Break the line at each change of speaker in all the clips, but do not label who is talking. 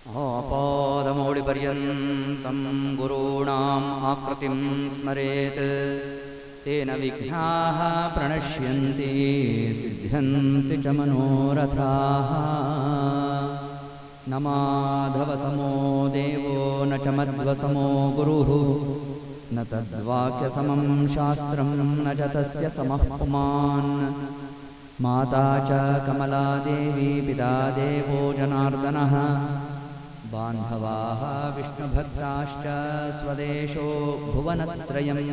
आपादमौलिपर्यन्तं गुरूणाम् आकृतिं स्मरेत् तेन विघ्नाः प्रणश्यन्ति सिद्ध्यन्ति च मनोरथाः। न माधवसमो देवो न च मध्वसमो गुरुः न तद्वाक्यसमं शास्त्रं न च तस्य समः पुमान्। माता च कमला देवी पिता देवो जनार्दनः बान्धवाः विष्णुभक्ताश्च स्वदेशो भुवनत्रयम्।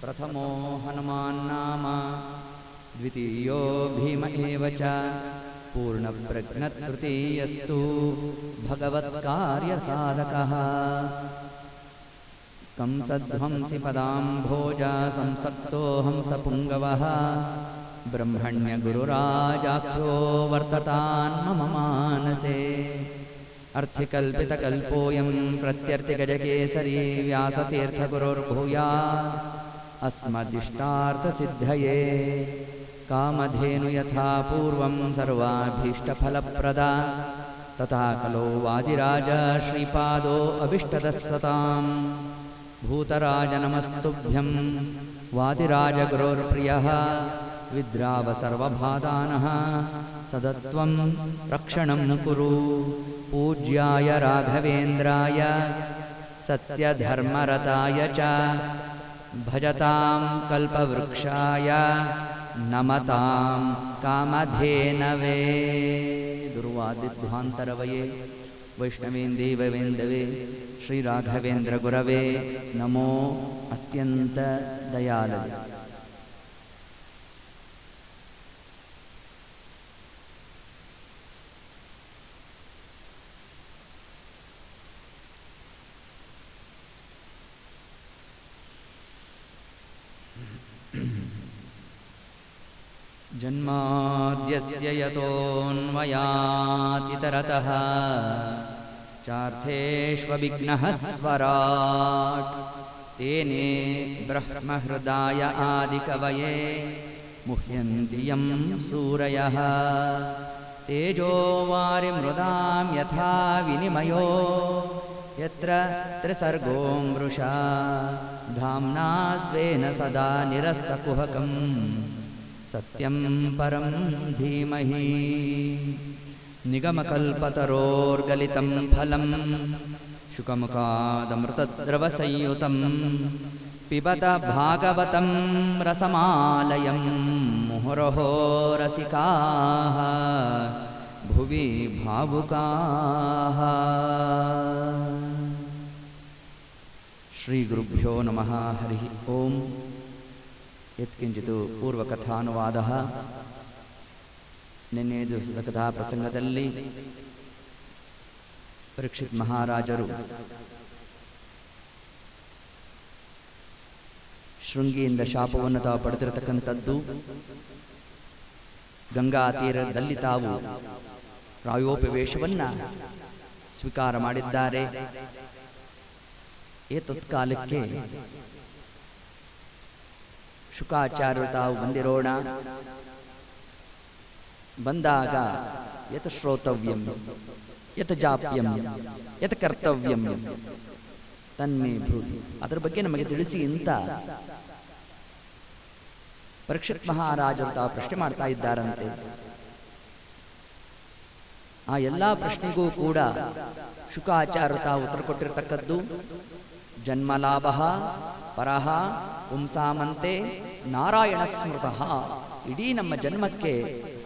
प्रथमो हनुमान्नाम द्वितीयो भीम एव च पूर्णप्रज्ञतृतीयस्तु भगवत्कार्यसाधकः। कंसध्वंसि पदाम्भोज संसक्तो हंसपुङ्गवः ब्रह्मण्यगुरुराजाख्यो वर्ततान्मम मानसे। अर्थिकल्पितकल्पोऽयं प्रत्यर्थिगजकेसरी व्यासतीर्थगुरुर्भूयात् अस्मदिष्टार्थसिद्धये। कामधेनु यथा पूर्वं सर्वाभीष्टफलप्रदा तथा खलो वादिराज श्रीपादो अभीष्टदः सताम्। भूतराज नमस्तुभ्यं वादिराजगुरोर्प्रियः विद्राव सर्वबाधानः सदत्वं रक्षणं कुरु। पूज्याय राघवेन्द्राय सत्यधर्मरताय च भजतां कल्पवृक्षाय नमतां कामधेनवे। दुर्वादिध्वान्तरवये वैष्णवेन्दीववेन्दवे श्रीराघवेन्द्रगुरवे नमो अत्यंत दयालवे। जन्माद्यस्य यतोऽन्वयातितरतः चार्थेष्वविघ्नः स्वराट्। तेने ब्रह्महृदाय आदिकवये मुह्यन्ति यं सूरयः। तेजो वारिमृदां यथा विनिमयो यत्र त्रिसर्गो मृषा धाम्ना स्वेन सदा निरस्तकुहकम् सत्यं परं धीमहि। निगमकल्पतरोर्गलितं फलं शुकमुखादमृतद्रवसंयुतं पिबत भागवतं रसमालयं मुहुरहो रसिकाः भुवि भावुकाः। श्रीगुरुभ्यो नमः। हरिः ओम्। ಯತ್ಕಿಂಚಿತು ಪೂರ್ವಕಥಾನುವಾದ. ನಿನ್ನೆ ದಿವಸದ ಕಥಾ ಪ್ರಸಂಗದಲ್ಲಿ ಪರೀಕ್ಷಿತ್ ಮಹಾರಾಜರು ಶೃಂಗಿಯಿಂದ ಶಾಪವನ್ನು ತಾವು ಪಡೆದಿರತಕ್ಕಂಥದ್ದು, ಗಂಗಾ ತೀರದಲ್ಲಿ ತಾವು ಪ್ರಾಯೋಪವೇಶವನ್ನು ಸ್ವೀಕಾರ ಮಾಡಿದ್ದಾರೆ. ಏತತ್ಕಾಲಕ್ಕೆ ಶುಕಾಚಾರ್ಯರು ತಾವು ಬಂದಿರೋಣ. ಬಂದಾಗ ಯತ್ ಶ್ರೋತವ್ಯಂ ಯತ್ ಜಾಪ್ಯಂ ಯತ್ ಕರ್ತವ್ಯಂ ತನ್ಮೇ ಬ್ರೂಹಿ, ಅದರ ಬಗ್ಗೆ ನಮಗೆ ತಿಳಿಸಿ ಅಂತ ಪರೀಕ್ಷಿತ್ ಮಹಾರಾಜರು ತಾವು ಪ್ರಶ್ನೆ ಮಾಡ್ತಾ ಇದ್ದಾರಂತೆ. ಆ ಎಲ್ಲ ಪ್ರಶ್ನೆಗೂ ಕೂಡ ಶುಕಾಚಾರ್ಯರು ತಾವು ಉತ್ತರ ಕೊಟ್ಟಿರತಕ್ಕದ್ದು ಜನ್ಮಲಾಭ ಪರಹ ಪುಂಸಾಮಂತೆ ನಾರಾಯಣ ಸ್ಮೃತಃ. ಇಡೀ ನಮ್ಮ ಜನ್ಮಕ್ಕೆ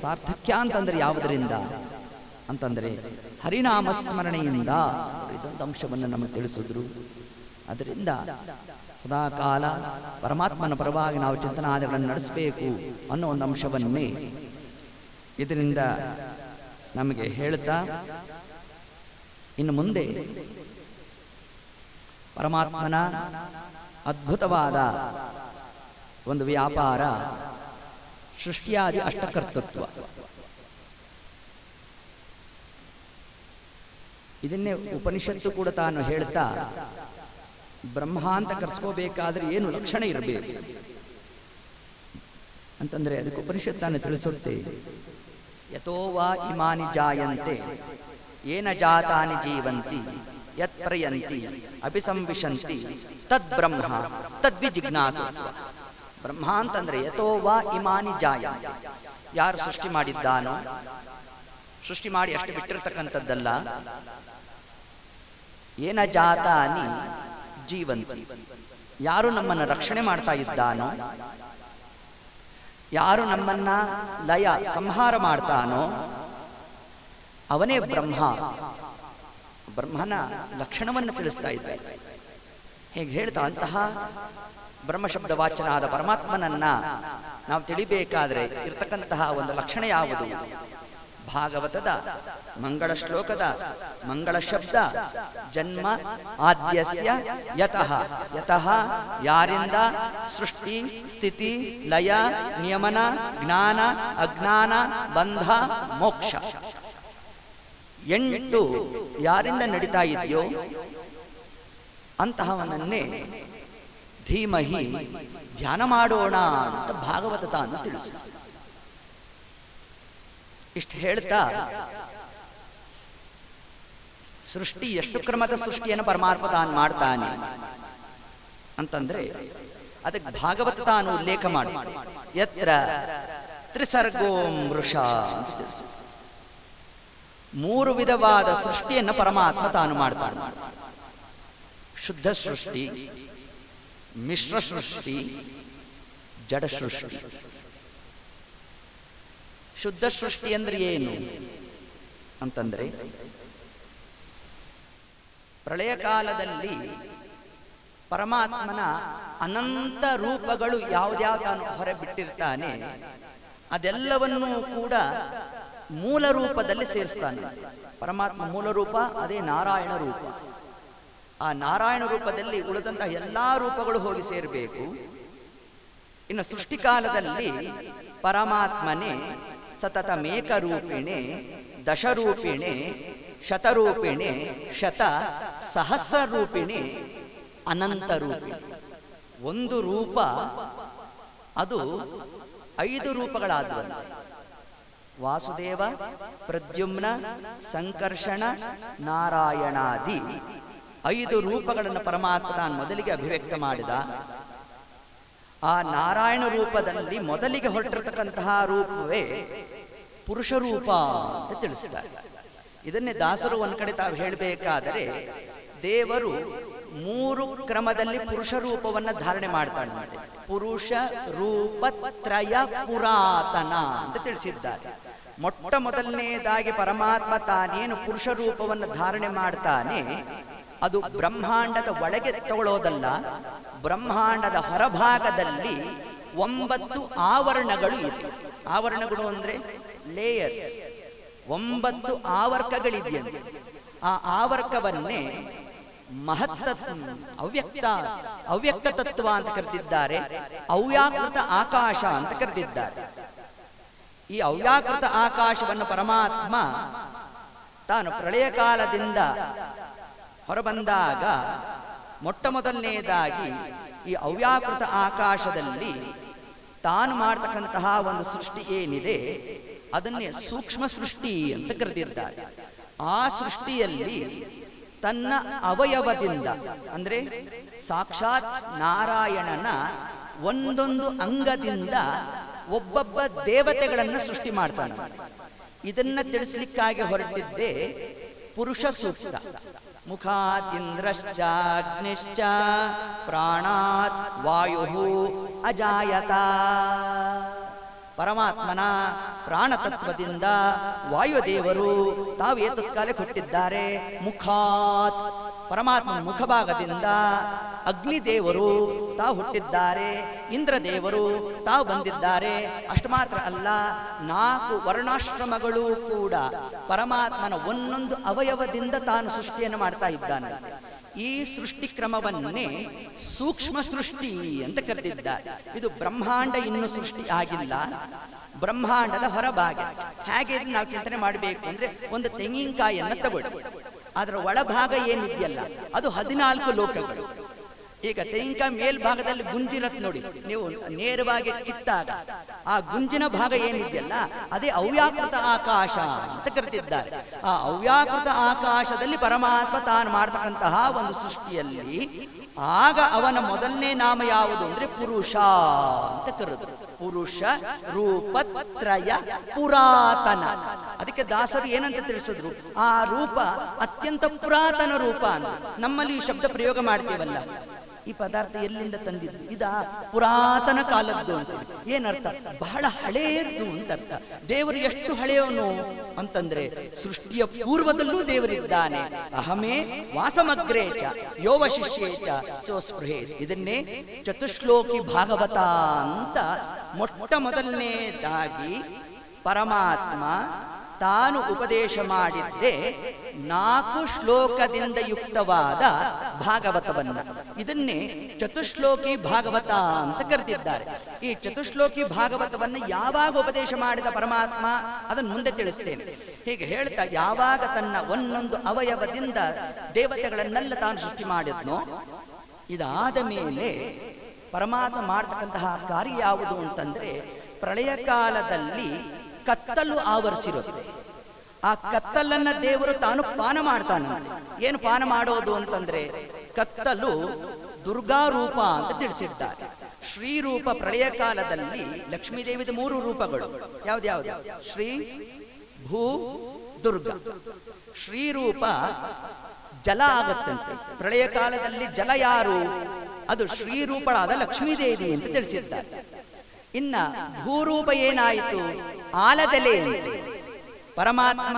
ಸಾರ್ಥಕ್ಯ ಅಂತಂದರೆ ಯಾವುದರಿಂದ ಅಂತಂದರೆ ಹರಿನಾಮ ಸ್ಮರಣೆಯಿಂದ. ಇದೊಂದು ಅಂಶವನ್ನು ನಮಗೆ ತಿಳಿಸಿದ್ರು. ಅದರಿಂದ ಸದಾಕಾಲ ಪರಮಾತ್ಮನ ಪರವಾಗಿ ನಾವು ಚಿಂತನಾದಿಗಳನ್ನು ನಡೆಸಬೇಕು ಅನ್ನೋ ಒಂದು ಅಂಶವನ್ನೇ ಇದರಿಂದ ನಮಗೆ ಹೇಳ್ತಾ, ಇನ್ನು ಮುಂದೆ ಪರಮಾತ್ಮನ ಅದ್ಭುತವಾದ ಒಂದು ವ್ಯಾಪಾರ ಸೃಷ್ಟಿಯಾದಿ ಅಷ್ಟಕರ್ತೃತ್ವ. ಇದನ್ನೇ ಉಪನಿಷತ್ತು ಕೂಡ ತಾನು ಹೇಳ್ತಾ, ಬ್ರಹ್ಮ ಅಂತ ಕರೆಸ್ಕೋಬೇಕಾದ್ರೆ ಏನು ಲಕ್ಷಣ ಇರಬೇಕು ಅಂತಂದ್ರೆ ಅದಕ್ಕೆ ಉಪನಿಷತ್ತಾನು ತಿಳಿಸುತ್ತೆ. ಯಥೋ ವಾ ಇಮಾನಿ ಜಾಯಂತೆ ಏನ ಜಾತಾನಿ ಜೀವಂತಿ ಯತ್ ಪ್ರಯಂತಿ ಅಭಿಸಂವಿಶಂತಿ ತದ್ ಬ್ರಹ್ಮ ತದ್ವಿಜಿಜ್ಞಾಸಸ್ವ. ಬ್ರಹ್ಮ ಅಂತಂದ್ರೆ ಯಥೋ ವಾ ಇಮಾನಿ ಜಾಯ, ಯಾರು ಸೃಷ್ಟಿ ಮಾಡಿದ್ದಾನೋ, ಸೃಷ್ಟಿ ಮಾಡಿ ಅಷ್ಟು ಬಿಟ್ಟಿರ್ತಕ್ಕಂಥದ್ದಲ್ಲ. ಏನ ಜಾತಾನಿ ಜೀವಂತಿ, ಯಾರು ನಮ್ಮನ್ನು ರಕ್ಷಣೆ ಮಾಡ್ತಾ ಇದ್ದಾನೋ, ಯಾರು ನಮ್ಮನ್ನ ಲಯ ಸಂಹಾರ ಮಾಡ್ತಾನೋ ಅವನೇ ಬ್ರಹ್ಮ. ಬ್ರಹ್ಮನ ಲಕ್ಷಣವನ್ನು ತಿಳಿಸ್ತಾ ಇದ್ದಾರೆ. ಹೇಗೆ ಹೇಳ್ತಾ, ಅಂತಹ ಬ್ರಹ್ಮಶಬ್ದ ವಾಚನಾದ ಪರಮಾತ್ಮನನ್ನ ನಾವು ತಿಳಿಬೇಕಾದ್ರೆ ಇರ್ತಕ್ಕಂತಹ ಒಂದು ಲಕ್ಷಣ ಯಾವುದು? ಭಾಗವತದ ಮಂಗಳ ಶ್ಲೋಕದ ಮಂಗಳ ಶಬ್ದ ಜನ್ಮ ಆದ್ಯಸ್ಯ ಯತಃ, ಯತಃ ಯಾರಿಂದ ಸೃಷ್ಟಿ ಸ್ಥಿತಿ ಲಯ ನಿಯಮನ ಜ್ಞಾನ ಅಜ್ಞಾನ ಬಂಧ ಮೋಕ್ಷ 8 ಯಾರಿಂದ ನಡೀತಾ ಇದೆಯೋ ಅಂತಹವನನ್ನೇ ಧೀಮಹಿ ಧ್ಯಾನ ಮಾಡೋಣ ಅಂತ ಭಾಗವತ ತಾನು ತಿಳಿಸುತ್ತೆ. ಇಷ್ಟು ಹೇಳ್ತಾ, ಸೃಷ್ಟಿ ಎಷ್ಟು ಕ್ರಮದ ಸೃಷ್ಟಿಯನ್ನು ಪರಮಾತ್ಮ ತಾನು ಮಾಡ್ತಾನೆ ಅಂತಂದ್ರೆ ಅದಕ್ಕೆ ಭಾಗವತ ತಾನು ಉಲ್ಲೇಖ ಮಾಡಿ ಯತ್ರ ತ್ರಿಸರ್ಗೋ ಮೃಷ ಅಂತ ತಿಳಿಸುತ್ತೆ. 3 ವಿಧವಾದ ಸೃಷ್ಟಿಯನ್ನು ಪರಮಾತ್ಮ ತಾನು ಮಾಡ್ತಾನೆ. ಶುದ್ಧ ಸೃಷ್ಟಿ, ಮಿಶ್ರ ಸೃಷ್ಟಿ, ಜಡ ಸೃಷ್ಟಿ. ಶುದ್ಧ ಸೃಷ್ಟಿ ಅಂದ್ರೆ ಏನು ಅಂತಂದ್ರೆ, ಪ್ರಳಯ ಕಾಲದಲ್ಲಿ ಪರಮಾತ್ಮನ ಅನಂತ ರೂಪಗಳು ಯಾವ್ದ್ಯಾವ ತಾನು ಹೊರ ಬಿಟ್ಟಿರ್ತಾನೆ ಅದೆಲ್ಲವನ್ನೂ ಕೂಡ ಮೂಲ ರೂಪದಲ್ಲಿ ಸೇರಿಸ್ತಾನೆ. ಪರಮಾತ್ಮ ಮೂಲ ರೂಪ ಅದೇ ನಾರಾಯಣ ರೂಪ. ಆ ನಾರಾಯಣ ರೂಪದಲ್ಲಿ ಉಳಿದಂತಹ ಎಲ್ಲಾ ರೂಪಗಳು ಹೋಗಿ ಸೇರಬೇಕು. ಇನ್ನು ಸೃಷ್ಟಿಕಾಲದಲ್ಲಿ ಪರಮಾತ್ಮನೇ ಸತತಮೇಕ ರೂಪಿಣೆ ದಶರೂಪಿಣೆ ಶತರೂಪಿಣೆ ಶತ ಸಹಸ್ರ ರೂಪಿಣೆ ಅನಂತ ರೂಪಿಣೆ. ಒಂದು ರೂಪ ಅದು 5 ರೂಪಗಳಾದ್ವಂತೆ. ವಾಸುದೇವ, ಪ್ರದ್ಯುಮ್ನ, ಸಂಕರ್ಷಣ, ನಾರಾಯಣಾದಿ 5 ರೂಪಗಳನ್ನು ಪರಮಾತ್ಮ ತಾನು ಮೊದಲಿಗೆ ಅಭಿವ್ಯಕ್ತ ಮಾಡಿದ. ಆ ನಾರಾಯಣ ರೂಪದಲ್ಲಿ ಮೊದಲಿಗೆ ಹೊರಟಿರತಕ್ಕಂತಹ ರೂಪವೇ ಪುರುಷ ರೂಪ ಅಂತ ತಿಳಿಸ್ತಾರೆ. ಇದನ್ನೇ ದಾಸರು ಒಂದ್ ಕಡೆ ತಾವು ಹೇಳಬೇಕಾದರೆ, ದೇವರು 3 ಕ್ರಮದಲ್ಲಿ ಪುರುಷ ರೂಪವನ್ನ ಧಾರಣೆ ಮಾಡ್ತಾನಂತೆ. ಪುರುಷ ರೂಪತ್ರಯ ಪುರಾತನ ಅಂತ ತಿಳಿಸಿದ್ದಾರೆ. ಮೊಟ್ಟ ಮೊದಲನೇದಾಗಿ ಪರಮಾತ್ಮ ತಾನೇನು ಪುರುಷ ರೂಪವನ್ನು ಧಾರಣೆ ಮಾಡ್ತಾನೆ ಅದು ಬ್ರಹ್ಮಾಂಡದ ಒಳಗೆ ತಗೊಳ್ಳೋದಲ್ಲ, ಬ್ರಹ್ಮಾಂಡದ ಹೊರಭಾಗದಲ್ಲಿ 9 ಆವರಣಗಳು ಇದೆ. ಆವರಣಗಳು ಅಂದ್ರೆ ಲೇಯರ್ಸ್, 9 ಆವರ್ಕಗಳಿದೆಯಂತೆ. ಆ ಆವರ್ಕವನ್ನೇ ಅವ್ಯಕ್ತ ತತ್ವ ಅಂತ ಕರೆದಿದ್ದಾರೆ, ಅವ್ಯಾಕೃತ ಆಕಾಶ ಅಂತ ಕರೆದಿದ್ದಾರೆ. ಈ ಅವ್ಯಾಕೃತ ಆಕಾಶವನ್ನು ಪರಮಾತ್ಮ ತಾನು ಪ್ರಳಯ ಕಾಲದಿಂದ ಹೊರಬಂದಾಗ ಮೊಟ್ಟ ಮೊದಲನೇದಾಗಿ ಈ ಅವ್ಯಾಕೃತ ಆಕಾಶದಲ್ಲಿ ತಾನು ಮಾಡತಕ್ಕಂತಹ ಒಂದು ಸೃಷ್ಟಿ ಏನಿದೆ ಅದನ್ನೇ ಸೂಕ್ಷ್ಮ ಸೃಷ್ಟಿ ಅಂತ ಕರೆದಿದ್ದಾರೆ. ಆ ಸೃಷ್ಟಿಯಲ್ಲಿ ತನ್ನ ಅವಯವದಿಂದ ಅಂದ್ರೆ ಸಾಕ್ಷಾತ್ ನಾರಾಯಣನ ಒಂದೊಂದು ಅಂಗದಿಂದ ಒಬ್ಬೊಬ್ಬ ದೇವತೆಗಳನ್ನು ಸೃಷ್ಟಿ ಮಾಡ್ತಾನೆ. ಇದನ್ನ ತಿಳಿಸ್ಲಿಕ್ಕಾಗಿ ಹೊರಟಿದ್ದೇ ಪುರುಷ ಸೂಕ್ತ. ಮುಖಾತ್ ಇಂದ್ರಶ್ಚ ಅಗ್ನಿಶ್ಚ ಪ್ರಾಣಾತ್ ವಾಯು ಅಜಾಯತ. ಪರಮಾತ್ಮನ ಪ್ರಾಣತತ್ವದಿಂದ ವಾಯುದೇವರು ತಾವು ಏತತ್ಕಾಲಕ್ಕೆ ಹುಟ್ಟಿದ್ದಾರೆ. ಮುಖಾತ್ ಪರಮಾತ್ಮನ ಮುಖಭಾಗದಿಂದ ಅಗ್ನಿದೇವರು ತಾವು ಹುಟ್ಟಿದ್ದಾರೆ. ಇಂದ್ರದೇವರು ತಾವು ಬಂದಿದ್ದಾರೆ. ಅಷ್ಟು ಮಾತ್ರ ಅಲ್ಲ, 4 ವರ್ಣಾಶ್ರಮಗಳು ಕೂಡ ಪರಮಾತ್ಮನ ಒಂದೊಂದು ಅವಯವದಿಂದ ತಾನು ಸೃಷ್ಟಿಯನ್ನು ಮಾಡ್ತಾ ಇದ್ದಾನೆ. ಈ ಸೃಷ್ಟಿ ಕ್ರಮವನ್ನೇ ಸೂಕ್ಷ್ಮ ಸೃಷ್ಟಿ ಅಂತ ಕರೆದಿದ್ದಾರೆ. ಇದು ಬ್ರಹ್ಮಾಂಡ ಇನ್ನೂ ಸೃಷ್ಟಿ ಆಗಿಲ್ಲ, ಬ್ರಹ್ಮಾಂಡದ ಹೊರಭಾಗ. ಹೇಗೆ ನಾವು ಚಿಂತನೆ ಮಾಡಬೇಕು ಅಂದ್ರೆ, ಒಂದು ತೆಂಗಿನಕಾಯಿಯನ್ನು ತಗೊಳ್ಳಿ, ಅದರ ಒಳಭಾಗ ಏನಿದೆಯಲ್ಲ ಅದು 14 ಲೋಕಗಳು. ಈಗ ತೆಂಗಿನಕಾಯಿ ಮೇಲ್ಭಾಗದಲ್ಲಿ ಗುಂಜಿರತ್ ನೋಡಿ, ನೀವು ನೇರವಾಗಿ ಕಿತ್ತಾಗ ಆ ಗುಂಜಿನ ಭಾಗ ಏನಿದೆಯಲ್ಲ ಅದೇ ಅವ್ಯಾಕೃತ ಆಕಾಶ ಅಂತ ಕರೆದಿದ್ದಾರೆ. ಆ ಅವ್ಯಾಕೃತ ಆಕಾಶದಲ್ಲಿ ಪರಮಾತ್ಮ ತಾನು ಮಾಡ್ತಕ್ಕಂತಹ ಒಂದು ಸೃಷ್ಟಿಯಲ್ಲಿ ಆಗ ಅವನ ಮೊದಲನೇ ನಾಮ ಯಾವುದು ಅಂದ್ರೆ ಪುರುಷ ಅಂತ ಕರೆದ್ರು. ಪುರುಷ ರೂಪತ್ರಯ ಪುರಾತನ. ಅದಕ್ಕೆ ದಾಸರು ಏನಂತ ತಿಳಿಸಿದ್ರು, ಆ ರೂಪ ಅತ್ಯಂತ ಪುರಾತನ ರೂಪ ಅಂತ. ನಮ್ಮಲ್ಲಿ ಈ ಶಬ್ದ ಪ್ರಯೋಗ ಮಾಡ್ತೇವಲ್ಲ, ಈ ಪದಾರ್ಥ ಎಲ್ಲಿಂದ ತಂದಿದ್ದು, ಇದ ಪುರಾತನ ಕಾಲದ್ದು ಅಂತ. ಏನರ್ಥ? ಬಹಳ ಹಳೆಯದ್ದು ಅಂತ ಅರ್ಥ. ದೇವರು ಎಷ್ಟು ಹಳೆಯವನು ಅಂತಂದ್ರೆ ಸೃಷ್ಟಿಯ ಪೂರ್ವದಲ್ಲೂ ದೇವರಿದ್ದಾನೆ. ಅಹಮೇ ವಾಸಮಗ್ರೇಚ ಯೋವ ಶಿಷ್ಯೇಚ ಸೋಸ್ಪೃಹೇತ್. ಇದನ್ನೇ ಚತುಶ್ಲೋಕಿ ಭಾಗವತ ಅಂತ ಮೊಟ್ಟ ಮೊದಲನೇದಾಗಿ ಪರಮಾತ್ಮ ತಾನು ಉಪದೇಶ ಮಾಡಿದ್ದೇ 4 ಶ್ಲೋಕದಿಂದ ಯುಕ್ತವಾದ ಭಾಗವತವನ್ನ. ಇದನ್ನೇ ಚತುಶ್ಲೋಕಿ ಭಾಗವತ ಅಂತ ಕರೆದಿದ್ದಾರೆ. ಈ ಚತುಶ್ಲೋಕಿ ಭಾಗವತವನ್ನು ಯಾವಾಗ ಉಪದೇಶ ಮಾಡಿದ ಪರಮಾತ್ಮ ಅದನ್ನು ಮುಂದೆ ತಿಳಿಸ್ತೇನೆ. ಹೀಗೆ ಹೇಳ್ತಾ ಯಾವಾಗ ತನ್ನ ಒಂದೊಂದು ಅವಯವದಿಂದ ದೇವತೆಗಳನ್ನೆಲ್ಲ ತಾನು ಸೃಷ್ಟಿ ಮಾಡಿದ್ನೋ, ಇದಾದ ಮೇಲೆ ಪರಮಾತ್ಮ ಮಾಡ್ತಕ್ಕಂತಹ ಕಾರ್ಯ ಯಾವುದು ಅಂತಂದ್ರೆ, ಪ್ರಳಯ ಕಾಲದಲ್ಲಿ ಕತ್ತಲು ಆವರಿಸಿರುತ್ತೆ. ಆ ಕತ್ತಲನ್ನ ದೇವರು ತಾನು ಪಾನ ಮಾಡ್ತಾನಂತೆ. ಏನು ಪಾನ ಮಾಡೋದು ಅಂತಂದ್ರೆ, ಕತ್ತಲು ದುರ್ಗಾ ರೂಪ ಅಂತ ತಿಳಿಸಿರ್ತಾರೆ. ಶ್ರೀರೂಪ ಪ್ರಳಯ ಕಾಲದಲ್ಲಿ ಲಕ್ಷ್ಮೀದೇವಿದ 3 ರೂಪಗಳು ಯಾವ್ದ್ಯಾವ್ದು? ಶ್ರೀ, ಭೂ, ದುರ್ಗ. ಶ್ರೀರೂಪ ಜಲ ಆಗತ್ತಂತೆ. ಪ್ರಳಯ ಕಾಲದಲ್ಲಿ ಜಲ ಯಾರು? ಅದು ಶ್ರೀರೂಪಳಾದ ಲಕ್ಷ್ಮೀದೇವಿ ಅಂತ ತಿಳಿಸಿರ್ತಾರೆ. ಇನ್ನ ಭೂರೂಪ ಏನಾಯಿತು? ಆಲದೆಲೆ. ಪರಮಾತ್ಮ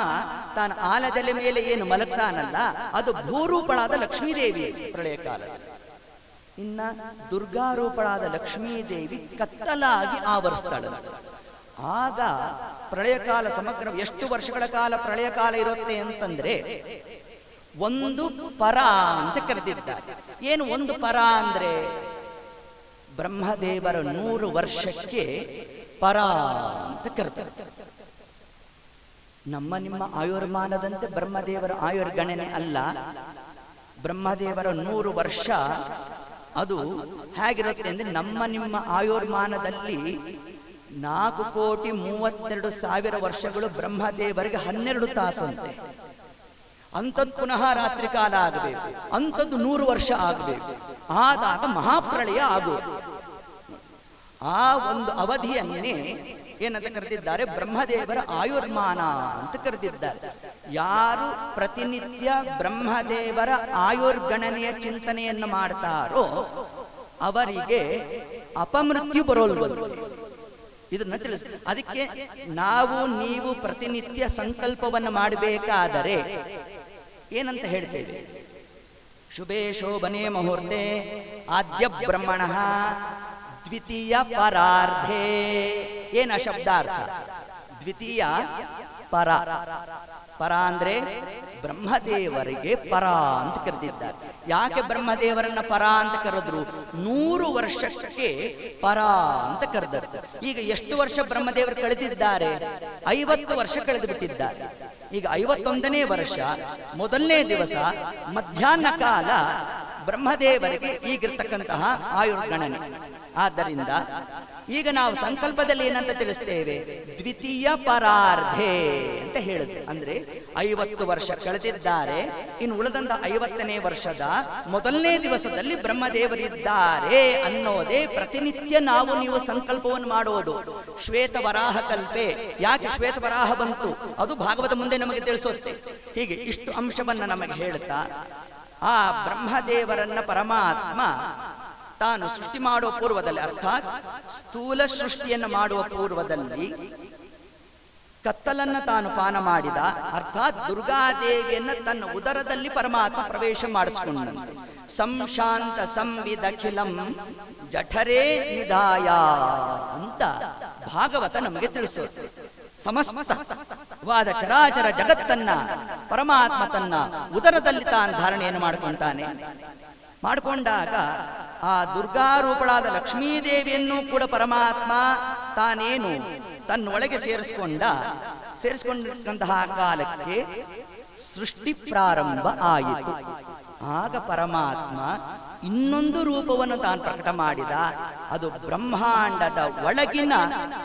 ತಾನು ಆಲದೆಲೆ ಮೇಲೆ ಏನು ಮಲಗ್ತಾನಲ್ಲ, ಅದು ಭೂರೂಪಳಾದ ಲಕ್ಷ್ಮೀದೇವಿ ಪ್ರಳಯ ಕಾಲದಲ್ಲಿ. ಇನ್ನ ದುರ್ಗಾರೂಪಳಾದ ಲಕ್ಷ್ಮೀದೇವಿ ಕತ್ತಲಾಗಿ ಆವರಿಸ್ತಾಳೆ. ಆಗ ಪ್ರಳಯ ಕಾಲ ಸಮಗ್ರ ಎಷ್ಟು ವರ್ಷಗಳ ಕಾಲ ಪ್ರಳಯ ಕಾಲ ಇರುತ್ತೆ ಅಂತಂದ್ರೆ, ಒಂದು ಪರ ಅಂತ ಕರೆದಿದ್ದಾರೆ. ಏನು ಒಂದು ಪರ ಅಂದ್ರೆ, ಬ್ರಹ್ಮದೇವರ 100 ವರ್ಷಕ್ಕೆ ಪರ ಅಂತ ಕರೆತಾರೆ. ನಮ್ಮ ನಿಮ್ಮ ಆಯುರ್ಮಾನದಂತೆ ಬ್ರಹ್ಮದೇವರ ಆಯುರ್ಗಣನೆ ಅಲ್ಲ. ಬ್ರಹ್ಮದೇವರ 100 ವರ್ಷ ಅದು ಹೇಗಿರುತ್ತೆ ಅಂದ್ರೆ, ನಮ್ಮ ನಿಮ್ಮ ಆಯುರ್ಮಾನದಲ್ಲಿ 4,32,000 ವರ್ಷಗಳು ಬ್ರಹ್ಮದೇವರಿಗೆ 12 ತಾಸಂತೆ. ಅಂಥದ್ದು ಪುನಃ ರಾತ್ರಿ ಕಾಲ ಆಗಬೇಕು, ಅಂಥದ್ದು 100 ವರ್ಷ ಆಗಬೇಕು. ಆದಾಗ ಮಹಾಪ್ರಳಯ ಆಗೋದು. ಆ ಒಂದು ಅವಧಿಯನ್ನೇ ಏನಂತ ಕರೆದಿದ್ದಾರೆ? ಬ್ರಹ್ಮದೇವರ ಆಯುರ್ಮಾನ ಅಂತ ಕರೆದಿದ್ದಾರೆ. ಯಾರು ಪ್ರತಿನಿತ್ಯ ಬ್ರಹ್ಮದೇವರ ಆಯುರ್ಗಣನೆಯ ಚಿಂತನೆಯನ್ನು ಮಾಡ್ತಾರೋ ಅವರಿಗೆ ಅಪಮೃತ್ಯು ಬರೋಲ್ವಂತೆ. ಇದನ್ನ ತಿಳಿಸ. ಅದಕ್ಕೆ ನಾವು ನೀವು ಪ್ರತಿನಿತ್ಯ ಸಂಕಲ್ಪವನ್ನು ಮಾಡಬೇಕಾದರೆ ಏನಂತ ಹೇಳ್ತೇವೆ? ಶುಭೇ ಶೋಭನೆ ಮುಹೂರ್ತೆ ಆದ್ಯ ಬ್ರಹ್ಮಣ ದ್ವಿತೀಯ ಪರಾರ್ಧೆ. ಏನ ಶಬ್ದಾರ್ಥ? ದ್ವಿತೀಯ ಪರ. ಪರ ಅಂದ್ರೆ ಬ್ರಹ್ಮದೇವರಿಗೆ ಪರ ಅಂತ ಕರೆದಿದ್ದಾರೆ. ಯಾಕೆ ಬ್ರಹ್ಮದೇವರನ್ನ ಪರ ಅಂತ ಕರೆದ್ರು? 100 ವರ್ಷಕ್ಕೆ ಪರ ಅಂತ ಕರೆದರು. ಈಗ ಎಷ್ಟು ವರ್ಷ ಬ್ರಹ್ಮದೇವರು ಕಳೆದಿದ್ದಾರೆ? 50 ವರ್ಷ ಕಳೆದು ಬಿಟ್ಟಿದ್ದಾರೆ. ಈಗ 51ನೇ ವರ್ಷ ಮೊದಲನೇ ದಿವಸ ಮಧ್ಯಾಹ್ನ ಕಾಲ ಬ್ರಹ್ಮದೇವರಿಗೆ ಈಗಿರ್ತಕ್ಕಂತಹ ಆಯುರ್ಗಣನೆ. ಆದ್ದರಿಂದ ಈಗ ನಾವು ಸಂಕಲ್ಪದಲ್ಲಿ ಏನಂತ ತಿಳಿಸ್ತೇವೆ? ದ್ವಿತೀಯ ಪರಾರ್ಧೆ ಅಂತ ಹೇಳುತ್ತೆ. ಅಂದ್ರೆ 50 ವರ್ಷ ಕಳೆದಿದ್ದಾರೆ, ಇನ್ನು ಉಳಿದಂತ 50ನೇ ವರ್ಷದ ಮೊದಲನೇ ದಿವಸದಲ್ಲಿ ಬ್ರಹ್ಮದೇವರಿದ್ದಾರೆ ಅನ್ನೋದೇ ಪ್ರತಿನಿತ್ಯ ನಾವು ನೀವು ಸಂಕಲ್ಪವನ್ನು ಮಾಡೋದು. ಶ್ವೇತವರಾಹ ಕಲ್ಪೆ. ಯಾಕೆ ಶ್ವೇತವರಾಹ ಬಂತು? ಅದು ಭಾಗವತ ಮುಂದೆ ನಮಗೆ ತಿಳಿಸುತ್ತೆ. ಹೀಗೆ ಇಷ್ಟು ಅಂಶವನ್ನ ನಮಗೆ ಹೇಳ್ತಾ, ಆ ಬ್ರಹ್ಮದೇವರನ್ನ ಪರಮಾತ್ಮ ತಾನು ಸೃಷ್ಟಿ ಮಾಡುವ ಪೂರ್ವದಲ್ಲಿ, ಅರ್ಥಾತ್ ಸ್ಥೂಲ ಸೃಷ್ಟಿಯನ್ನು ಮಾಡುವ ಪೂರ್ವದಲ್ಲಿ ಕತ್ತಲನ್ನ ತಾನು ಪಾನ ಮಾಡಿದ. ಅರ್ಥಾತ್ ದುರ್ಗಾದೇವಿಯನ್ನ ತನ್ನ ಉದರದಲ್ಲಿ ಪರಮಾತ್ಮ ಪ್ರವೇಶ ಮಾಡಿಸಿಕೊಂಡಂತೆ. ಸಂಶಾಂತ ಸಂವಿದಖಿಲಂ ಜಠರೇ ನಿಧಾಯ ಅಂತ ಭಾಗವತ ನಮಗೆ ತಿಳಿಸುತ್ತೆ. ಸಮಸ್ತವಾದ ಚರಾಚರ ಜಗತ್ತನ್ನ ಪರಮಾತ್ಮ ತನ್ನ ಉದರದಲ್ಲಿ ತಾನು ಧಾರಣೆಯನ್ನು ಮಾಡಿಕೊಂತಾನೆ. ಮಾಡಿಕೊಂಡಾಗ ಆ ದುರ್ಗಾರೂಪಳಾದ ಲಕ್ಷ್ಮೀದೇವಿಯನ್ನು ಕೂಡ ಪರಮಾತ್ಮ ತಾನೇನು ತನ್ನೊಳಗೆ ಸೇರಿಸಿಕೊಂಡಂತಹ ಕಾಲಕ್ಕೆ ಸೃಷ್ಟಿ ಪ್ರಾರಂಭ ಆಯಿತು. ಆಗ ಪರಮಾತ್ಮ ಇನ್ನೊಂದು ರೂಪವನ್ನು ತಾನು ಪ್ರಕಟ ಮಾಡಿದ. ಅದು ಬ್ರಹ್ಮಾಂಡದ ಒಳಗಿನ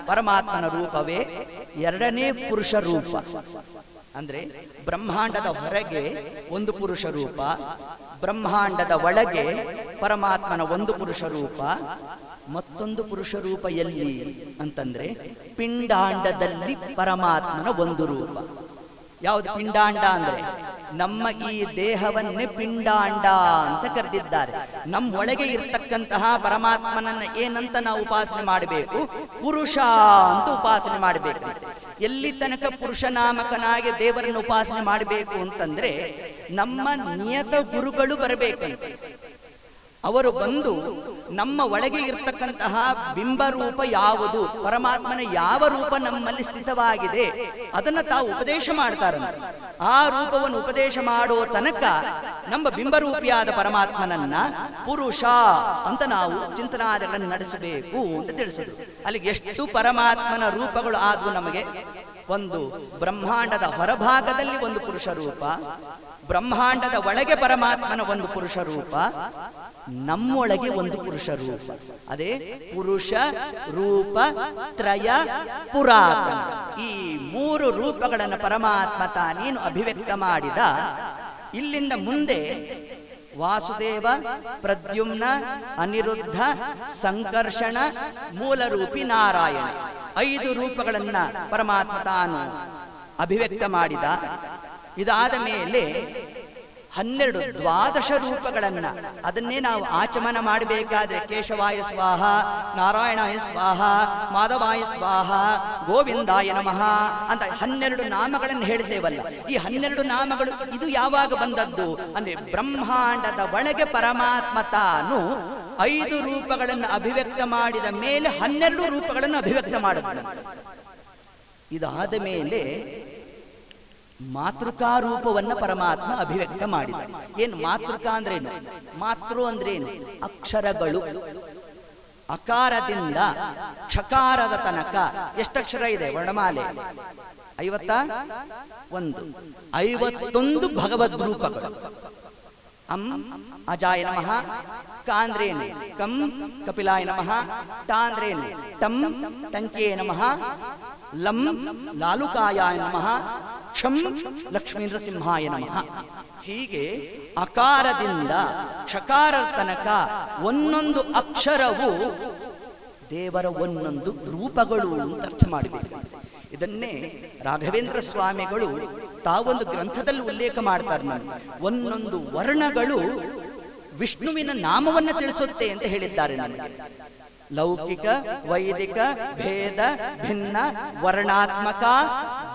ಪರಮಾತ್ಮನ ರೂಪವೇ ಎರಡನೇ ಪುರುಷ ರೂಪ. ಅಂದ್ರೆ ಬ್ರಹ್ಮಾಂಡದ ಹೊರಗೆ ಒಂದು ಪುರುಷ ರೂಪ, ಬ್ರಹ್ಮಾಂಡದ ಒಳಗೆ ಪರಮಾತ್ಮನ ಒಂದು ಪುರುಷ ರೂಪ. ಮತ್ತೊಂದು ಪುರುಷ ರೂಪ ಎಲ್ಲಿ ಅಂತಂದ್ರೆ ಪಿಂಡಾಂಡದಲ್ಲಿ ಪರಮಾತ್ಮನ ಒಂದು ರೂಪ. ಯಾವುದು ಪಿಂಡಾಂಡ ಅಂದ್ರೆ ನಮ್ಮ ಈ ದೇಹವನ್ನೇ ಪಿಂಡಾಂಡ ಅಂತ ಕರೆದಿದ್ದಾರೆ. ನಮ್ಮೊಳಗೆ ಇರ್ತಕ್ಕಂತಹ ಪರಮಾತ್ಮನನ್ನ ಏನಂತ ನಾವು ಉಪಾಸನೆ ಮಾಡಬೇಕು? ಪುರುಷ ಅಂತ ಉಪಾಸನೆ ಮಾಡಬೇಕು. ಎಲ್ಲಿ ತನಕ ಪುರುಷ ನಾಮಕನಾಗಿ ದೇವರನ್ನು ಉಪಾಸನೆ ಮಾಡಬೇಕು ಅಂತಂದ್ರೆ ನಮ್ಮ ನಿಯತ ಗುರುಗಳು ಬರಬೇಕಂತೆ. ಅವರು ಬಂದು ನಮ್ಮ ಒಳಗೆ ಇರ್ತಕ್ಕಂತಹ ಬಿಂಬರೂಪ ಯಾವುದು, ಪರಮಾತ್ಮನ ಯಾವ ರೂಪ ನಮ್ಮಲ್ಲಿ ಸ್ಥಿತವಾಗಿದೆ ಅದನ್ನು ತಾವು ಉಪದೇಶ ಮಾಡ್ತಾರಂತೆ. ಆ ರೂಪವನ್ನು ಉಪದೇಶ ಮಾಡೋ ತನಕ ನಮ್ಮ ಬಿಂಬರೂಪಿಯಾದ ಪರಮಾತ್ಮನನ್ನ ಪುರುಷ ಅಂತ ನಾವು ಚಿಂತನಾದಿಗಳನ್ನು ನಡೆಸಬೇಕು ಅಂತ ತಿಳಿಸಿದ್ರು. ಅಲ್ಲಿಗೆ ಎಷ್ಟು ಪರಮಾತ್ಮನ ರೂಪಗಳು ಆದವು ನಮಗೆ? ಒಂದು ಬ್ರಹ್ಮಾಂಡದ ಹೊರಭಾಗದಲ್ಲಿ ಒಂದು ಪುರುಷ ರೂಪ, ಬ್ರಹ್ಮಾಂಡದ ಒಳಗೆ ಪರಮಾತ್ಮನ ಒಂದು ಪುರುಷ ರೂಪ, ನಮ್ಮೊಳಗೆ ಒಂದು ಪುರುಷ ರೂಪ. ಅದೇ ಪುರುಷ ರೂಪ ತ್ರಯ ಪುರಾತನ. ಈ ಮೂರು ರೂಪಗಳನ್ನು ಪರಮಾತ್ಮ ತಾನೇನು ಅಭಿವ್ಯಕ್ತ ಮಾಡಿದ. ಇಲ್ಲಿಂದ ಮುಂದೆ ವಾಸುದೇವ, ಪ್ರದ್ಯುಮ್ನ, ಅನಿರುದ್ಧ, ಸಂಕರ್ಷಣ, ಮೂಲರೂಪಿ ನಾರಾಯಣ, 5 ರೂಪಗಳನ್ನ ಪರಮಾತ್ಮ ತಾನು ಅಭಿವ್ಯಕ್ತ ಮಾಡಿದ. ಇದಾದ ಮೇಲೆ 12 ದ್ವಾದಶ ರೂಪಗಳನ್ನ, ಅದನ್ನೇ ನಾವು ಆಚಮನ ಮಾಡಬೇಕಾದ್ರೆ ಕೇಶವಾಯ ಸ್ವಾಹ, ನಾರಾಯಣಾಯ ಸ್ವಾಹ, ಮಾಧವಾಯ ಸ್ವಾಹ, ಗೋವಿಂದಾಯ ನಮಃ ಅಂತ 12 ನಾಮಗಳನ್ನು ಹೇಳ್ತೇವಲ್ಲ. ಈ 12 ನಾಮಗಳು ಇದು ಯಾವಾಗ ಬಂದದ್ದು ಅಂದ್ರೆ ಬ್ರಹ್ಮಾಂಡದ ಒಳಗೆ ಪರಮಾತ್ಮ ತಾನು 5 ರೂಪಗಳನ್ನು ಅಭಿವ್ಯಕ್ತ ಮಾಡಿದ ಮೇಲೆ 12 ರೂಪಗಳನ್ನು ಅಭಿವ್ಯಕ್ತ ಮಾಡಿದ. ಇದಾದ ಮೇಲೆ ಮಾತೃಕಾ ರೂಪವನ್ನ ಪರಮಾತ್ಮ ಅಭಿವ್ಯಕ್ತ ಮಾಡಿದ. ಏನು ಮಾತೃಕಾ ಅಂದ್ರೇನು? ಮಾತೃ ಅಂದ್ರೇನು? ಅಕ್ಷರಗಳು. ಅಕಾರದಿಂದ ಕ್ಷಕಾರದ ತನಕ ಎಷ್ಟಕ್ಷರ ಇದೆ ವರ್ಣಮಾಲೆ? 51. 51 ಭಗವದ್ ರೂಪಗಳು. ಅಂ ಅಜಾಯ ನಮಃ, ಕಾಂದ್ರೇನು ಕಂ ಕಪಿಲಾಯ ನಮಃ, ಟಾಂದ್ರೇನು ಟಂ ಟಂಕೇ ನಮಃ, ಲಂ ಲಾಲುಕಾಯಾಯ ನಮಃ, ಕ್ಷಂ ಲಕ್ಷ್ಮೀ ನರಸಿಂಹಾಯ ನಮಃ. ಹೀಗೆ ಅಕಾರದಿಂದ ಕ್ಷಕಾರ ತನಕ ಒಂದೊಂದು ಅಕ್ಷರವು ದೇವರ ಒಂದೊಂದು ರೂಪಗಳು ಅಂತ ಅರ್ಥ ಮಾಡಬೇಕು. ಇದನ್ನೇ ರಾಘವೇಂದ್ರ ಸ್ವಾಮಿಗಳು ತಾವೊಂದು ಗ್ರಂಥದಲ್ಲಿ ಉಲ್ಲೇಖ ಮಾಡ್ತಾರೆ. ನನಗೆ ಒಂದೊಂದು ವರ್ಣಗಳು ವಿಷ್ಣುವಿನ ನಾಮವನ್ನು ತಿಳಿಸುತ್ತೆ ಅಂತ ಹೇಳಿದ್ದಾರೆ. ನನಗೆ ಲೌಕಿಕ, ವೈದಿಕ, ಭೇದ, ಭಿನ್ನ, ವರ್ಣಾತ್ಮಕ,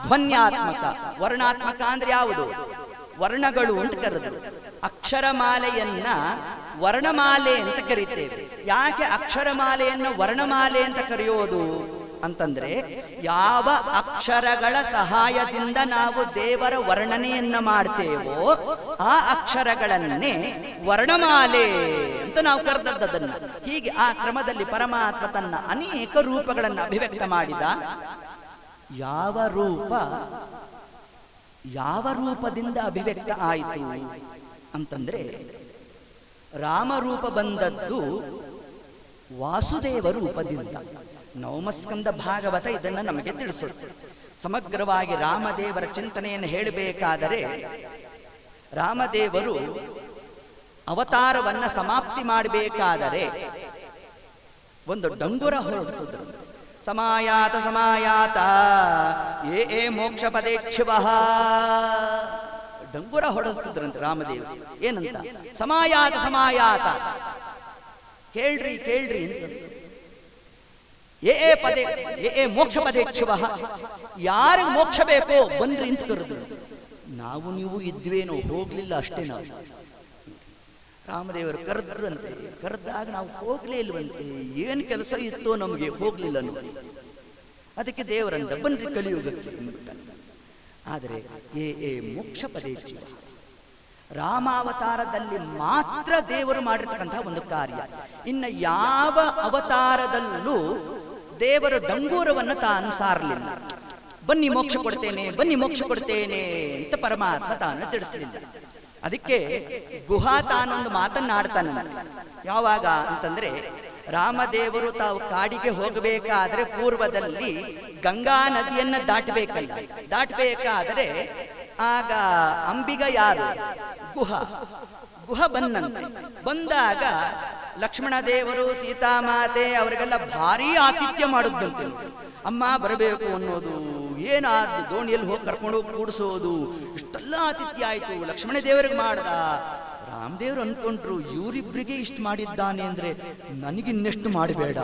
ಧ್ವನ್ಯಾತ್ಮಕ. ವರ್ಣಾತ್ಮಕ ಅಂದ್ರೆ ಯಾವುದು? ವರ್ಣಗಳು ಅಂತ ಕರೆದರು. ಅಕ್ಷರಮಾಲೆಯನ್ನ ವರ್ಣಮಾಲೆ ಅಂತ ಕರೀತೇವೆ. ಯಾಕೆ ಅಕ್ಷರಮಾಲೆಯನ್ನು ವರ್ಣಮಾಲೆ ಅಂತ ಕರೆಯೋದು ಅಂತಂದ್ರೆ, ಯಾವ ಅಕ್ಷರಗಳ ಸಹಾಯದಿಂದ ನಾವು ದೇವರ ವರ್ಣನೆಯನ್ನ ಮಾಡ್ತೇವೋ ಆ ಅಕ್ಷರಗಳನ್ನೇ ವರ್ಣಮಾಲೆ ಅಂತ ನಾವು ಕರೆದದ್ದನ್ನ. ಹೀಗೆ ಆ ಕ್ರಮದಲ್ಲಿ ಪರಮಾತ್ಮ ತನ್ನ ಅನೇಕ ರೂಪಗಳನ್ನು ಅಭಿವ್ಯಕ್ತ ಮಾಡಿದ. ಯಾವ ರೂಪದಿಂದ ಅಭಿವ್ಯಕ್ತ ಆಯಿತು ಅಂತಂದ್ರೆ, ರಾಮರೂಪ ಬಂದದ್ದು ವಾಸುದೇವ ರೂಪದಿಂದ. ನವಮಸ್ಕಂದ ಭಾಗವತ ಇದನ್ನು ನಮಗೆ ತಿಳಿಸುತ್ತೆ. ಸಮಗ್ರವಾಗಿ ರಾಮದೇವರ ಚಿಂತನೆಯನ್ನು ಹೇಳಬೇಕಾದರೆ, ರಾಮದೇವರು ಅವತಾರವನ್ನ ಸಮಾಪ್ತಿ ಮಾಡಬೇಕಾದರೆ ಒಂದು ಡಂಗುರ ಹೊರಡಿಸಿದ್ರು. ಸಮಾಯಾತ ಸಮಾಯಾತ ಏ ಮೋಕ್ಷ ಪದೇಚ್ಛಿವಃ. ಡಂಗುರ ಹೊರಡಿಸಿದ್ರಂತೆ ರಾಮದೇವರು. ಏನಂತ? ಸಮಾಯಾತ ಸಮಾಯಾತ, ಕೇಳ್ರಿ ಕೇಳ್ರಿ ಅಂತ. ಏ ಮೋಕ್ಷ ಪದೇಚ್ಛಿವಃ, ಯಾರಿಗೆ ಮೋಕ್ಷ ಬೇಕೋ ಬನ್ರಿ ಅಂತ ಕರೆದ್ರು. ನಾವು ನೀವು ಇದ್ವೇನೋ, ಹೋಗ್ಲಿಲ್ಲ ಅಷ್ಟೇ. ನಾವು ರಾಮದೇವರು ಕರೆದ್ರಂತೆ. ಕರೆದಾಗ ನಾವು ಹೋಗ್ಲೇ ಇಲ್ವಂತೆ. ಏನ್ ಕೆಲಸ ಇತ್ತೋ ನಮಗೆ, ಹೋಗ್ಲಿಲ್ಲ ನೋಡಿ. ಅದಕ್ಕೆ ದೇವರಂತ ಬನ್ರಿ ಕಲಿಯುಗಕ್ಕೆ ಅಂದ್ಬಿಟ್ಟ. ಆದರೆ ಏ ಮೋಕ್ಷ ಪದೇಚ್ಛಿವ, ರಾಮಾವತಾರದಲ್ಲಿ ಮಾತ್ರ ದೇವರು ಮಾಡಿರ್ತಕ್ಕಂತಹ ಒಂದು ಕಾರ್ಯ. ಇನ್ನು ಯಾವ ಅವತಾರದಲ್ಲೂ ದೇವರು ಡಂಗೂರವನ್ನು ತಾನು ಸಾರಲಿಲ್ಲ. ಬನ್ನಿ ಮೋಕ್ಷ ಕೊಡ್ತೇನೆ, ಬನ್ನಿ ಮೋಕ್ಷ ಕೊಡ್ತೇನೆ ಅಂತ ಪರಮಾತ್ಮ ತಾನು ತಿಳಿಸಲಿಲ್ಲ. ಅದಕ್ಕೆ ಗುಹಾ ತಾನೊಂದು ಮಾತನ್ನಾಡ್ತಾನೆ. ಯಾವಾಗ ಅಂತಂದ್ರೆ, ರಾಮದೇವರು ತಾವು ಕಾಡಿಗೆ ಹೋಗಬೇಕಾದ್ರೆ ಪೂರ್ವದಲ್ಲಿ ಗಂಗಾ ನದಿಯನ್ನ ದಾಟಬೇಕಾದರೆ ಆಗ ಅಂಬಿಗ ಯಾರು? ಗುಹ ಬಂದಾಗ ಲಕ್ಷ್ಮಣ ದೇವರು ಸೀತಾಮಾತೆ ಅವರಿಗೆಲ್ಲ ಭಾರಿ ಆತಿಥ್ಯ ಮಾಡುತ್ತಂತೆ. ಅಮ್ಮ ಬರಬೇಕು ಅನ್ನೋದು, ಏನಾದ್ರು ದೋಣಿಯಲ್ಲಿ ಹೋಗಿ ಕರ್ಕೊಂಡು ಹೋಗಿ ಕೂಡಿಸೋದು, ಇಷ್ಟೆಲ್ಲ ಆತಿಥ್ಯ ಆಯ್ತು. ಲಕ್ಷ್ಮಣ ದೇವರಿಗೆ ಮಾಡ್ದ. ರಾಮದೇವರು ಅನ್ಕೊಂಡ್ರು, ಇವರಿಬ್ರಿಗೆ ಇಷ್ಟು ಮಾಡಿದ್ದಾನೆ ಅಂದ್ರೆ ನನಗಿನ್ನೆಷ್ಟು ಮಾಡಬೇಡ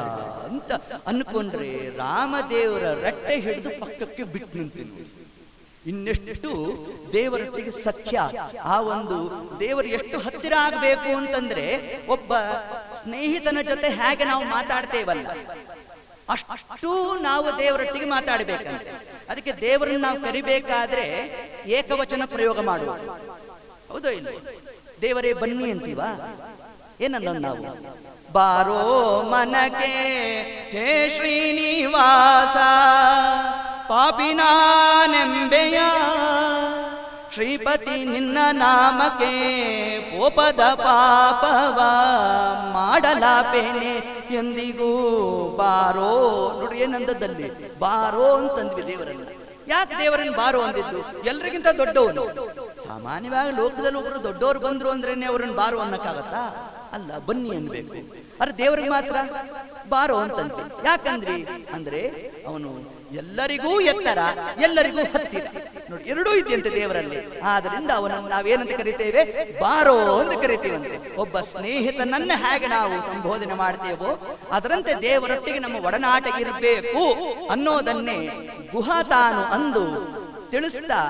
ಅಂತ ಅನ್ಕೊಂಡ್ರೆ ರಾಮದೇವರ ರಟ್ಟೆ ಹಿಡಿದು ಪಕ್ಕಕ್ಕೆ ಬಿಟ್ಟು ನಿಂತಿದ್ರು. ಇನ್ನೆಷ್ಟು ದೇವರೊಟ್ಟಿಗೆ ಸಖ್ಯ. ಆ ಒಂದು ದೇವರು ಎಷ್ಟು ಹತ್ತಿರ ಆಗಬೇಕು ಅಂತಂದ್ರೆ, ಒಬ್ಬ ಸ್ನೇಹಿತನ ಜೊತೆ ಹೇಗೆ ನಾವು ಮಾತಾಡ್ತೇವಲ್ಲ, ಅಷ್ಟು ನಾವು ದೇವರೊಟ್ಟಿಗೆ ಮಾತಾಡಬೇಕಂತೆ. ಅದಕ್ಕೆ ದೇವರನ್ನು ನಾವು ಕರಿಬೇಕಾದ್ರೆ ಏಕವಚನ ಪ್ರಯೋಗ ಮಾಡುವುದು. ಹೌದೋ ಇಲ್ಲ? ದೇವರೇ ಬನ್ನಿ ಅಂತೀವ, ಏನನ್ನ ನಾವು? ಬಾರೋ ಮನಕೆ ಹೇ ಶ್ರೀನಿವಾಸ, ಪಾಪಿನಾನೆಂಬೆಯ ಶ್ರೀಪತಿ ನಿನ್ನ ನಾಮಕ್ಕೆ ಪೋಪದ ಪಾಪವ ಮಾಡಲಾಪೇನೆ ಎಂದಿಗೂ ಬಾರೋ. ನೋಡ್ರಿ ಏನಂದದಲ್ಲಿ ಬಾರೋ ಅಂತಂದ್ವಿ ದೇವರನ್ನ. ಯಾಕೆ ದೇವರನ್ನು ಬಾರೋ ಅಂದಿದ್ದು? ಎಲ್ರಿಗಿಂತ ದೊಡ್ಡವನು. ಸಾಮಾನ್ಯವಾಗಿ ಲೋಕದಲ್ಲಿ ಒಬ್ರು ದೊಡ್ಡವರು ಬಂದ್ರು ಅಂದ್ರೇನೆ ಅವ್ರನ್ನ ಬಾರೋ ಅನ್ನಕ್ಕಾಗತ್ತಾ? ಅಲ್ಲ, ಬನ್ನಿ ಅನ್ಬೇಕು. ಅರೆ ದೇವರಿಗೆ ಮಾತ್ರ ಬಾರೋ ಅಂತಂದ್ವಿ. ಯಾಕಂದ್ರಿ ಅಂದ್ರೆ ಅವನು ಎಲ್ಲರಿಗೂ ಎತ್ತರ, ಎಲ್ಲರಿಗೂ ಹತ್ತಿರ. ನೋಡಿ, ಎರಡೂ ಇದೆಯಂತೆ ದೇವರಲ್ಲಿ. ಆದ್ರಿಂದ ಅವನನ್ನು ನಾವೇನಂತ ಕರಿತೇವೆ? ಬಾರೋ ಅಂತ ಕರಿತೀವಂತೆ. ಒಬ್ಬ ಸ್ನೇಹಿತನನ್ನ ಹೇಗೆ ನಾವು ಸಂಬೋಧನೆ ಮಾಡ್ತೇವೋ ಅದರಂತೆ ದೇವರೊಟ್ಟಿಗೆ ನಮ್ಮ ಒಡನಾಟ ಇರಬೇಕು ಅನ್ನೋದನ್ನೇ ಗುಹಾ ತಾನು ಅಂದು ತಿಳಿಸ್ತಾ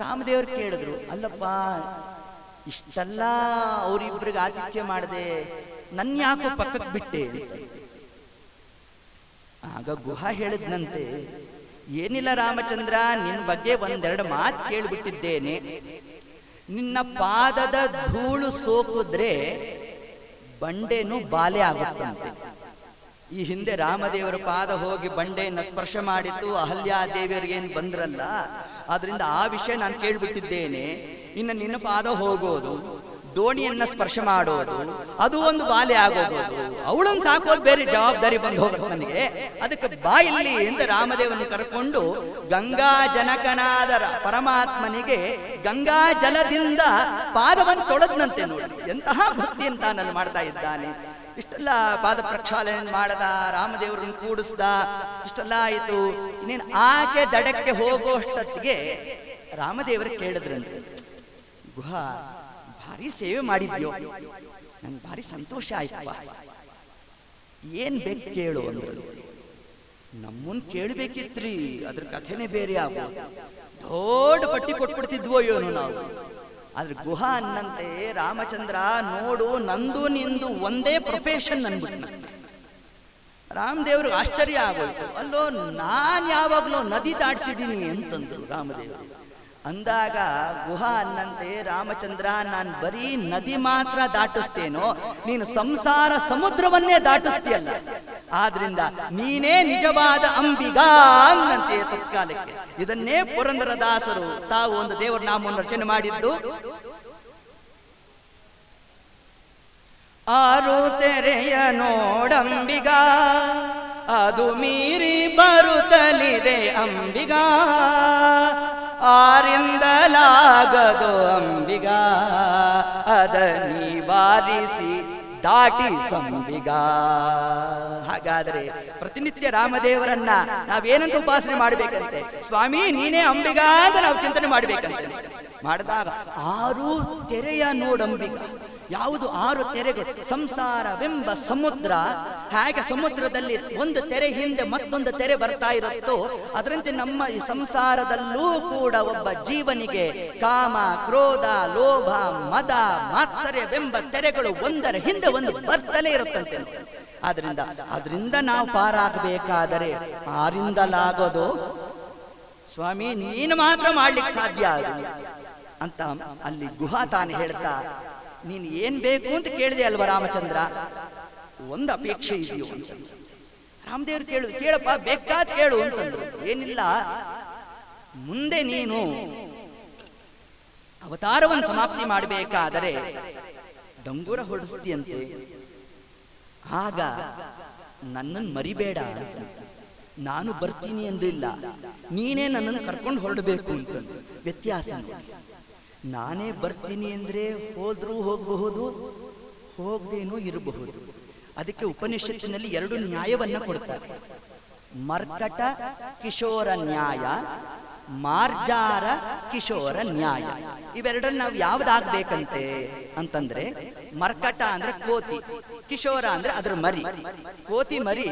ರಾಮದೇವರು ಕೇಳಿದ್ರು, ಅಲ್ಲಪ್ಪ ಇಷ್ಟೆಲ್ಲ ಅವರಿಬ್ಬರಿಗೆ ಆತಿಥ್ಯ ಮಾಡದೆ ನನ್ಯಾಕೋ ಪಕ್ಕಕ್ಕೆ ಬಿಟ್ಟೆ ಅಂತ. ಆಗ ಗುಹಾ ಹೇಳಿದ್ನಂತೆ, ಏನಿಲ್ಲ ರಾಮಚಂದ್ರ, ನಿನ್ನ ಬಗ್ಗೆ ಒಂದೆರಡು ಮಾತು ಕೇಳಿಬಿಟ್ಟಿದ್ದೇನೆ. ನಿನ್ನ ಪಾದದ ಧೂಳು ಸೋಕಿದ್ರೆ ಬಂಡೆನೂ ಬಾಲೆ ಆಗುತ್ತಂತೆ. ಈ ಹಿಂದೆ ರಾಮದೇವರ ಪಾದ ಹೋಗಿ ಬಂಡೆಯನ್ನ ಸ್ಪರ್ಶ ಮಾಡಿತ್ತು, ಅಹಲ್ಯಾದೇವಿಯರಿಗೇನು ಬಂದ್ರಲ್ಲ, ಆದ್ರಿಂದ ಆ ವಿಷಯ ನಾನು ಕೇಳ್ಬಿಟ್ಟಿದ್ದೇನೆ. ಇನ್ನು ನಿನ್ನ ಪಾದ ಹೋಗೋದು, ದೋಣಿಯನ್ನ ಸ್ಪರ್ಶ ಮಾಡೋದು, ಅದು ಒಂದು ಬಾಲೆ ಆಗೋಗೋದು, ಅವಳನ್ನು ಸಾಕೋದು ಬೇರೆ ಜವಾಬ್ದಾರಿ ಬಂದು ಹೋಗುತ್ತೆ ನನಗೆ. ಅದಕ್ಕೆ ಬಾ ಇಲ್ಲಿ ಎಂದು ರಾಮದೇವನ ಕರ್ಕೊಂಡು ಗಂಗಾ ಜನಕನಾದ ಪರಮಾತ್ಮನಿಗೆ ಗಂಗಾ ಜಲದಿಂದ ಪಾದವನ್ನು ತೊಳೆದ್ನಂತೆ. ನೋಡಿ ಎಂತಹ ಭಕ್ತಿ ಅಂತ ನಾನು ಮಾಡ್ತಾ ಇದ್ದಾನೆ. ಇಷ್ಟೆಲ್ಲ ಪಾದ ಪ್ರಕ್ಷಾಲನೆ ಮಾಡದ, ರಾಮದೇವರನ್ನು ಕೂಡಿಸ್ದ, ಇಷ್ಟೆಲ್ಲ ಆಯಿತು. ಇನ್ನೇನು ಆಚೆ ದಡಕ್ಕೆ ಹೋಗೋಷ್ಟೊತ್ತಿಗೆ ರಾಮದೇವರು ಕೇಳಿದ್ರಂತೆ, ಗುಹಾ ಭಾರಿ ಸೇವೆ ಮಾಡಿದ್ಯೋ, ನಂಗೆ ಭಾರಿ ಸಂತೋಷ ಆಯ್ತಪ್ಪ, ಏನ್ ಬೇಕು ಕೇಳು ಅಂದ್ರು. ನಮ್ಮನ್ ಕೇಳಬೇಕಿತ್ರಿ, ಅದ್ರ ಕಥೆನೇ ಬೇರೆ ಆಗೋದು, ದೊಡ್ಡ ಪಟ್ಟಿ ಕೊಟ್ಬಿಡ್ತಿದ್ವೋ ಏನೋ ನಾವು. ಆದ್ರೆ ಗುಹಾ ಅನ್ನಂತೆ ರಾಮಚಂದ್ರ ನೋಡು, ನಂದು ನಿಂದು ಒಂದೇ ಪ್ರೊಫೆಷನ್ ಅನ್ಬಿಟ್ನ. ರಾಮದೇವ್ರಿಗೆ ಆಶ್ಚರ್ಯ ಆಗೋಯ್ತು. ಅಲ್ಲೋ ನಾನ್ ಯಾವಾಗ್ಲೂ ನದಿ ದಾಟಿಸಿದೀನಿ ಅಂತಂದ್ರು ರಾಮದೇವರು. ಅಂದಾಗ ಗುಹಾ ಅನ್ನಂತೆ, ರಾಮಚಂದ್ರ ನಾನು ಬರೀ ನದಿ ಮಾತ್ರ ದಾಟಿಸ್ತೇನೋ, ನೀನು ಸಂಸಾರ ಸಮುದ್ರವನ್ನೇ ದಾಟಿಸ್ತೀಯಲ್ಲ, ಆದ್ರಿಂದ ನೀನೇ ನಿಜವಾದ ಅಂಬಿಗ ಅನ್ನಂತೆ ತತ್ಕಾಲಕ್ಕೆ. ಇದನ್ನೇ ಪುರಂದರದಾಸರು ತಾವು ಒಂದು ದೇವರ ನಾಮವನ್ನು ರಚನೆ ಮಾಡಿದ್ದು. ಆರು ತೆರೆಯ ನೋಡಂಬಿಗ, ಅದು ಮೀರಿ ಬರುತ್ತಲಿದೆ ಅಂಬಿಗ, ಆರಿಂದಲಾಗದು ಅಂಬಿಗ, ಅದ ನಿವಾರಿಸಿ ದಾಟಿ ಸಂಬಿಗ. ಹಾಗಾದರೆ ಪ್ರತಿನಿತ್ಯ ರಾಮದೇವರನ್ನ ನಾವೇನಂತ ಉಪಾಸನೆ ಮಾಡ್ಬೇಕಂತೆ? ಸ್ವಾಮಿ ನೀನೇ ಅಂಬಿಗ ಅಂತ ನಾವು ಚಿಂತನೆ ಮಾಡ್ಬೇಕಂತೆ. ಮಾಡಿದಾಗ ಆರು ತೆರೆಯ ನೋಡಂಬಿಗ. ಯಾವುದು ಆರು ತೆರೆಗಳು? ಸಂಸಾರವೆಂಬ ಸಮುದ್ರ. ಹೇಗೆ ಸಮುದ್ರದಲ್ಲಿ ಒಂದು ತೆರೆ ಹಿಂದೆ ಮತ್ತೊಂದು ತೆರೆ ಬರ್ತಾ ಇರುತ್ತೋ, ಅದರಂತೆ ನಮ್ಮ ಈ ಸಂಸಾರದಲ್ಲೂ ಕೂಡ ಒಬ್ಬ ಜೀವನಿಗೆ ಕಾಮ, ಕ್ರೋಧ, ಲೋಭ, ಮದ, ಮಾತ್ಸರ್ಯವೆಂಬ ತೆರೆಗಳು ಒಂದರ ಹಿಂದೆ ಒಂದು ಬರ್ತಲೇ ಇರುತ್ತಂತೆ. ಅದರಿಂದ ನಾವು ಪಾರಾಗಬೇಕಾದರೆ ಆರಿಂದಲಾಗೋದು ಸ್ವಾಮಿ ನೀನು ಮಾತ್ರ ಮಾಡ್ಲಿಕ್ಕೆ ಸಾಧ್ಯ ಅಂತ ಅಲ್ಲಿ ಗುಹಾ ತಾನು ಹೇಳ್ತಾ, ನೀನು ಏನ್ ಬೇಕು ಅಂತ ಕೇಳಿದೆ ಅಲ್ವಾ ರಾಮಚಂದ್ರ, ಒಂದು ಅಪೇಕ್ಷೆ ಇದೆಯೋ ಅಂತ. ರಾಮದೇವ್ರು ಕೇಳಿದ್ರು, ಕೇಳಪ್ಪ ಬೇಕಾದ್ ಕೇಳು ಅಂತಂದ್ರು. ಏನಿಲ್ಲ, ಮುಂದೆ ನೀನು ಅವತಾರವನ್ನು ಸಮಾಪ್ತಿ ಮಾಡಬೇಕಾದರೆ ಡಂಗುರ ಹೊಡಿಸ್ತಿಯಂತೆ, ಆಗ ನನ್ನನ್ನು ಮರಿಬೇಡ ಅಂತ, ನಾನು ಬರ್ತೀನಿ ಎಂದಿಲ್ಲ, ನೀನೇ ನನ್ನನ್ನು ಕರ್ಕೊಂಡು ಹೊರಡಬೇಕು ಅಂತಂದು. ವ್ಯತ್ಯಾಸ ನಾನೇ ಬರ್ತೀನಿ ಅಂದರೆ ಹೋದ್ರೂ ಹೋಗಬಹುದು, ಹೋಗದೇನೂ ಇರಬಹುದು. ಅದಕ್ಕೆ ಉಪನಿಷತ್ತಿನಲ್ಲಿ 2 ನ್ಯಾಯವನ್ನು ಕೊಡ್ತಾರೆ. ಮರ್ಕಟ ಕಿಶೋರ ನ್ಯಾಯ, ಮಾರ್ಜಾರ ಕಿಶೋರ ನ್ಯಾಯ. ಇವೆರಡರಲ್ಲಿ ನಾವು ಯಾವ್ದಾಗ್ಬೇಕಂತೆ ಅಂತಂದ್ರೆ, ಮರ್ಕಟ ಅಂದ್ರೆ ಕೋತಿ, ಕಿಶೋರ ಅಂದ್ರೆ ಅದ್ರ ಮರಿ. ಕೋತಿ ಮರಿ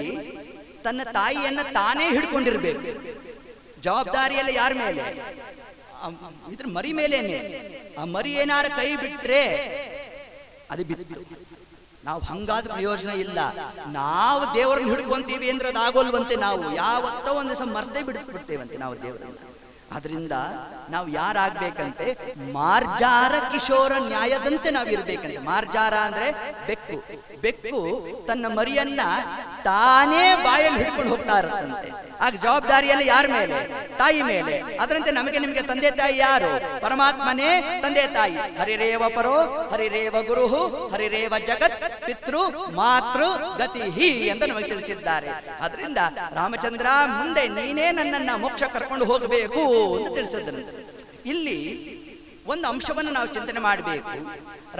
ತನ್ನ ತಾಯಿಯನ್ನ ತಾನೇ ಹಿಡ್ಕೊಂಡಿರ್ಬೇಕು. ಜವಾಬ್ದಾರಿಯೆಲ್ಲ ಯಾರ ಮೇಲೆ? ಇದ್ರ ಮರಿ ಮೇಲೇನೆ. ಆ ಮರಿ ಏನಾರ ಕೈ ಬಿಟ್ರೆ ಅದು ಬಿತ್ತು. ನಾವು ಹಂಗಾದ ಪ್ರಯೋಜನ ಇಲ್ಲ. ನಾವು ದೇವರನ್ನ ಹಿಡ್ಕೊಂತೀವಿ ಅಂದ್ರೆ ಅದು ಆಗೋಲ್ವಂತೆ. ನಾವು ಯಾವತ್ತೋ ಒಂದು ದಿವಸ ಮರ್ದೇ ಬಿಡ್ಬಿಡ್ತೇವಂತೆ ನಾವು ದೇವರನ್ನ. ಆದ್ರಿಂದ ನಾವು ಯಾರಾಗ್ಬೇಕಂತೆ? ಮಾರ್ಜಾರ ಕಿಶೋರ ನ್ಯಾಯದಂತೆ ನಾವು ಇರ್ಬೇಕಂತೆ. ಮಾರ್ಜಾರ ಅಂದ್ರೆ ಬೆಕ್ಕು. ಬೆಕ್ಕು ತನ್ನ ಮರಿಯನ್ನ ತಾನೇ ಬಾಯಲ್ಲಿ ಹಿಡ್ಕೊಂಡು ಹೋಗ್ತಾ ಇರುತ್ತಂತೆ. ಆಗ ಜವಾಬ್ದಾರಿಯೆಲ್ಲ ಯಾರ ಮೇಲೆ? ತಾಯಿ ಮೇಲೆ. ಅದರಂತೆ ನಮಗೆ ನಿಮಗೆ ತಂದೆ ತಾಯಿ ಯಾರು? ಪರಮಾತ್ಮನೇ ತಂದೆ ತಾಯಿ. ಹರಿರೇವ ಪರೋ ಹರಿರೇವ ಗುರು ಹರಿರೇವ ಜಗತ್ ಪಿತೃ ಮಾತೃ ಗತಿ ಅಂತ ನಮಗೆ ತಿಳಿಸಿದ್ದಾರೆ. ಅದರಿಂದ ರಾಮಚಂದ್ರ, ಮುಂದೆ ನೀನೇ ನನ್ನನ್ನ ಮೋಕ್ಷ ಕರ್ಕೊಂಡು ಹೋಗಬೇಕು ಅಂತ ತಿಳಿಸಿದ್ರು. ಇಲ್ಲಿ ಒಂದು ಅಂಶವನ್ನು ನಾವು ಚಿಂತನೆ ಮಾಡಬೇಕು.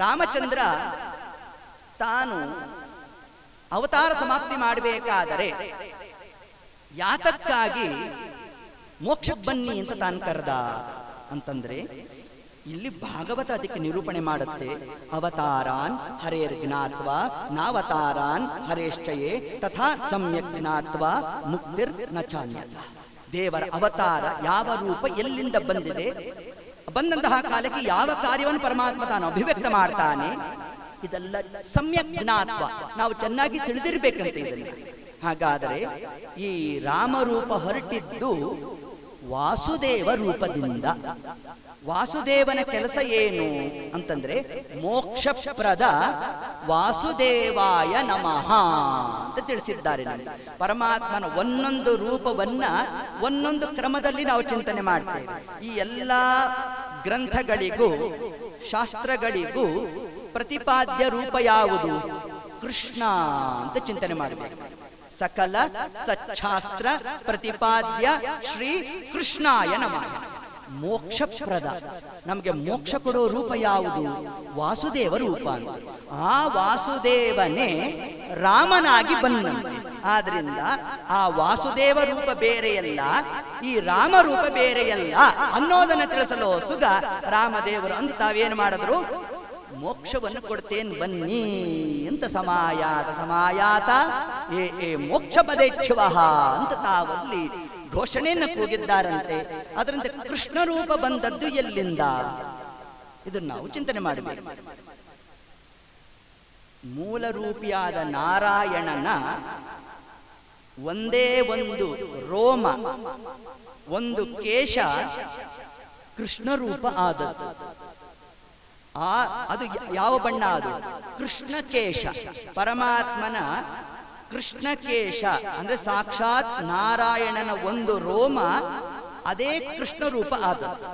ರಾಮಚಂದ್ರ ತಾನು ಅವತಾರ ಸಮಾಪ್ತಿ ಮಾಡಬೇಕಾದರೆ ಯಾತಕ್ಕಾಗಿ ಮೋಕ್ಷಕ್ಕೆ ಬನ್ನಿ ಅಂತ ತಾನು ಕರೆದ ಅಂತಂದ್ರೆ, ಇಲ್ಲಿ ಭಾಗವತ ಅದಕ್ಕೆ ನಿರೂಪಣೆ ಮಾಡುತ್ತೆ. ಅವತಾರಾನ್ ಹರೇರ್ ಜ್ಞಾತ್ವ ನಾವತಾರಾನ್ ಹರೇಶ್ಚಯೇ ತಥಾ ಸಮ್ಯಕ್ ಜ್ಞಾತ್ವ ಮುಕ್ತಿರ್ ನ ಚಾನ್ಯತ. ದೇವರ ಅವತಾರ ಯಾವ ರೂಪ ಎಲ್ಲಿಂದ ಬಂದಿದೆ, ಬಂದಂತಹ ಕಾಲಕ್ಕೆ ಯಾವ ಕಾರ್ಯವನ್ನು ಪರಮಾತ್ಮ ತಾನು ಅಭಿವ್ಯಕ್ತ ಮಾಡ್ತಾನೆ, ಇದೆಲ್ಲ ಸಮ್ಯಕ್ ಜ್ಞಾತ್ವ ನಾವು ಚೆನ್ನಾಗಿ ತಿಳಿದಿರ್ಬೇಕಂತ ಇದನ್ನ. ಹಾಗಾದರೆ ಈ ರಾಮರೂಪ ಹೊರಟಿದ್ದು ವಾಸುದೇವ ರೂಪದಿಂದ. ವಾಸುದೇವನ ಕೆಲಸ ಏನು ಅಂತಂದ್ರೆ, ಮೋಕ್ಷಪ್ರದ ವಾಸುದೇವಾಯ ನಮಃ ಅಂತ ತಿಳಿಸಿದ್ದಾರೆ. ಪರಮಾತ್ಮನ ಒಂದೊಂದು ರೂಪವನ್ನ ಒಂದೊಂದು ಕ್ರಮದಲ್ಲಿ ನಾವು ಚಿಂತನೆ ಮಾಡ್ತೇವೆ. ಈ ಎಲ್ಲ ಗ್ರಂಥಗಳಿಗೂ ಶಾಸ್ತ್ರಗಳಿಗೂ ಪ್ರತಿಪಾದ್ಯ ರೂಪ ಯಾವುದು? ಕೃಷ್ಣ ಅಂತ ಚಿಂತನೆ ಮಾಡಬೇಕು. ಸಕಲ ಸಚ್ಛಾಸ್ತ್ರ ಪ್ರತಿಪಾದ್ಯ ಶ್ರೀ ಕೃಷ್ಣಾಯ ನಮಃ. ಮೋಕ್ಷಪ್ರದ, ನಮಗೆ ಮೋಕ್ಷ ಕೊಡೋ ರೂಪ ಯಾವುದು? ವಾಸುದೇವ ರೂಪ ಅಂತ. ಆ ವಾಸುದೇವನೇ ರಾಮನಾಗಿ ಬಂದಂತೆ. ಆದ್ರಿಂದ ಆ ವಾಸುದೇವ ರೂಪ ಬೇರೆಯಲ್ಲ, ಈ ರಾಮ ರೂಪ ಬೇರೆಯಲ್ಲ ಅನ್ನೋದನ್ನ ತಿಳಿಸಲು ಸುಗ ರಾಮದೇವರು ಅಂದು ತಾವೇನು ಮಾಡಿದ್ರು? ಮೋಕ್ಷವನ್ನು ಕೊಡ್ತೇನೆ ಬನ್ನಿ ಅಂತ. ಸಮಾಯಾತ ಸಮಾಯಾತ ಏ ಮೋಕ್ಷ ಪದೇಚ್ಛವ ಅಂತ ತಾವಲ್ಲಿ ಘೋಷಣೆಯನ್ನು ಕೂಗಿದ್ದಾರಂತೆ. ಅದರಂತೆ ಕೃಷ್ಣ ರೂಪ ಬಂದದ್ದು ಎಲ್ಲಿಂದ? ಇದನ್ನು ನಾವು ಚಿಂತನೆ ಮಾಡಬೇಕು. ಮೂಲ ರೂಪಿಯಾದ ನಾರಾಯಣನ ಒಂದೇ ಒಂದು ರೋಮ, ಒಂದು ಕೇಶ ಕೃಷ್ಣ ರೂಪ ಆದದ್ದು. ಅದು ಯಾವ ಬಣ್ಣ? ಅದು ಕೃಷ್ಣ ಕೇಶ. ಪರಮಾತ್ಮನ ಕೃಷ್ಣ ಕೇಶ ಅಂದ್ರೆ ಸಾಕ್ಷಾತ್ ನಾರಾಯಣನ ಒಂದು ರೋಮ, ಅದೇ ಕೃಷ್ಣ ರೂಪ ಆದದ್ದು.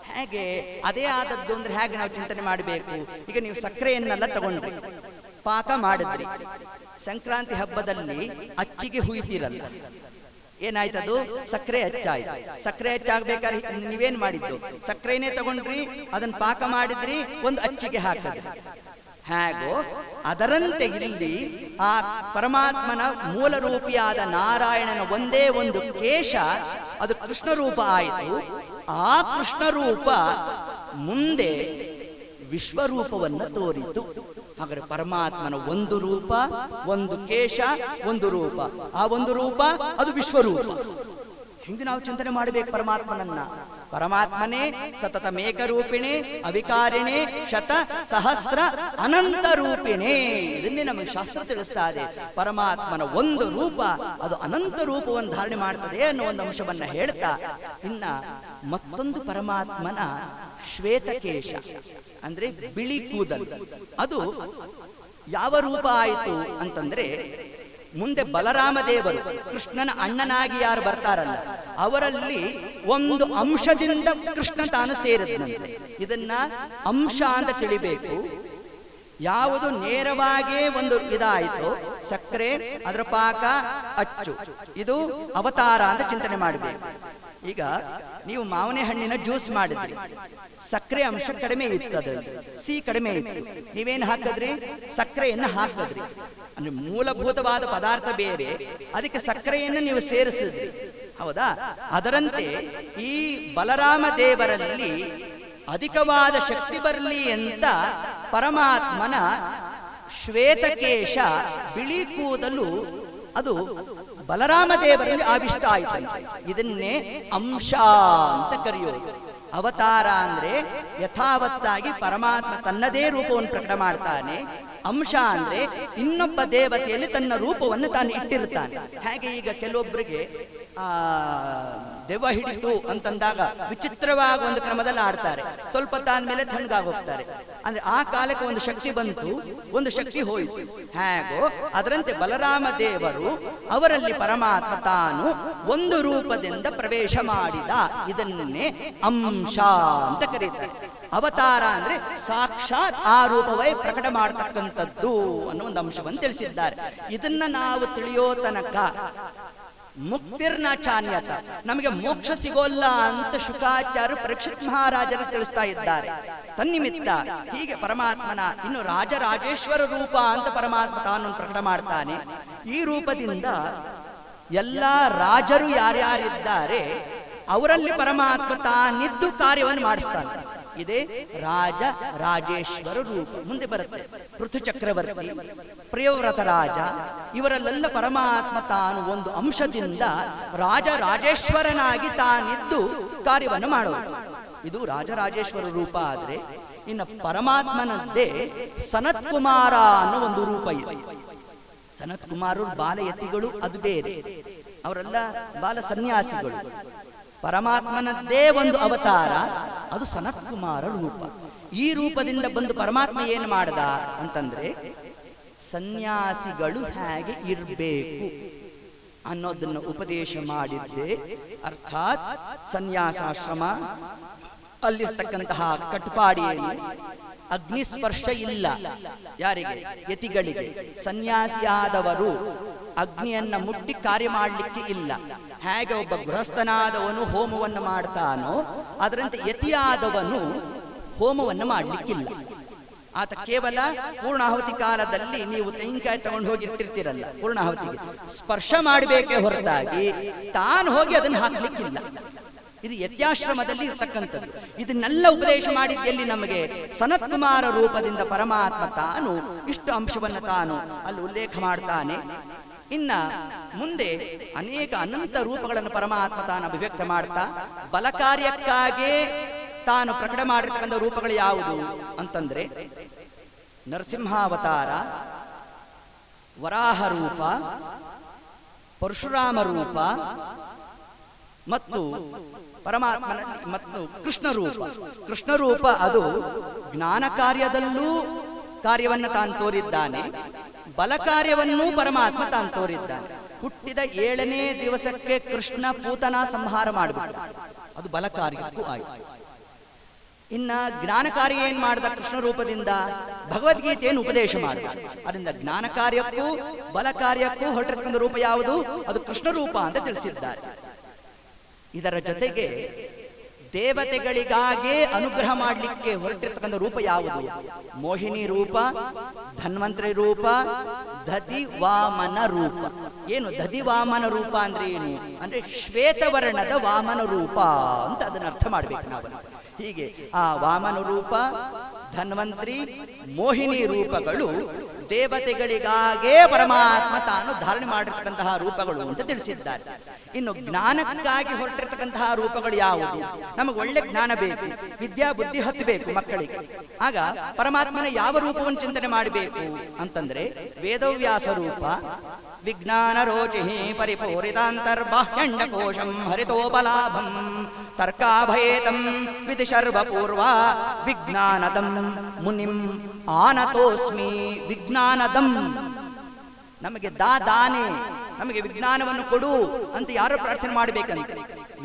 ಹೇಗೆ ಅದೇ ಆದದ್ದು ಅಂದ್ರೆ ಹೇಗೆ ನಾವು ಚಿಂತನೆ ಮಾಡಬೇಕು? ಈಗ ನೀವು ಸಕ್ಕರೆಯನ್ನೆಲ್ಲ ತಗೊಂಡ್ರಿ, ಪಾಕ ಮಾಡಿದ್ರಿ, ಸಂಕ್ರಾಂತಿ ಹಬ್ಬದಲ್ಲಿ ಅಚ್ಚಿಗೆ ಹುಯ್ತಿರಲ್ಲ, ಏನಾಯ್ತದು? ಸಕ್ಕರೆ ಹೆಚ್ಚಾಯ್ತು. ಸಕ್ಕರೆ ಹೆಚ್ಚಾಗ್ಬೇಕಾದ್ರೆ ನೀವೇನ್ ಮಾಡಿದ್ದು? ಸಕ್ಕರೆನೇ ತಗೊಂಡ್ರಿ, ಅದನ್ನ ಪಾಕ ಮಾಡಿದ್ರಿ, ಒಂದು ಅಚ್ಚಿಗೆ ಹಾಕಿದ್ರಿ. ಹೇಗೋ ಅದರಂತೆ ಇಲ್ಲಿ ಆ ಪರಮಾತ್ಮನ ಮೂಲ ರೂಪಿಯಾದ ನಾರಾಯಣನ ಒಂದೇ ಒಂದು ಕೇಶ ಅದು ಕೃಷ್ಣ ರೂಪ ಆಯಿತು. ಆ ಕೃಷ್ಣ ರೂಪ ಮುಂದೆ ವಿಶ್ವರೂಪವನ್ನು ತೋರಿತು. ಹಾಗಾದ್ರೆ ಪರಮಾತ್ಮನ ಒಂದು ರೂಪ, ಒಂದು ಕೇಶ, ಒಂದು ರೂಪ. ಆ ಒಂದು ರೂಪ ಅದು ವಿಶ್ವರೂಪ. ಹಿಂಗೆ ನಾವು ಚಿಂತನೆ ಮಾಡಬೇಕು ಪರಮಾತ್ಮನನ್ನ. ಪರಮಾತ್ಮನೇ ಸತತ ಮೇಕರೂಪಿಣೆ ಅವಿಕಾರಿಣೆ ಶತ ಸಹಸ್ರ ಅನಂತ ರೂಪಿಣೆ. ಇದನ್ನೇ ನಮಗೆ ಶಾಸ್ತ್ರ ತಿಳಿಸ್ತಾ ಇದೆ. ಪರಮಾತ್ಮನ ಒಂದು ರೂಪ ಅದು ಅನಂತ ರೂಪವನ್ನು ಧಾರಣೆ ಮಾಡ್ತದೆ ಅನ್ನೋ ಒಂದು ಅಂಶವನ್ನ ಹೇಳ್ತಾ, ಇನ್ನ ಮತ್ತೊಂದು ಪರಮಾತ್ಮನ ಶ್ವೇತಕೇಶ ಅಂದ್ರೆ ಬಿಳಿ ಕೂದಲು, ಅದು ಯಾವ ರೂಪ ಆಯಿತು ಅಂತಂದ್ರೆ, ಮುಂದೆ ಬಲರಾಮ ದೇವರು ಕೃಷ್ಣನ ಅಣ್ಣನಾಗಿ ಯಾರು ಬರ್ತಾರಲ್ಲ, ಅವರಲ್ಲಿ ಒಂದು ಅಂಶದಿಂದ ಕೃಷ್ಣ ತಾನು ಸೇರಿದಂತೆ. ಇದನ್ನ ಅಂಶ ಅಂತ ತಿಳಿಬೇಕು. ಯಾವುದು ನೇರವಾಗಿ ಒಂದು ಇದಾಯಿತು, ಸಕ್ಕರೆ, ಅದರ ಪಾಕ, ಅಚ್ಚು, ಇದು ಅವತಾರ ಅಂತ ಚಿಂತನೆ ಮಾಡಬೇಕು. ಈಗ ನೀವು ಮಾವಿನ ಹಣ್ಣಿನ ಜ್ಯೂಸ್ ಮಾಡಿದ್ರಿ, ಸಕ್ಕರೆ ಅಂಶ ಕಡಿಮೆ ಇತ್ತು, ಅದರಲ್ಲಿ ಸಿ ಕಡಿಮೆ ಇತ್ತು, ನೀವೇನು ಹಾಕಿದ್ರಿ? ಸಕ್ಕರೆಯನ್ನು ಹಾಕಿದ್ರಿ. ಅಂದ್ರೆ ಮೂಲಭೂತವಾದ ಪದಾರ್ಥ ಬೇರೆ, ಅದಕ್ಕೆ ಸಕ್ಕರೆಯನ್ನು ನೀವು ಸೇರಿಸಿದ್ರಿ, ಹೌದಾ? ಅದರಂತೆ ಈ ಬಲರಾಮ ದೇವರಲ್ಲಿ ಅಧಿಕವಾದ ಶಕ್ತಿ ಬರಲಿ ಅಂತ ಪರಮಾತ್ಮನ ಶ್ವೇತಕೇಶ, ಬಿಳಿ ಕೂದಲು, ಅದು ಬಲರಾಮ ದೇವರಲ್ಲಿ ಆವಿಷ್ಟ ಆಯಿತು. ಇದನ್ನೇ ಅಂಶ ಅಂತ ಕರೆಯೋದು. ಅವತಾರ ಅಂದ್ರೆ ಯಥಾವತ್ತಾಗಿ ಪರಮಾತ್ಮ ತನ್ನದೇ ರೂಪವನ್ನು ಪ್ರಕಟ ಮಾಡ್ತಾನೆ. ಅಂಶ ಅಂದ್ರೆ ಇನ್ನೊಬ್ಬ ದೇವತೆಯಲ್ಲಿ ತನ್ನ ರೂಪವನ್ನು ತಾನು ಇಟ್ಟಿರ್ತಾನೆ. ಹಾಗೆ ಈಗ ಕೆಲವೊಬ್ಬರಿಗೆ ದೆವ್ವ ಹಿಡಿತು ಅಂತಂದಾಗ ವಿಚಿತ್ರವಾಗಿ ಒಂದು ಕ್ರಮದಲ್ಲಿ ಆಡ್ತಾರೆ, ಸ್ವಲ್ಪ ತಾದ್ಮೇಲೆ ತಣ್ಣಗಾಗೋಗ್ತಾರೆ. ಅಂದ್ರೆ ಆ ಕಾಲಕ್ಕೆ ಒಂದು ಶಕ್ತಿ ಬಂತು, ಒಂದು ಶಕ್ತಿ ಹೋಯಿತು. ಹೇಗೋ ಅದರಂತೆ ಬಲರಾಮ ದೇವರು ಅವರಲ್ಲಿ ಪರಮಾತ್ಮ ತಾನು ಒಂದು ರೂಪದಿಂದ ಪ್ರವೇಶ ಮಾಡಿದ. ಇದನ್ನೇ ಅಂಶ ಅಂತ ಕರೀತಾರೆ. ಅವತಾರ ಅಂದ್ರೆ ಸಾಕ್ಷಾತ್ ಆ ರೂಪವೇ ಪ್ರಕಟ ಮಾಡತಕ್ಕಂಥದ್ದು ಅನ್ನೋ ಒಂದು ಅಂಶವನ್ನು ತಿಳಿಸಿದ್ದಾರೆ. ಇದನ್ನ ನಾವು ತಿಳಿಯೋ ತನಕ ಮುಕ್ತಿರ್ನ ಚಾನ್ಯತ, ನಮಗೆ ಮೋಕ್ಷ ಸಿಗೋಲ್ಲ ಅಂತ ಶುಕಾಚಾರ್ಯರು ಪರೀಕ್ಷಿತ್ ಮಹಾರಾಜರು ತಿಳಿಸ್ತಾ ಇದ್ದಾರೆ. ತನ್ನಿಮಿತ್ತ ಹೀಗೆ ಪರಮಾತ್ಮನ ಇನ್ನು ರಾಜರಾಜೇಶ್ವರ ರೂಪ ಅಂತ ಪರಮಾತ್ಮ ತಾನು ಪ್ರಕಟ ಮಾಡ್ತಾನೆ. ಈ ರೂಪದಿಂದ ಎಲ್ಲ ರಾಜರು ಯಾರ್ಯಾರಿದ್ದಾರೆ ಅವರಲ್ಲಿ ಪರಮಾತ್ಮ ತಾನಿದ್ದು ಕಾರ್ಯವನ್ನು ಮಾಡಿಸ್ತಾನೆ. ಇದೇ ರಾಜ ರಾಜೇಶ್ವರ ರೂಪ. ಮುಂದೆ ಬರುತ್ತೆ ಪೃಥು ಚಕ್ರವರ್ತಿ, ಪ್ರಿಯವ್ರತ ರಾಜ, ಇವರಲ್ಲೆಲ್ಲ ಪರಮಾತ್ಮ ತಾನು ಒಂದು ಅಂಶದಿಂದ ರಾಜ ರಾಜೇಶ್ವರನಾಗಿ ತಾನಿದ್ದು ಕಾರ್ಯವನ್ನು ಮಾಡೋದು. ಇದು ರಾಜರಾಜೇಶ್ವರ ರೂಪ. ಆದ್ರೆ ಇನ್ನು ಪರಮಾತ್ಮನದ್ದೇ ಸನತ್ ಕುಮಾರ ಅನ್ನೋ ಒಂದು ರೂಪ ಇದೆ. ಸನತ್ ಕುಮಾರರು ಬಾಲಯತಿಗಳು, ಅದು ಬೇರೆ, ಅವರೆಲ್ಲ ಬಾಲ ಸನ್ಯಾಸಿಗಳು. ಪರಮಾತ್ಮನದ್ದೇ ಒಂದು ಅವತಾರ, ಅದು ಸನತ್ ಕುಮಾರ ರೂಪ. ಈ ರೂಪದಿಂದ ಬಂದು ಪರಮಾತ್ಮ ಏನು ಮಾಡದ ಅಂತಂದ್ರೆ ಸನ್ಯಾಸಿಗಳು ಹೇಗೆ ಇರಬೇಕು ಅನ್ನೋದನ್ನು ಉಪದೇಶ ಮಾಡಿದ್ದೆ. ಅರ್ಥಾತ್ ಸನ್ಯಾಸಾಶ್ರಮ, ಅಲ್ಲಿರ್ತಕ್ಕಂತಹ ಕಟ್ಟುಪಾಡಿಯಲ್ಲಿ ಅಗ್ನಿಸ್ಪರ್ಶ ಇಲ್ಲ. ಯಾರಿಗೆ? ಯತಿಗಳಿಗೆ. ಸನ್ಯಾಸಿಯಾದವರು ಅಗ್ನಿಯನ್ನ ಮುಟ್ಟಿ ಕಾರ್ಯ ಮಾಡಲಿಕ್ಕೆ ಇಲ್ಲ. ಹೇಗೆ ಒಬ್ಬ ಗೃಹಸ್ಥನಾದವನು ಹೋಮವನ್ನು ಮಾಡ್ತಾನೋ ಅದರಂತೆ ಯತಿಯಾದವನು ಹೋಮವನ್ನು ಮಾಡಲಿಕ್ಕಿಲ್ಲ. ಆತ ಕೇವಲ ಪೂರ್ಣಾಹುತಿ ಕಾಲದಲ್ಲಿ ನೀವು ತೆಂಗಿನಕಾಯಿ ತಗೊಂಡು ಹೋಗಿ ಇಟ್ಟಿರ್ತೀರಲ್ಲ, ಪೂರ್ಣಾಹುತಿಗೆ ಸ್ಪರ್ಶ ಮಾಡಬೇಕೇ ಹೊರತಾಗಿ ತಾನು ಹೋಗಿ ಅದನ್ನು ಹಾಕ್ಲಿಕ್ಕಿಲ್ಲ. ಇದು ಯತ್ಯಾಶ್ರಮದಲ್ಲಿ ಇರ್ತಕ್ಕಂಥದ್ದು. ಇದನ್ನೆಲ್ಲ ಉಪದೇಶ ಮಾಡಿದ್ದಲ್ಲಿ ನಮಗೆ ಸನತ್ ಕುಮಾರ ರೂಪದಿಂದ ಪರಮಾತ್ಮ ತಾನು ಇಷ್ಟು ಅಂಶವನ್ನು ತಾನು ಅಲ್ಲಿ ಉಲ್ಲೇಖ ಮಾಡ್ತಾನೆ. ಇನ್ನ ಮುಂದೆ ಅನೇಕ ಅನಂತ ರೂಪಗಳನ್ನು ಪರಮಾತ್ಮ ತಾನು ಅಭಿವ್ಯಕ್ತ ಮಾಡ್ತಾ ಬಲ ಕಾರ್ಯಕ್ಕಾಗಿ ತಾನು ಪ್ರಕಟ ಮಾಡಿರ್ತಕ್ಕಂಥ ರೂಪಗಳು ಯಾವುದು ಅಂತಂದ್ರೆ ನರಸಿಂಹಾವತಾರ, ವರಾಹ ರೂಪ, ಪರಶುರಾಮ ರೂಪ ಮತ್ತು ಪರಮಾತ್ಮನ ಮತ್ತು ಕೃಷ್ಣ ರೂಪ. ಕೃಷ್ಣ ರೂಪ ಅದು ಜ್ಞಾನ ಕಾರ್ಯದಲ್ಲೂ ಕಾರ್ಯವನ್ನು ತಾನು ತೋರಿದ್ದಾನೆ, ಬಲ ಕಾರ್ಯವನ್ನೂ ಪರಮಾತ್ಮ ತಾನು ತೋರಿದ್ದಾನೆ. ಹುಟ್ಟಿದ 7ನೇ ದಿವಸಕ್ಕೆ ಕೃಷ್ಣ ಪೂತನ ಸಂಹಾರ ಮಾಡಬೇಕು, ಅದು ಬಲ ಕಾರ್ಯಕ್ಕೂ ಆಯಿತು. ಇನ್ನ ಜ್ಞಾನ ಕಾರ್ಯ ಏನ್ ಮಾಡಿದ ಕೃಷ್ಣ ರೂಪದಿಂದ? ಭಗವದ್ಗೀತೆಯನ್ನು ಉಪದೇಶ ಮಾಡಿದ. ಅದರಿಂದ ಜ್ಞಾನ ಕಾರ್ಯಕ್ಕೂ ಬಲ ಕಾರ್ಯಕ್ಕೂ ಹೊರಟಿರ್ತಕ್ಕಂಥ ರೂಪ ಯಾವುದು? ಅದು ಕೃಷ್ಣ ರೂಪ ಅಂತ ತಿಳಿಸಿದ್ದಾರೆ. ಇದರ ಜೊತೆಗೆ ದೇವತೆಗಳಿಗಾಗೇ ಅನುಗ್ರಹ ಮಾಡಲಿಕ್ಕೆ ಹೊರಟಿರ್ತಕ್ಕಂಥ ರೂಪ ಯಾವುದು? ಮೋಹಿನಿ ರೂಪ, ಧನ್ವಂತರಿ ರೂಪ, ದಧಿ ವಾಮನ ರೂಪ. ಏನು ದಧಿ ವಾಮನ ರೂಪ ಅಂದ್ರೆ ಏನು ಅಂದ್ರೆ ಶ್ವೇತವರ್ಣದ ವಾಮನ ರೂಪ ಅಂತ ಅದನ್ನ ಅರ್ಥ ಮಾಡ್ಬೇಕು ನಾವು. ಹೀಗೆ ಆ ವಾಮನ ರೂಪ, ಧನ್ವಂತರಿ, ಮೋಹಿನಿ ರೂಪಗಳು ದೇವತೆಗಳಿಗಾಗೇ ಪರಮಾತ್ಮ ತಾನು ಧಾರಣೆ ಮಾಡಿರ್ತಕ್ಕಂತಹ ರೂಪಗಳು ಅಂತ ತಿಳಿಸಿದ್ದಾರೆ. ಇನ್ನು ಜ್ಞಾನಕ್ಕಾಗಿ ಹೊರಟಿರ್ತಕ್ಕಂತಹ ರೂಪಗಳು ಯಾವುದು? ನಮಗೆ ಒಳ್ಳೆ ಜ್ಞಾನ ಬೇಕು, ವಿದ್ಯಾ ಬುದ್ಧಿ ಹತ್ತಬೇಕು ಮಕ್ಕಳಿಗೆ. ಆಗ ಪರಮಾತ್ಮನ ಯಾವ ರೂಪವನ್ನು ಚಿಂತನೆ ಮಾಡಬೇಕು ಅಂತಂದ್ರೆ ವೇದವ್ಯಾಸ ರೂಪ, ವಿಜ್ಞಾನ ರೋಚಿಹಿ ಪರಿಪೂರಿತಾಂತರ್ಬಾಹ್ಯಂಡಕೋಶಂ ಹರಿತೋಪಲಾಭಂ ತರ್ಕಾಭಯೇತಂ ವಿಧಿ ಸರ್ವಪೂರ್ವ ವಿಜ್ಞಾನದಂ ಮುನಿಂ ಆನತೋಸ್ಮಿ. ವಿಜ್ಞಾನದಂ, ನಮಗೆ ದಾನೆ, ನಮಗೆ ವಿಜ್ಞಾನವನ್ನು ಕೊಡು ಅಂತ ಯಾರು ಪ್ರಾರ್ಥನೆ ಮಾಡಬೇಕಂತೆ?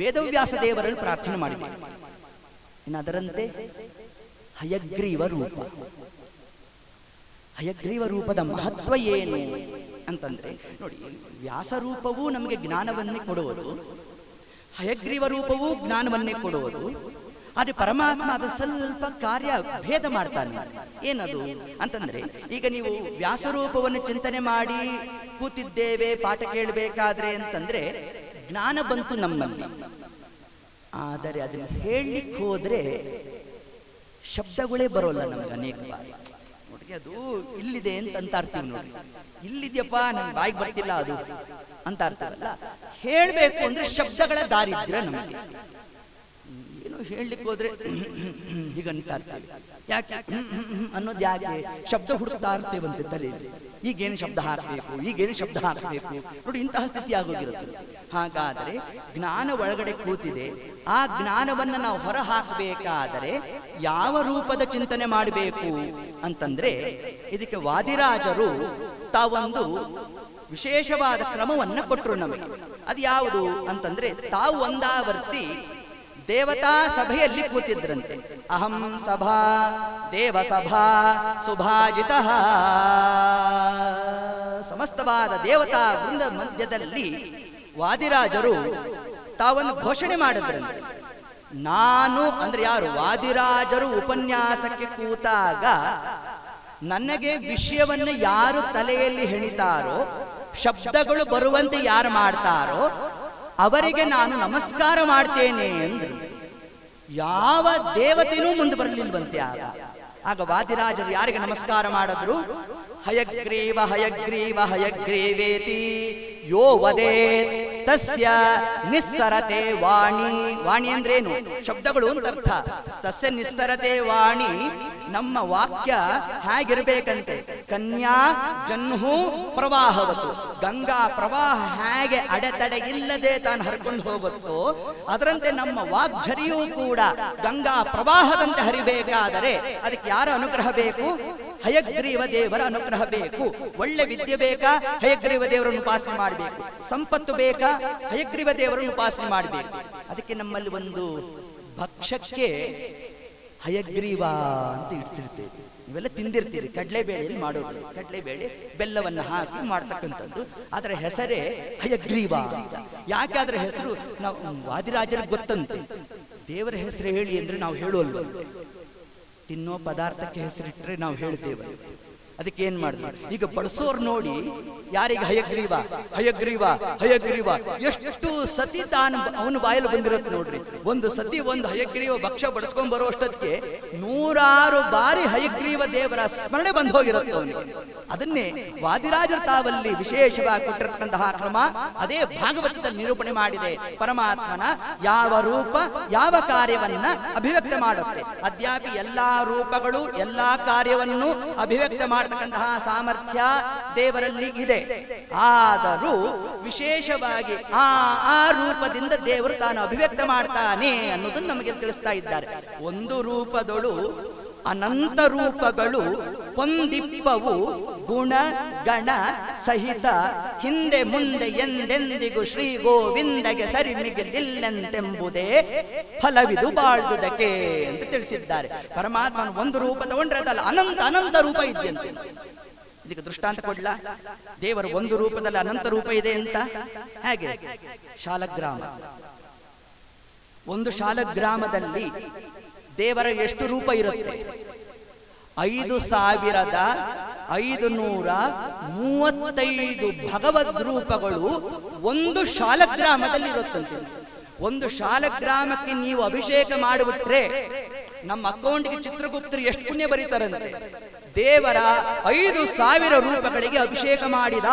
ವೇದವ್ಯಾಸ ದೇವರಲ್ಲಿ ಪ್ರಾರ್ಥನೆ ಮಾಡಿದೆ. ಇನ್ನು ಅದರಂತೆ ಹಯಗ್ರೀವ ರೂಪ. ಹಯಗ್ರೀವ ರೂಪದ ಮಹತ್ವ ಏನು ಅಂತಂದ್ರೆ ನೋಡಿ, ವ್ಯಾಸರೂಪವೂ ನಮಗೆ ಜ್ಞಾನವನ್ನೇ ಕೊಡುವುದು, ಹಯಗ್ರೀವ ರೂಪವೂ ಜ್ಞಾನವನ್ನೇ ಕೊಡುವುದು. ಆದರೆ ಪರಮಾತ್ಮ ಅದು ಸ್ವಲ್ಪ ಕಾರ್ಯ ಭೇದ ಮಾಡ್ತಾನೆ. ಏನದು ಅಂತಂದ್ರೆ, ಈಗ ನೀವು ವ್ಯಾಸರೂಪವನ್ನು ಚಿಂತನೆ ಮಾಡಿ ಕೂತಿದ್ದೇವೆ ಪಾಠ ಕೇಳಬೇಕಾದ್ರೆ ಅಂತಂದ್ರೆ ಜ್ಞಾನ ಬಂತು ನಮ್ಮಲ್ಲಿ. ಆದರೆ ಅದನ್ನು ಹೇಳಲಿಕ್ಕೆ ಹೋದ್ರೆ ಶಬ್ದಗಳೇ ಬರೋಲ್ಲ ನಮಗೆ ಅನೇಕ ಬಾರಿ. ನೋಡಿ, ಅದು ಇಲ್ಲಿದೆ ಅಂತ ಅಂತಾರ್ತೀವಿ, ನೋಡಿ ಇಲ್ಲಿದ್ಯಪ್ಪ ನಮ್ಗೆ ಬಾಯಿಗೆ ಬರ್ತಿಲ್ಲ ಅದು ಅಂತ ಅರ್ಥವಲ್ಲ. ಹೇಳಬೇಕು ಅಂದ್ರೆ ಶಬ್ದಗಳ ದಾರಿದ್ರ್ಯ ನಮಗೆ. ಏನೋ ಹೇಳಲಿಕ್ಕೆ ಹೋದ್ರೆ ಹೀಗಂತ ಇರ್ತೀವಿ. ಯಾಕೆ ಅನ್ನೋದು ಯಾಕೆ? ಶಬ್ದ ಹುಡುಕ್ತಾ ಇರ್ತೇವಂತೆ ತಲೆಯಲ್ಲಿ. ಈಗೇನು ಶಬ್ದ ಹಾಕಬೇಕು, ಈಗೇನು ಶಬ್ದ ಹಾಕಬೇಕು, ನೋಡಿ ಇಂತಹ ಸ್ಥಿತಿ ಆಗೋಗಿರುತ್ತೆ. ಹಾಗಾದರೆ ಜ್ಞಾನ ಒಳಗಡೆ ಕೂತಿದೆ, ಆ ಜ್ಞಾನವನ್ನು ನಾವು ಹೊರ ಹಾಕಬೇಕಾದರೆ ಯಾವ ರೂಪದ ಚಿಂತನೆ ಮಾಡಬೇಕು ಅಂತಂದ್ರೆ, ಇದಕ್ಕೆ ವಾದಿರಾಜರು ತಾವೊಂದು ವಿಶೇಷವಾದ ಕ್ರಮವನ್ನು ಕೊಟ್ಟರು ನಮಗೆ. ಅದು ಯಾವುದು ಅಂತಂದ್ರೆ, ತಾವು ಒಂದಾವರ್ತಿ ದೇವತಾ ಸಭೆಯಲ್ಲಿ ಕೂತಿದ್ರಂತೆ. ಅಹಂ ಸಭಾ ದೇವಸಭಾ ಸುಭಾಜಿತ. ಸಮಸ್ತವಾದ ದೇವತಾ ವೃಂದ ಮಧ್ಯದಲ್ಲಿ ವಾದಿರಾಜರು ತಾವನ್ನು ಘೋಷಣೆ ಮಾಡಿದ್ರಂತೆ. ನಾನು ಅಂದ್ರೆ ಯಾರು? ವಾದಿರಾಜರು ಉಪನ್ಯಾಸಕ್ಕೆ ಕೂತಾಗ ನನಗೆ ವಿಷಯವನ್ನು ಯಾರು ತಲೆಯಲ್ಲಿ ಹೆಣಿತಾರೋ, ಶಬ್ದಗಳು ಬರುವಂತೆ ಯಾರು ಮಾಡ್ತಾರೋ ಅವರಿಗೆ ನಾನು ನಮಸ್ಕಾರ ಮಾಡ್ತೇನೆ ಅಂದ್ರು. ಯಾವ ದೇವತೆನೂ ಮುಂದೆ ಬರಲಿಲ್ವಂತೆ. ಆಗ ವಾದಿರಾಜರು ಯಾರಿಗೆ ನಮಸ್ಕಾರ ಮಾಡಿದ್ರು? ಹಯಗ್ರೀವ ಹಯಗ್ರೀವ ಹಯಗ್ರೀವೇತಿ ಯೋ ವದೇತ್ ತಸ್ಯ ನಿಸ್ಸರತೆ ವಾಣಿ. ವಾಣಿ ಅಂದ್ರೇನು? ಶಬ್ದಗಳು ಅಂತ ಅರ್ಥ. ತಸ್ಯ ನಿಸ್ಸರತೆ ವಾಣಿ. ನಮ್ಮ ವಾಕ್ಯ ಹೇಗಿರ್ಬೇಕಂತೆ? ಕನ್ಯಾ ಜನ್ಹು ಪ್ರವಾಹವತ್ತು. ಗಂಗಾ ಪ್ರವಾಹ ಹೇಗೆ ಅಡೆತಡೆ ಇಲ್ಲದೆ ತಾನು ಹರ್ಕೊಂಡು ಹೋಗುತ್ತೋ ಅದರಂತೆ ನಮ್ಮ ವಾಗ್ಝರಿಯೂ ಕೂಡ ಗಂಗಾ ಪ್ರವಾಹದಂತೆ ಹರಿಬೇಕಾದರೆ ಅದಕ್ಕೆ ಯಾರ ಅನುಗ್ರಹ ಬೇಕು? ಹಯಗ್ರೀವ ದೇವರ ಅನುಗ್ರಹ ಬೇಕು. ಒಳ್ಳೆ ವಿದ್ಯೆ ಬೇಕಾ? ಹಯಗ್ರೀವ ದೇವರನ್ನು ಉಪಾಸನೆ ಮಾಡಬೇಕು. ಸಂಪತ್ತು ಬೇಕಾ? ಹಯಗ್ರೀವ ದೇವರನ್ನು ಉಪಾಸನೆ ಮಾಡಬೇಕು. ಅದಕ್ಕೆ ನಮ್ಮಲ್ಲಿ ಒಂದು ಭಕ್ಷ್ಯಕ್ಕೆ ಹಯಗ್ರೀವ ಅಂತ ಇಡ್ಸಿರ್ತೇವೆ. ಇವೆಲ್ಲ ತಿಂದಿರ್ತೀರಿ, ಕಡಲೆಬೇಳೆಯಲ್ಲಿ ಮಾಡೋದು. ಕಡಲೆಬೇಳೆ ಬೆಲ್ಲವನ್ನು ಹಾಕಿ ಮಾಡ್ತಕ್ಕಂಥದ್ದು. ಅದರ ಹೆಸರೇ ಹಯಗ್ರೀವ ಅಂತ. ಯಾಕೆ ಅದರ ಹೆಸರು? ನಾವು ವಾದಿರಾಜರಿಗೆ ಗೊತ್ತಂತೆ. ದೇವರ ಹೆಸರು ಹೇಳಿ ಅಂದ್ರೆ ನಾವು ಹೇಳೋಲ್ವ? ತಿನ್ನೋ ಪದಾರ್ಥಕ್ಕೆ ಹೆಸರಿಟ್ಟರೆ ನಾವು ಹೇಳ್ತೇವೆ. ಅದಕ್ಕೆ ಏನ್ ಮಾಡಿದ್ರು? ಈಗ ಬಡಿಸೋರು ನೋಡಿ ಯಾರಿಗೆ ಹಯಗ್ರೀವ ಹಯಗ್ರೀವ ಹಯಗ್ರೀವ ಎಷ್ಟು ಸತಿ ತಾನು ಅವನು ಬಾಯಲ್ಲಿ ಬಂದಿರುತ್ತೆ ನೋಡ್ರಿ. ಒಂದು ಸತಿ ಒಂದು ಹಯಗ್ರೀವ ಭಕ್ಷ್ಯ ಬಡಿಸ್ಕೊಂಡ್ ಬರೋ ಅಷ್ಟಕ್ಕೆ 100 ಬಾರಿ ಹಯಗ್ರೀವ ದೇವರ ಸ್ಮರಣೆ ಬಂದು ಹೋಗಿರುತ್ತೆ ಅವನಿಗೆ. ಅದನ್ನೇ ವಾದಿರಾಜರು ತಾವಲ್ಲಿ ವಿಶೇಷವಾಗಿ ಕೊಟ್ಟಿರತಕ್ಕಂತಹ ಕ್ರಮ ಅದೇ ಭಾಗವತದಲ್ಲಿ ನಿರೂಪಣೆ ಮಾಡಿದೆ. ಪರಮಾತ್ಮನ ಯಾವ ರೂಪ ಯಾವ ಕಾರ್ಯವನ್ನ ಅಭಿವ್ಯಕ್ತ ಮಾಡುತ್ತೆ. ಅದ್ಯಾಪಿ ಎಲ್ಲಾ ರೂಪಗಳು ಎಲ್ಲಾ ಕಾರ್ಯವನ್ನು ಅಭಿವ್ಯಕ್ತ ಮಾಡತಕ್ಕಂತಹ ಸಾಮರ್ಥ್ಯ ದೇವರಲ್ಲಿ ಇದೆ. ಆದರೂ ವಿಶೇಷವಾಗಿ ಆ ರೂಪದಿಂದ ದೇವರು ತಾನು ಅಭಿವ್ಯಕ್ತ ಮಾಡ್ತಾನೆ ಅನ್ನೋದನ್ನು ನಮಗೆ ತಿಳಿಸ್ತಾ ಇದ್ದಾರೆ. ಒಂದು ರೂಪದಳು ಅನಂತ ರೂಪಗಳು ಹೊಂದಿಪ್ಪವು ಗುಣ ಗಣ ಸಹಿತ ಹಿಂದೆ ಮುಂದೆ ಎಂದೆಂದಿಗೂ ಶ್ರೀ ಗೋವಿಂದಗೆ ಸರಿ ಮಿಗಿಲಿಲ್ಲಂತೆಂಬುದೇ ಫಲವಿದು ಬಾಳ್ದುದಕ್ಕೆ ಅಂತ ತಿಳಿಸಿದ್ದಾರೆ. ಪರಮಾತ್ಮನ ಒಂದು ರೂಪ ತಗೊಂಡ್ರೆ ಅದಲ್ಲ, ಅನಂತ ಅನಂತ ರೂಪ ಇದೆಯಂತೆ. ಇದಕ್ಕೆ ದೃಷ್ಟಾಂತ ಕೊಡ್ಲಾ? ದೇವರು ಒಂದು ರೂಪದಲ್ಲಿ ಅನಂತ ರೂಪ ಇದೆ ಅಂತ. ಹೇಗೆ? ಶಾಲಗ್ರಾಮ. ಒಂದು ಶಾಲಗ್ರಾಮದಲ್ಲಿ ದೇವರ ಎಷ್ಟು ರೂಪ ಇರುತ್ತೆ? 5535 ಭಗವದ್ ರೂಪಗಳು ಒಂದು ಶಾಲಗ್ರಾಮದಲ್ಲಿ ಇರುತ್ತಂತೆ. ಒಂದು ಶಾಲಗ್ರಾಮಕ್ಕೆ ನೀವು ಅಭಿಷೇಕ ಮಾಡಿಬಿಟ್ರೆ ನಮ್ಮ ಅಕೌಂಟ್ಗೆ ಚಿತ್ರಗುಪ್ತರು ಎಷ್ಟು ಪುಣ್ಯ ಬರೀತಾರಂತೆ. ದೇವರ 5000 ರೂಪಗಳಿಗೆ ಅಭಿಷೇಕ ಮಾಡಿದ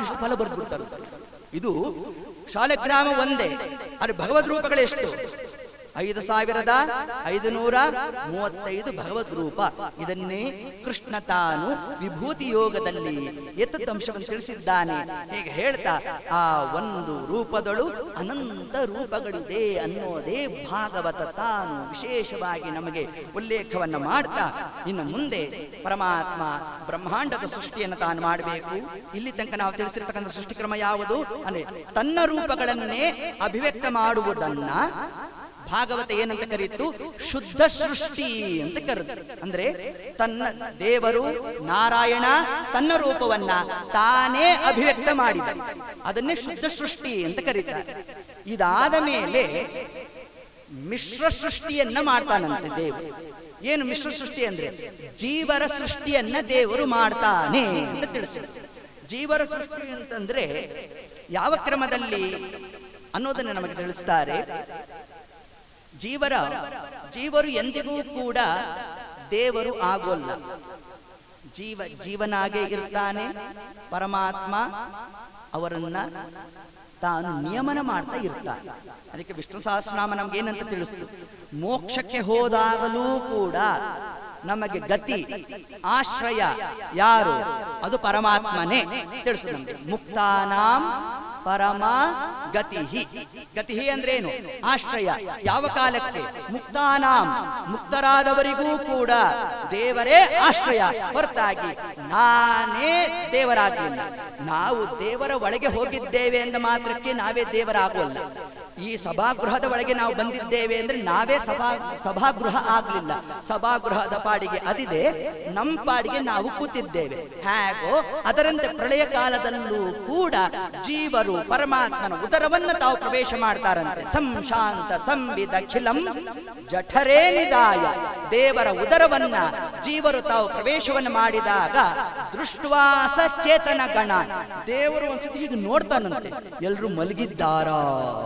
ಇಷ್ಟು ಫಲ ಬರೆದ್ಬಿಡ್ತಾರೆ. ಇದು ಶಾಲಗ್ರಾಮ ಒಂದೇ. ಆದರೆ ಭಗವದ್ ರೂಪಗಳೆಷ್ಟು? 5535 ಭಗವದ್ ರೂಪ. ಇದನ್ನೇ ಕೃಷ್ಣ ತಾನು ವಿಭೂತಿ ಯೋಗದಲ್ಲಿ ಎತ್ತಂಶವನ್ನು ತಿಳಿಸಿದ್ದಾನೆ. ಹೀಗೆ ಹೇಳ್ತಾ ಆ ಒಂದು ರೂಪದಳು ಅನಂತ ರೂಪಗಳಿದೆ ಅನ್ನೋದೇ ಭಾಗವತ ತಾನು ವಿಶೇಷವಾಗಿ ನಮಗೆ ಉಲ್ಲೇಖವನ್ನ ಮಾಡ್ತಾ ಇನ್ನು ಮುಂದೆ ಪರಮಾತ್ಮ ಬ್ರಹ್ಮಾಂಡದ ಸೃಷ್ಟಿಯನ್ನು ತಾನು ಮಾಡಬೇಕು. ಇಲ್ಲಿ ತನಕ ನಾವು ತಿಳಿಸಿರ್ತಕ್ಕಂಥ ಸೃಷ್ಟಿಕ್ರಮ ಯಾವುದು ಅಂದ್ರೆ ತನ್ನ ರೂಪಗಳನ್ನೇ ಅಭಿವ್ಯಕ್ತ ಮಾಡುವುದನ್ನ ಭಾಗವತ ಏನಂತ ಕರೀತು? ಶುದ್ಧ ಸೃಷ್ಟಿ ಅಂತ ಕರೆದು. ಅಂದ್ರೆ ತನ್ನ ದೇವರು ನಾರಾಯಣ ತನ್ನ ರೂಪವನ್ನ ತಾನೇ ಅಭಿವ್ಯಕ್ತ ಮಾಡಿದ, ಅದನ್ನೇ ಶುದ್ಧ ಸೃಷ್ಟಿ ಅಂತ ಕರೀತಾರೆ. ಇದಾದ ಮೇಲೆ ಮಿಶ್ರ ಸೃಷ್ಟಿಯನ್ನ ಮಾಡ್ತಾನಂತೆ ದೇವರು. ಏನು ಮಿಶ್ರ ಸೃಷ್ಟಿ ಅಂದ್ರೆ ಜೀವರ ಸೃಷ್ಟಿಯನ್ನ ದೇವರು ಮಾಡ್ತಾನೆ ಅಂತ ತಿಳಿಸಿದ. ಜೀವರ ಸೃಷ್ಟಿ ಅಂತಂದ್ರೆ ಯಾವ ಕ್ರಮದಲ್ಲಿ ಅನ್ನೋದನ್ನ ನಮಗೆ ತಿಳಿಸ್ತಾರೆ. ಜೀವರು ಎಂದಿಗೂ ಕೂಡ ದೇವರು ಆಗೋಲ್ಲ. ಜೀವನಾಗೆ ಇರ್ತಾನೆ. ಪರಮಾತ್ಮ ಅವರನ್ನ ತಾನು ನಿಯಮನ ಮಾಡ್ತಾ ಇರ್ತಾನೆ. ಅದಕ್ಕೆ ವಿಷ್ಣು ಸಹಸ್ರನಾಮ ನಮ್ಗೆ ಏನಂತ ತಿಳಿಸ್ತು? ಮೋಕ್ಷಕ್ಕೆ ಹೋದಾಗಲೂ ಕೂಡ ನಮಗೆ ಗತಿ ಆಶ್ರಯ ಯಾರು? ಅದು ಪರಮಾತ್ಮನೇ ತಿಳಿಸು ನಮಗೆ. ಮುಕ್ತಾನಾಂ ಪರಮ ಗತಿಹಿ. ಗತಿಹಿ ಅಂದ್ರೆ ಏನು? ಆಶ್ರಯ. ಯಾವ ಕಾಲಕ್ಕೆ? ಮುಕ್ತಾನಾಂ, ಮುಕ್ತರಾದವರಿಗೂ ಕೂಡ ದೇವರೇ ಆಶ್ರಯ, ಹೊರತಾಗಿ ನಾನೇ ದೇವರಾಗಲಿಲ್ಲ. ನಾವು ದೇವರ ಒಳಗೆ ಹೋಗಿದ್ದೇವೆ ಎಂದ ಮಾತ್ರಕ್ಕೆ ನಾವೇ ದೇವರಾಗೋಲ್ಲ. ಈ ಸಭಾಗೃಹದ ಒಳಗೆ ನಾವು ಬಂದಿದ್ದೇವೆ ಅಂದ್ರೆ ನಾವೇ ಸಭಾಗೃಹ ಆಗ್ಲಿಲ್ಲ. ಸಭಾಗೃಹದ ಪಾಡಿಗೆ ಅದಿದೆ, ನಮ್ಮ ಪಾಡಿಗೆ ನಾವು ಕೂತಿದ್ದೇವೆ. ಹೇಗೋ ಅದರಂತೆ ಪ್ರಳಯ ಕಾಲದಲ್ಲೂ ಕೂಡ ಜೀವರು ಪರಮಾತ್ಮನ ಉದರವನ್ನು ತಾವು ಪ್ರವೇಶ ಮಾಡ್ತಾರಂತೆ. ಸಂಶಾಂತ ಸಂವಿದ ಖಿಲಂ ಜಠರೇ ನಿದಾಯ. ದೇವರ ಉದರವನ್ನ ಜೀವರು ತಾವು ಪ್ರವೇಶವನ್ನು ಮಾಡಿದಾಗ ದೃಷ್ಟ್ವಾಸ ಚೇತನ ಗಣ. ದೇವರು ಒಂದ್ಸತಿ ಹೀಗೆ ನೋಡ್ತಾನಂತೆ, ಎಲ್ರು ಮಲಗಿದ್ದಾರಾ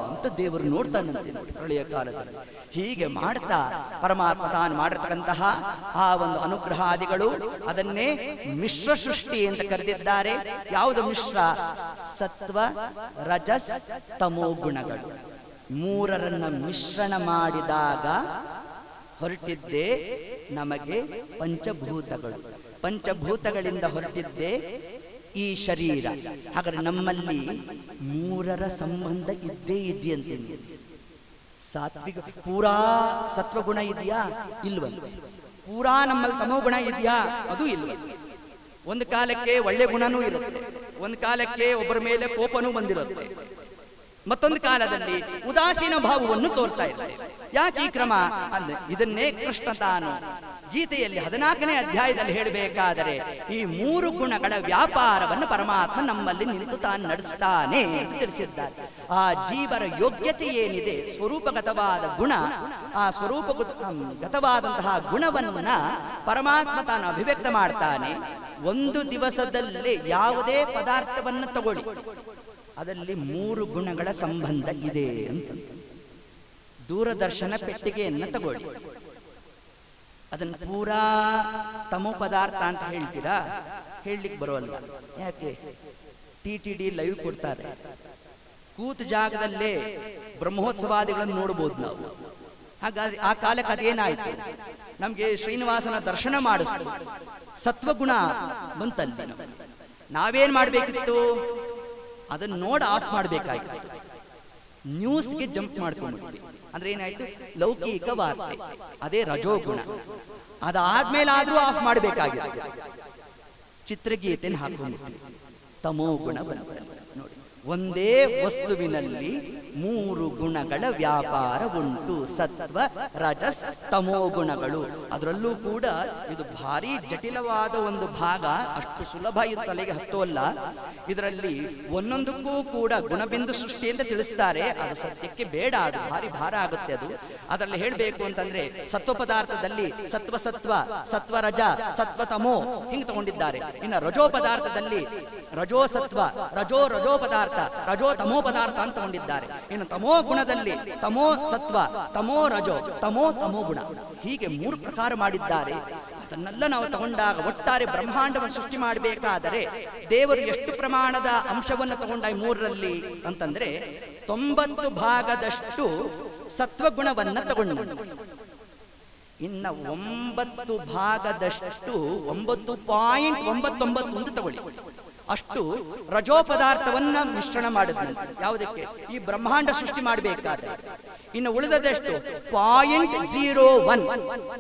ಅಂತ ದೇವರು ನೋಡ್ತಾನಂತೆ ಪ್ರಳಯ ಕಾಲದಲ್ಲಿ. ಹೀಗೆ ಮಾಡ್ತಾ ಪರಮಾತ್ಮ ತಾನು ಮಾಡಿರ್ತಕ್ಕಂತಹ ಆ ಒಂದು ಅನುಗ್ರಹಾದಿಗಳು ಅದನ್ನೇ ಮಿಶ್ರ ಸೃಷ್ಟಿ ಅಂತ ಕರೆದಿದ್ದಾರೆ. ಯಾವುದು ಮಿಶ್ರ? ಸತ್ವ ರಜಸ್ ತಮೋ ಗುಣಗಳು ಮೂರರನ್ನ ಮಿಶ್ರಣ ಮಾಡಿದಾಗ ಹೊರಟಿದ್ದೇ ನಮಗೆ ಪಂಚಭೂತಗಳು. ಪಂಚಭೂತಗಳಿಂದ ಹೊರಟಿದ್ದೇ ಈ ಶರೀರ. ಹಾಗಾದ್ರೆ ನಮ್ಮಲ್ಲಿ ಮೂರರ ಸಂಬಂಧ ಇದ್ದೇ ಇದೆಯಂತೆ. ಸಾತ್ವಿಕ ಪೂರಾ ಸತ್ವಗುಣ ಇದೆಯಾ? ಇಲ್ವಲ್ಲ. ಪೂರಾ ನಮ್ಮಲ್ಲಿ ತಮೋ ಗುಣ ಇದೆಯಾ? ಅದು ಇಲ್ವ. ಒಂದು ಕಾಲಕ್ಕೆ ಒಳ್ಳೆ ಗುಣನೂ ಇರುತ್ತೆ, ಒಂದು ಕಾಲಕ್ಕೆ ಒಬ್ಬರ ಮೇಲೆ ಕೋಪನೂ ಬಂದಿರುತ್ತೆ, ಮತ್ತೊಂದು ಕಾಲದಲ್ಲಿ ಉದಾಸೀನ ಭಾವವನ್ನು ತೋರ್ತಾ ಇರುತ್ತೆ. ಯಾಕೆ ಈ ಕ್ರಮ ಅಂದ್ರೆ ಇದನ್ನೇ ಕೃಷ್ಣ ತಾನು ಗೀತೆಯಲ್ಲಿ 14ನೇ ಅಧ್ಯಾಯದಲ್ಲಿ ಹೇಳಬೇಕಾದರೆ ಈ ಮೂರು ಗುಣಗಳ ವ್ಯಾಪಾರವನ್ನು ಪರಮಾತ್ಮ ನಮ್ಮಲ್ಲಿ ನಿಂತು ತಾನು ನಡೆಸ್ತಾನೆ ಅಂತ ತಿಳಿಸಿದ್ದಾರೆ. ಆ ಜೀವರ ಯೋಗ್ಯತೆ ಏನಿದೆ, ಸ್ವರೂಪಗತವಾದ ಗುಣ, ಆ ಸ್ವರೂಪಗತವಾದಂತಹ ಗುಣವನ್ನ ಪರಮಾತ್ಮ ತಾನು ಅಭಿವ್ಯಕ್ತ ಮಾಡ್ತಾನೆ. ಒಂದು ದಿವಸದಲ್ಲಿ ಯಾವುದೇ ಪದಾರ್ಥವನ್ನು ತಗೊಳ್ಳಿ, ಅದರಲ್ಲಿ ಮೂರು ಗುಣಗಳ ಸಂಬಂಧ ಇದೆ ಅಂತ. ದೂರದರ್ಶನ ಪೆಟ್ಟಿಗೆಯನ್ನು ತಗೊಳ್ಳಿ, ಅದನ್ನು ಪೂರಾ ತಮೋ ಪದಾರ್ಥ ಅಂತ ಹೇಳ್ತೀರಾ? ಹೇಳಲಿಕ್ಕೆ ಬರೋಲ್ಲ. ಯಾಕೆ? TTD ಲೈವ್ ಕೊಡ್ತಾರೆ, ಕೂತ ಜಾಗದಲ್ಲೇ ಬ್ರಹ್ಮೋತ್ಸವಾದಿಗಳನ್ನು ನೋಡ್ಬೋದು ನಾವು. ಹಾಗಾದ್ರೆ ಆ ಕಾಲಕ್ಕೆ ಅದೇನಾಯ್ತು? ನಮ್ಗೆ ಶ್ರೀನಿವಾಸನ ದರ್ಶನ ಮಾಡಿಸ್ತು, ಸತ್ವಗುಣ ಬಂತಲ್ಲಿ. ನಾವೇನ್ ಮಾಡ್ಬೇಕಿತ್ತು? ಅದನ್ನ ನೋಡಿ ಆಫ್ ಮಾಡ್ಬೇಕಾಗಿತ್ತು. ನ್ಯೂಸ್ಗೆ ಜಂಪ್ ಮಾಡ್ಕೊಂಡ್ಬಿಟ್ವಿ. ಅಂದ್ರೆ ಏನಾಯ್ತು? ಲೌಕಿಕ ವಾರ್ತೆ, ಅದೇ ರಜೋಗುಣ. ಅದಾದ್ಮೇಲಾದ್ರೂ ಆಫ್ ಮಾಡ್ಬೇಕಾಗಿತ್ತು. ಚಿತ್ರಗೀತೆನ ಹಾಕೊಂಡ್ಬಿಟ್ವಿ, ತಮೋ ಗುಣ ಬಂತ. ನೋಡಿ, ಒಂದೇ ವಸ್ತುವಿನಲ್ಲಿ ಮೂರು ಗುಣಗಳ ವ್ಯಾಪಾರ ಉಂಟು, ಸತ್ವ ರಜಸ್ ತಮೋ ಗುಣಗಳು. ಅದರಲ್ಲೂ ಕೂಡ ಇದು ಭಾರಿ ಜಟಿಲವಾದ ಒಂದು ಭಾಗ, ಅಷ್ಟು ಸುಲಭ ಇದು ತಲೆಗೆ ಹತ್ತೋಲ್ಲ. ಇದರಲ್ಲಿ ಒಂದೊಂದಕ್ಕೂ ಕೂಡ ಗುಣಬಿಂದು ಸೃಷ್ಟಿ ಅಂತ ತಿಳಿಸ್ತಾರೆ. ಅದು ಸತ್ಯಕ್ಕೆ ಬೇಡ, ಅದು ಭಾರಿ ಭಾರ ಆಗುತ್ತೆ. ಅದು ಅದರಲ್ಲಿ ಹೇಳಬೇಕು ಅಂತಂದ್ರೆ ಸತ್ವ ಪದಾರ್ಥದಲ್ಲಿ ಸತ್ವ ಸತ್ವ, ಸತ್ವ ರಜ, ಸತ್ವ ತಮೋ ಹಿಂಗೆ ತಗೊಂಡಿದ್ದಾರೆ. ಇನ್ನು ರಜೋ ಪದಾರ್ಥದಲ್ಲಿ ರಜೋ ಸತ್ವ, ರಜೋ ರಜೋ ಪದಾರ್ಥ, ರಜೋ ತಮೋ ಪದಾರ್ಥ ಅಂತ ತಗೊಂಡಿದ್ದಾರೆ. ಇನ್ನು ತಮೋ ಗುಣದಲ್ಲಿ ತಮೋ ಸತ್ವ, ತಮೋ ರಜೋ, ತಮೋ ತಮೋ ಗುಣ, ಹೀಗೆ ಮೂರು ಪ್ರಕಾರ ಮಾಡಿದ್ದಾರೆ. ಅದನ್ನೆಲ್ಲ ನಾವು ತಗೊಂಡಾಗ ಒಟ್ಟಾರೆ ಬ್ರಹ್ಮಾಂಡವನ್ನು ಸೃಷ್ಟಿ ಮಾಡಬೇಕಾದರೆ ದೇವರು ಎಷ್ಟು ಪ್ರಮಾಣದ ಅಂಶವನ್ನು ತಗೊಂಡ ಮೂರರಲ್ಲಿ ಅಂತಂದ್ರೆ 90 ಭಾಗದಷ್ಟು ಸತ್ವಗುಣವನ್ನ ತಗೊಂಡು, ಇನ್ನ 9 ಭಾಗದಷ್ಟು 9.99 ತಗೊಳ್ಳಿ, ಅಷ್ಟು ರಜೋ ಪದಾರ್ಥವನ್ನ ಮಿಶ್ರಣ ಮಾಡಿದ್ನಂತೆ. ಯಾವುದಕ್ಕೆ? ಈ ಬ್ರಹ್ಮಾಂಡ ಸೃಷ್ಟಿ ಮಾಡಬೇಕಾದ್ರೆ. ಇನ್ನು ಉಳಿದದಷ್ಟು 0.01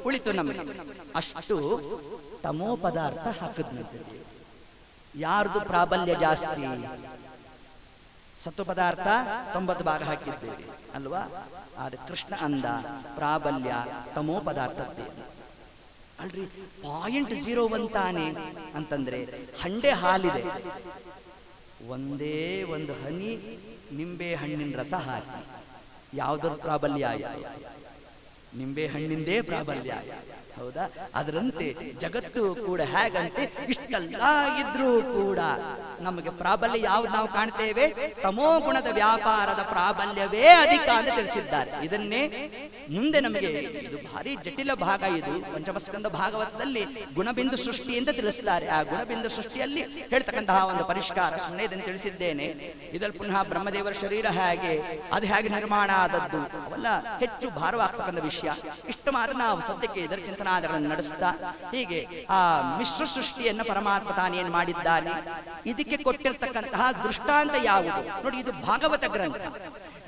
ಉಳಿತು ನಮಗೆ, ಅಷ್ಟು ತಮೋ ಪದಾರ್ಥ ಹಾಕಿದ್ನಂತೆ. ಯಾರ್ದು ಪ್ರಾಬಲ್ಯ ಜಾಸ್ತಿ? ಸತ್ವ ಪದಾರ್ಥ 90 ಭಾಗ ಹಾಕಿದ್ದೇವೆ ಅಲ್ವಾ? ಆದ್ರೆ ಕೃಷ್ಣ ಅಂದ ಪ್ರಾಬಲ್ಯ ತಮೋ ಪದಾರ್ಥದ್ದೇ ಅಲ್ರಿ. 0.01 ತಾನೆ ಅಂತಂದ್ರೆ ಹಂಡೆ ಹಾಲಿದೆ, ಒಂದೇ ಒಂದು ಹನಿ ನಿಂಬೆ ಹಣ್ಣಿನ ರಸ ಹಾಕಿ ಯಾವುದರ ಪ್ರಾಬಲ್ಯ ಆಯಿತು? ನಿಂಬೆ ಹಣ್ಣಿಂದೇ ಪ್ರಾಬಲ್ಯ, ಹೌದಾ? ಅದರಂತೆ ಜಗತ್ತು ಕೂಡ ಹೇಗಂತೆ, ಇಷ್ಟೆಲ್ಲ ಇದ್ರೂ ಕೂಡ ನಮಗೆ ಪ್ರಾಬಲ್ಯ ಯಾವ್ದು ನಾವು ಕಾಣ್ತೇವೆ? ತಮೋ ಗುಣದ ವ್ಯಾಪಾರದ ಪ್ರಾಬಲ್ಯವೇ ಅಧಿಕ ಅಂತ ತಿಳಿಸಿದ್ದಾರೆ. ಇದನ್ನೇ ಮುಂದೆ ನಮಗೆ, ಇದು ಭಾರಿ ಜಟಿಲ ಭಾಗ, ಇದು ಪಂಚಮಸ್ಕಂದ ಭಾಗವತದಲ್ಲಿ ಗುಣಬಿಂದು ಸೃಷ್ಟಿ ಅಂತ ತಿಳಿಸ್ತಾರೆ. ಆ ಗುಣಬಿಂದು ಸೃಷ್ಟಿಯಲ್ಲಿ ಹೇಳ್ತಕ್ಕಂತಹ ಒಂದು ಪರಿಷ್ಕಾರ ಸುಮ್ಮನೆ ಇದನ್ನು ತಿಳಿಸಿದ್ದೇನೆ. ಇದರಲ್ಲಿ ಪುನಃ ಬ್ರಹ್ಮದೇವರ ಶರೀರ ಹೇಗೆ, ಅದು ಹೇಗೆ ನಿರ್ಮಾಣ ಆದದ್ದು, ಅವೆಲ್ಲ ಹೆಚ್ಚು ಭಾರವಾಗ್ತಕ್ಕಂಥ ವಿಷಯ. ಇಷ್ಟು ಮಾತ್ರ ನಾವು ಸದ್ಯಕ್ಕೆ ಇದರ ಚಿಂತನಾದಿಗಳನ್ನು ನಡೆಸ್ತಾ, ಹೀಗೆ ಆ ಮಿಶ್ರ ಸೃಷ್ಟಿಯನ್ನ ಪರಮಾತ್ಮ ತಾನೇನ್ ಮಾಡಿದ್ದಾನೆ, ಇದಕ್ಕೆ ಕೊಟ್ಟಿರ್ತಕ್ಕಂತಹ ದೃಷ್ಟಾಂತ ಯಾವುದು ನೋಡಿ. ಇದು ಭಾಗವತ ಗ್ರಂಥ,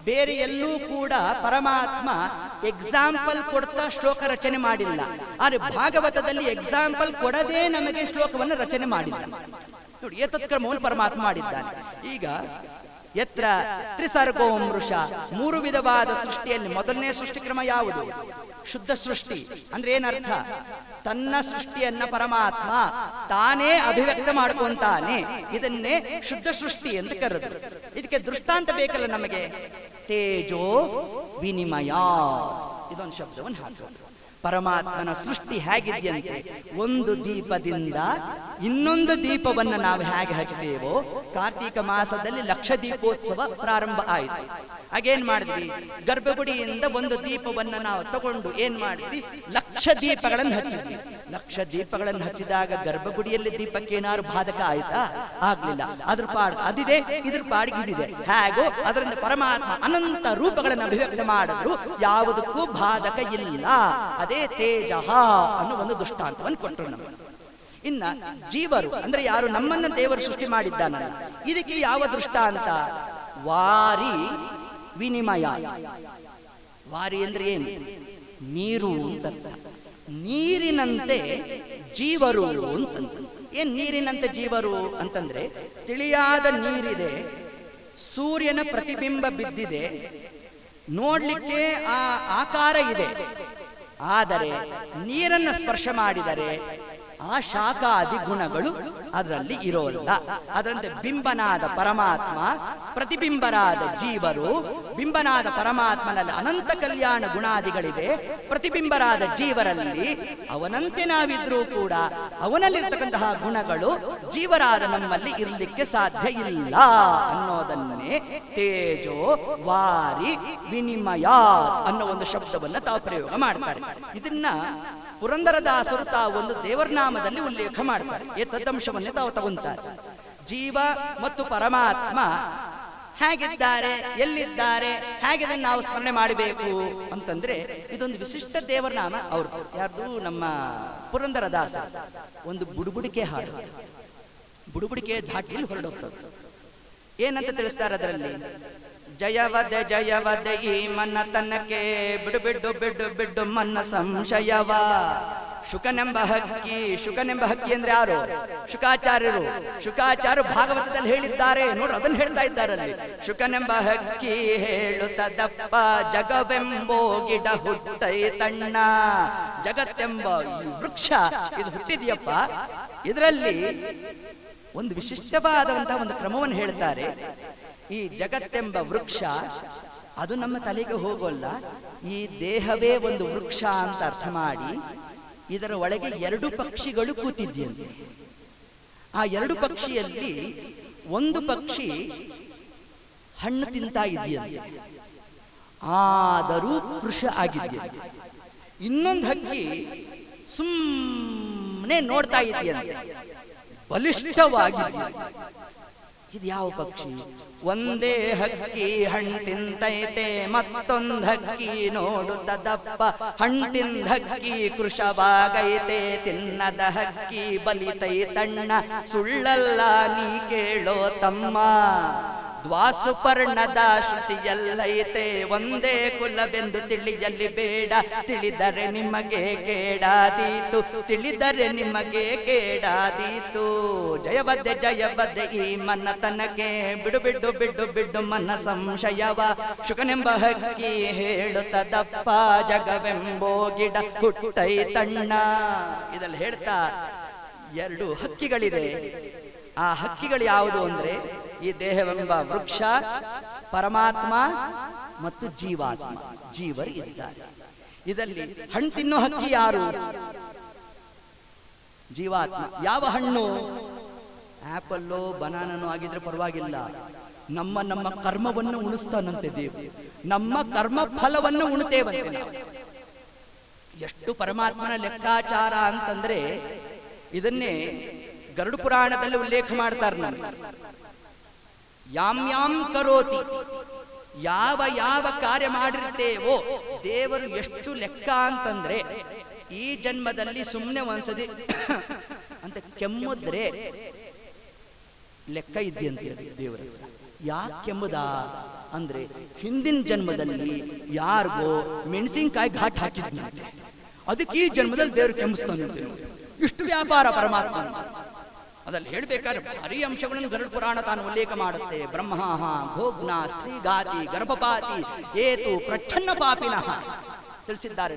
ಬೇರೆ ಎಲ್ಲೂ ಕೂಡ ಪರಮಾತ್ಮ ಎಕ್ಸಾಂಪಲ್ ಕೊಡ್ತಾ ಶ್ಲೋಕ ರಚನೆ ಮಾಡಿಲ್ಲ. ಆದ್ರೆ ಭಾಗವತದಲ್ಲಿ ಎಕ್ಸಾಂಪಲ್ ಕೊಡದೆ ನಮಗೆ ಶ್ಲೋಕವನ್ನು ರಚನೆ ಮಾಡಿಲ್ಲ ನೋಡಿ. ಏತತ್ಕ್ರಮವನ್ನು ಪರಮಾತ್ಮ ಮಾಡಿದ್ದಾನೆ. ಈಗ ಯತ್ರ ತ್ರಿಸರ್ಗೋ ಮೃಷ, 3 ವಿಧವಾದ ಸೃಷ್ಟಿಯಲ್ಲಿ ಮೊದಲನೇ ಸೃಷ್ಟಿ ಕ್ರಮ ಯಾವುದು? ಶುದ್ಧ ಸೃಷ್ಟಿ. ಅಂದ್ರೆ ಏನರ್ಥ? ತನ್ನ ಸೃಷ್ಟಿಯನ್ನ ಪರಮಾತ್ಮ ತಾನೇ ಅಭಿವ್ಯಕ್ತ ಮಾಡ್ಕೊಂತಾನೆ, ಇದನ್ನೇ ಶುದ್ಧ ಸೃಷ್ಟಿ ಅಂತ ಕರೆದ್ರು. ಇದಕ್ಕೆ ದೃಷ್ಟಾಂತ ಬೇಕಲ್ಲ ನಮಗೆ. ತೇಜೋ ವಿನಿಮಯ, ಇದೊಂದು ಶಬ್ದವನ್ನು ಹಾಕಿದ್ರು. ಪರಮಾತ್ಮನ ಸೃಷ್ಟಿ ಹೇಗಿದೆಯಂತೆ, ಒಂದು ದೀಪದಿಂದ ಇನ್ನೊಂದು ದೀಪವನ್ನು ನಾವು ಹೇಗೆ ಹಚ್ಚುತ್ತೇವೋ, ಕಾರ್ತೀಕ ಮಾಸದಲ್ಲಿ ಲಕ್ಷ ದೀಪೋತ್ಸವ ಪ್ರಾರಂಭ ಆಯಿತು. ಹಾಗೇನ್ ಮಾಡಿದ್ವಿ? ಗರ್ಭಗುಡಿಯಿಂದ ಒಂದು ದೀಪವನ್ನು ನಾವು ತಗೊಂಡು ಏನ್ ಮಾಡಿದ್ವಿ? ಲಕ್ಷ ದೀಪಗಳನ್ನು ಹಚ್ಚಿದ್ವಿ. ಲಕ್ಷ ದೀಪಗಳನ್ನು ಹಚ್ಚಿದಾಗ ಗರ್ಭಗುಡಿಯಲ್ಲಿ ದೀಪಕ್ಕೆ ಏನಾದ್ರು ಬಾಧಕ ಆಯ್ತಾ? ಆಗ್ಲಿಲ್ಲ. ಅದ್ರ ಪಾಡಿಗೆ ಅದಿದೆ, ಇದ್ರ ಪಾಡಿಗೆ ಇದಿದೆ. ಹೇಗೋ ಅದರಿಂದ ಪರಮಾತ್ಮ ಅನಂತ ರೂಪಗಳನ್ನು ಅಭಿವ್ಯಕ್ತ ಮಾಡಿದ್ರು, ಯಾವುದಕ್ಕೂ ಬಾಧಕ ಇಲ್ಲ. ಅದೇ ತೇಜ ಅನ್ನೋ ಒಂದು ದೃಷ್ಟಾಂತವನ್ನು ಕೊಟ್ಟರು ನಮಗೆ. ಇನ್ನ ಜೀವರು ಅಂದ್ರೆ ಯಾರು? ನಮ್ಮನ್ನ ದೇವರು ಸೃಷ್ಟಿ ಮಾಡಿದ್ದಾನಲ್ಲ, ಇದಕ್ಕೆ ಯಾವ ದೃಷ್ಟಾಂತ? ವಾರಿ ವಿನಿಮಯ. ವಾರಿ ಅಂದ್ರೆ ಏನು? ನೀರು ಅಂತ. ನೀರಿನಂತೆ ಜೀವರು ಅಂತಂತ. ಏನ್ ನೀರಿನಂತೆ ಜೀವರು ಅಂತಂದ್ರೆ, ತಿಳಿಯಾದ ನೀರಿದೆ, ಸೂರ್ಯನ ಪ್ರತಿಬಿಂಬ ಬಿದ್ದಿದೆ, ನೋಡ್ಲಿಕ್ಕೆ ಆ ಆಕಾರ ಇದೆ, ಆದರೆ ನೀರನ್ನು ಸ್ಪರ್ಶ ಮಾಡಿದರೆ ಆ ಶಾಖಾದಿ ಗುಣಗಳು ಅದರಲ್ಲಿ ಇರೋಲ್ಲ. ಅದರಂತೆ ಬಿಂಬನಾದ ಪರಮಾತ್ಮ, ಪ್ರತಿಬಿಂಬರಾದ ಜೀವರು. ಬಿಂಬನಾದ ಪರಮಾತ್ಮನಲ್ಲಿ ಅನಂತ ಕಲ್ಯಾಣ ಗುಣಾದಿಗಳಿದೆ, ಪ್ರತಿಬಿಂಬರಾದ ಜೀವರಲ್ಲಿ ಅವನಂತೆ ನಾವಿದ್ರೂ ಕೂಡ ಅವನಲ್ಲಿರ್ತಕ್ಕಂತಹ ಗುಣಗಳು ಜೀವರಾದ ನಮ್ಮಲ್ಲಿ ಇರಲಿಕ್ಕೆ ಸಾಧ್ಯ ಇಲ್ಲ ಅನ್ನೋದನ್ನೇ ತೇಜೋ ವಾರಿ ವಿನಿಮಯ ಅನ್ನೋ ಒಂದು ಶಬ್ದವನ್ನ ತಾವು ಪ್ರಯೋಗ ಮಾಡ್ತಾರೆ. ಇದನ್ನ ಪುರಂದರದಾಸರು ತಾವು ಒಂದು ದೇವರನಾಮದಲ್ಲಿ ಉಲ್ಲೇಖ ಮಾಡ್ತಾರೆ. ಈ ತದ್ದಂಶವನ್ನೇ ತಾವು ತಗೊಂತಾರೆ. ಜೀವ ಮತ್ತು ಪರಮಾತ್ಮ ಹೇಗಿದ್ದಾರೆ, ಎಲ್ಲಿದ್ದಾರೆ, ಹೇಗೆ ನಾವು ಸ್ಮರಣೆ ಮಾಡಬೇಕು ಅಂತಂದ್ರೆ, ಇದೊಂದು ವಿಶಿಷ್ಟ ದೇವರನಾಮ ಅವ್ರದ್ದು. ಯಾರ್ದು? ನಮ್ಮ ಪುರಂದರದಾಸ. ಒಂದು ಬುಡುಬುಡಿಕೆ ಹಾಡು, ಬುಡುಬುಡಿಕೆ ಧಾಟಿಲಿ ಹೊರಡೋಗ್ತದೆ. ಏನಂತ ತಿಳಿಸ್ತಾರೆ ಅದರಲ್ಲಿ? ಜಯವದೆ ಈ ಮನ್ನ ತನ್ನಕ್ಕೆ, ಬಿಡು ಬಿಡು ಬಿಡು ಬಿಡು ಮನ್ನ ಸಂಶಯವ. ಶುಕನೆಂಬ ಹಕ್ಕಿ, ಶುಕನೆಂಬ ಹಕ್ಕಿ ಅಂದ್ರೆ ಯಾರು? ಶುಕಾಚಾರ್ಯರು. ಶುಕಾಚಾರ್ಯರು ಭಾಗವತದಲ್ಲಿ ಹೇಳಿದ್ದಾರೆ ನೋಡ್ರಿ, ಅದನ್ನು ಹೇಳ್ತಾ ಇದ್ದಾರೆ ಅಲ್ಲಿ. ಶುಕನೆಂಬ ಹಕ್ಕಿ ಹೇಳುತ್ತದಪ್ಪ, ಜಗವೆಂಬೋ ಗಿಡ ಹುಟ್ಟೈತಣ್ಣ. ಜಗತ್ತೆಂಬ ಈ ವೃಕ್ಷ ಇದು ಹುಟ್ಟಿದೆಯಪ್ಪ. ಇದರಲ್ಲಿ ಒಂದು ವಿಶಿಷ್ಟವಾದಂತಹ ಒಂದು ಕ್ರಮವನ್ನು ಹೇಳ್ತಾರೆ. ಈ ಜಗತ್ತೆಂಬ ವೃಕ್ಷ ಅದು ನಮ್ಮ ತಲೆಗೆ ಹೋಗೋಲ್ಲ, ಈ ದೇಹವೇ ಒಂದು ವೃಕ್ಷ ಅಂತ ಅರ್ಥ ಮಾಡಿ ಇದರ ಒಳಗೆ 2 ಪಕ್ಷಿಗಳು ಕೂತಿದ್ಯಂತೆ. ಆ 2 ಪಕ್ಷಿಯಲ್ಲಿ ಒಂದು ಪಕ್ಷಿ ಹಣ್ಣು ತಿಂತಾ ಇದೆಯಂತೆ, ಆದರೂ ಕೃಷ ಆಗಿದೆಯಂತೆ. ಇನ್ನೊಂದು ಹಕ್ಕಿ ಸುಮ್ಮನೆ ನೋಡ್ತಾ ಇದೆಯಂತೆ, ಬಲಿಷ್ಠವಾಗಿದೆಯಂತೆ. ಇದು ಯಾವ ಪಕ್ಷಿ? ಒಂದೇ ಹಕ್ಕಿ ಹಣ್ಣಿಂತೈತೆ ಮತ್ತೊಂದು ಹಕ್ಕಿ ನೋಡುತ್ತದಪ್ಪ, ಹಣ್ಣಿಂದ ಹಕ್ಕಿ ಕೃಶವಾಗೈತೆ ತಿನ್ನದ ಹಕ್ಕಿ ಬಲಿತೈತಣ್ಣ, ಸುಳ್ಳಲ್ಲ ನೀ ಕೇಳೋ ತಮ್ಮ. ದ್ವಾಸುಪರ್ಣದ ಶ್ರುತಿಯಲ್ಲೈತೆ ಒಂದೇ ಕುಲವೆಂದು ತಿಳಿಯಲಿ ಬೇಡ, ತಿಳಿದರೆ ನಿಮಗೆ ಕೇಡಾದೀತು, ತಿಳಿದರೆ ನಿಮಗೆ ಕೇಡಾದೀತು. ಜಯವದ್ದೆ ಈ ಮನ್ನತನಕ್ಕೆ, ಬಿಡು ಬಿಡು ಬಿಡು ಬಿಡು ಮನ ಸಂಶಯವ, ಶುಕನೆಂಬ ಹಕ್ಕಿ ಹೇಳುತ್ತದಪ್ಪ, ಜಗವೆಂಬೋ ಗಿಡ ಹುಟ್ಟೈತಣ್ಣ. ಇದರಲ್ಲಿ ಹೇಳ್ತಾ ಎರಡು ಹಕ್ಕಿಗಳಿದೆ. ಆ ಹಕ್ಕಿಗಳು ಯಾವುದು ಅಂದ್ರೆ ಈ ದೇಹವೆಂಬ ವೃಕ್ಷ, ಪರಮಾತ್ಮ ಮತ್ತು ಜೀವಾತ್ಮ, ಜೀವರು ಇದ್ದಾರೆ. ಇದರಲ್ಲಿ ಹಣ್ಣು ತಿನ್ನೋ ಹಕ್ಕಿ ಯಾರು? ಜೀವಾತ್ಮ. ಯಾವ ಹಣ್ಣು? ಆಪಲ್ಲೋ ಬನಾನನೋ ಆಗಿದ್ರೆ ಪರವಾಗಿಲ್ಲ, ನಮ್ಮ ಕರ್ಮವನ್ನು ಉಣಿಸ್ತಾನಂತೆ ದೇವರು, ನಮ್ಮ ಕರ್ಮ ಫಲವನ್ನು ಉಣ್ತೇವಂತೆ ನಾವು. ಎಷ್ಟು ಪರಮಾತ್ಮನ ಲೆಕ್ಕಾಚಾರ ಅಂತಂದ್ರೆ ಇದನ್ನೇ ಗರುಡ ಪುರಾಣದಲ್ಲಿ ಉಲ್ಲೇಖ ಮಾಡ್ತಾರೆ. ನಮಗೆ ಯಾಮ್ ಯಾಮ್ ಕರೋತಿ, ಯಾವ ಯಾವ ಕಾರ್ಯ ಮಾಡಿರ್ತೇವೋ ದೇವರು ಎಷ್ಟು ಲೆಕ್ಕ ಅಂತಂದ್ರೆ, ಈ ಜನ್ಮದಲ್ಲಿ ಸುಮ್ಮನೆ ಒಂದ್ಸತಿ ಅಂತ ಕೆಮ್ಮುದ್ರೆ ಲೆಕ್ಕ ಇದ್ದಂತೆ ದೇವರ. ಯಾಕೆ ಕೆಮ್ಮುದ ಅಂದ್ರೆ ಹಿಂದಿನ ಜನ್ಮದಲ್ಲಿ ಯಾರಿಗೋ ಮೆಣಸಿನ್ಕಾಯಿ ಘಾಟ್ ಹಾಕಿದ್ನಂತೆ, ಅದಕ್ಕೆ ಈ ಜನ್ಮದಲ್ಲಿ ದೇವರು ಕೆಮ್ಮಿಸ್ತಾನಂತೆ. ಇಷ್ಟು ವ್ಯಾಪಾರ ಪರಮಾತ್ಮ. ಅದಲ್ಲಿ ಹೇಳ್ಬೇಕಾದ್ರೆ ಭಾರಿ ಅಂಶಗಳನ್ನು ಗರುಡ ಪುರಾಣ ತಾನು ಉಲ್ಲೇಖ ಮಾಡುತ್ತೆ. ಬ್ರಹ್ಮ ಭೋಗ್ನ ಸ್ತ್ರೀಘಾತಿ ಗರ್ಭಪಾತಿ ಏತು ಪ್ರಚ್ಛನ್ನ ಪಾಪಿನಃ ತಿಳಿಸಿದ್ದಾರೆ.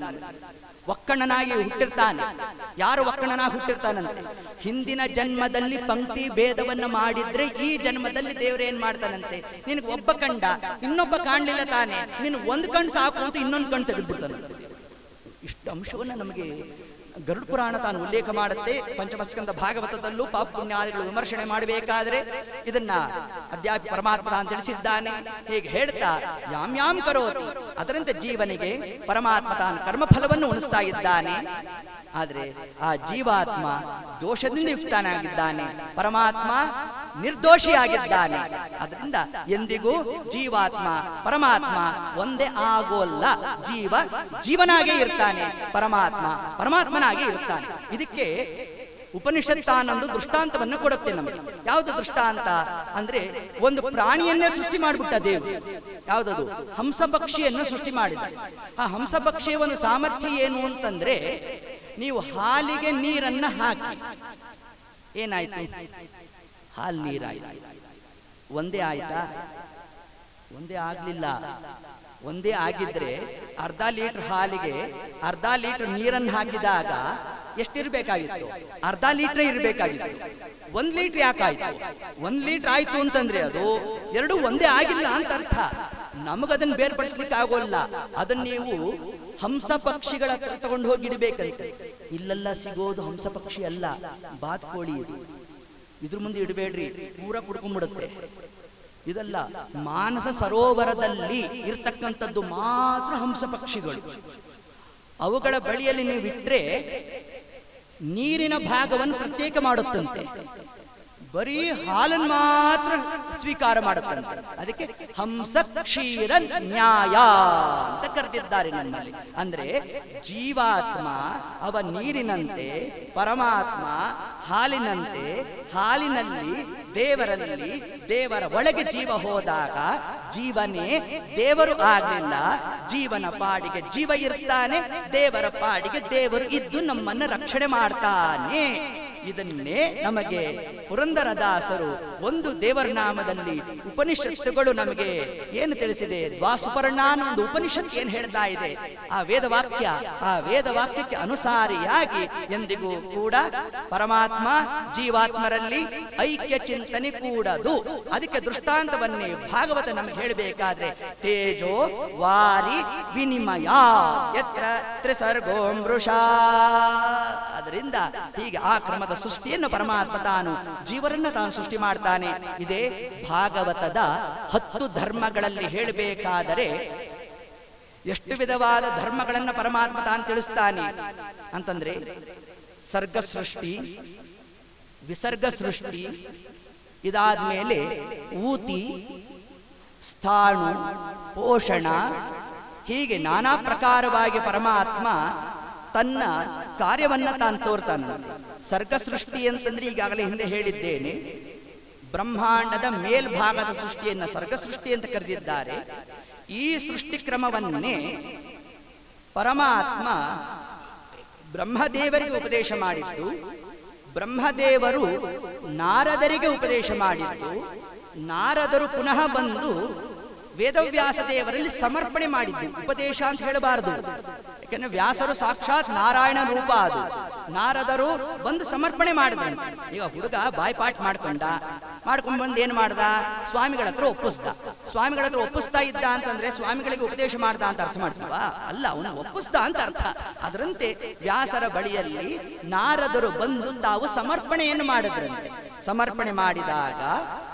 ಒಕ್ಕಣ್ಣನಾಗಿ ಹುಟ್ಟಿರ್ತಾನೆ. ಯಾರು ಒಕ್ಕಣ್ಣನಾಗಿ ಹುಟ್ಟಿರ್ತಾನಂತೆ? ಹಿಂದಿನ ಜನ್ಮದಲ್ಲಿ ಪಂಕ್ತಿ ಭೇದವನ್ನ ಮಾಡಿದ್ರೆ ಈ ಜನ್ಮದಲ್ಲಿ ದೇವರು ಏನ್ ಮಾಡ್ತಾನಂತೆ, ನಿನಗೆ ಒಬ್ಬ ಕಂಡ ಇನ್ನೊಬ್ಬ ಕಾಣ್ಲಿಲ್ಲ ತಾನೆ, ನೀನು ಒಂದು ಕಣ್ಣು ಸಾಕು ಅಂತ ಇನ್ನೊಂದು ಕಣ್ಣು ತೆಗೆದ್ಬಿಡ್ತಾನಂತೆ. ಇಷ್ಟು ಅಂಶವನ್ನ ನಮಗೆ ಗರುಡ ಪುರಾಣ ತಾನು ಉಲ್ಲೇಖ ಮಾಡುತ್ತೆ. ಪಂಚಮಸ್ಕಂದ ಭಾಗವತದಲ್ಲೂ ಪಾಪ ಪುಣ್ಯಾದಿಗಳು ವಿಮರ್ಶನೆ ಮಾಡಬೇಕಾದ್ರೆ ಇದನ್ನ ಅಧ್ಯಾತ್ಮ ಪರಮಾತ್ಮ ತಾನು ತಿಳಿಸಿದ್ದಾನೆ. ಹೀಗೆ ಹೇಳ್ತಾ ಯಾಮ್ ಯಾಮ್ ಕರೋತಿ, ಅದರಂತೆ ಜೀವನಿಗೆ ಪರಮಾತ್ಮ ತಾನು ಕರ್ಮಫಲವನ್ನು ಉಣಿಸ್ತಾ ಇದ್ದಾನೆ. ಆದ್ರೆ ಆ ಜೀವಾತ್ಮ ದೋಷದಿಂದ ಯುಕ್ತನಾಗಿದ್ದಾನೆ, ಪರಮಾತ್ಮ ನಿರ್ದೋಷಿಯಾಗಿದ್ದಾನೆ. ಅದರಿಂದ ಎಂದಿಗೂ ಜೀವಾತ್ಮ ಪರಮಾತ್ಮ ಒಂದೇ ಆಗೋಲ್ಲ. ಜೀವ ಜೀವನಾಗೇ ಇರ್ತಾನೆ, ಪರಮಾತ್ಮ ಪರಮಾತ್ಮನಾಗಿ ಇರ್ತಾನೆ. ಇದಕ್ಕೆ ಉಪನಿಷತ್ ತಾನೊಂದು ದೃಷ್ಟಾಂತವನ್ನು ಕೊಡುತ್ತೆ ನಮಗೆ. ಯಾವುದು ದೃಷ್ಟಾಂತ ಅಂದ್ರೆ, ಒಂದು ಪ್ರಾಣಿಯನ್ನೇ ಸೃಷ್ಟಿ ಮಾಡಿಬಿಟ್ಟ ದೇವರು. ಯಾವುದದು? ಹಂಸ ಪಕ್ಷಿಯನ್ನು ಸೃಷ್ಟಿ ಮಾಡಿದ. ಆ ಹಂಸ ಪಕ್ಷಿಯ ಒಂದು ಸಾಮರ್ಥ್ಯ ಏನು ಅಂತಂದ್ರೆ, ನೀವು ಹಾಲಿಗೆ ನೀರನ್ನ ಹಾಕಿ ಏನಾಯ್ತು? ಹಾಲು ನೀರಾಯ್ತು. ಒಂದೇ ಆಯ್ತಾ? ಒಂದೇ ಆಗ್ಲಿಲ್ಲ. ಒಂದೇ ಆಗಿದ್ರೆ ಅರ್ಧ ಲೀಟರ್ ಹಾಲಿಗೆ ಅರ್ಧ ಲೀಟರ್ ನೀರನ್ನು ಹಾಕಿದಾಗ ಎಷ್ಟಿರ್ಬೇಕಾಗಿತ್ತು? ಅರ್ಧ ಲೀಟರ್ ಇರ್ಬೇಕಾಗಿತ್ತು. 1 ಲೀಟರ್ ಯಾಕಾಯ್ತು? 1 ಲೀಟರ್ ಆಯ್ತು ಅಂತಂದ್ರೆ ಅದು ಎರಡು ಒಂದೇ ಆಗಿಲ್ಲ ಅಂತ ಅರ್ಥ. ನಮಗದನ್ನು ಬೇರ್ಪಡಿಸ್ಲಿಕ್ಕೆ ಆಗೋಲ್ಲ. ಅದನ್ನ ನೀವು ಹಂಸ ಪಕ್ಷಿಗಳ ಹತ್ರ ತಗೊಂಡು ಹೋಗಿ ಇಡಬೇಕಂತೆ. ಇಲ್ಲೆಲ್ಲ ಸಿಗೋದು ಹಂಸ ಪಕ್ಷಿ ಅಲ್ಲ, ಬಾತ್ಕೋಳಿ. ಇದು ಇದ್ರ ಮುಂದೆ ಇಡಬೇಡ್ರಿ, ಪೂರ ಕುಡ್ಕೊಂಡ್ಬಿಡುತ್ತೆ. ಇದಲ್ಲ, ಮಾನಸ ಸರೋವರದಲ್ಲಿ ಇರ್ತಕ್ಕಂಥದ್ದು ಮಾತ್ರ ಹಂಸ ಪಕ್ಷಿಗಳು. ಅವುಗಳ ಬಳಿಯಲ್ಲಿ ನೀವು ಇಟ್ರೆ ನೀರಿನ ಭಾಗವನ್ನು ಪ್ರತ್ಯೇಕ ಮಾಡುತ್ತಂತೆ, ಬರೀ ಹಾಲನ್ನು ಮಾತ್ರ ಸ್ವೀಕಾರ ಮಾಡುತ್ತಂತೆ. ಅದಕ್ಕೆ ಹಂಸ ಕ್ಷೀರ ನ್ಯಾಯ ಅಂತ ಕರೆದಿದ್ದಾರೆ ನಮ್ಮಲ್ಲಿ. ಅಂದ್ರೆ ಜೀವಾತ್ಮ ಅವ ನೀರಿನಂತೆ, ಪರಮಾತ್ಮ ಹಾಲಿನಂತೆ. ಹಾಲಿನಲ್ಲಿ ದೇವರಲ್ಲಿ, ದೇವರ ಒಳಗೆ ಜೀವ ಹೋದಾಗ ಜೀವನೇ ದೇವರು ಆಗಲಿಲ್ಲ. ಜೀವನ ಪಾಡಿಗೆ ಜೀವ ಇರ್ತಾನೆ, ದೇವರ ಪಾಡಿಗೆ ದೇವರು ಇದ್ದು ನಮ್ಮನ್ನು ರಕ್ಷಣೆ ಮಾಡ್ತಾನೆ. ಇದನ್ನೇ ನಮಗೆ ಪುರಂದರದಾಸರು ಒಂದು ದೇವರ ನಾಮದಲ್ಲಿ ಉಪನಿಷತ್ತುಗಳು ನಮಗೆ ಏನು ತಿಳಿಸಿದೆ? ದ್ವಾಸುಪರ್ಣ ಒಂದು ಉಪನಿಷತ್ ಏನ್ ಹೇಳ್ತಾ ಇದೆ? ಆ ವೇದವಾಕ್ಯಕ್ಕೆ ಅನುಸಾರಿಯಾಗಿ ಎಂದಿಗೂ ಕೂಡ ಪರಮಾತ್ಮ ಜೀವಾತ್ಮರಲ್ಲಿ ಐಕ್ಯ ಚಿಂತನೆ ಕೂಡದು. ಅದಕ್ಕೆ ದೃಷ್ಟಾಂತವನ್ನೇ ಭಾಗವತ ನಮಗೆ ಹೇಳಬೇಕಾದ್ರೆ, ತೇಜೋ ವಾರಿ ವಿನಿಮಯ ಯತ್ರ ತ್ರಿಸರ್ಗೋ ಮೃಷಾ. ಅದರಿಂದ ಹೀಗೆ ಆ ಕ್ರಮದ ಸೃಷ್ಟಿಯನ್ನು ಪರಮಾತ್ಮ ತಾನು ಜೀವರನ್ನ ತಾನು ಸೃಷ್ಟಿ ಮಾಡ್ತಾನೆ. ಇದೇ ಭಾಗವತದ 10 ಧರ್ಮಗಳಲ್ಲಿ ಹೇಳಬೇಕಾದರೆ ಎಷ್ಟು ವಿಧವಾದ ಧರ್ಮಗಳನ್ನ ಪರಮಾತ್ಮ ತಾನು ತಿಳಿಸ್ತಾನೆ ಅಂತಂದ್ರೆ, ಸರ್ಗ ಸೃಷ್ಟಿ, ವಿಸರ್ಗ ಸೃಷ್ಟಿ, ಇದಾದ ಮೇಲೆ ಊತಿ, ಸ್ಥಾಣು, ಪೋಷಣ, ಹೀಗೆ ನಾನಾ ಪ್ರಕಾರವಾಗಿ ಪರಮಾತ್ಮ ತನ್ನ ಕಾರ್ಯವನ್ನ ತಾನು ತೋರ್ತಾನಂತೆ. ಸರ್ಗ ಸೃಷ್ಟಿ ಅಂತಂದ್ರೆ ಈಗಾಗಲೇ ಹಿಂದೆ ಹೇಳಿದ್ದೇನೆ, ಬ್ರಹ್ಮಾಂಡದ ಮೇಲ್ಭಾಗದ ಸೃಷ್ಟಿಯನ್ನ ಸರ್ಗ ಸೃಷ್ಟಿ ಅಂತ ಕರೆದಿದ್ದಾರೆ. ಈ ಸೃಷ್ಟಿ ಕ್ರಮವನ್ನೇ ಪರಮಾತ್ಮ ಬ್ರಹ್ಮದೇವರಿಗೆ ಉಪದೇಶ ಮಾಡಿದ್ದು, ಬ್ರಹ್ಮದೇವರು ನಾರದರಿಗೆ ಉಪದೇಶ ಮಾಡಿದ್ದು, ನಾರದರು ಪುನಃ ಬಂದು ವೇದವ್ಯಾಸ ದೇವರಲ್ಲಿ ಸಮರ್ಪಣೆ ಮಾಡಿದ್ದು. ಉಪದೇಶ ಅಂತ ಹೇಳಬಾರದು, ಯಾಕಂದ್ರೆ ವ್ಯಾಸರು ಸಾಕ್ಷಾತ್ ನಾರಾಯಣ ರೂಪ, ಅದು ನಾರದರು ಬಂದು ಸಮರ್ಪಣೆ ಮಾಡಿದ್ರಂತೆ. ಈಗ ಹುಡುಗ ಬಾಯ್ಪಾಟ್ ಮಾಡ್ಕೊಂಡು ಬಂದು ಏನ್ ಮಾಡ್ದ, ಸ್ವಾಮಿಗಳ ಹತ್ರ ಒಪ್ಪಿಸ್ದ. ಸ್ವಾಮಿಗಳ ಹತ್ರ ಒಪ್ಪಿಸ್ತಾ ಇದ್ದ ಅಂತಂದ್ರೆ ಸ್ವಾಮಿಗಳಿಗೆ ಉಪದೇಶ ಮಾಡ್ದ ಅಂತ ಅರ್ಥ ಮಾಡ್ತೀವ? ಅಲ್ಲ, ಅವನು ಒಪ್ಪಿಸ್ದ ಅಂತ ಅರ್ಥ. ಅದರಂತೆ ವ್ಯಾಸರ ಬಳಿಯಲ್ಲಿ ನಾರದರು ಬಂದು ತಾವು ಸಮರ್ಪಣೆಯನ್ನು ಮಾಡಿದ್ರಂತೆ. ಸಮರ್ಪಣೆ ಮಾಡಿದಾಗ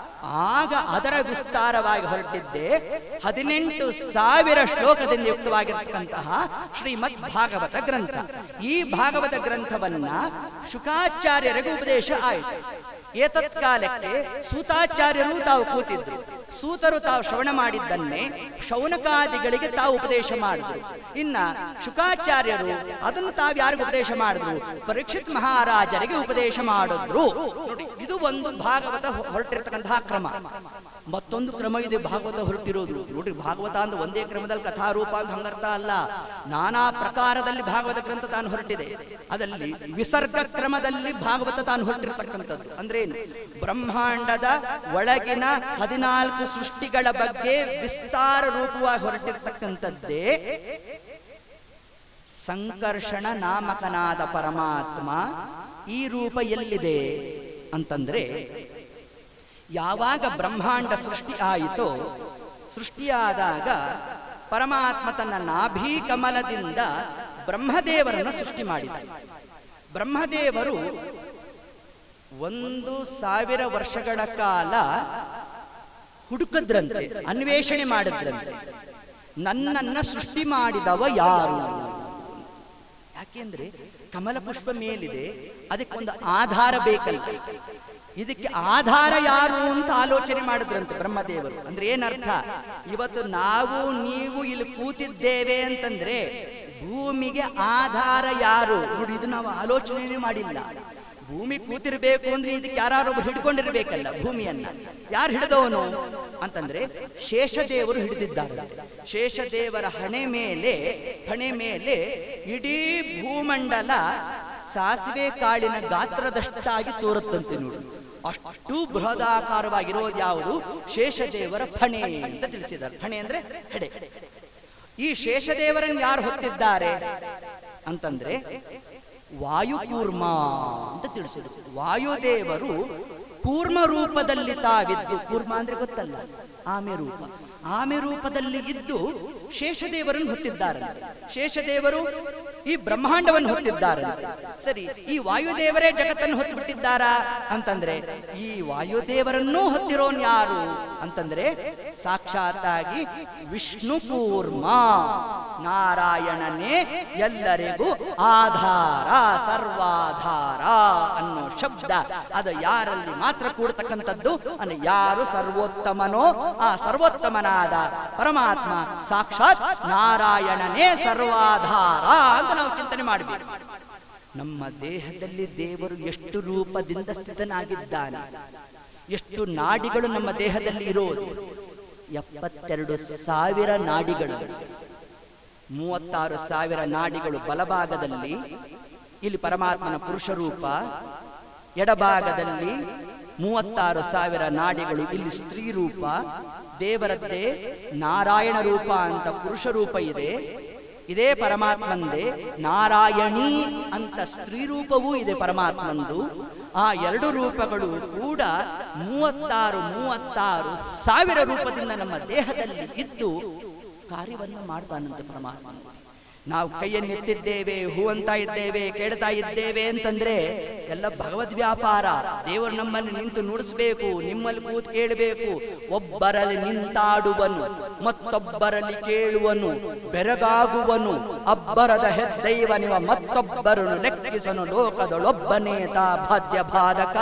ಆಗ ಅದರ ವಿಸ್ತಾರವಾಗಿ ಹೊರಟಿದ್ದೆ 18,000 ಶ್ಲೋಕದಿಂದ ಯುಕ್ತವಾಗಿರತಕ್ಕಂತಹ ಶ್ರೀಮದ್ ಭಾಗವತ ಗ್ರಂಥ. ಈ ಭಾಗವತ ಗ್ರಂಥವನ್ನ ಶುಕಾಚಾರ್ಯರಿಗೆ ಉಪದೇಶ ಆಯಿತು. ಏತತ್ಕಾಲಕ್ಕೆ ಸೂತಾಚಾರ್ಯರು ತಾವು ಕೂತಿದ್ರು. ಸೂತರು ತಾವು ಶ್ರವಣ ಮಾಡಿದ್ದನ್ನೇ ಶೌನಕಾದಿಗಳಿಗೆ ತಾವು ಉಪದೇಶ ಮಾಡಿದ್ರು. ಇನ್ನ ಶುಕಾಚಾರ್ಯರು ಅದನ್ನು ತಾವು ಯಾರಿಗೂ ಉಪದೇಶ ಮಾಡಿದ್ರು? ಪರೀಕ್ಷಿತ್ ಮಹಾರಾಜರಿಗೆ ಉಪದೇಶ ಮಾಡಿದ್ರು. ನೋಡಿ, ಇದು ಒಂದು ಭಾಗವತ ಹೊರಟಿರ್ತಕ್ಕಂತಹ ಕ್ರಮ. ಮತ್ತೊಂದು ಕ್ರಮ ಇದೆ ಭಾಗವತ ಹೊರಟಿರೋದು. ನೋಡ್ರಿ, ಭಾಗವತ ಅಂದ್ರೆ ಒಂದೇ ಕ್ರಮದಲ್ಲಿ ಕಥಾರೂಪ ಅಂತ ಹಂಗರ್ಥ ಅಲ್ಲ. ನಾನಾ ಪ್ರಕಾರದಲ್ಲಿ ಭಾಗವತ ಗ್ರಂಥ ತಾನು ಹೊರಟಿದೆ. ಅದರಲ್ಲಿ ವಿಸರ್ಗ ಕ್ರಮದಲ್ಲಿ ಭಾಗವತ ತಾನು ಹೊರಟಿರ್ತಕ್ಕಂಥದ್ದು. ಅಂದ್ರೆ ಬ್ರಹ್ಮಾಂಡದ ಒಳಗಿನ 14 ಸೃಷ್ಟಿಗಳ ಬಗ್ಗೆ ವಿಸ್ತಾರ ರೂಪವಾಗಿ ಹೊರಟಿರ್ತಕ್ಕಂಥದ್ದೇ ಸಂಕರ್ಷಣ ನಾಮಕನಾದ ಪರಮಾತ್ಮ. ಈ ರೂಪ ಎಲ್ಲಿದೆ ಅಂತಂದ್ರೆ, ಯಾವಾಗ ಬ್ರಹ್ಮಾಂಡ ಸೃಷ್ಟಿ ಆಯಿತೋ, ಸೃಷ್ಟಿಯಾದಾಗ ಪರಮಾತ್ಮ ತನ್ನ ನಾಭಿ ಕಮಲದಿಂದ ಬ್ರಹ್ಮದೇವರನ್ನು ಸೃಷ್ಟಿ ಮಾಡಿದ. ಬ್ರಹ್ಮದೇವರು 1,000 ವರ್ಷಗಳ ಕಾಲ ಹುಡುಕದ್ರಂತೆ, ಅನ್ವೇಷಣೆ ಮಾಡಿದ್ರಂತೆ, ನನ್ನನ್ನ ಸೃಷ್ಟಿ ಮಾಡಿದವ ಯಾರು. ಯಾಕೆಂದ್ರೆ ಕಮಲ ಪುಷ್ಪ ಮೇಲಿದೆ, ಅದಕ್ಕೊಂದು ಆಧಾರ ಬೇಕಲ್ಲ. ಇದಕ್ಕೆ ಆಧಾರ ಯಾರು ಅಂತ ಆಲೋಚನೆ ಮಾಡಿದ್ರಂತೆ ಬ್ರಹ್ಮದೇವರು. ಅಂದ್ರೆ ಏನರ್ಥ? ಇವತ್ತು ನಾವು ನೀವು ಇಲ್ಲಿ ಕೂತಿದ್ದೇವೆ ಅಂತಂದ್ರೆ ಭೂಮಿಗೆ ಆಧಾರ ಯಾರು? ನೋಡಿ, ಇದು ನಾವು ಆಲೋಚನೆ ಮಾಡಿಲ್ಲ. ಭೂಮಿ ಕೂತಿರ್ಬೇಕು ಅಂದ್ರೆ ಇದಕ್ಕೆ ಯಾರೊಬ್ಬರು ಹಿಡ್ಕೊಂಡಿರ್ಬೇಕಲ್ಲ ಭೂಮಿಯನ್ನ. ಯಾರು ಹಿಡಿದವನು ಅಂತಂದ್ರೆ ಶೇಷದೇವರು ಹಿಡಿದಿದ್ದಾರೆ. ಶೇಷದೇವರ ಹಣೆ ಮೇಲೆ ಇಡೀ ಭೂಮಂಡಲ ಸಾಸಿವೆ ಕಾಳಿನ ಗಾತ್ರದಷ್ಟಾಗಿ ತೋರುತ್ತಂತೆ. ನೋಡಿ, ಅಷ್ಟು ಬೃಹದಾಕಾರವಾಗಿರೋದು ಯಾವುದು? ಶೇಷದೇವರ ಫಣೆ ಅಂತ ತಿಳಿಸಿದ್ದಾರೆ. ಫಣೆ ಅಂದ್ರೆ ಹೆಡೆ. ಈ ಶೇಷದೇವರನ್ನು ಯಾರು ಹೊತ್ತಿದ್ದಾರೆ ಅಂತಂದ್ರೆ ವಾಯುಕೂರ್ಮ ಅಂತ ತಿಳಿಸಿದ್ರು. ವಾಯುದೇವರು ಕೂರ್ಮ ರೂಪದಲ್ಲಿ ತಾವಿದ್ದು, ಕೂರ್ಮ ಅಂದ್ರೆ ಗೊತ್ತಲ್ಲ, ಆಮೆ ರೂಪದಲ್ಲಿ ಇದ್ದು ಶೇಷದೇವರನ್ನು ಹೊತ್ತಿದ್ದಾರೆ. ಶೇಷದೇವರು ಈ ಬ್ರಹ್ಮಾಂಡವನ್ನು ಹೊತ್ತಿದ್ದಾರೆ. ಸರಿ, ಈ ವಾಯುದೇವರೇ ಜಗತ್ತನ್ನು ಹೊತ್ತಿಬಿಟ್ಟಿದ್ದಾರಾ ಅಂತಂದ್ರೆ ಈ ವಾಯುದೇವರನ್ನೂ ಹೊತ್ತಿರೋನ್ ಯಾರು ಅಂತಂದ್ರೆ ಸಾಕ್ಷಾತ್ತಾಗಿ ವಿಷ್ಣು ಕೂರ್ಮ, ನಾರಾಯಣನೇ ಎಲ್ಲರಿಗೂ ಆಧಾರ, ಸರ್ವಾಧಾರ ಅನ್ನೋ ಶಬ್ದ ಅದು ಯಾರಲ್ಲಿ ಮಾತ್ರ ಕೂಡತಕ್ಕಂಥದ್ದು ಅಂದ್ರೆ ಯಾರು ಸರ್ವೋತ್ತಮನೋ ಆ ಸರ್ವೋತ್ತಮನಾದ ಪರಮಾತ್ಮ ಸಾಕ್ಷಾತ್ ನಾರಾಯಣನೇ ಸರ್ವಾಧಾರ ಅಂತ ನಾವು ಚಿಂತನೆ ಮಾಡಬೇಕು. ನಮ್ಮ ದೇಹದಲ್ಲಿ ದೇವರು ಎಷ್ಟು ರೂಪದಿಂದ ಸ್ಥಿತನಾಗಿದ್ದಾನೆ, ಎಷ್ಟು ನಾಡಿಗಳು ನಮ್ಮ ದೇಹದಲ್ಲಿ ಇರೋದು. 72,000 ನಾಡಿಗಳು, 36,000 ನಾಡಿಗಳು ಬಲಭಾಗದಲ್ಲಿ. ಇಲ್ಲಿ ಪರಮಾತ್ಮನ ಪುರುಷ ರೂಪ, ಎಡಭಾಗದಲ್ಲಿ 36,000 ನಾಡಿಗಳು, ಇಲ್ಲಿ ಸ್ತ್ರೀ ರೂಪ. ದೇವರದ್ದೇ ನಾರಾಯಣ ರೂಪ ಅಂತ ಪುರುಷ ರೂಪ ಇದೆ. ಇದೇ ಪರಮಾತ್ಮಂದೇ ನಾರಾಯಣಿ ಅಂತ ಸ್ತ್ರೀ ರೂಪವೂ ಇದೆ ಪರಮಾತ್ಮಂದು. ಆ 2 ರೂಪಗಳು ಕೂಡ 36,000 ರೂಪದಿಂದ ನಮ್ಮ ದೇಹದಲ್ಲಿ ಇದ್ದು ಕಾರ್ಯವನ್ನು ಮಾಡ್ತಾನಂತೆ ಪರಮಾತ್ಮ. ನಾವು ಕೈಯನ್ನೆತ್ತಿದ್ದೇವೆ, ಹೂವಂತ ಇದ್ದೇವೆ, ಕೇಳ್ತಾ ಇದ್ದೇವೆ ಅಂತಂದ್ರೆ ಎಲ್ಲ ಭಗವದ್ ವ್ಯಾಪಾರ. ದೇವರು ನಮ್ಮಲ್ಲಿ ನಿಂತು ನುಡಿಸ್ಬೇಕು, ನಿಮ್ಮಲ್ಲಿ ಕೂತ್ ಕೇಳಬೇಕು. ಒಬ್ಬರಲ್ಲಿ ನಿಂತಾಡುವನು ಮತ್ತೊಬ್ಬರಲ್ಲಿ ಕೇಳುವನು, ಬೆರಗಾಗುವನು ಅಬ್ಬರದ ಹೆದ್ದೈವನಿವ ಮತ್ತೊಬ್ಬರನ್ನು ಲೆಕ್ಕಿಸನು, ಲೋಕದೊಳೊಬ್ಬನೇತ ಬಾಧ್ಯ ಬಾಧಕ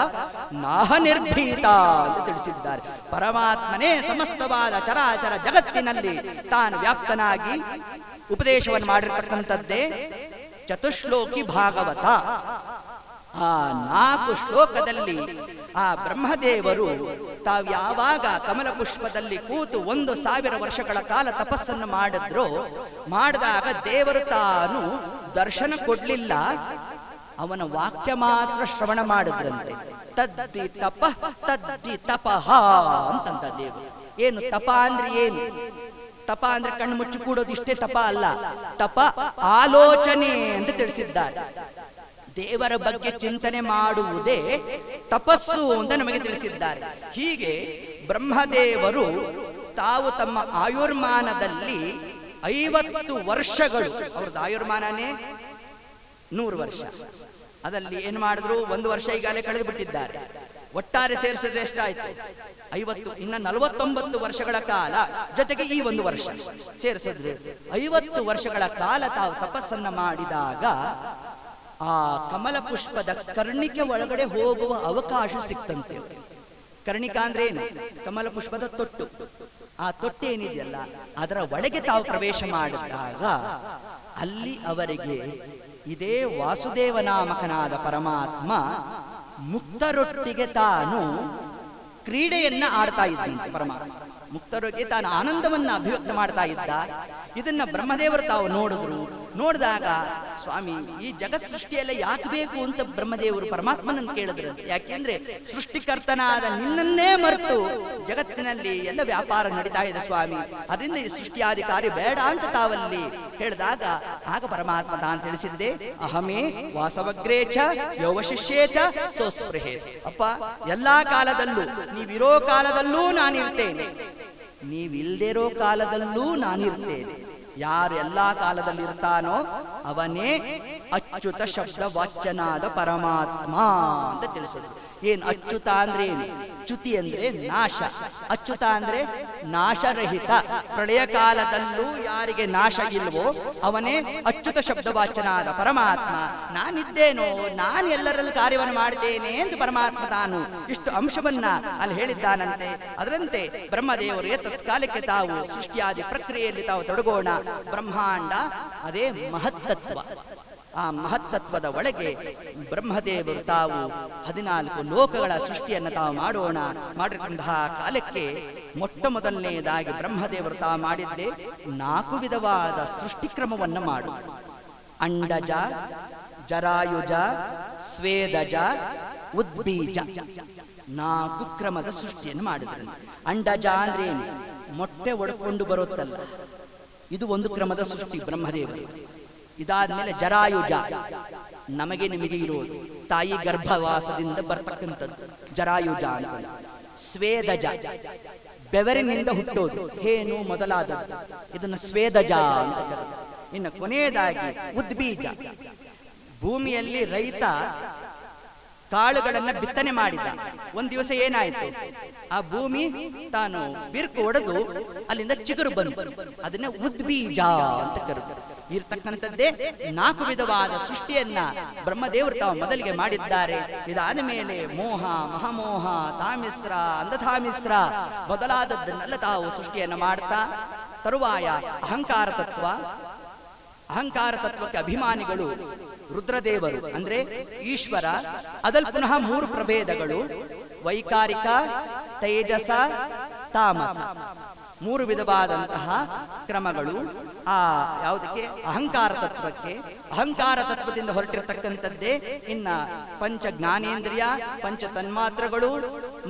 ನಾಹ ನಿರ್ಭೀತ ಅಂತ ತಿಳಿಸಿದ್ದಾರೆ. ಪರಮಾತ್ಮನೇ ಸಮಸ್ತವಾದ ಚರಾಚರ ಜಗತ್ತಿನಲ್ಲಿ ತಾನು ವ್ಯಾಪ್ತನಾಗಿ ಉಪದೇಶವನ್ನು ಮಾಡಿರ್ತಕ್ಕಂಥದ್ದೇ ಚತುಶ್ಲೋಕಿ ಭಾಗವತ. ಆ 4 ಶ್ಲೋಕದಲ್ಲಿ ಆ ಬ್ರಹ್ಮದೇವರು ತಾವು ಯಾವಾಗ ಕಮಲ ಪುಷ್ಪದಲ್ಲಿ ಕೂತು 1000 ವರ್ಷಗಳ ಕಾಲ ತಪಸ್ಸನ್ನು ಮಾಡಿದಾಗ ದೇವರು ತಾನು ದರ್ಶನ ಕೊಡ್ಲಿಲ್ಲ, ಅವನ ವಾಕ್ಯ ಮಾತ್ರ ಶ್ರವಣ ಮಾಡಿದ್ರಂತೆ. ತದ್ದಿ ತಪಃ ಅಂತಂತ ದೇವರು. ಏನು ತಪ ಅಂದ್ರೆ ಏನು? ತಪ ಅಂದ್ರೆ ಕಣ್ಣು ಮುಚ್ಚಿ ಕೂಡೋದು ಇಷ್ಟೇ ತಪ ಅಲ್ಲ, ತಪ ಆಲೋಚನೆ ಅಂತ ತಿಳಿಸಿದ್ದಾರೆ. ದೇವರ ಬಗ್ಗೆ ಚಿಂತನೆ ಮಾಡುವುದೇ ತಪಸ್ಸು ಅಂತ ನಮಗೆ ತಿಳಿಸಿದ್ದಾರೆ. ಹೀಗೆ ಬ್ರಹ್ಮದೇವರು ತಾವು ತಮ್ಮ ಆಯುರ್ಮಾನದಲ್ಲಿ 50 ವರ್ಷಗಳು, ಅವ್ರದ್ದು ಆಯುರ್ಮಾನನೇ 100 ವರ್ಷ, ಅದರಲ್ಲಿ ಏನು ಮಾಡಿದ್ರು 1 ವರ್ಷ ಈಗಾಗಲೇ ಕಳೆದು ಬಿಟ್ಟಿದ್ದಾರೆ. ಒಟ್ಟಾರೆ ಸೇರಿಸಿದ್ರೆ ಎಷ್ಟಾಯ್ತು? 50. ಇನ್ನು 49 ವರ್ಷಗಳ ಕಾಲ ಜೊತೆಗೆ ಈ 1 ವರ್ಷ ಸೇರಿಸಿದ್ರೆ 50 ವರ್ಷಗಳ ಕಾಲ ತಾವು ತಪಸ್ಸನ್ನ ಮಾಡಿದಾಗ ಆ ಕಮಲ ಪುಷ್ಪದ ಕರ್ಣಿಕೆ ಒಳಗಡೆ ಹೋಗುವ ಅವಕಾಶ ಸಿಕ್ತಂತೆ. ಕರ್ಣಿಕ ಅಂದ್ರೆ ಏನು? ಕಮಲ ಪುಷ್ಪದ ತೊಟ್ಟು. ಆ ತೊಟ್ಟು ಏನಿದೆಯಲ್ಲ ಅದರ ಒಳಗೆ ತಾವು ಪ್ರವೇಶ ಮಾಡಿದಾಗ ಅಲ್ಲಿ ಅವರಿಗೆ ಇದೇ ವಾಸುದೇವ ನಾಮಕನಾದ ಪರಮಾತ್ಮ ಮುಕ್ತರೊಟ್ಟಿಗೆ ತಾನು ಕ್ರೀಡೆಯನ್ನ ಆಡ್ತಾ ಇದ್ದಂತೆ. ಪರಮಾತ್ಮ ಮುಕ್ತರೊಟ್ಟಿಗೆ ತಾನು ಆನಂದವನ್ನ ಅಭಿವ್ಯಕ್ತ ಮಾಡ್ತಾ ಇದ್ದ. ಇದನ್ನ ಬ್ರಹ್ಮದೇವರು ತಾವು ನೋಡಿದಾಗ ಸ್ವಾಮಿ ಈ ಜಗತ್ ಸೃಷ್ಟಿಯೆಲ್ಲ ಯಾಕೆ ಬೇಕು ಅಂತ ಬ್ರಹ್ಮದೇವರು ಪರಮಾತ್ಮನನ್ನು ಕೇಳಿದ್ರಂತೆ. ಯಾಕೆಂದ್ರೆ ಸೃಷ್ಟಿಕರ್ತನಾದ ನಿನ್ನನ್ನೇ ಮರೆತು ಜಗತ್ತಿನಲ್ಲಿ ಎಲ್ಲ ವ್ಯಾಪಾರ ನಡೀತಾ ಇದೆ ಸ್ವಾಮಿ, ಅದರಿಂದ ಈ ಸೃಷ್ಟಿಯಾಧಿಕಾರಿ ಬೇಡ ಅಂತ ತಾವಲ್ಲಿ ಹೇಳಿದಾಗ ಆಗ ಪರಮಾತ್ಮ ತಾನು ತಿಳಿಸಿದ್ದೆ, ಅಹಮೇ ವಾಸವಗ್ರೇಚ ಯೋವಶಿಷ್ಯೇತ ಸೋಸ್ಪೃಹೇ. ಅಪ್ಪ, ಎಲ್ಲಾ ಕಾಲದಲ್ಲೂ, ನೀವಿರೋ ಕಾಲದಲ್ಲೂ ನಾನಿರ್ತೇನೆ, ನೀವಿಲ್ದಿರೋ ಕಾಲದಲ್ಲೂ ನಾನಿರ್ತೇನೆ. ಯಾರು ಎಲ್ಲಾ ಕಾಲದಲ್ಲಿ ಇರ್ತಾನೋ ಅವನೇ ಅಚ್ಯುತ ಶಬ್ದ ವಾಚ್ಯನಾದ ಪರಮಾತ್ಮ ಅಂತ ತಿಳಿಸಿದ್ರು. ಏನ್ ಅಚ್ಯುತ ಅಂದ್ರೆ ಏನು? ಚ್ಯುತಿ ಅಂದ್ರೆ ನಾಶ, ಅಚ್ಯುತ ಅಂದ್ರೆ ನಾಶರಹಿತ. ಪ್ರಳಯ ಕಾಲದಲ್ಲೂ ಯಾರಿಗೆ ನಾಶ ಇಲ್ವೋ ಅವನೇ ಅಚ್ಯುತ ಶಬ್ದವಾಚನಾದ ಪರಮಾತ್ಮ. ನಾನಿದ್ದೇನೋ, ನಾನು ಎಲ್ಲರಲ್ಲಿ ಕಾರ್ಯವನ್ನು ಮಾಡ್ತೇನೆ ಅಂತ ಪರಮಾತ್ಮ ತಾನು ಇಷ್ಟು ಅಂಶವನ್ನ ಅಲ್ಲಿ ಹೇಳಿದ್ದಾನಂತೆ. ಅದರಂತೆ ಬ್ರಹ್ಮದೇವರು ತತ್ಕಾಲಕ್ಕೆ ತಾವು ಸೃಷ್ಟಿಯಾದಿ ಪ್ರಕ್ರಿಯೆಯಲ್ಲಿ ತಾವು ತೊಡಗೋಣ. ಬ್ರಹ್ಮಾಂಡ ಅದೇ ಮಹತ್ತತ್ವ. ಆ ಮಹತ್ತತ್ವದ ಒಳಗೆ ಬ್ರಹ್ಮದೇವರು ತಾವು 14 ಲೋಕಗಳ ಸೃಷ್ಟಿಯನ್ನು ತಾವು ಮಾಡಿರುವಂತಹ ಕಾಲಕ್ಕೆ ಮೊಟ್ಟಮೊದಲನೆಯದಾಗಿ ಬ್ರಹ್ಮದೇವರು ತಾವು ಮಾಡಿದ್ದೇ 4 ವಿಧವಾದ ಸೃಷ್ಟಿಕ್ರಮವನ್ನು ಮಾಡುವುದು. ಅಂಡಜ, ಜರಾಯುಜ, ಸ್ವೇದಜ, ಉದ್ಬೀಜ, 4 ಕ್ರಮದ ಸೃಷ್ಟಿಯನ್ನು ಮಾಡಿದ್ರು. ಅಂಡಜ ಅಂದ್ರೆ ಏನು? ಮೊಟ್ಟೆ ಒಡ್ಕೊಂಡು ಬರುತ್ತಲ್ಲ, ಇದು ಒಂದು ಕ್ರಮದ ಸೃಷ್ಟಿ ಬ್ರಹ್ಮದೇವರು. ಇದಾದ್ಮೇಲೆ ಜರಾಯುಜ, ನಮಗೆ ನಿಮಗೆ ಇರುವುದು ತಾಯಿ ಗರ್ಭವಾಸದಿಂದ ಬರ್ತಕ್ಕಂಥದ್ದು ಜರಾಯುಜ ಅಂತ. ಸ್ವೇದಜ, ಬೆವರಿನಿಂದ ಹುಟ್ಟೋದು, ಹೇನು ಮೊದಲಾದದ್ದು, ಇದನ್ನು ಸ್ವೇದಜ ಅಂತ ಕರೆದು. ಇನ್ನು ಕೊನೆಯದಾಗಿ ಉದ್ಬೀಜ, ಭೂಮಿಯಲ್ಲಿ ರೈತ ಕಾಳುಗಳನ್ನ ಬಿತ್ತನೆ ಮಾಡಿದ. ಒಂದ್ ದಿವಸ ಏನಾಯ್ತು, ಆ ಭೂಮಿ ತಾನು ಬಿರುಕು ಹೊಡೆದು ಅಲ್ಲಿಂದ ಚಿಗುರು ಬಂತು, ಅದನ್ನ ಉದ್ಬೀಜ ಅಂತ ಕರೆದು. ಇರ್ತಕ್ಕಂಥದ್ದೇ 4 ವಿಧವಾದ ಸೃಷ್ಟಿಯನ್ನ ಬ್ರಹ್ಮದೇವರು ತಾವು ಮೊದಲಿಗೆ ಮಾಡಿದ್ದಾರೆ. ಇದಾದ ಮೇಲೆ ಮೋಹ, ಮಹಾಮೋಹ, ತಾಮಿಸ್ರ, ಅಂಧತಾಮಿಸ್ರ ಮೊದಲಾದದ್ದನ್ನೆಲ್ಲ ತಾವು ಸೃಷ್ಟಿಯನ್ನ ಮಾಡ್ತಾ ತರುವಾಯ ಅಹಂಕಾರ ತತ್ವ, ಅಹಂಕಾರ ತತ್ವಕ್ಕೆ ಅಭಿಮಾನಿಗಳು ರುದ್ರದೇವರು ಅಂದ್ರೆ ಈಶ್ವರ. ಅದಲ್ಲಿ ಪುನಃ 3 ಪ್ರಭೇದಗಳು, ವೈಕಾರಿಕ, ತೇಜಸ, ತಾಮಸ, 3 ವಿಧವಾದಂತಹ ಕ್ರಮಗಳು. ಆ ಯಾವುದಕ್ಕೆ? ಅಹಂಕಾರ ತತ್ವಕ್ಕೆ. ಅಹಂಕಾರ ತತ್ವದಿಂದ ಹೊರಟಿರತಕ್ಕಂಥದ್ದೇ ಇನ್ನ ಪಂಚ ಜ್ಞಾನೇಂದ್ರಿಯ, ಪಂಚ ತನ್ಮಾತ್ರಗಳು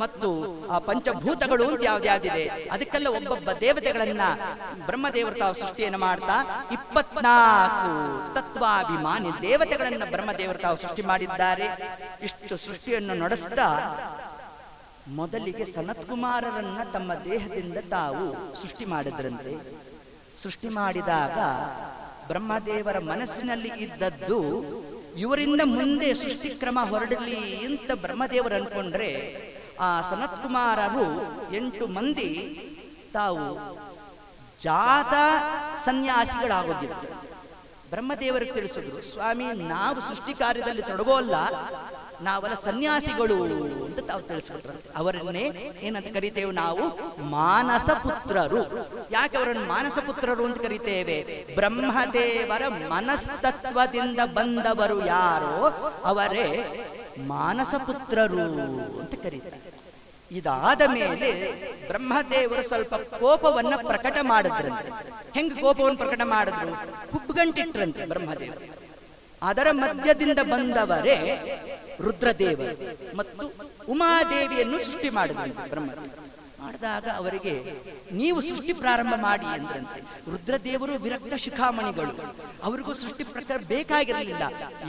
ಮತ್ತು ಆ ಪಂಚಭೂತಗಳು ಅಂತ ಯಾವ್ದ್ಯಾವ್ದಿದೆ ಅದಕ್ಕೆಲ್ಲ ಒಬ್ಬೊಬ್ಬ ದೇವತೆಗಳನ್ನ ಬ್ರಹ್ಮದೇವರು ತಾವು ಸೃಷ್ಟಿಯನ್ನು ಮಾಡ್ತಾ 24 ತತ್ವಾಭಿಮಾನಿ ದೇವತೆಗಳನ್ನ ಬ್ರಹ್ಮದೇವರು ತಾವು ಸೃಷ್ಟಿ ಮಾಡಿದ್ದಾರೆ. ಇಷ್ಟು ಸೃಷ್ಟಿಯನ್ನು ನಡೆಸ್ತಾ ಮೊದಲಿಗೆ ಸನತ್ಕುಮಾರರನ್ನ ತಮ್ಮ ದೇಹದಿಂದ ತಾವು ಸೃಷ್ಟಿ ಮಾಡಿದ್ರಂತೆ. ಸೃಷ್ಟಿ ಮಾಡಿದಾಗ ಬ್ರಹ್ಮದೇವರ ಮನಸ್ಸಿನಲ್ಲಿ ಇದ್ದದ್ದು ಇವರಿಂದ ಮುಂದೆ ಸೃಷ್ಟಿಕ್ರಮ ಹೊರಡಲಿ ಅಂತ ಬ್ರಹ್ಮದೇವರು ಅನ್ಕೊಂಡ್ರೆ ಆ ಸನತ್ಕುಮಾರರು 8 ಮಂದಿ ತಾವು ಜಾತ ಸನ್ಯಾಸಿಗಳಾಗೋಗಿದ್ರು. ಬ್ರಹ್ಮದೇವರಿಗೆ ತಿಳಿಸಿದ್ರು, ಸ್ವಾಮಿ ನಾವು ಸೃಷ್ಟಿ ಕಾರ್ಯದಲ್ಲಿ ತೊಡಗೋಲ್ಲ, ನಾವೆಲ್ಲ ಸನ್ಯಾಸಿಗಳು ಅಂತ ತಾವು ತಿಳಿಸ್ಕೊಟ್ರಂತೆ. ಅವರನ್ನೇ ಏನಂತ ಕರಿತೇವೆ ನಾವು? ಮಾನಸ ಪುತ್ರರು. ಯಾಕೆ ಅವರನ್ನು ಮಾನಸ ಪುತ್ರರು ಅಂತ ಕರಿತೇವೆ? ಬ್ರಹ್ಮದೇವರ ಮನಸ್ತತ್ವದಿಂದ ಬಂದವರು ಯಾರೋ ಅವರೇ ಮಾನಸ ಪುತ್ರರು ಅಂತ ಕರೀತಾರೆ. ಇದಾದ ಮೇಲೆ ಬ್ರಹ್ಮದೇವರು ಸ್ವಲ್ಪ ಕೋಪವನ್ನ ಪ್ರಕಟ ಮಾಡಿದ್ರಂತೆ. ಹೆಂಗ್ ಕೋಪವನ್ನು ಪ್ರಕಟ ಮಾಡಿದ್ರು? ಹುಬ್ಬುಗಂಟಿಟ್ರಂತೆ ಬ್ರಹ್ಮದೇವರು. ಅದರ ಮಧ್ಯದಿಂದ ಬಂದವರೇ ರುದ್ರದೇವರು ಮತ್ತು ಉಮಾದೇವಿಯನ್ನು ಸೃಷ್ಟಿ ಮಾಡಿದ್ರಂತೆ ಬ್ರಹ್ಮದೇವರು. ಮಾಡಿದಾಗ ಅವರಿಗೆ ನೀವು ಸೃಷ್ಟಿ ಪ್ರಾರಂಭ ಮಾಡಿ ಎಂದ್ರಂತೆ. ರುದ್ರದೇವರು ವಿರಕ್ತ ಶಿಖಾಮಣಿಗಳು, ಅವರಿಗೂ ಸೃಷ್ಟಿ ಪ್ರಕಾರ ಬೇಕಾಗಿರಲಿಲ್ಲ.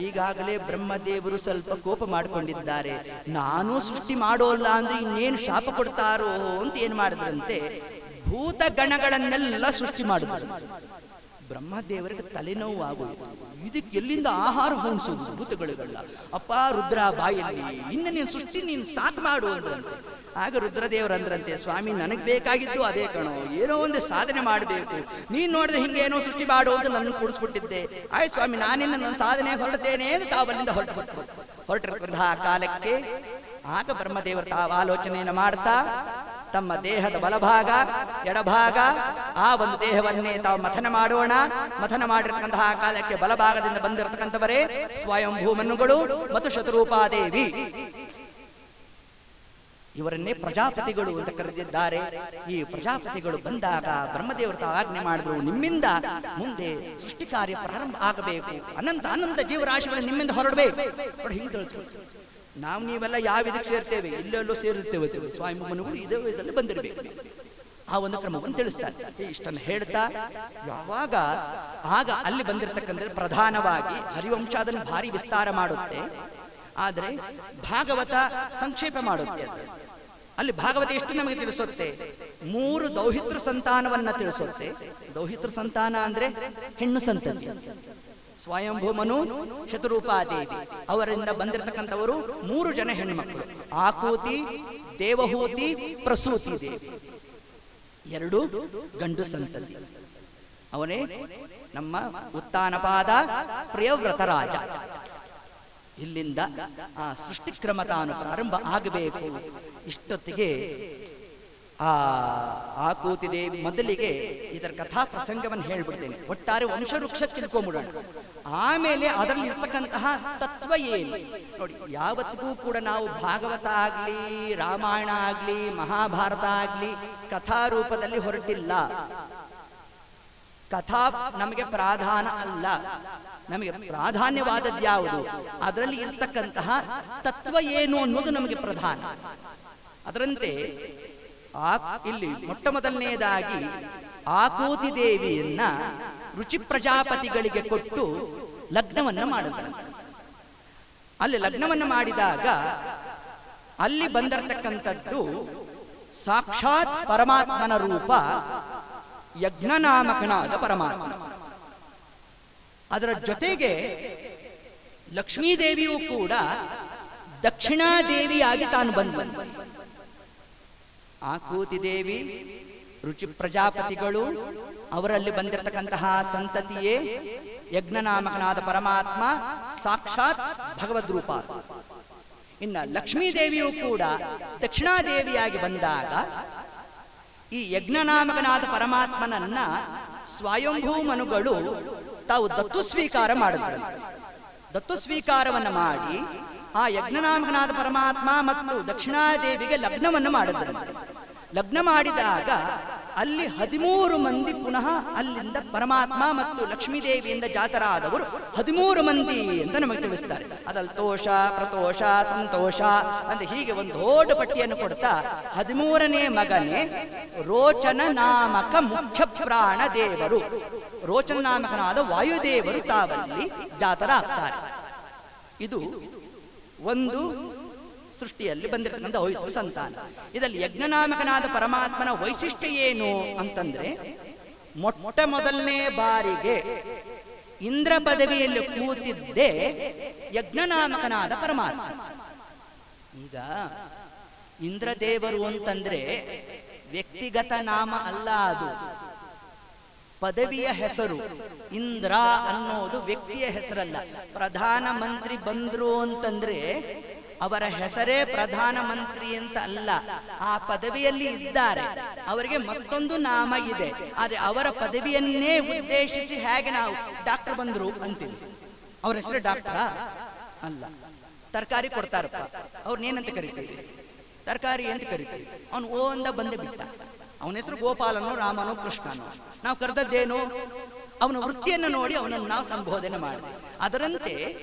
ಈಗಾಗಲೇ ಬ್ರಹ್ಮದೇವರು ಸ್ವಲ್ಪ ಕೋಪ ಮಾಡಿಕೊಂಡಿದ್ದಾರೆ, ನಾನು ಸೃಷ್ಟಿ ಮಾಡೋಲ್ಲ ಅಂದ್ರೆ ಇನ್ನೇನು ಶಾಪ ಕೊಡ್ತಾರೋ ಅಂತ ಏನ್ ಮಾಡಿದ್ರಂತೆ, ಭೂತ ಗಣಗಳನ್ನೆಲ್ಲ ಸೃಷ್ಟಿ ಮಾಡಿದ್ರು. ಬ್ರಹ್ಮದೇವರಿಗೆ ತಲೆನೋವು ಆಗೋಯ್ತು. ಇದಕ್ಕೆ ಎಲ್ಲಿಂದ ಆಹಾರ ಹೊಂದಿಸೋದು ಭೂತಗಳುಗಲ್ಲ. ಅಪ್ಪ ರುದ್ರ ಬಾಯಲ್ಲಿ ಇನ್ನು ನೀನು ಸೃಷ್ಟಿ ನೀನು ಸಾಕು ಮಾಡು ಅಂದ್ರಂತೆ. ಆಗ ರುದ್ರದೇವರು ಅಂದ್ರಂತೆ, ಸ್ವಾಮಿ ನನಗೆ ಬೇಕಾಗಿದ್ದು ಅದೇ ಕಣೋ, ಏನೋ ಒಂದು ಸಾಧನೆ ಮಾಡಬೇಕು, ನೀನು ನೋಡಿದ್ರೆ ಹಿಂಗೆ ಏನೋ ಸೃಷ್ಟಿ ಮಾಡು ಅಂತ ನನ್ನ ಕೂಡಿಸ್ಬಿಟ್ಟಿದ್ದೆ. ಆಯ್ತು ಸ್ವಾಮಿ, ನಾನಿನ್ನ ನನ್ನ ಸಾಧನೆ ಹೊರಡ್ತೇನೆ ಅಂತ ತಾವಲ್ಲಿಂದ ಹೊರಟಿರ್ತಕ್ಕಂತಹ ಕಾಲಕ್ಕೆ ಆಗ ಬ್ರಹ್ಮದೇವರು ತಾವು ಆಲೋಚನೆಯನ್ನು ಮಾಡ್ತಾ ತಮ್ಮ ದೇಹದ ಬಲಭಾಗ ಎಡಭಾಗ ಆ ಒಂದು ದೇಹವನ್ನೇ ತಾವು ಮಥನ ಮಾಡೋಣ. ಮಥನ ಮಾಡಿರ್ತಕ್ಕಂತಹ ಕಾಲಕ್ಕೆ ಬಲಭಾಗದಿಂದ ಬಂದಿರತಕ್ಕಂಥವರೇ ಸ್ವಯಂಭೂ ಮನುಗಳು ಮತ್ತು ಶತರೂಪಾದೇವಿ. ಇವರನ್ನೇ ಪ್ರಜಾಪತಿಗಳು ಅಂತ ಕರೆದಿದ್ದಾರೆ. ಈ ಪ್ರಜಾಪತಿಗಳು ಬಂದಾಗ ಬ್ರಹ್ಮದೇವರು ತಾವು ಆಜ್ಞೆ ಮಾಡಿದ್ರು, ನಿಮ್ಮಿಂದ ಮುಂದೆ ಸೃಷ್ಟಿ ಕಾರ್ಯ ಪ್ರಾರಂಭ ಆಗಬೇಕು, ಅನಂತ ಜೀವರಾಶಿಗಳು ನಿಮ್ಮಿಂದ ಹೊರಡಬೇಕು. ಹಿಂಗೆ ತಿಳಿಸ್ಬೇಕು. ನಾವು ನೀವೆಲ್ಲ ಯಾವ ಇದಕ್ಕೆ ಸೇರ್ತೇವೆ? ಇಲ್ಲೆಲ್ಲೋ ಸೇರಿರ್ತೇವೆ. ಸ್ವಾಮಿ ಮನುಗಳು ಇದೇ ಇದರಲ್ಲಿ ಬಂದಿರಬೇಕು. ಆ ಒಂದು ಕ್ರಮವನ್ನು ತಿಳಿಸ್ತಾರೆ. ಇಷ್ಟನ್ನು ಹೇಳ್ತಾ ಆಗ ಅಲ್ಲಿ ಬಂದಿರತಕ್ಕಂಥ ಪ್ರಧಾನವಾಗಿ ಹರಿವಂಶ ಅದನ್ನು ಭಾರಿ ವಿಸ್ತಾರ ಮಾಡುತ್ತೆ, ಆದರೆ ಭಾಗವತ ಸಂಕ್ಷೇಪ ಮಾಡುತ್ತೆ. ಅಲ್ಲಿ ಭಾಗವತ ಎಷ್ಟು ನಮಗೆ ತಿಳಿಸುತ್ತೆ? 3 ದೌಹಿತೃ ಸಂತಾನವನ್ನ ತಿಳಿಸುತ್ತೆ. ದೌಹಿತೃ ಸಂತಾನ ಅಂದ್ರೆ ಹೆಣ್ಣು ಸಂತತಿ. ಸ್ವಯಂಭೂಮನು, ಶತರೂಪಾದೇವಿ ಅವರಿಂದ ಬಂದಿರತಕ್ಕಂಥವರು 3 ಜನ ಹೆಣ್ಮಕ್ಕಳು. ಆಕೂತಿ, ದೇವಹೂತಿ, ಪ್ರಸೂತಿ ದೇವಿ, 2 ಗಂಡು ಸಂತತಿ. ಅವನೇ ನಮ್ಮ ಉತ್ತಾನಪಾದ ಪ್ರಿಯವ್ರತರಾಜ. ಇಲ್ಲಿಂದ ಆ ಸೃಷ್ಟಿಕ್ರಮ ತಾನು ಪ್ರಾರಂಭ ಆಗಬೇಕು. ಇಷ್ಟೊತ್ತಿಗೆ ಆಕೂತಿ ದೇವಿ ಮೊದಲಿಗೆ ಇದರ ಕಥಾ ಪ್ರಸಂಗವನ್ನು ಹೇಳ್ಬಿಡ್ತೇನೆ. ಒಟ್ಟಾರೆ ವಂಶವೃಕ್ಷ ತಿಳ್ಕೊಂಬಿಡೋಣ. ಆಮೇಲೆ ಅದರಲ್ಲಿ ಇರ್ತಕ್ಕಂತಹ ತತ್ವ ಏನು ನೋಡಿ. ಯಾವತ್ತಿಗೂ ಕೂಡ ನಾವು ಭಾಗವತ ಆಗ್ಲಿ, ರಾಮಾಯಣ ಆಗ್ಲಿ, ಮಹಾಭಾರತ ಆಗ್ಲಿ ಕಥಾ ರೂಪದಲ್ಲಿ ಹೊರಟಿಲ್ಲ. ಕಥಾ ನಮಗೆ ಪ್ರಾಧಾನ ಅಲ್ಲ. ನಮಗೆ ಪ್ರಾಧಾನ್ಯವಾದದ್ದು ಯಾವುದು? ಅದರಲ್ಲಿ ಇರ್ತಕ್ಕಂತಹ ತತ್ವ ಏನು ಅನ್ನೋದು ನಮಗೆ ಪ್ರಧಾನ. ಅದರಂತೆ ಇಲ್ಲಿ ಮೊಟ್ಟ ಮೊದಲನೆಯದಾಗಿ ಆಕೂತಿ ದೇವಿಯನ್ನ ರುಚಿ ಪ್ರಜಾಪತಿಗಳಿಗೆ ಕೊಟ್ಟು ಲಗ್ನವನ್ನ ಮಾಡಿದ್ರು. ಅಲ್ಲಿ ಲಗ್ನವನ್ನು ಮಾಡಿದಾಗ ಅಲ್ಲಿ ಬಂದಿರತಕ್ಕಂಥದ್ದು ಸಾಕ್ಷಾತ್ ಪರಮಾತ್ಮನ ರೂಪ, ಯಜ್ಞನಾಮಕನಾದ ಪರಮಾತ್ಮ. ಅದರ ಜೊತೆಗೆ ಲಕ್ಷ್ಮೀದೇವಿಯೂ ಕೂಡ ದಕ್ಷಿಣಾದೇವಿಯಾಗಿ ತಾನು ಬಂದ. ಆಕೂತಿ ದೇವಿ, ರುಚಿ ಪ್ರಜಾಪತಿಗಳು, ಅವರಲ್ಲಿ ಬಂದಿರತಕ್ಕಂತಹ ಸಂತತಿಯೇ ಯಜ್ಞನಾಮಕನಾದ ಪರಮಾತ್ಮ, ಸಾಕ್ಷಾತ್ ಭಗವದ್ ರೂಪ. ಇನ್ನು ಲಕ್ಷ್ಮೀದೇವಿಯೂ ಕೂಡ ದಕ್ಷಿಣಾದೇವಿಯಾಗಿ ಬಂದಾಗ ಈ ಯಜ್ಞನಾಮಕನಾದ ಪರಮಾತ್ಮನನ್ನ ಸ್ವಯಂಭೂ ಮನುಗಳು ತಾವು ದತ್ತು ಸ್ವೀಕಾರ ಮಾಡಿದ್ರು. ದತ್ತು ಸ್ವೀಕಾರವನ್ನು ಮಾಡಿ ಆ ಯಜ್ಞನಾಮಕನಾದ ಪರಮಾತ್ಮ ಮತ್ತು ದಕ್ಷಿಣಾದೇವಿಗೆ ಲಗ್ನವನ್ನು ಮಾಡಿದ್ರು. ಲಗ್ನ ಮಾಡಿದಾಗ ಅಲ್ಲಿ 13 ಮಂದಿ ಪುನಃ ಅಲ್ಲಿಂದ ಪರಮಾತ್ಮ ಮತ್ತು ಲಕ್ಷ್ಮೀದೇವಿಯಿಂದ ಜಾತರಾದವರು 13 ಮಂದಿ ಅಂತ ನಮಗೆ ತಿಳಿಸ್ತಾರೆ. ಅದಲ್ಲಿ ತೋಷ, ಪ್ರತೋಷ, ಸಂತೋಷ ಅಂತ ಹೀಗೆ ಒಂದು ದೊಡ್ಡ ಪಟ್ಟಿಯನ್ನು ಕೊಡ್ತಾ 13ನೇ ಮಗನೇ ರೋಚನ ನಾಮಕ ಮುಖ್ಯ ಪ್ರಾಣ ದೇವರು, ರೋಚನ ನಾಮಕನಾದ ವಾಯುದೇವರು ತಾವಲ್ಲಿ ಜಾತರಾಗ್ತಾರೆ. ಇದು ಒಂದು ಸೃಷ್ಟಿಯಲ್ಲಿ ಬಂದಿರತಕ್ಕಂಥ ದೌಹಿತೃ ಸಂತಾನ. ಇದರಲ್ಲಿ ಯಜ್ಞನಾಮಕನಾದ ಪರಮಾತ್ಮನ ವೈಶಿಷ್ಟ್ಯ ಏನು ಅಂತಂದ್ರೆ, ಮೊಟ್ಟ ಮೊದಲನೇ ಬಾರಿಗೆ ಇಂದ್ರ ಪದವಿಯಲ್ಲಿ ಕೂತಿದ್ದೇ ಯಜ್ಞನಾಮಕನಾದ ಪರಮಾತ್ಮ. ಈಗ ಇಂದ್ರದೇವರು ಅಂತಂದ್ರೆ ವ್ಯಕ್ತಿಗತ ನಾಮ ಅಲ್ಲ, ಅದು ಪದವಿಯ ಹೆಸರು. ಇಂದ್ರ ಅನ್ನೋದು ವ್ಯಕ್ತಿಯ ಹೆಸರಲ್ಲ. ಪ್ರಧಾನ ಮಂತ್ರಿ ಬಂದ್ರು ಅಂತಂದ್ರೆ ಅವರ ಹೆಸರೇ ಪ್ರಧಾನ ಮಂತ್ರಿ ಅಂತ ಅಲ್ಲ, ಆ ಪದವಿಯಲ್ಲಿ ಇದ್ದಾರೆ, ಅವರಿಗೆ ಮತ್ತೊಂದು ನಾಮ ಇದೆ. ಆದ್ರೆ ಅವರ ಪದವಿಯನ್ನೇ ಉದ್ದೇಶಿಸಿ ಹೇಗೆ ನಾವು ಡಾಕ್ಟರ್ ಬಂದ್ರು ಅಂತೀವಿ, ಅವ್ರ ಹೆಸರು ಡಾಕ್ಟರಾ ಅಲ್ಲ. ತರಕಾರಿ ಕೊಡ್ತಾರಪ್ಪ, ಅವ್ರನ್ನೇನಂತ ಕರಿತೀವಿ? ತರಕಾರಿ ಅಂತ ಕರಿತೀವಿ. ಅವನು ಓ ಅಂದ ಬಂದೇ ಬಿಟ್ಟ, ಅವನ ಹೆಸರು ಗೋಪಾಲನೋ ರಾಮನೋ ಕೃಷ್ಣನೋ. ನಾವು ಕರೆದದ್ದೇನು? ಅವನ ವೃತ್ತಿಯನ್ನು ನೋಡಿ ಅವನನ್ನು ನಾವು ಸಂಬೋಧನೆ ಮಾಡಿದೆ. ಅದರಂತೆ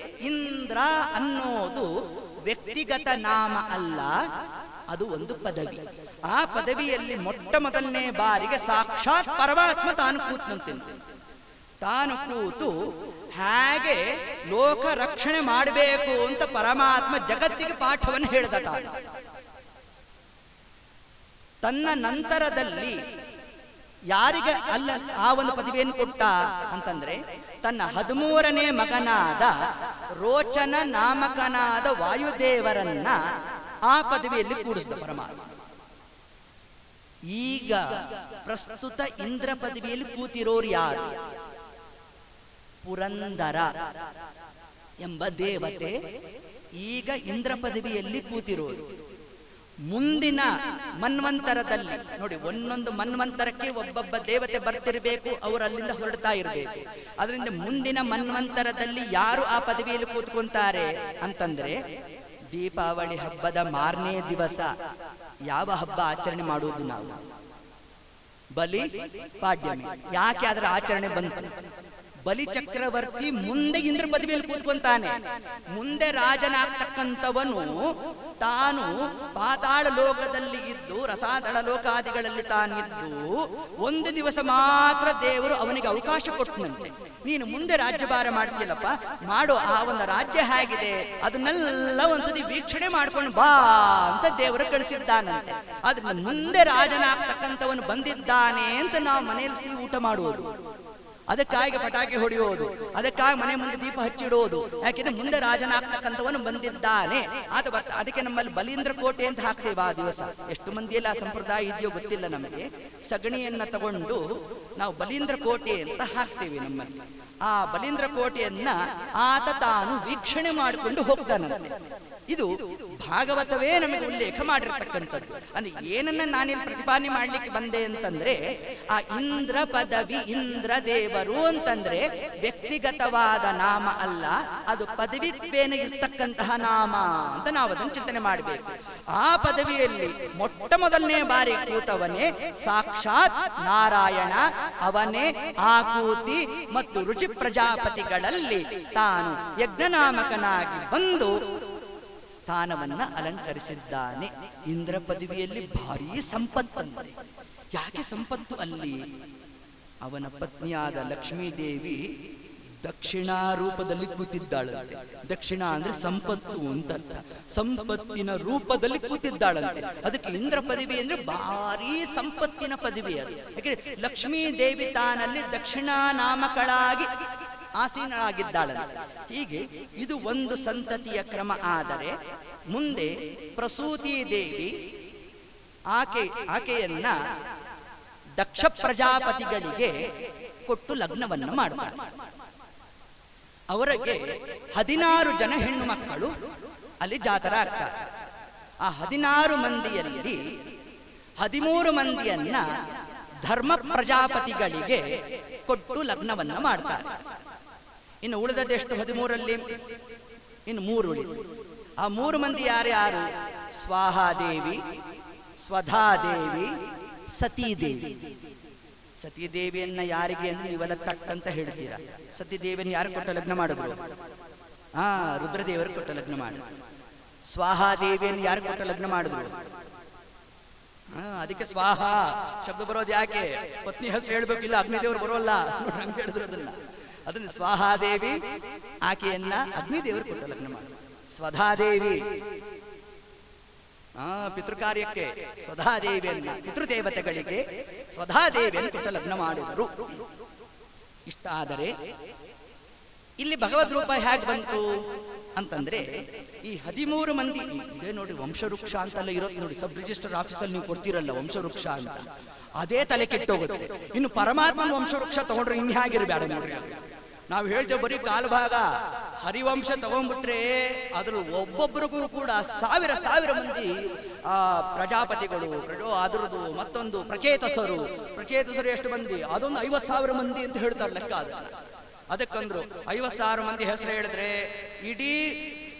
ಇಂದ್ರ ಅನ್ನೋದು ವ್ಯಕ್ತಿಗತ ನಾಮ ಅಲ್ಲ, ಅದು ಒಂದು ಪದವಿ. ಆ ಪದವಿಯಲ್ಲಿ ಮೊಟ್ಟ ಮೊದಲನೇ ಬಾರಿಗೆ ಸಾಕ್ಷಾತ್ ಪರಮಾತ್ಮ ತಾನು ಕೂತಂತೆ. ತಾನು ಕೂತು ಹೇಗೆ ಲೋಕ ರಕ್ಷಣೆ ಮಾಡಬೇಕು ಅಂತ ಪರಮಾತ್ಮ ಜಗತ್ತಿಗೆ ಪಾಠವನ್ನು ಹೇಳಿದ. ತಾನು ತನ್ನ ನಂತರದಲ್ಲಿ ಯಾರಿಗೆ ಅಲ್ಲ ಆ ಒಂದು ಪದವಿಯನ್ನು ಕೊಟ್ಟ ಅಂತಂದ್ರೆ, ತನ್ನ 13ನೇ ಮಗನಾದ ರೋಚನ ನಾಮಕನಾದ ವಾಯುದೇವರನ್ನ ಆ ಪದವಿಯಲ್ಲಿ ಕೂಡಿಸಿದ ಪರಮಾತ್ಮ. ಈಗ ಪ್ರಸ್ತುತ ಇಂದ್ರ ಪದವಿಯಲ್ಲಿ ಕೂತಿರೋರು ಯಾರು? ಪುರಂದರ ಎಂಬ ದೇವತೆ ಈಗ ಇಂದ್ರ ಪದವಿಯಲ್ಲಿ ಕೂತಿರೋದು. ಮುಂದಿನ ಮನ್ವಂತರದಲ್ಲಿ ನೋಡಿ, ಒಂದೊಂದು ಮನ್ವಂತರಕ್ಕೆ ಒಬ್ಬೊಬ್ಬ ದೇವತೆ ಬರ್ತಿರ್ಬೇಕು, ಅವರು ಅಲ್ಲಿಂದ ಹೊರಡ್ತಾ ಇರಬೇಕು. ಅದರಿಂದ ಮುಂದಿನ ಮನ್ವಂತರದಲ್ಲಿ ಯಾರು ಆ ಪದವಿಯಲ್ಲಿ ಕೂತ್ಕೊಂತಾರೆ ಅಂತಂದ್ರೆ, ದೀಪಾವಳಿ ಹಬ್ಬದ ಮಾರನೇ ದಿವಸ ಯಾವ ಹಬ್ಬ ಆಚರಣೆ ಮಾಡುವುದು ನಾವು? ಬಲಿ ಪಾಡ್ಯಮಿ. ಯಾಕೆ ಅದರ ಆಚರಣೆ ಬಂತು? ಬಲಿ ಚಕ್ರವರ್ತಿ ಮುಂದೆ ಇಂದ್ರ ಪದವಿಯಲ್ಲಿ ಕೂತ್ಕೊಂತಾನೆ. ಮುಂದೆ ರಾಜನಾಗ್ತಕ್ಕಂಥವನು ತಾನು ಪಾತಾಳ ಲೋಕದಲ್ಲಿ ಇದ್ದು ರಸಾತಳ ಲೋಕಾದಿಗಳಲ್ಲಿ ತಾನಿದ್ದು ಒಂದು ದಿವಸ ಮಾತ್ರ ದೇವರು ಅವನಿಗೆ ಅವಕಾಶ ಕೊಟ್ಟನಂತೆ. ನೀನು ಮುಂದೆ ರಾಜ್ಯಭಾರ ಮಾಡ್ತೀಯಲ್ಲಪ್ಪ, ಮಾಡೋ. ಆ ಒಂದು ರಾಜ್ಯ ಹೇಗಿದೆ ಅದನ್ನೆಲ್ಲ ಒಂದ್ಸತಿ ವೀಕ್ಷಣೆ ಮಾಡ್ಕೊಂಡು ಬಾ ಅಂತ ದೇವರು ಕಳಿಸಿದ್ದಾನಂತೆ. ಆದ್ರೆ ಮುಂದೆ ರಾಜನಾಗ್ತಕ್ಕಂಥವನು ಬಂದಿದ್ದಾನೆ ಅಂತ ನಾವು ಮನೆಯಲ್ಲಿ ಸಿಹಿ ಊಟ ಮಾಡುವುದು, ಅದಕ್ಕಾಗಿ ಪಟಾಕಿ ಹೊಡೆಯೋದು, ಅದಕ್ಕಾಗಿ ಮನೆ ಮುಂದೆ ದೀಪ ಹಚ್ಚಿಡೋದು. ಯಾಕೆಂದ್ರೆ ಮುಂದೆ ರಾಜನಾಗ್ತಕ್ಕಂಥವನು ಬಂದಿದ್ದಾನೆ. ಅದಕ್ಕೆ ನಮ್ಮಲ್ಲಿ ಬಲೀಂದ್ರ ಕೋಟೆ ಅಂತ ಹಾಕ್ತೇವೆ. ಆ ದಿವಸ ಎಷ್ಟು ಮಂದಿಯಲ್ಲಿ ಆ ಸಂಪ್ರದಾಯ ಇದೆಯೋ ಗೊತ್ತಿಲ್ಲ ನಮಗೆ. ಸಗಣಿಯನ್ನ ತಗೊಂಡು ನಾವು ಬಲೀಂದ್ರ ಕೋಟೆ ಅಂತ ಹಾಕ್ತೇವೆ ನಮ್ಮಲ್ಲಿ. ಆ ಬಲೀಂದ್ರ ಕೋಟೆಯನ್ನ ಆತ ತಾನು ವೀಕ್ಷಣೆ ಮಾಡಿಕೊಂಡು ಹೋಗ್ತಾನಂತೆ. ಇದು ಭಾಗವತವೇ ನಮಗೆ ಉಲ್ಲೇಖ ಮಾಡಿರ್ತಕ್ಕಂಥದ್ದು. ಅಂದ್ರೆ ಏನನ್ನ ನಾನೇನು ಪ್ರತಿಪಾದನೆ ಮಾಡ್ಲಿಕ್ಕೆ ಬಂದೆ ಅಂತಂದ್ರೆ, ಆ ಇಂದ್ರ ಪದವಿ, ಇಂದ್ರ ದೇವರು ಅಂತಂದ್ರೆ ವ್ಯಕ್ತಿಗತವಾದ ನಾಮ ಅಲ್ಲ, ಅದು ಪದವಿತ್ವೇನ ಇರ್ತಕ್ಕಂತಹ ನಾಮ ಅಂತ ನಾವು ಅದನ್ನು ಚಿಂತನೆ ಮಾಡಬೇಕು. ಆ ಪದವಿಯಲ್ಲಿ ಮೊಟ್ಟ ಮೊದಲನೇ ಬಾರಿ ಕೂತವನೇ ಸಾಕ್ಷಾತ್ ನಾರಾಯಣ. ಅವನೇ ಆಕೂತಿ ಮತ್ತು ರುಚಿ ಪ್ರಜಾಪತಿಗಳಲ್ಲಿ ತಾನು ಯಜ್ಞನಾಮಕನಾಗಿ ಬಂದು ಸ್ಥಾನವನ್ನ ಅಲಂಕರಿಸಿದ್ದಾನೆ. ಇಂದ್ರ ಪದವಿಯಲ್ಲಿ ಭಾರೀ ಸಂಪತ್ತಂತೆ. ಯಾಕೆ ಸಂಪತ್ತು ಅಲ್ಲಿ? ಅವನ ಪತ್ನಿಯಾದ ಲಕ್ಷ್ಮೀದೇವಿ ದಕ್ಷಿಣಾ ರೂಪದಲ್ಲಿ ಕೂತಿದ್ದಾಳಂತೆ. ದಕ್ಷಿಣ ಅಂದ್ರೆ ಸಂಪತ್ತು ಅಂತ ಅರ್ಥ. ಸಂಪತ್ತಿನ ರೂಪದಲ್ಲಿ ಕೂತಿದ್ದಾಳಂತೆ. ಅದಕ್ಕೆ ಇಂದ್ರ ಪದವಿ ಅಂದ್ರೆ ಭಾರೀ ಸಂಪತ್ತಿನ ಪದವಿ ಅದು. ಯಾಕೆಂದ್ರೆ ಲಕ್ಷ್ಮೀದೇವಿ ತಾನಲ್ಲಿ ದಕ್ಷಿಣಾ ನಾಮಕಳಾಗಿ ಆಸೀನಳಾಗಿದ್ದಾಳಂತೆ. ಹೀಗೆ ಇದು ಒಂದು ಸಂತತಿಯ ಕ್ರಮ. ಆದರೆ ಮುಂದೆ ಪ್ರಸೂತಿ ದೇವಿ ಆಕೆಯನ್ನ ದಕ್ಷ ಪ್ರಜಾಪತಿಗಳಿಗೆ ಕೊಟ್ಟು ಲಗ್ನವನ್ನ ಮಾಡ್ತಾರೆ. ಅವರಿಗೆ 16 ಜನ ಹೆಣ್ಣು ಮಕ್ಕಳು ಅಲ್ಲಿ ಜಾತರ ಆಗ್ತಾರೆ. ಆ 16 ಮಂದಿಯಲ್ಲಿ 13 ಮಂದಿಯನ್ನ ಧರ್ಮ ಪ್ರಜಾಪತಿಗಳಿಗೆ ಕೊಟ್ಟು ಲಗ್ನವನ್ನ ಮಾಡ್ತಾರೆ. ಇನ್ನು ಉಳಿದದೆಷ್ಟು? 13ರಲ್ಲಿ ಇನ್ನು 3 ಉಳಿತು. ಆ 3 ಮಂದಿ ಯಾರ್ಯಾರು? ಸ್ವಾಹಾದೇವಿ, ಸ್ವಧಾದೇವಿ, ಸತೀದೇವಿ. ಸತೀದೇವಿಯನ್ನ ಯಾರಿಗೆ ಅಂದ್ರೆ ನೀವೆಲ್ಲ ತಕ್ಕಂತ ಹೇಳ್ತೀರಾ. ಸತೀದೇವಿಯನ್ನು ಯಾರು ಕೊಟ್ಟ ಲಗ್ನ ಮಾಡಿದ್ರು? ರುದ್ರದೇವರು ಕೊಟ್ಟ ಲಗ್ನ ಮಾಡಿದ್ರು. ಸ್ವಾಹಾದೇವಿಯನ್ನು ಯಾರು ಕೊಟ್ಟ ಲಗ್ನ ಮಾಡಿದ್ರು? ಅದಕ್ಕೆ ಸ್ವಾಹ ಶಬ್ದ ಬರೋದು ಯಾಕೆ? ಪತ್ನಿ ಹೆಸರು ಹೇಳ್ಬೇಕಿಲ್ಲ, ಅಗ್ನಿದೇವರು ಬರೋಲ್ಲ ಹಂಗೆ ಹೇಳಿದ್ರು ಅದನ್ನ. ಅದನ್ನ ಸ್ವಾಹಾದೇವಿ ಆಕೆಯನ್ನ ಅಗ್ನಿದೇವರು ಕೊಟ್ಟ ಲಗ್ನ ಮಾಡಿದ್ರು. ಸ್ವಧಾದೇವಿ ಪಿತೃಕಾರ್ಯಕ್ಕೆ ಸ್ವಧಾದೇವಿಯನ್ನ, ಪಿತೃದೇವತೆಗಳಿಗೆ ಸ್ವಧಾದೇವಿಯನ್ನು ಕೊಟ್ಟ ಲಗ್ನ ಮಾಡಿದರು. ಇಷ್ಟ ಆದರೆ ಇಲ್ಲಿ ಭಗವದ್ ರೂಪ ಹೇಗೆ ಬಂತು ಅಂತಂದ್ರೆ ಈ 13 ಮಂದಿ ಇದೇ ನೋಡಿ, ವಂಶವೃಕ್ಷ ಅಂತೆಲ್ಲ ಇರೋದು ನೋಡಿ, ಸಬ್ ರಿಜಿಸ್ಟರ್ ಆಫೀಸಲ್ಲಿ ನೀವು ಕೊಡ್ತೀರಲ್ಲ ವಂಶವೃಕ್ಷ ಅಂತ, ಅದೇ ತಲೆ ಕೆಟ್ಟೋಗುತ್ತೆ. ಇನ್ನು ಪರಮಾತ್ಮನ ವಂಶವೃಕ್ಷ ತಗೊಂಡ್ರೆ ಇನ್ನು ಹೇಗಿರಬೇಡ ನೋಡ್ರಿ. ನಾವು ಹೇಳ್ತೇವೆ ಬರೀ ಕಾಲ್ಭಾಗ, ಹರಿವಂಶ ತಗೊಂಡ್ಬಿಟ್ರೆ ಅದ್ರ ಒಬ್ಬೊಬ್ಬರಿಗೂ ಕೂಡ ಸಾವಿರ ಮಂದಿ ಪ್ರಜಾಪತಿಗಳು, ಅದರದ್ದು ಮತ್ತೊಂದು ಪ್ರಚೇತಸರು ಎಷ್ಟು ಮಂದಿ, ಅದೊಂದು 50,000 ಮಂದಿ ಅಂತ ಹೇಳ್ತಾರೆ ಲೆಕ್ಕ. ಅದಕ್ಕಂದ್ರು 50,000 ಮಂದಿ ಹೆಸರು ಹೇಳಿದ್ರೆ ಇಡೀ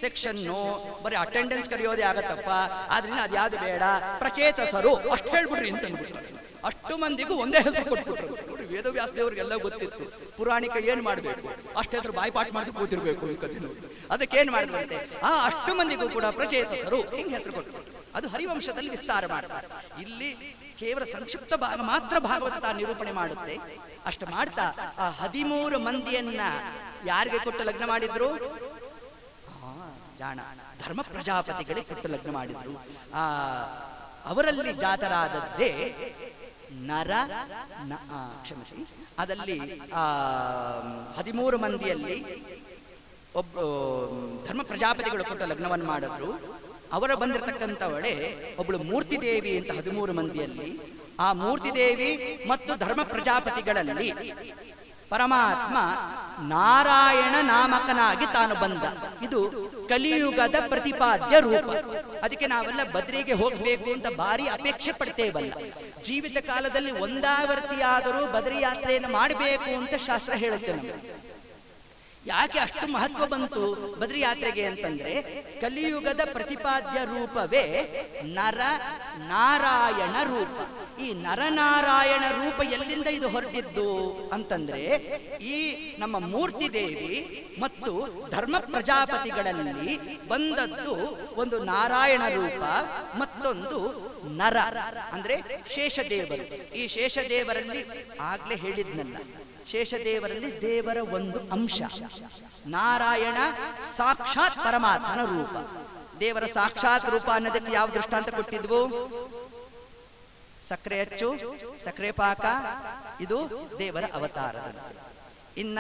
ಸೆಕ್ಷನ್ನು ಬರೀ ಅಟೆಂಡೆನ್ಸ್ ಕರೆಯೋದೇ ಆಗತ್ತಪ್ಪ, ಆದ್ರಿಂದ ಅದ್ಯಾವುದು ಬೇಡ, ಪ್ರಚೇತಸರು ಅಷ್ಟು ಹೇಳ್ಬಿಡ್ರಿ ಅಂತ ಅಂದ್ಬಿಟ್ರು. ಅಷ್ಟು ಮಂದಿಗೂ ಒಂದೇ ಹೆಸರು ಕೊಟ್ಬಿಟ್ರು. ನೋಡಿ, ವೇದವ್ಯಾಸ ದೇವ್ರಿಗೆಲ್ಲ ಗೊತ್ತಿತ್ತು ಪುರಾಣಿಕ ಏನ್ ಮಾಡ್ಬೇಕು, ಅಷ್ಟು ಹೆಸರು ಬಾಯ್ಪಾಟ್ ಮಾಡಿ ಕೂತಿರ್ಬೇಕು ಈ ಕಥೆ ನೋಡಿ. ಅದಕ್ಕೇನ್ ಮಾಡಿದ್ರಂತೆ, ಅಷ್ಟು ಮಂದಿಗೂ ಕೂಡ ಪ್ರಚೇತಸರು ಹಿಂಗೆ ಹೆಸರು ಕೊಟ್ರು. ಅದು ಹರಿವಂಶದಲ್ಲಿ ವಿಸ್ತಾರ ಮಾಡ್ತಾರೆ. ಇಲ್ಲಿ ಕೇವಲ ಸಂಕ್ಷಿಪ್ತ ಭಾಗ ಮಾತ್ರ ಭಾಗವತ ನಿರೂಪಣೆ ಮಾಡುತ್ತೆ. ಅಷ್ಟು ಮಾಡ್ತಾ ಆ 13 ಮಂದಿಯನ್ನ ಯಾರಿಗೆ ಕೊಟ್ಟು ಲಗ್ನ ಮಾಡಿದ್ರು? ಜಾಣ, ಧರ್ಮ ಪ್ರಜಾಪತಿಗಳಿಗೆ ಕೊಟ್ಟು ಲಗ್ನ ಮಾಡಿದ್ರು. ಅವರಲ್ಲಿ ಜಾತರಾದದ್ದೇ ಕ್ಷಮಿಸಿ, ಅದಲ್ಲಿ 13 ಮಂದಿಯಲ್ಲಿ ಒಬ್ಬ ಧರ್ಮ ಪ್ರಜಾಪತಿಗಳು ಕೊಟ್ಟು ಲಗ್ನವನ್ನು ಮಾಡಿದ್ರು. ಅವರ ಬಂದಿರತಕ್ಕಂಥವಳೆ ಒಬ್ಬಳು ಮೂರ್ತಿ ದೇವಿ ಅಂತ 13 ಮಂದಿಯಲ್ಲಿ. ಆ ಮೂರ್ತಿ ದೇವಿ ಮತ್ತು ಧರ್ಮ ಪ್ರಜಾಪತಿಗಳಲ್ಲಿ ಪರಮಾತ್ಮ ನಾರಾಯಣ ನಾಮಕನಾಗಿ ತಾನು ಬಂದ. ಇದು ಕಲಿಯುಗದ ಪ್ರತಿಪಾದ್ಯ ರೂಪ. ಅದಕ್ಕೆ ನಾವೆಲ್ಲ ಬದ್ರಿಗೆ ಹೋಗಬೇಕು ಅಂತ ಭಾರಿ ಅಪೇಕ್ಷೆ ಪಡ್ತೇವಲ್ಲ. ಜೀವಿತ ಕಾಲದಲ್ಲಿ ಒಂದಾವರ್ತಿಯಾದರೂ ಬದ್ರಿ ಯಾತ್ರೆಯನ್ನು ಮಾಡಬೇಕು ಅಂತ ಶಾಸ್ತ್ರ ಹೇಳುತ್ತೆ ನಮಗೆ. ಯಾಕೆ ಅಷ್ಟು ಮಹತ್ವ ಬಂತು ಬದ್ರಿ ಯಾತ್ರೆಗೆ ಅಂತಂದ್ರೆ, ಕಲಿಯುಗದ ಪ್ರತಿಪಾದ್ಯ ರೂಪವೇ ನರ ನಾರಾಯಣ ರೂಪ. ಈ ನರನಾರಾಯಣ ರೂಪ ಎಲ್ಲಿಂದ ಇದು ಹೊರಟಿದ್ದು ಅಂತಂದ್ರೆ, ಈ ನಮ್ಮ ಮೂರ್ತಿ ದೇವಿ ಮತ್ತು ಧರ್ಮ ಪ್ರಜಾಪತಿಗಳಲ್ಲಿ ಬಂದದ್ದು ಒಂದು ನಾರಾಯಣ ರೂಪ, ಮತ್ತೊಂದು ನರ ಅಂದ್ರೆ ಶೇಷದೇವರು. ಈ ಶೇಷದೇವರಲ್ಲಿ ಆಗ್ಲೇ ಹೇಳಿದ್ನಲ್ಲ, ಶೇಷದೇವರಲ್ಲಿ ದೇವರ ಒಂದು ಅಂಶ. ನಾರಾಯಣ ಸಾಕ್ಷಾತ್ ಪರಮಾತ್ಮನ ರೂಪ. ದೇವರ ಸಾಕ್ಷಾತ್ ರೂಪ ಅನ್ನೋದಕ್ಕೆ ಯಾವ ದೃಷ್ಟಾಂತ ಕೊಟ್ಟಿದ್ವು? ಸಕ್ಕರೆ ಅಚ್ಚು, ಸಕ್ಕರೆ ಪಾಕ, ಇದು ದೇವರ ಅವತಾರದಂತೆ. ಇನ್ನ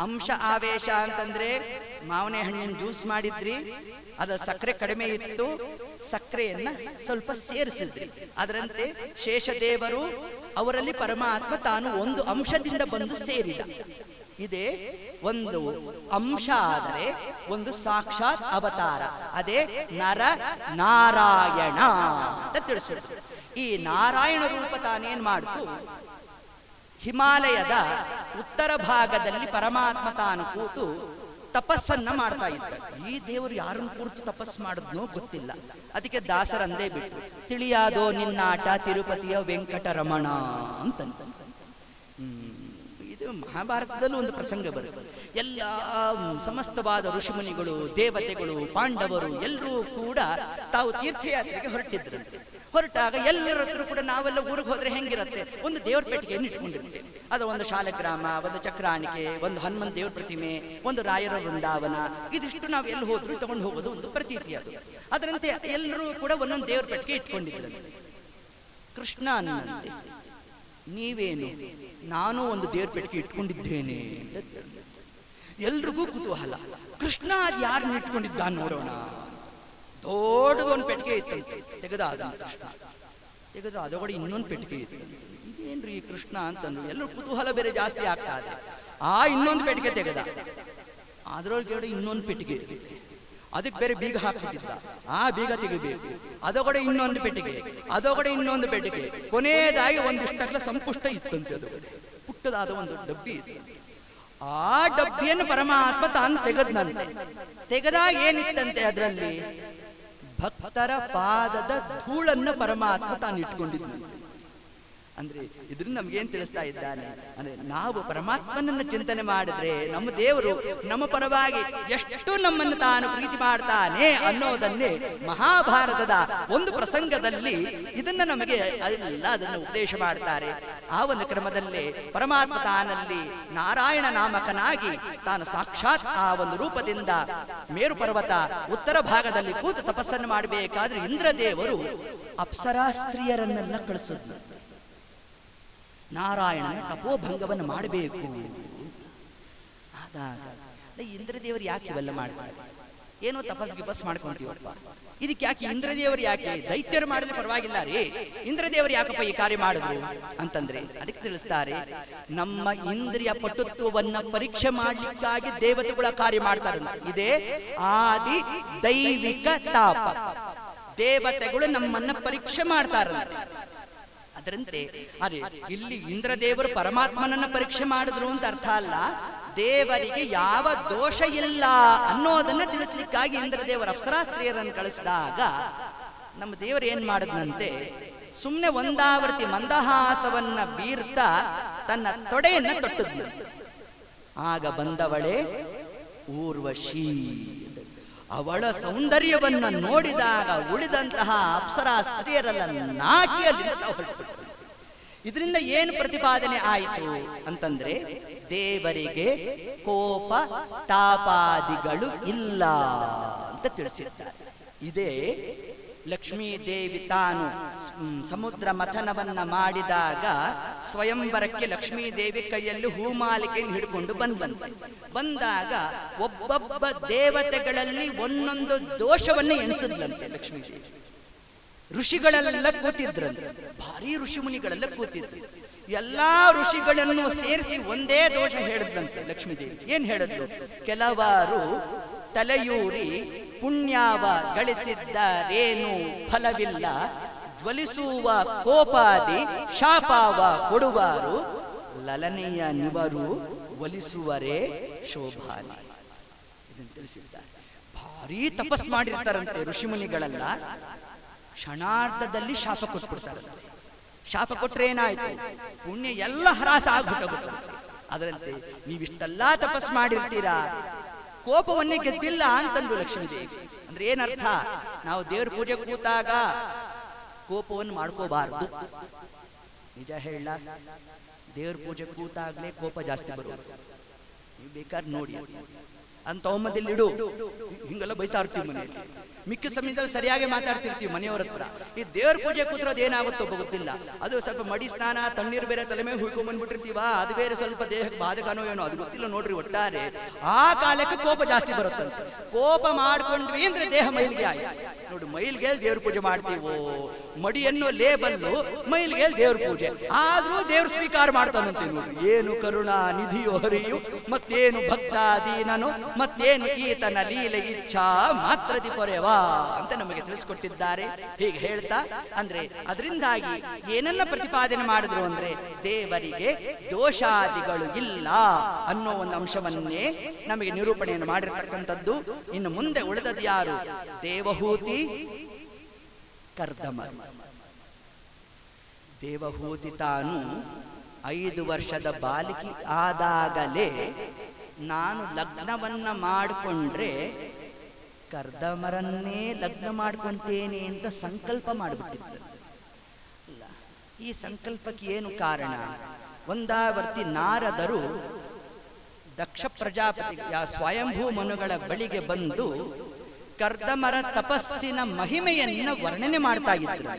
ಅಂಶ ಆವೇಶ ಅಂತಂದ್ರೆ, ಮಾವನೆ ಹಣ್ಣಿನ ಜ್ಯೂಸ್ ಮಾಡಿದ್ರಿ, ಅದ ಸಕ್ಕರೆ ಕಡಿಮೆ ಇತ್ತು, ಸಕ್ಕರೆಯನ್ನ ಸ್ವಲ್ಪ ಸೇರಿಸಿದ್ರಿ. ಅದರಂತೆ ಶೇಷದೇವರು ಅವರಲ್ಲಿ ಪರಮಾತ್ಮ ತಾನು ಒಂದು ಅಂಶದಿಂದ ಬಂದು ಸೇರಿದ. ಇದೇ ಒಂದು ಅಂಶ ಆದರೆ ಒಂದು ಸಾಕ್ಷಾತ್ ಅವತಾರ. ಅದೇ ನರ ನಾರಾಯಣ ಅಂತ ತಿಳಿಸಿದ್ರು. ಈ ನಾರಾಯಣ ರೂಪ ತಾನೇನ್ ಮಾಡ್ತು, ಹಿಮಾಲಯದ ಉತ್ತರ ಭಾಗದಲ್ಲಿ ಪರಮಾತ್ಮ ತಾನು ಕೂತು ತಪಸ್ಸನ್ನ ಮಾಡ್ತಾ ಇದ್ದ. ಈ ದೇವರು ಯಾರನ್ನು ಕುರಿತು ತಪಸ್ಸು ಮಾಡಿದ್ನೋ ಗೊತ್ತಿಲ್ಲ. ಅದಕ್ಕೆ ದಾಸರಂದೇ ಬಿಟ್ಟು, ತಿಳಿಯಾದೋ ನಿನ್ನಾಟ ತಿರುಪತಿಯ ವೆಂಕಟರಮಣ ಅಂತಂತ. ಇದು ಮಹಾಭಾರತದಲ್ಲೂ ಒಂದು ಪ್ರಸಂಗ ಬರುತ್ತೆ. ಎಲ್ಲ ಸಮಸ್ತವಾದ ಋಷಿಮುನಿಗಳು, ದೇವತೆಗಳು, ಪಾಂಡವರು ಎಲ್ಲರೂ ಕೂಡ ತಾವು ತೀರ್ಥಯಾತ್ರೆಗೆ ಹೊರಟಿದ್ರಂತೆ. ಹೊರಟಾಗ ಎಲ್ಲರ ಹತ್ರ ಕೂಡ ನಾವೆಲ್ಲ ಊರಿಗೆ ಹೋದ್ರೆ ಹೆಂಗಿರುತ್ತೆ, ಒಂದು ದೇವ್ರ ಪೆಟ್ಟಿಗೆಯನ್ನು ಇಟ್ಕೊಂಡಿರುತ್ತೆ. ಅದರ ಒಂದು ಶಾಲಗ್ರಾಮ, ಒಂದು ಚಕ್ರಾಣಿಕೆ, ಒಂದು ಹನುಮನ್ ದೇವ್ರ ಪ್ರತಿಮೆ, ಒಂದು ರಾಯರ ವೃಂದಾವನ, ಇದಿಷ್ಟು ನಾವು ಎಲ್ಲಿ ಹೋದ್ರು ತಗೊಂಡು ಹೋಗೋದು ಒಂದು ಪ್ರತೀತಿ ಅದು. ಅದರಂತೆ ಎಲ್ಲರೂ ಕೂಡ ಒಂದೊಂದು ದೇವ್ರ ಪೆಟ್ಟಿಗೆ ಇಟ್ಕೊಂಡಿದ್ರಂತೆ. ಕೃಷ್ಣ ಅನ್ನಂತೆ, ನೀವೇನು, ನಾನು ಒಂದು ದೇವ್ರ ಪೆಟ್ಟಿಗೆ ಇಟ್ಕೊಂಡಿದ್ದೇನೆ ಅಂತ. ಎಲ್ರಿಗೂ ಕುತೂಹಲ, ಕೃಷ್ಣ ಅದು ಯಾರನ್ನ ಇಟ್ಕೊಂಡಿದ್ದ ನೋಡೋಣ. ದೊಡ್ಡದೊಂದು ಪೆಟ್ಟಿಗೆ ಇತ್ತಂತೆ. ತೆಗೆದ ಅದೊಳಗಡೆ ಇನ್ನೊಂದು ಪೆಟ್ಟಿಗೆ ಇತ್ತಂತೆ. ಇದೇನ್ರಿ ಕೃಷ್ಣ ಅಂತಂದ್ರು. ಎಲ್ಲರೂ ಕುತೂಹಲ ಬೇರೆ ಜಾಸ್ತಿ ಆಗ್ತಾ ಇದೆ. ಇನ್ನೊಂದು ಪೆಟ್ಟಿಗೆ ತೆಗೆದ, ಅದರೊಳಗಡೆ ಇನ್ನೊಂದು ಪೆಟ್ಟಿಗೆ ಇರುತ್ತೆ. ಅದಕ್ಕೆ ಬೇರೆ ಬೀಗ ಹಾಕ್ಬಿಟ್ಟಿದ್ದ, ಬೀಗ ತೆಗಿಬೇಕು. ಅದೊಳಗಡೆ ಇನ್ನೊಂದು ಪೆಟ್ಟಿಗೆ, ಅದೊಳಗಡೆ ಇನ್ನೊಂದು ಪೆಟ್ಟಿಗೆ, ಕೊನೆಯದಾಗಿ ಒಂದಿಷ್ಟಲ್ಲ ಸಂಪುಷ್ಟ ಇತ್ತಂತೆ. ಅದೊಳಗಡೆ ಪುಟ್ಟದಾದ ಒಂದು ಡಬ್ಬಿ ಇತ್ತು. ಆ ಡಬ್ಬಿಯನ್ನು ಪರಮಾತ್ಮ ತಾನು ತೆಗೆದನಂತೆ. ತೆಗೆದಾಗ ಏನಿತ್ತಂತೆ ಅದರಲ್ಲಿ? ಭಕ್ತರ ಪಾದದ ಧೂಳನ್ನ ಪರಮಾತ್ಮ ತಾನು ಇಟ್ಕೊಂಡಿದ್ದಂತೆ. ಅಂದ್ರೆ ಇದ್ರಿಂದ ನಮ್ಗೇನ್ ತಿಳಿಸ್ತಾ ಇದ್ದಾನೆ ಅಂದ್ರೆ, ನಾವು ಪರಮಾತ್ಮನನ್ನ ಚಿಂತನೆ ಮಾಡಿದ್ರೆ ನಮ್ಮ ದೇವರು ನಮ್ಮ ಪರವಾಗಿ ಎಷ್ಟು ನಮ್ಮನ್ನು ತಾನು ಪ್ರೀತಿ ಮಾಡ್ತಾನೆ ಅನ್ನೋದನ್ನೇ ಮಹಾಭಾರತದ ಒಂದು ಪ್ರಸಂಗದಲ್ಲಿ ಇದನ್ನ ನಮಗೆ ಅದನ್ನು ಉಪದೇಶ ಮಾಡ್ತಾರೆ. ಆ ಒಂದು ಕ್ರಮದಲ್ಲಿ ಪರಮಾತ್ಮ ತಾನಲ್ಲಿ ನಾರಾಯಣ ನಾಮಕನಾಗಿ ತಾನು ಸಾಕ್ಷಾತ್ ಆ ಒಂದು ರೂಪದಿಂದ ಮೇರು ಪರ್ವತ ಉತ್ತರ ಭಾಗದಲ್ಲಿ ಕೂತು ತಪಸ್ಸನ್ನು ಮಾಡಬೇಕಾದ್ರೆ ಇಂದ್ರದೇವರು ಅಪ್ಸರಾಸ್ತ್ರೀಯರನ್ನೆಲ್ಲ ಕಳಿಸಿದ್ರು. ನಾರಾಯಣನ ತಪೋಭಂಗವನ್ನು ಮಾಡಬೇಕು. ಆದಾಗ ಇಂದ್ರದೇವರು ಯಾಕೆ ಇವೆಲ್ಲ ಮಾಡ್ತಾರೆ? ಏನೋ ತಪಸ್ ಮಾಡ್ಕೊಂತೀವಪ್ಪ, ಇದಕ್ಕೆ ಯಾಕೆ ಇಂದ್ರದೇವರು ಯಾಕೆ? ದೈತ್ಯರು ಮಾಡಿದ್ರೆ ಪರವಾಗಿಲ್ಲ ರೀ, ಇಂದ್ರದೇವರು ಯಾಕಪ್ಪ ಈ ಕಾರ್ಯ ಮಾಡಿದ್ರು ಅಂತಂದ್ರೆ ಅದಕ್ಕೆ ತಿಳಿಸ್ತಾರೆ, ನಮ್ಮ ಇಂದ್ರಿಯ ಪಟುತ್ವವನ್ನ ಪರೀಕ್ಷೆ ಮಾಡ್ಲಿಕ್ಕಾಗಿ ದೇವತೆಗಳ ಕಾರ್ಯ ಮಾಡ್ತಾರಂತೆ. ಇದೇ ಆದಿ ದೈವಿಕ ತಾಪ. ದೇವತೆಗಳು ನಮ್ಮನ್ನ ಪರೀಕ್ಷೆ ಮಾಡ್ತಾರಂತೆ. ಅದರಂತೆ ಅರೆ ಇಲ್ಲಿ ಇಂದ್ರದೇವರು ಪರಮಾತ್ಮನನ್ನ ಪರೀಕ್ಷೆ ಮಾಡಿದ್ರು ಅಂತ ಅರ್ಥ ಅಲ್ಲ, ದೇವರಿಗೆ ಯಾವ ದೋಷ ಇಲ್ಲ ಅನ್ನೋದನ್ನ ತಿಳಿಸ್ಲಿಕ್ಕಾಗಿ ಇಂದ್ರದೇವರ ಅಪ್ಸರಾಸ್ತ್ರೀಯರನ್ನು ಕಳಿಸಿದಾಗ ನಮ್ಮ ದೇವರು ಏನ್ ಮಾಡಿದ್ನಂತೆ, ಸುಮ್ಮನೆ ಒಂದಾವರ್ತಿ ಮಂದಹಾಸವನ್ನ ಬೀರ್ತಾ ತನ್ನ ತೊಡೆಯನ್ನ ತೊಟ್ಟದ್ನಂತೆ. ಆಗ ಬಂದವಳೆ ಊರ್ವಶಿ. ಅವಳ ಸೌಂದರ್ಯವನ್ನ ನೋಡಿದಾಗ ಉಳಿದಂತಹ ಅಪ್ಸರಾ ಸ್ತ್ರೀಯರೆಲ್ಲ ನಾಚಿಯಲ್ಲಿಂದ ಹೊರಟುಬಿಟ್ಟರು. ಇದರಿಂದ ಏನು ಪ್ರತಿಪಾದನೆ ಆಯಿತು ಅಂತಂದ್ರೆ, ದೇವರಿಗೆ ಕೋಪ ತಾಪಾದಿಗಳು ಇಲ್ಲ ಅಂತ ತಿಳಿಸಿರ್ತಾರೆ. ಇದೇ ಲಕ್ಷ್ಮೀದೇವಿ ತಾನು ಸಮುದ್ರ ಮಥನವನ್ನ ಮಾಡಿದಾಗ ಸ್ವಯಂವರಕ್ಕೆ ಲಕ್ಷ್ಮೀದೇವಿ ಕೈಯಲ್ಲಿ ಹೂಮಾಲಿಕೆಯನ್ನು ಹಿಡ್ಕೊಂಡು ಬಂದಾಗ ಒಬ್ಬೊಬ್ಬ ದೇವತೆಗಳಲ್ಲಿ ಒಂದೊಂದು ದೋಷವನ್ನೇ ಎಣಿಸಿದ್ಲಂತೆ ಲಕ್ಷ್ಮೀದೇವಿ. ಋಷಿಗಳೆಲ್ಲ ಕೂತಿದ್ರಂತೆ, ಭಾರಿ ಋಷಿ ಮುನಿಗಳೆಲ್ಲ ಕೂತಿದ್ರು. ಎಲ್ಲಾ ಋಷಿಗಳನ್ನು ಸೇರಿಸಿ ಒಂದೇ ದೋಷ ಹೇಳಿದ್ರಂತೆ ಲಕ್ಷ್ಮೀದೇವಿ. ಏನ್ ಹೇಳಿದ್ರು? ಕೆಲವರು ತಲೆಯೂರಿ ಪುಣ್ಯಾವ ಗಳಿಸಿದ್ದರೇನು ಫಲವಿಲ್ಲ, ಜ್ವಲಿಸುವ ಕೋಪಾದಿ ಶಾಪಾವ ಕೊಡುವರು, ಲಲನೆಯ ನಿವರು ಒಲಿಸುವರೇ ಶೋಭಾನಿ. ಇದನ್ನು ತಿಳಿಸಿದ್ದಾರೆ. ಭಾರಿ ತಪಸ್ ಮಾಡಿರ್ತಾರಂತೆ ಋಷಿಮುನಿಗಳೆಲ್ಲ, ಕ್ಷಣಾರ್ಧದಲ್ಲಿ ಶಾಪ ಕೊಟ್ಬಿಡ್ತಾರಂತೆ. ಶಾಪ ಕೊಟ್ರೆ ಏನಾಯ್ತು? ಪುಣ್ಯ ಎಲ್ಲ ಹರಾಸ ಆಗ್ಬಿಟ್ಟು. ಅದರಂತೆ ನೀವಿಷ್ಟೆಲ್ಲ ತಪಸ್ ಮಾಡಿರ್ತೀರಾ, ಕೋಪವನ್ನೇ ಗೆದ್ದಿಲ್ಲ ಅಂತಂದ್ರು ಲಕ್ಷ್ಮೀದೇವಿ. ಅಂದ್ರೆ ಏನರ್ಥ? ನಾವು ದೇವ್ರ ಪೂಜೆ ಕೂತಾಗ ಕೋಪವನ್ನು ಮಾಡ್ಕೋಬಾರ್ದು. ನಿಜ ಹೇಳ, ದೇವ್ರ ಪೂಜೆ ಕೂತಾಗ್ಲೇ ಕೋಪ ಜಾಸ್ತಿ ಬರೋದು. ನೀವು ಬೇಕಾದ್ರೆ ನೋಡಿ, ಅಂತ ಒಮ್ಮದಿಲ್ಲಿಡು, ಹಿಂಗೆಲ್ಲ ಬೈತಾ ಇರ್ತೀವಿ ಮನೆಯಲ್ಲಿ. ಮಿಕ್ಕ ಸಮಯದಲ್ಲಿ ಸರಿಯಾಗಿ ಮಾತಾಡ್ತಿರ್ತೀವಿ ಮನೆಯವರ ಹತ್ರ. ಈ ದೇವ್ರ ಪೂಜೆ ಕೂತ್ರೋದು ಏನಾಗುತ್ತೋ ಗೊತ್ತಿಲ್ಲ. ಅದು ಸ್ವಲ್ಪ ಮಡಿ ಸ್ನಾನ, ತಣ್ಣೀರು ಬೇರೆ ತಲೆ ಮೇಲೆ ಹುಡ್ಕೊಂಡ್ಬಂದ್ಬಿಟ್ಟಿರ್ತೀವ, ಅದು ಬೇರೆ ಸ್ವಲ್ಪ ದೇಹಕ್ಕೆ ಬಾಧಕನೋ ಏನೋ ಅದು ಗೊತ್ತಿಲ್ಲ ನೋಡ್ರಿ. ಒಟ್ಟಾರೆ ಆ ಕಾಲಕ್ಕೆ ಕೋಪ ಜಾಸ್ತಿ ಬರುತ್ತಂತೆ. ಕೋಪ ಮಾಡ್ಕೊಂಡ್ವಿ ಅಂದ್ರೆ ದೇಹ ಮೈಲಿಗೆ ಆಯ್ತು ನೋಡಿ. ಮೈಲ್ಗೆ ದೇವ್ರ ಪೂಜೆ ಮಾಡ್ತೀವೋ, ಮಡಿಯನ್ನು ಲೇಬಲ್ಲು, ಮೈಲ್ಗೆ ದೇವ್ರ ಪೂಜೆ ಆದ್ರೂ ದೇವ್ರ ಸ್ವೀಕಾರ ಮಾಡ್ತಾನಂತೆ ನೋಡಿ. ಏನು ಕರುಣಾ ನಿಧಿಯೋ ಹರಿಯು, ಮತ್ತೇನು ಭಕ್ತಾದೀನನು, ಮತ್ತೇನು ಈತನ ಲೀಲೆ ಇಚ್ಛಾ ಮಾತ್ರದಿ ಪೊರೆವಾ ಅಂತ ನಮಗೆ ತಿಳಿಸ್ಕೊಟ್ಟಿದ್ದಾರೆ. ಹೀಗೆ ಹೇಳ್ತಾ ಅಂದ್ರೆ ಅದರಿಂದಾಗಿ ಏನನ್ನ ಪ್ರತಿಪಾದನೆ ಮಾಡಿದ್ರು ಅಂದ್ರೆ, ದೇವರಿಗೆ ದೋಷಾದಿಗಳು ಇಲ್ಲ ಅನ್ನೋ ಒಂದು ಅಂಶವನ್ನೇ ನಮಗೆ ನಿರೂಪಣೆಯನ್ನು ಮಾಡಿರ್ತಕ್ಕಂಥದ್ದು. ಇನ್ನು ಮುಂದೆ ಉಳಿದದ್ದು ಯಾರು? ದೇವಹೂತಿ, ಕರ್ದಮ. ದೇವಹೂತಿ ತಾನು 5 ವರ್ಷದ ಬಾಲಿಕೆ ಆದಾಗಲೇ ನಾನು ಲಗ್ನವನ್ನ ಮಾಡಿಕೊಂಡ್ರೆ ಕರ್ದಮರನ್ನೇ ಲಗ್ನ ಮಾಡ್ಕೊಂತೇನೆ ಅಂತ ಸಂಕಲ್ಪ ಮಾಡಿಬಿಟ್ಟಿದ್ದ. ಈ ಸಂಕಲ್ಪಕ್ಕೆ ಏನು ಕಾರಣ? ಒಂದಾವರ್ತಿ ನಾರದರು ದಕ್ಷ ಪ್ರಜಾಪತಿ ಸ್ವಯಂಭೂ ಮನುಗಳ ಬಳಿಗೆ ಬಂದು ಕರ್ದಮರ ತಪಸ್ಸಿನ ಮಹಿಮೆಯನ್ನ ವರ್ಣನೆ ಮಾಡ್ತಾ ಇದ್ರು.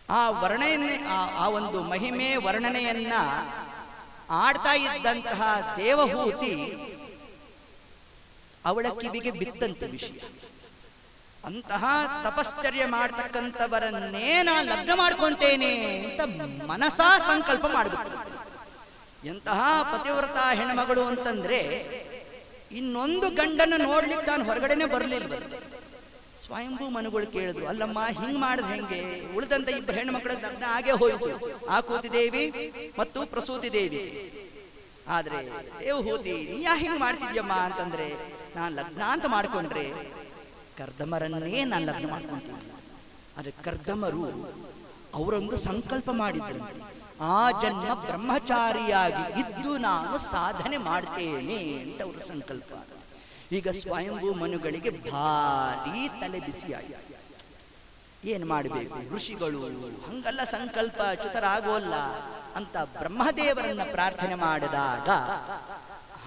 ಆ ವರ್ಣನೆ, ಆ ಒಂದು ಮಹಿಮೆ ವರ್ಣನೆಯನ್ನ ಆಡ್ತಾ ಇದ್ದಂತಹ ದೇವಹೂತಿ ಅವಳ ಕಿವಿಗೆ ಬಿತ್ತಂತೆ ವಿಷಯ. ಅಂತಹ ತಪಶ್ಚರ್ಯ ಮಾಡ್ತಕ್ಕಂಥವರನ್ನೇ ನಾನು ಲಗ್ನ ಮಾಡ್ಕೊಂತೇನೆ ಅಂತ ಮನಸಾ ಸಂಕಲ್ಪ ಮಾಡಿಬಿಟ್ಟು. ಎಂತಹ ಪತಿವ್ರತ ಹೆಣ್ಮಗಳು ಅಂತಂದ್ರೆ, ಇನ್ನೊಂದು ಗಂಡನ್ನು ನೋಡ್ಲಿಕ್ಕೆ ತಾನು ಹೊರಗಡೆನೆ ಬರಲಿಲ್ಲ. ಸ್ವಯಂಭೂ ಮನುಗಳು ಕೇಳಿದ್ರು, ಅಲ್ಲಮ್ಮ ಹಿಂಗ್ ಮಾಡಿದ್ ಹೆಂಗೆ? ಉಳಿದಂತ 2 ಹೆಣ್ಮಕ್ಳ ಲಗ್ನ ಆಗೇ ಹೋಯ್ತು, ಆಕೂತಿ ದೇವಿ ಮತ್ತು ಪ್ರಸೂತಿ ದೇವಿ. ಆದ್ರೆ ದೇವಹೂತಿ ನೀ ಯಾ ಹಿಂಗ್ ಮಾಡ್ತಿದ್ಯಮ್ಮ ಅಂತಂದ್ರೆ, ನಾನ್ ಲಗ್ನ ಅಂತ ಮಾಡ್ಕೊಂಡ್ರೆ ಕರ್ದಮರನ್ನೇ ನಾನು ಲಗ್ನ ಮಾಡ್ಕೊಂತೀನಿ. ಆದ್ರೆ ಕರ್ದಮರು ಅವರೊಂದು ಸಂಕಲ್ಪ ಮಾಡಿದ್ರಂತೆ, ಆ ಜನ್ಮ ಬ್ರಹ್ಮಚಾರಿಯಾಗಿ ಇದ್ದು ನಾನು ಸಾಧನೆ ಮಾಡ್ತೇನೆ ಅಂತ ಅವರ ಸಂಕಲ್ಪ. ಈಗ ಸ್ವಯಂಭೂ ಮನುಗಳಿಗೆ ಭಾರಿ ತಲೆ ಬಿಸಿಯಾಯಿತು. ಏನ್ ಮಾಡಬೇಕು? ಋಷಿಗಳು ಹಂಗಲ್ಲ ಸಂಕಲ್ಪ ಚ್ಯುತರಾಗೋಲ್ಲ ಅಂತ ಬ್ರಹ್ಮದೇವರನ್ನ ಪ್ರಾರ್ಥನೆ ಮಾಡಿದಾಗ,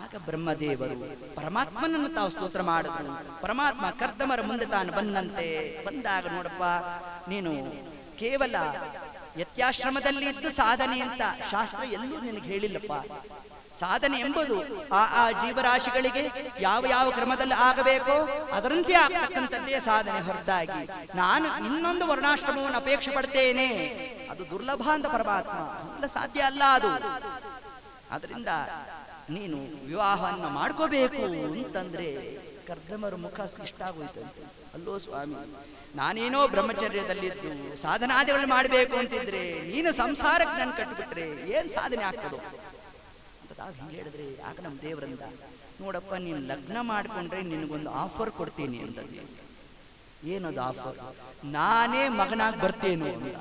ಆಗ ಬ್ರಹ್ಮದೇವರು ಪರಮಾತ್ಮನನ್ನು ತಾವು ಸ್ತೋತ್ರ ಮಾಡಿದ್ರು. ಪರಮಾತ್ಮ ಕರ್ದಮರ ಮುಂದೆ ತಾನು ಬಂದಂತೆ. ಬಂದಾಗ, ನೋಡಪ್ಪ, ನೀನು ಕೇವಲ ಯತ್ಯಾಶ್ರಮದಲ್ಲಿ ಇದ್ದು ಸಾಧನೆ ಅಂತ ಶಾಸ್ತ್ರ ಎಲ್ಲೂ ನಿನಗೆ ಹೇಳಿಲ್ಲಪ್ಪ. ಸಾಧನೆ ಎಂಬುದು ಆ ಜೀವರಾಶಿಗಳಿಗೆ ಯಾವ ಯಾವ ಕ್ರಮದಲ್ಲಿ ಆಗಬೇಕೋ ಅದರಂತೆ ಆಗ್ತಕ್ಕಂಥದ್ದೇ ಸಾಧನೆ ಹೊರತಾಗಿ ನಾನು ಇನ್ನೊಂದು ವರ್ಣಾಶ್ರಮವನ್ನು ಅಪೇಕ್ಷೆ ಪಡ್ತೇನೆ ಅದು ದುರ್ಲಭ ಅಂತ ಪರಮಾತ್ಮ ಅಲ್ಲ, ಸಾಧ್ಯ ಅಲ್ಲ ಅದು. ಅದರಿಂದ ನೀನು ವಿವಾಹವನ್ನು ಮಾಡ್ಕೋಬೇಕು ಅಂತಂದ್ರೆ ಕರ್ದಮರ ಮುಖ ಇಷ್ಟ ಆಗೋಯ್ತಂತೆ. ಅಲ್ಲೋ ಸ್ವಾಮಿ, ನಾನೇನೋ ಬ್ರಹ್ಮಚರ್ಯದಲ್ಲಿದ್ದು ಸಾಧನಾದಿಗಳು ಮಾಡಬೇಕು ಅಂತಿದ್ರೆ ನೀನು ಸಂಸಾರಕ್ಕೆ ನಾನು ಕಟ್ಟಿಬಿಟ್ರೆ ಏನ್ ಸಾಧನೆ ಆಗ್ತದೋ ಅಂತ ತಾವು ಹಿಂಗೆ ಹೇಳಿದ್ರೆ ಆಗ ನಮ್ಮ ದೇವರಂದ, ನೋಡಪ್ಪ ನೀನು ಲಗ್ನ ಮಾಡ್ಕೊಂಡ್ರೆ ನಿನಗೊಂದು ಆಫರ್ ಕೊಡ್ತೀನಿ ಅಂತಂದೆ. ಏನದು ಆಫರ್? ನಾನೇ ಮಗನಾಗಿ ಬರ್ತೇನು ಅಂತ.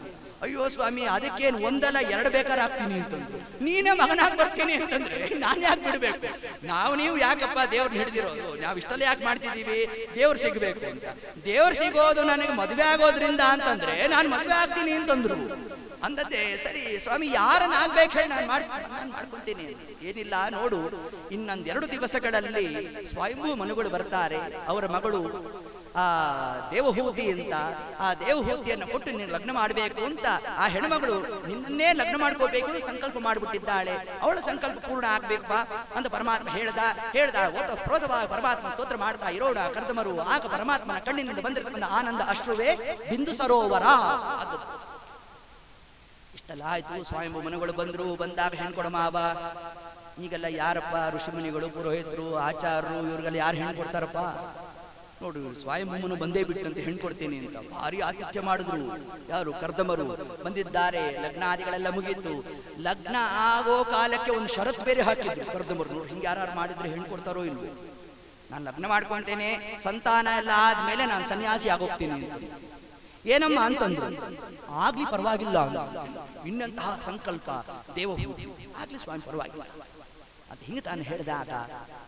ಅಯ್ಯೋ ಸ್ವಾಮಿ, ಅದಕ್ಕೇನು ಒಂದಲ್ಲ ಎರಡು ಬೇಕಾದ್ರೆ ಆಗ್ತೀನಿ ಅಂತಂದ್ರು. ನೀನೇ ಮಗನಾಗಿ ಬರ್ತೀನಿ ಅಂತಂದ್ರೆ ನಾನು ಯಾಕೆ ಬಿಡ್ಬೇಕು? ನೀವು ಯಾಕಪ್ಪ ದೇವ್ರನ್ನ ಹಿಡಿದಿರೋದು? ನಾವು ಇಷ್ಟೆಲ್ಲ ಯಾಕೆ ಮಾಡ್ತಿದ್ದೀವಿ? ದೇವ್ರು ಸಿಗ್ಬೇಕು ಅಂತ. ದೇವ್ರು ಸಿಗೋದು ನನಗೆ ಮದುವೆ ಆಗೋದ್ರಿಂದ ಅಂತಂದ್ರೆ ನಾನು ಮದುವೆ ಆಗ್ತೀನಿ ಅಂತಂದ್ರು. ಅಂದದ್ದೇ ಸರಿ ಸ್ವಾಮಿ, ಯಾರನ್ನ ಆಗ್ಬೇಕು ಹೇಳಿ ನಾನು ಮಾಡ್ಕೊಂತೀನಿ. ಏನಿಲ್ಲ ನೋಡು, ಇನ್ನೊಂದೆರಡು ದಿವಸಗಳಲ್ಲಿ ಸ್ವಯಂಭೂ ಮನುಗಳು ಬರ್ತಾರೆ. ಅವರ ಮಗಳು ಆ ದೇವಹೂತಿ ಅಂತ, ಆ ದೇವಹೂತಿಯನ್ನು ಕೊಟ್ಟು ನೀನು ಲಗ್ನ ಮಾಡಬೇಕು ಅಂತ ಆ ಹೆಣ್ಮಗಳು ನಿನ್ನೇ ಲಗ್ನ ಮಾಡ್ಕೋಬೇಕು ಸಂಕಲ್ಪ ಮಾಡಿಬಿಟ್ಟಿದ್ದಾಳೆ. ಅವಳ ಸಂಕಲ್ಪ ಪೂರ್ಣ ಆಗ್ಬೇಕು ಬಾ ಅಂತ ಪರಮಾತ್ಮ ಹೇಳ್ದ ಪ್ರೋತವಾಗಿ ಪರಮಾತ್ಮ ಸ್ತೋತ್ರ ಮಾಡ್ತಾ ಇರೋಣ ಕರ್ದಮರು. ಆಗ ಪರಮಾತ್ಮನ ಕಣ್ಣಿನಿಂದ ಬಂದಿರತಕ್ಕಂಥ ಆನಂದ ಅಶ್ರುವೇ ಬಿಂದು ಸರೋವರ. ಅದು ಇಷ್ಟೆಲ್ಲ ಆಯ್ತು. ಸ್ವಯಂಭೂ ಮನುಗಳು ಬಂದಾಗ ಹೆಣ್ಕೊಡ ಮಾವ. ಈಗೆಲ್ಲ ಯಾರಪ್ಪ ಋಷಿಮುನಿಗಳು, ಪುರೋಹಿತರು, ಆಚಾರರು ಇವ್ರಿಗೆಲ್ಲ ಯಾರು ಹೆಣ್ಣು ಕೊಡ್ತಾರಪ್ಪ? ನೋಡು, ಸ್ವಯಂಭೂಮನು ಬಂದೇ ಬಿಟ್ಟಂತೆ ಹೆಣ್ಣು ಕೊಡ್ತೀನಿ ಅಂತ ಭಾರಿ ಆತಿಥ್ಯ ಮಾಡಿದ್ರು. ಯಾರು? ಕರ್ದಮರು ಬಂದಿದ್ದಾರೆ. ಲಗ್ನಾದಿಗಳೆಲ್ಲ ಮುಗೀತು. ಲಗ್ನ ಆಗೋ ಕಾಲಕ್ಕೆ ಒಂದು ಷರತ್ತು ಬೇರೆ ಹಾಕಿದ್ರು ಕರ್ದಮರು. ನೋಡಿ, ಹಿಂಗೆ ಯಾರು ಮಾಡಿದ್ರೆ ಹೆಣ್ಣು ಕೊಡ್ತಾರೋ ಇಲ್ವೋ. ನಾನು ಲಗ್ನ ಮಾಡ್ಕೊಳ್ತೇನೆ, ಸಂತಾನ ಎಲ್ಲ ಆದ್ಮೇಲೆ ನಾನು ಸನ್ಯಾಸಿ ಆಗೋಗ್ತೀನಿ ಅಂತ. ಏನಮ್ಮ ಅಂತಂದ್ರು. ಆಗ್ಲಿ ಪರವಾಗಿಲ್ಲ ಅಂತ. ಇನ್ನಂತಹ ಸಂಕಲ್ಪ ದೇವಹೂತಿ, ಆಗ್ಲಿ ಸ್ವಾಮಿ ಪರವಾಗಿಲ್ಲ ಅಂತ ಹಿಂಗೆ ತಾನು ಹೇಳಿದಾಗ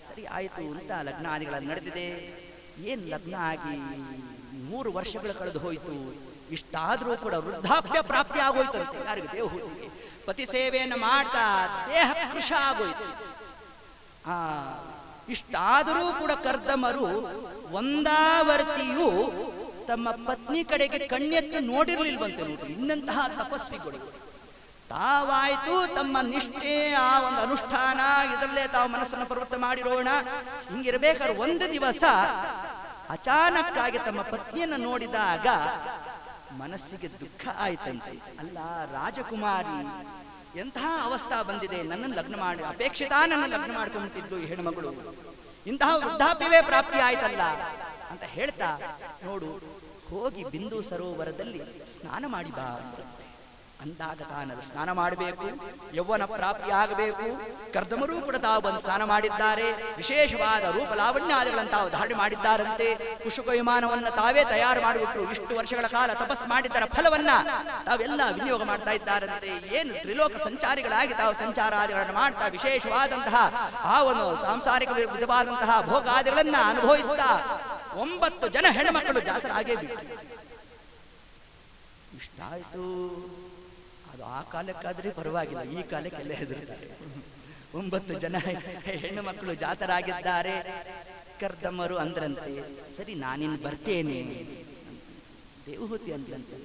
ಸರಿ ಆಯ್ತು ಅಂತ ಲಗ್ನಾದಿಗಳಲ್ಲಿ ನಡೆದಿದೆ. ಏನ್ ಲಗ್ನ ಆಗಿ 3 ವರ್ಷಗಳು ಕಳೆದು ಹೋಯ್ತು. ಇಷ್ಟಾದ್ರೂ ಕೂಡ ವೃದ್ಧಾಪ್ಯ ಪ್ರಾಪ್ತಿ ಆಗೋಯ್ತಂತೆ. ಯಾರಿಗೆ? ದೇವಹೂತಿಗೆ. ಪತಿ ಸೇವೆಯನ್ನು ಮಾಡ್ತಾ ದೇಹ ಕೃಶ ಆಗೋಯ್ತು. ಇಷ್ಟಾದರೂ ಕೂಡ ಕರ್ದಮರು ಒಂದಾವರ್ತಿಯು ತಮ್ಮ ಪತ್ನಿ ಕಡೆಗೆ ಕಣ್ಣೆತ್ತು ನೋಡಿರ್ಲಿಲ್ವಂತೆ. ನೋಡ್ರಿ, ಇನ್ನಂತಹ ತಪಸ್ವಿಗಳು ತಾವಾಯ್ತು ತಮ್ಮ ನಿಷ್ಠೆ, ಆ ಒಂದು ಅನುಷ್ಠಾನ ಇದರಲ್ಲೇ ತಾವು ಮನಸ್ಸನ್ನು ಪ್ರವೃತ್ತ ಮಾಡಿರೋಣ. ಹಿಂಗಿರ್ಬೇಕಾದ್ರೆ ಒಂದು ದಿವಸ ಅಚಾನಕ್ಕಾಗಿ ತಮ್ಮ ಪತ್ನಿಯನ್ನು ನೋಡಿದಾಗ ಮನಸ್ಸಿಗೆ ದುಃಖ ಆಯ್ತಂತೆ. ಅಲ್ಲ ರಾಜಕುಮಾರಿ, ಎಂತಹ ಅವಸ್ಥಾ ಬಂದಿದೆ, ನನ್ನನ್ನು ಲಗ್ನ ಮಾಡಿ ಅಪೇಕ್ಷಿತ ನನ್ನ ಲಗ್ನ ಮಾಡ್ಕೊಂಡ್ಬಿಟ್ಟಿದ್ಲು ಈ ಹೆಣ್ಮಗಳು, ಇಂತಹ ವೃದ್ಧಾಪ್ಯವೇ ಪ್ರಾಪ್ತಿ ಆಯ್ತಲ್ಲ ಅಂತ ಹೇಳ್ತಾ, ನೋಡು ಹೋಗಿ ಬಿಂದು ಸರೋವರದಲ್ಲಿ ಸ್ನಾನ ಮಾಡಿ ಬಾ ಅಂದಾಗ ತಾನದು ಸ್ನಾನ ಮಾಡಬೇಕು, ಯೌವನ ಪ್ರಾಪ್ತಿ ಆಗಬೇಕು. ಕರ್ದಮರೂ ಕೂಡ ತಾವು ಬಂದು ಸ್ನಾನ ಮಾಡಿದ್ದಾರೆ. ವಿಶೇಷವಾದ ರೂಪ ಲಾವಣ್ಯಾದಿಗಳನ್ನು ತಾವು ಧಾರಣೆ ಮಾಡಿದ್ದಾರಂತೆ. ಕುಶುಕ ವಿಮಾನವನ್ನು ತಾವೇ ತಯಾರು ಮಾಡಿಬಿಟ್ರು. ಇಷ್ಟು ವರ್ಷಗಳ ಕಾಲ ತಪಸ್ಸು ಮಾಡಿದ್ದರ ಫಲವನ್ನ ತಾವೆಲ್ಲ ವಿನಿಯೋಗ ಮಾಡ್ತಾ ಇದ್ದಾರಂತೆ. ಏನು ತ್ರಿಲೋಕ ಸಂಚಾರಿಗಳಾಗಿ ತಾವು ಸಂಚಾರಾದಿಗಳನ್ನು ಮಾಡ್ತಾ ವಿಶೇಷವಾದಂತಹ ಆ ಒಂದು ಸಾಂಸಾರಿಕ ವಿಧವಾದಂತಹ ಭೋಗಾದಿಗಳನ್ನ ಅನುಭವಿಸ್ತಾ 9 ಜನ ಹೆಣ್ಮಕ್ಕಳು ಜಾತರಾಗೇ ಬಿಟ್ಟು ಇಷ್ಟಾಯ್ತು. ಅದು ಆ ಕಾಲಕ್ಕಾದ್ರೆ ಪರವಾಗಿಲ್ಲ, ಈ ಕಾಲಕ್ಕೆಲ್ಲ ಹೆದರ್ತಾರೆ. 9 ಜನ ಹೆಣ್ಣು ಮಕ್ಕಳು ಜಾತರಾಗಿದ್ದಾರೆ. ಕರ್ದಮರು ಅಂದ್ರಂತೆ, ಸರಿ ನಾನಿನ್ ಬರ್ತೇನೆ. ದೇವಹೂತಿ ಅಂದ್ರಂತೆ,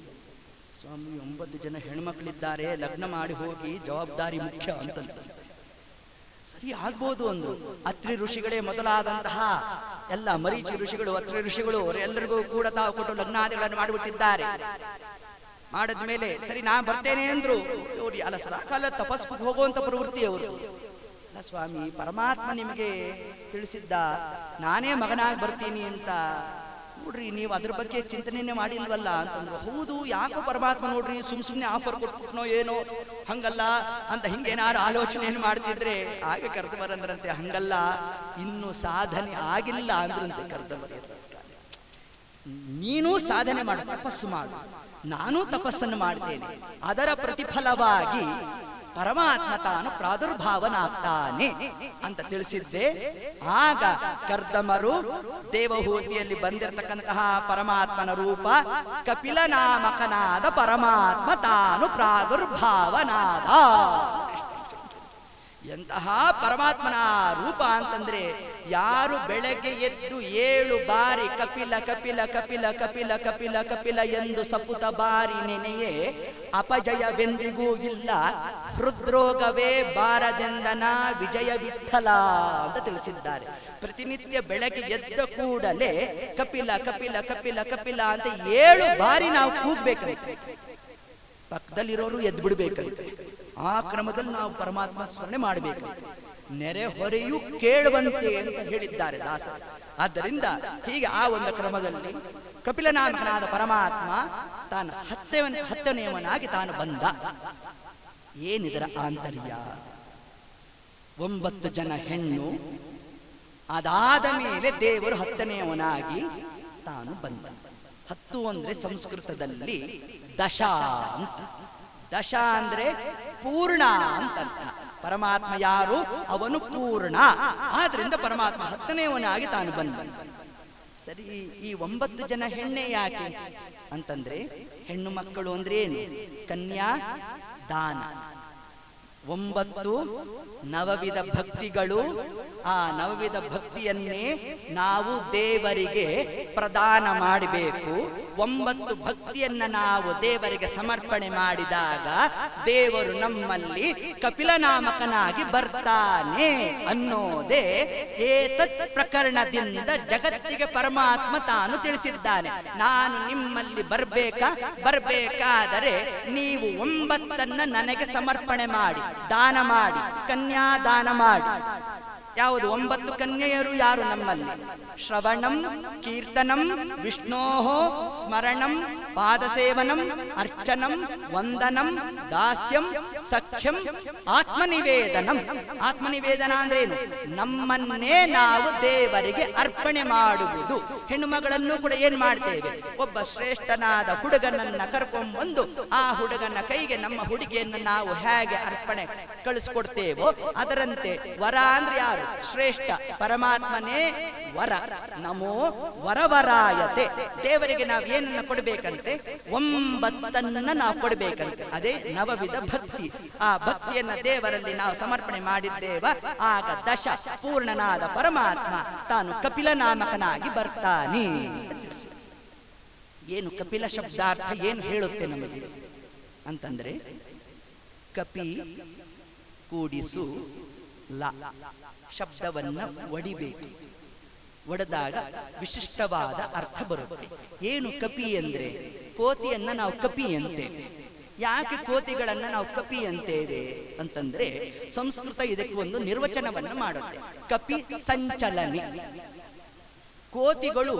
ಸ್ವಾಮಿ 9 ಜನ ಹೆಣ್ಮಕ್ಳಿದ್ದಾರೆ, ಲಗ್ನ ಮಾಡಿ ಹೋಗಿ ಜವಾಬ್ದಾರಿ ಮುಖ್ಯ ಅಂತಂತ. ಸರಿ ಆಗ್ಬೋದು ಅಂದ್ರು. ಅತ್ರಿ ಋಷಿಗಳೇ ಮೊದಲಾದಂತಹ ಎಲ್ಲ ಮರೀಚಿ ಋಷಿಗಳು, ಅತ್ರಿ ಋಷಿಗಳು ಅವರೆಲ್ಲರಿಗೂ ಕೂಡ ತಾವು ಕೊಟ್ಟು ಲಗ್ನಾದಿಗಳನ್ನು ಮಾಡಿಬಿಟ್ಟಿದ್ದಾರೆ. ಮಾಡಿದ್ಮೇಲೆ ಸರಿ ನಾ ಬರ್ತೇನೆ ಅಂದ್ರು. ಅವ್ರು ಅಲ್ಲ ಸದಾಕಾಲ ತಪಸ್ಸು ಹೋಗುವಂತ ಪ್ರವೃತ್ತಿ ಅವರು. ಅಲ್ಲ ಸ್ವಾಮಿ, ಪರಮಾತ್ಮ ನಿಮಗೆ ತಿಳಿಸಿದ್ದ ನಾನೇ ಮಗನಾಗಿ ಬರ್ತೀನಿ ಅಂತ. ನೋಡ್ರಿ, ನೀವು ಅದ್ರ ಬಗ್ಗೆ ಚಿಂತನೆಯೇ ಮಾಡಿಲ್ವಲ್ಲ ಅಂತಂದ್ರು. ಹೌದು, ಯಾಕೋ ಪರಮಾತ್ಮ ನೋಡ್ರಿ ಸುಮ್ನೆ ಆಫರ್ ಕೊಟ್ಬಿಟ್ನೋ ಏನೋ, ಹಂಗಲ್ಲ ಅಂತ ಹಿಂಗೇನಾರು ಆಲೋಚನೆಯನ್ನು ಮಾಡ್ತಿದ್ರೆ ಹಾಗೆ ಕರ್ದಮರಂದ್ರಂತೆ, ಹಂಗಲ್ಲ ಇನ್ನು ಸಾಧನೆ ಆಗಿಲ್ಲ ಅಂದ್ರಂತೆ ಕರ್ದಮರ. ನೀನು ಸಾಧನೆ ಮಾಡು, ತಪಸ್ಸು ಮಾಡು, ನಾನು ತಪಸ್ಸನ್ನು ಮಾಡ್ತೇನೆ. ಅದರ ಪ್ರತಿಫಲವಾಗಿ ಪರಮಾತ್ಮ ತಾನು ಪ್ರಾದುರ್ಭಾವನಾಗ್ತಾನೆ ಅಂತ ತಿಳಿಸಿದ್ದೆ. ಆಗ ಕರ್ದಮರು ದೇವಹೂತಿಯಲ್ಲಿ ಬಂದಿರತಕ್ಕಂತಹ ಪರಮಾತ್ಮನ ರೂಪ ಕಪಿಲನಾಮಕನಾದ ಪರಮಾತ್ಮ ತಾನು ಪ್ರಾದುರ್ಭಾವನಾದ. ಎಂತಹ ಪರಮಾತ್ಮನ ರೂಪ ಅಂತಂದ್ರೆ ಯಾರು ಬೆಳಗ್ಗೆ ಎದ್ದು 7 ಬಾರಿ ಕಪಿಲ ಕಪಿಲ ಕಪಿಲ ಕಪಿಲ ಕಪಿಲ ಕಪಿಲ ಎಂದು ಸಪುತ ಬಾರಿ ನೆನೆಯೇ ಅಪಜಯವೆಂದಿಗೂ ಇಲ್ಲ, ಹೃದ್ರೋಗವೇ ಬಾರದೆಂದನ ವಿಜಯ ವಿಠಲ ಅಂತ ತಿಳಿಸಿದ್ದಾರೆ. ಪ್ರತಿನಿತ್ಯ ಬೆಳಗ್ಗೆ ಎದ್ದ ಕೂಡಲೇ ಕಪಿಲ ಕಪಿಲ ಕಪಿಲ ಕಪಿಲ ಅಂತ 7 ಬಾರಿ ನಾವು ಕೂಗ್ಬೇಕಂತೆ. ಪಕ್ಕದಲ್ಲಿರೋರು ಎದ್ದು ಬಿಡ್ಬೇಕಂತೆ. ಆ ಕ್ರಮದಲ್ಲಿ ನಾವು ಪರಮಾತ್ಮ ಸ್ಮರಣೆ ಮಾಡಬೇಕಂತೆ. ನೆರೆ ಹೊರೆಯೂ ಕೇಳುವಂತೆ ಅಂತ ಹೇಳಿದ್ದಾರೆ ದಾಸ. ಆದ್ದರಿಂದ ಹೀಗೆ ಆ ಒಂದು ಕ್ರಮದಲ್ಲಿ ಕಪಿಲನಾಮಕನಾದ ಪರಮಾತ್ಮ ತಾನು ಹತ್ತನೆಯವನಾಗಿ ತಾನು ಬಂದ. ಏನಿದರ ಆಂತರ್ಯ? 9 ಜನ ಹೆಣ್ಣು, ಅದಾದ ಮೇಲೆ ದೇವರು 10ನೆಯವನಾಗಿ ತಾನು ಬಂದ. 10 ಅಂದ್ರೆ ಸಂಸ್ಕೃತದಲ್ಲಿ ದಶ ಅಂತ. ದಶ ಅಂದ್ರೆ ಪೂರ್ಣ ಅಂತ ಅರ್ಥ. ಪರಮಾತ್ಮ ಯಾರು? ಅವನು ಪೂರ್ಣ. ಆದ್ರಿಂದ ಪರಮಾತ್ಮ 10ನೆಯವನಾಗಿ ತಾನು ಬಂದ. ಸರಿ, ಈ 9 ಜನ ಹೆಣ್ಣೆ ಯಾಕೆ ಅಂತಂದ್ರೆ, ಹೆಣ್ಣು ಮಕ್ಕಳು ಅಂದ್ರೆ ಏನು? ಕನ್ಯಾ ದಾನ. 9 ನವವಿಧ ಭಕ್ತಿಗಳು. ಆ ನವವಿಧ ಭಕ್ತಿಯನ್ನೇ ನಾವು ದೇವರಿಗೆ ಪ್ರದಾನ ಮಾಡಬೇಕು. 9 ಭಕ್ತಿಯನ್ನ ನಾವು ದೇವರಿಗೆ ಸಮರ್ಪಣೆ ಮಾಡಿದಾಗ ದೇವರು ನಮ್ಮಲ್ಲಿ ಕಪಿಲನಾಮಕನಾಗಿ ಬರ್ತಾನೆ ಅನ್ನೋದೇ ಏತತ್ ಪ್ರಕರಣದಿಂದ ಜಗತ್ತಿಗೆ ಪರಮಾತ್ಮ ತಾನು ತಿಳಿಸಿದ್ದಾನೆ. ನಾನು ನಿಮ್ಮಲ್ಲಿ ಬರಬೇಕಾದರೆ ನೀವು 9 ನನಗೆ ಸಮರ್ಪಣೆ ಮಾಡಿ, ದಾನ ಮಾಡಿ, ಕನ್ಯಾದಾನ ಮಾಡಿ. ಯಾವುದು 9 ಕನ್ಯೆಯರು ಯಾರು ನಮ್ಮಲ್ಲಿ? ಶ್ರವಣಂ, ಕೀರ್ತನಂ, ವಿಷ್ಣೋಃ ಸ್ಮರಣಂ, ಪಾದಸೇವನಂ, ಅರ್ಚನಂ, ವಂದನಂ, ದಾಸ್ಯಂ, ಸಖ್ಯಂ, ಆತ್ಮನಿವೇದನಂ. ಆತ್ಮನಿವೇದನ ಅಂದ್ರೇನು? ನಮ್ಮನ್ನೇ ನಾವು ದೇವರಿಗೆ ಅರ್ಪಣೆ ಮಾಡುವುದು. ಹೆಣ್ಣು ಮಗಳನ್ನು ಕೂಡ ಏನ್ ಮಾಡ್ತೇವೆ? ಒಬ್ಬ ಶ್ರೇಷ್ಠನಾದ ಹುಡುಗನನ್ನ ಕರ್ಕೊಂಡ್ಬಂದು ಆ ಹುಡುಗನ ಕೈಗೆ ನಮ್ಮ ಹುಡುಗಿಯನ್ನು ನಾವು ಹೇಗೆ ಅರ್ಪಣೆ ಕಳಿಸ್ಕೊಡ್ತೇವೋ ಅದರಂತೆ ವರ ಅಂದ್ರೆ ಯಾರು? ಶ್ರೇಷ್ಠ ಪರಮಾತ್ಮನೇ ವರ. ನಮೋ ವರವರಾಯತೆ. ದೇವರಿಗೆ ನಾವು ಏನನ್ನ ಕೊಡ್ಬೇಕಂತೆ? 9 ನಾವು ಕೊಡ್ಬೇಕಂತೆ. ಅದೇ ನವವಿಧ ಭಕ್ತಿ. ಆ ಭಕ್ತಿಯನ್ನ ದೇವರಲ್ಲಿ ನಾವು ಸಮರ್ಪಣೆ ಮಾಡಿದ್ದೇವ, ಆಗ ದಶ ಪೂರ್ಣನಾದ ಪರಮಾತ್ಮ ತಾನು ಕಪಿಲನಾಮಕನಾಗಿ ಬರ್ತಾನೆ. ಏನು ಕಪಿಲ ಶಬ್ದಾರ್ಥ ಏನು ಹೇಳುತ್ತೆ ನಮಗೆ ಅಂತಂದ್ರೆ, ಕಪಿ ಕೂಡಿಸು ಲ ಶಬ್ದವನ್ನ ಒಡಿಬೇಕು. ಒಡೆದಾಗ ವಿಶಿಷ್ಟವಾದ ಅರ್ಥ ಬರುತ್ತೆ. ಏನು ಕಪಿ ಅಂದ್ರೆ? ಕೋತಿಯನ್ನ ನಾವು ಕಪಿ ಅಂತೇವೆ. ಯಾಕೆ ಕೋತಿಗಳನ್ನ ನಾವು ಕಪಿ ಅಂತೇವೆ ಅಂತಂದ್ರೆ, ಸಂಸ್ಕೃತ ಇದಕ್ಕೆ ಒಂದು ನಿರ್ವಚನವನ್ನು ಮಾಡುತ್ತೆ. ಕಪಿ ಸಂಚಲನೆ. ಕೋತಿಗಳು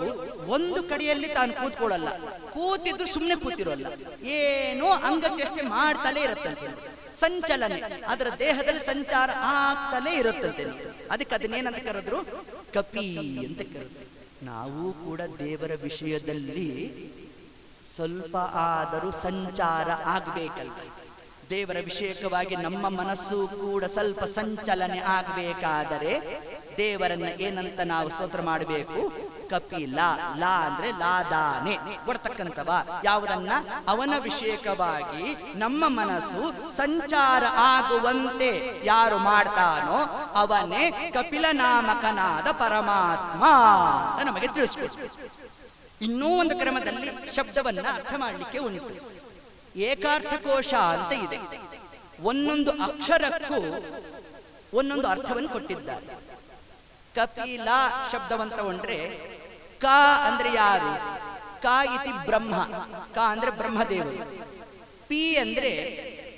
ಒಂದು ಕಡೆಯಲ್ಲಿ ತಾನು ಕೂತ್ಕೊಳ್ಳಲ್ಲ, ಕೂತಿದ್ರು ಸುಮ್ಮನೆ ಕೂತಿರೋಲ್ಲ, ಏನೋ ಅಂಗಚೇಷ್ಟೆ ಮಾಡ್ತಲೇ ಇರುತ್ತಂತೆ. ಸಂಚಲನೆ, ಅದರ ದೇಹದಲ್ಲಿ ಸಂಚಾರ ಆಗ್ತಲೇ ಇರುತ್ತಂತೆ. ಅದಕ್ಕೆ ಅದನ್ನೇನಂತ ಕರೆದ್ರು? ಕಪಿ ಅಂತ ಕರೆದ್ರು. ನಾವು ಕೂಡ ದೇವರ ವಿಷಯದಲ್ಲಿ ಸ್ವಲ್ಪ ಆದರೂ ಸಂಚಾರ ಆಗ್ಬೇಕಲ್ಲ. ದೇವರ ವಿಷಯಕವಾಗಿ ನಮ್ಮ ಮನಸ್ಸು ಕೂಡ ಸ್ವಲ್ಪ ಸಂಚಲನೆ ಆಗಬೇಕಾದರೆ ದೇವರನ್ನ ಏನಂತ ನಾವು ಸ್ತೋತ್ರ ಮಾಡಬೇಕು? ಕಪಿಲ. ಲಾ ಅಂದ್ರೆ ಲಾದಾನೆ, ಕೊಡ್ತಕ್ಕಂಥವ. ಯಾವುದನ್ನ? ಅವನ ವಿಷಯಕವಾಗಿ ನಮ್ಮ ಮನಸ್ಸು ಸಂಚಾರ ಆಗುವಂತೆ ಯಾರು ಮಾಡ್ತಾನೋ ಅವನೇ ಕಪಿಲನಾಮಕನಾದ ಪರಮಾತ್ಮ ಅಂತ ನಮಗೆ ತಿಳಿಸ್ಕೊಡು. ಇನ್ನೂ ಒಂದು ಕ್ರಮದಲ್ಲಿ ಶಬ್ದವನ್ನ ಅರ್ಥ ಮಾಡಲಿಕ್ಕೆ ಉಂಟು. ಏಕಾರ್ಥಕೋಶ ಅಂತ ಇದೆ. ಒಂದೊಂದು ಅಕ್ಷರಕ್ಕೂ ಒಂದೊಂದು ಅರ್ಥವನ್ನು ಕೊಟ್ಟಿದ್ದಾರೆ. ಕಪಿಲ ಶಬ್ದವಂತ ಉಂಡ್ರೆ, ಕ ಅಂದ್ರೆ ಯಾರು? ಕ ಇತಿ ಬ್ರಹ್ಮ. ಕ ಅಂದ್ರೆ ಬ್ರಹ್ಮದೇವರು. ಪಿ ಅಂದ್ರೆ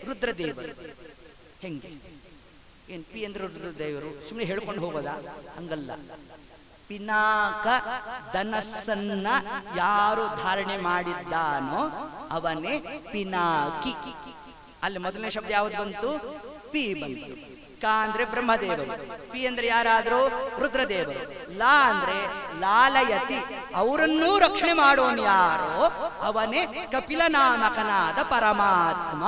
ರುದ್ರದೇವರು. ಹೆಂಗೆ? ಏನ್ ಪಿ ಅಂದ್ರೆ ರುದ್ರದೇವರು? ಸುಮ್ಮನೆ ಹೇಳ್ಕೊಂಡು ಹೋಗೋದಾ? ಹಂಗಲ್ಲ. ಪಿನಾಕ ಧನಸ್ಸನ್ನ ಯಾರು ಧಾರಣೆ ಮಾಡಿದ್ದಾನೋ ಅವನೇ ಪಿನಾಕಿ. ಅಲ್ಲಿ ಮೊದಲನೇ ಶಬ್ದ ಯಾವ್ದು ಬಂತು? ಪಿ ಬಂತು. ಕ ಅಂದ್ರೆ ಬ್ರಹ್ಮದೇವರು, ಪಿ ಅಂದ್ರೆ ಯಾರಾದ್ರೂ? ರುದ್ರದೇವರು. ಲಾ ಅಂದ್ರೆ ಲಾಲಯತಿ, ಅವರನ್ನೂ ರಕ್ಷಣೆ ಮಾಡೋನು ಯಾರೋ ಅವನೇ ಕಪಿಲನಾಮಕನಾದ ಪರಮಾತ್ಮ.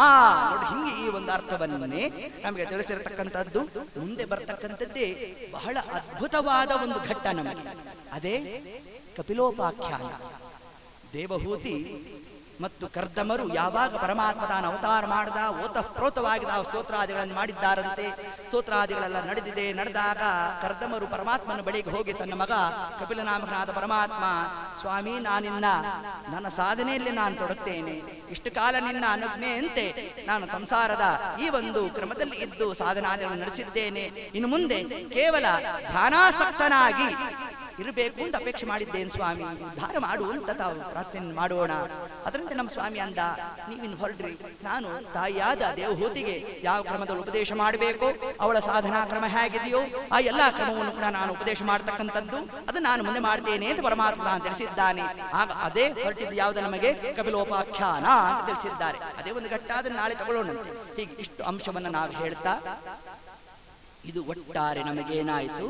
ನೋಡಿ, ಹಿಂಗೆ ಈ ಒಂದು ಅರ್ಥವನ್ನೇ ನಮಗೆ ತಿಳಿಸಿರತಕ್ಕಂಥದ್ದು. ಮುಂದೆ ಬರ್ತಕ್ಕಂಥದ್ದೇ ಬಹಳ ಅದ್ಭುತವಾದ ಒಂದು ಘಟ್ಟ ನಮಗೆ. ಅದೇ ಕಪಿಲೋಪಾಖ್ಯಾನ. ದೇವಹೂತಿ ಮತ್ತು ಕರ್ದಮರು ಯಾವಾಗ ಪರಮಾತ್ಮ ತಾನು ಅವತಾರ ಮಾಡಿದ ಓತಪ್ರೋತವಾಗಿದ್ದ ಸ್ತೋತ್ರಾದಿಗಳನ್ನು ಮಾಡಿದ್ದಾರಂತೆ. ಸ್ತೋತ್ರಾದಿಗಳೆಲ್ಲ ನಡೆದಾಗ ಕರ್ದಮರು ಪರಮಾತ್ಮನ ಬಳಿಗೆ ಹೋಗಿ ತನ್ನ ಮಗ ಕಪಿಲನಾಮಕನಾದ ಪರಮಾತ್ಮ, ಸ್ವಾಮಿ, ನನ್ನ ಸಾಧನೆಯಲ್ಲಿ ನಾನು ತೊಡಗ್ತೇನೆ. ಇಷ್ಟು ಕಾಲ ನಿನ್ನ ಅನುಜ್ಞೆಯಂತೆ ನಾನು ಸಂಸಾರದ ಈ ಒಂದು ಕ್ರಮದಲ್ಲಿ ಇದ್ದು ಸಾಧನಾದಿಗಳನ್ನು ನಡೆಸಿದ್ದೇನೆ. ಇನ್ನು ಮುಂದೆ ಕೇವಲ ಧ್ಯಾನಾಸಕ್ತನಾಗಿ ಇರಬೇಕು ಅಂತ ಅಪೇಕ್ಷೆ ಮಾಡಿದ್ದೇನೆ ಸ್ವಾಮಿ, ಉದ್ಧಾರ ಮಾಡು ಅಂತ ತಾವು ಪ್ರಾರ್ಥನೆ ಮಾಡೋಣ. ಅದರಂತೆ ನಮ್ಮ ಸ್ವಾಮಿ ಅಂದ, ನೀವಿನ್ನು ಹೊರಡ್ರಿ, ನಾನು ತಾಯಿಯಾದ ದೇವಹೂತಿಗೆ ಯಾವ ಕ್ರಮದಲ್ಲಿ ಉಪದೇಶ ಮಾಡಬೇಕು, ಅವಳ ಸಾಧನಾ ಕ್ರಮ ಹೇಗಿದೆಯೋ ಆ ಎಲ್ಲ ಕ್ರಮವನ್ನು ಕೂಡ ನಾನು ಉಪದೇಶ ಮಾಡತಕ್ಕಂಥದ್ದು, ಅದನ್ನು ನಾನು ಮುಂದೆ ಮಾಡ್ತೇನೆ ಅಂತ ಪರಮಾತ್ಮ ನಾನು ತಿಳಿಸಿದ್ದಾನೆ. ಆಗ ಅದೇ ಹೊರಟಿದ್ದು ಯಾವುದು ನಮಗೆ ಕಪಿಲೋಪಾಖ್ಯಾನ ಅಂತ ತಿಳಿಸಿದ್ದಾರೆ. ಅದೇ ಒಂದು ಘಟ್ಟ, ಅದನ್ನು ನಾಳೆ ತಗೊಳ್ಳೋಣಂತೆ. ಹೀಗೆ ಇಷ್ಟು ಅಂಶವನ್ನು ನಾವು ಹೇಳ್ತಾ, ಇದು ಒಟ್ಟಾರೆ ನಮಗೇನಾಯಿತು,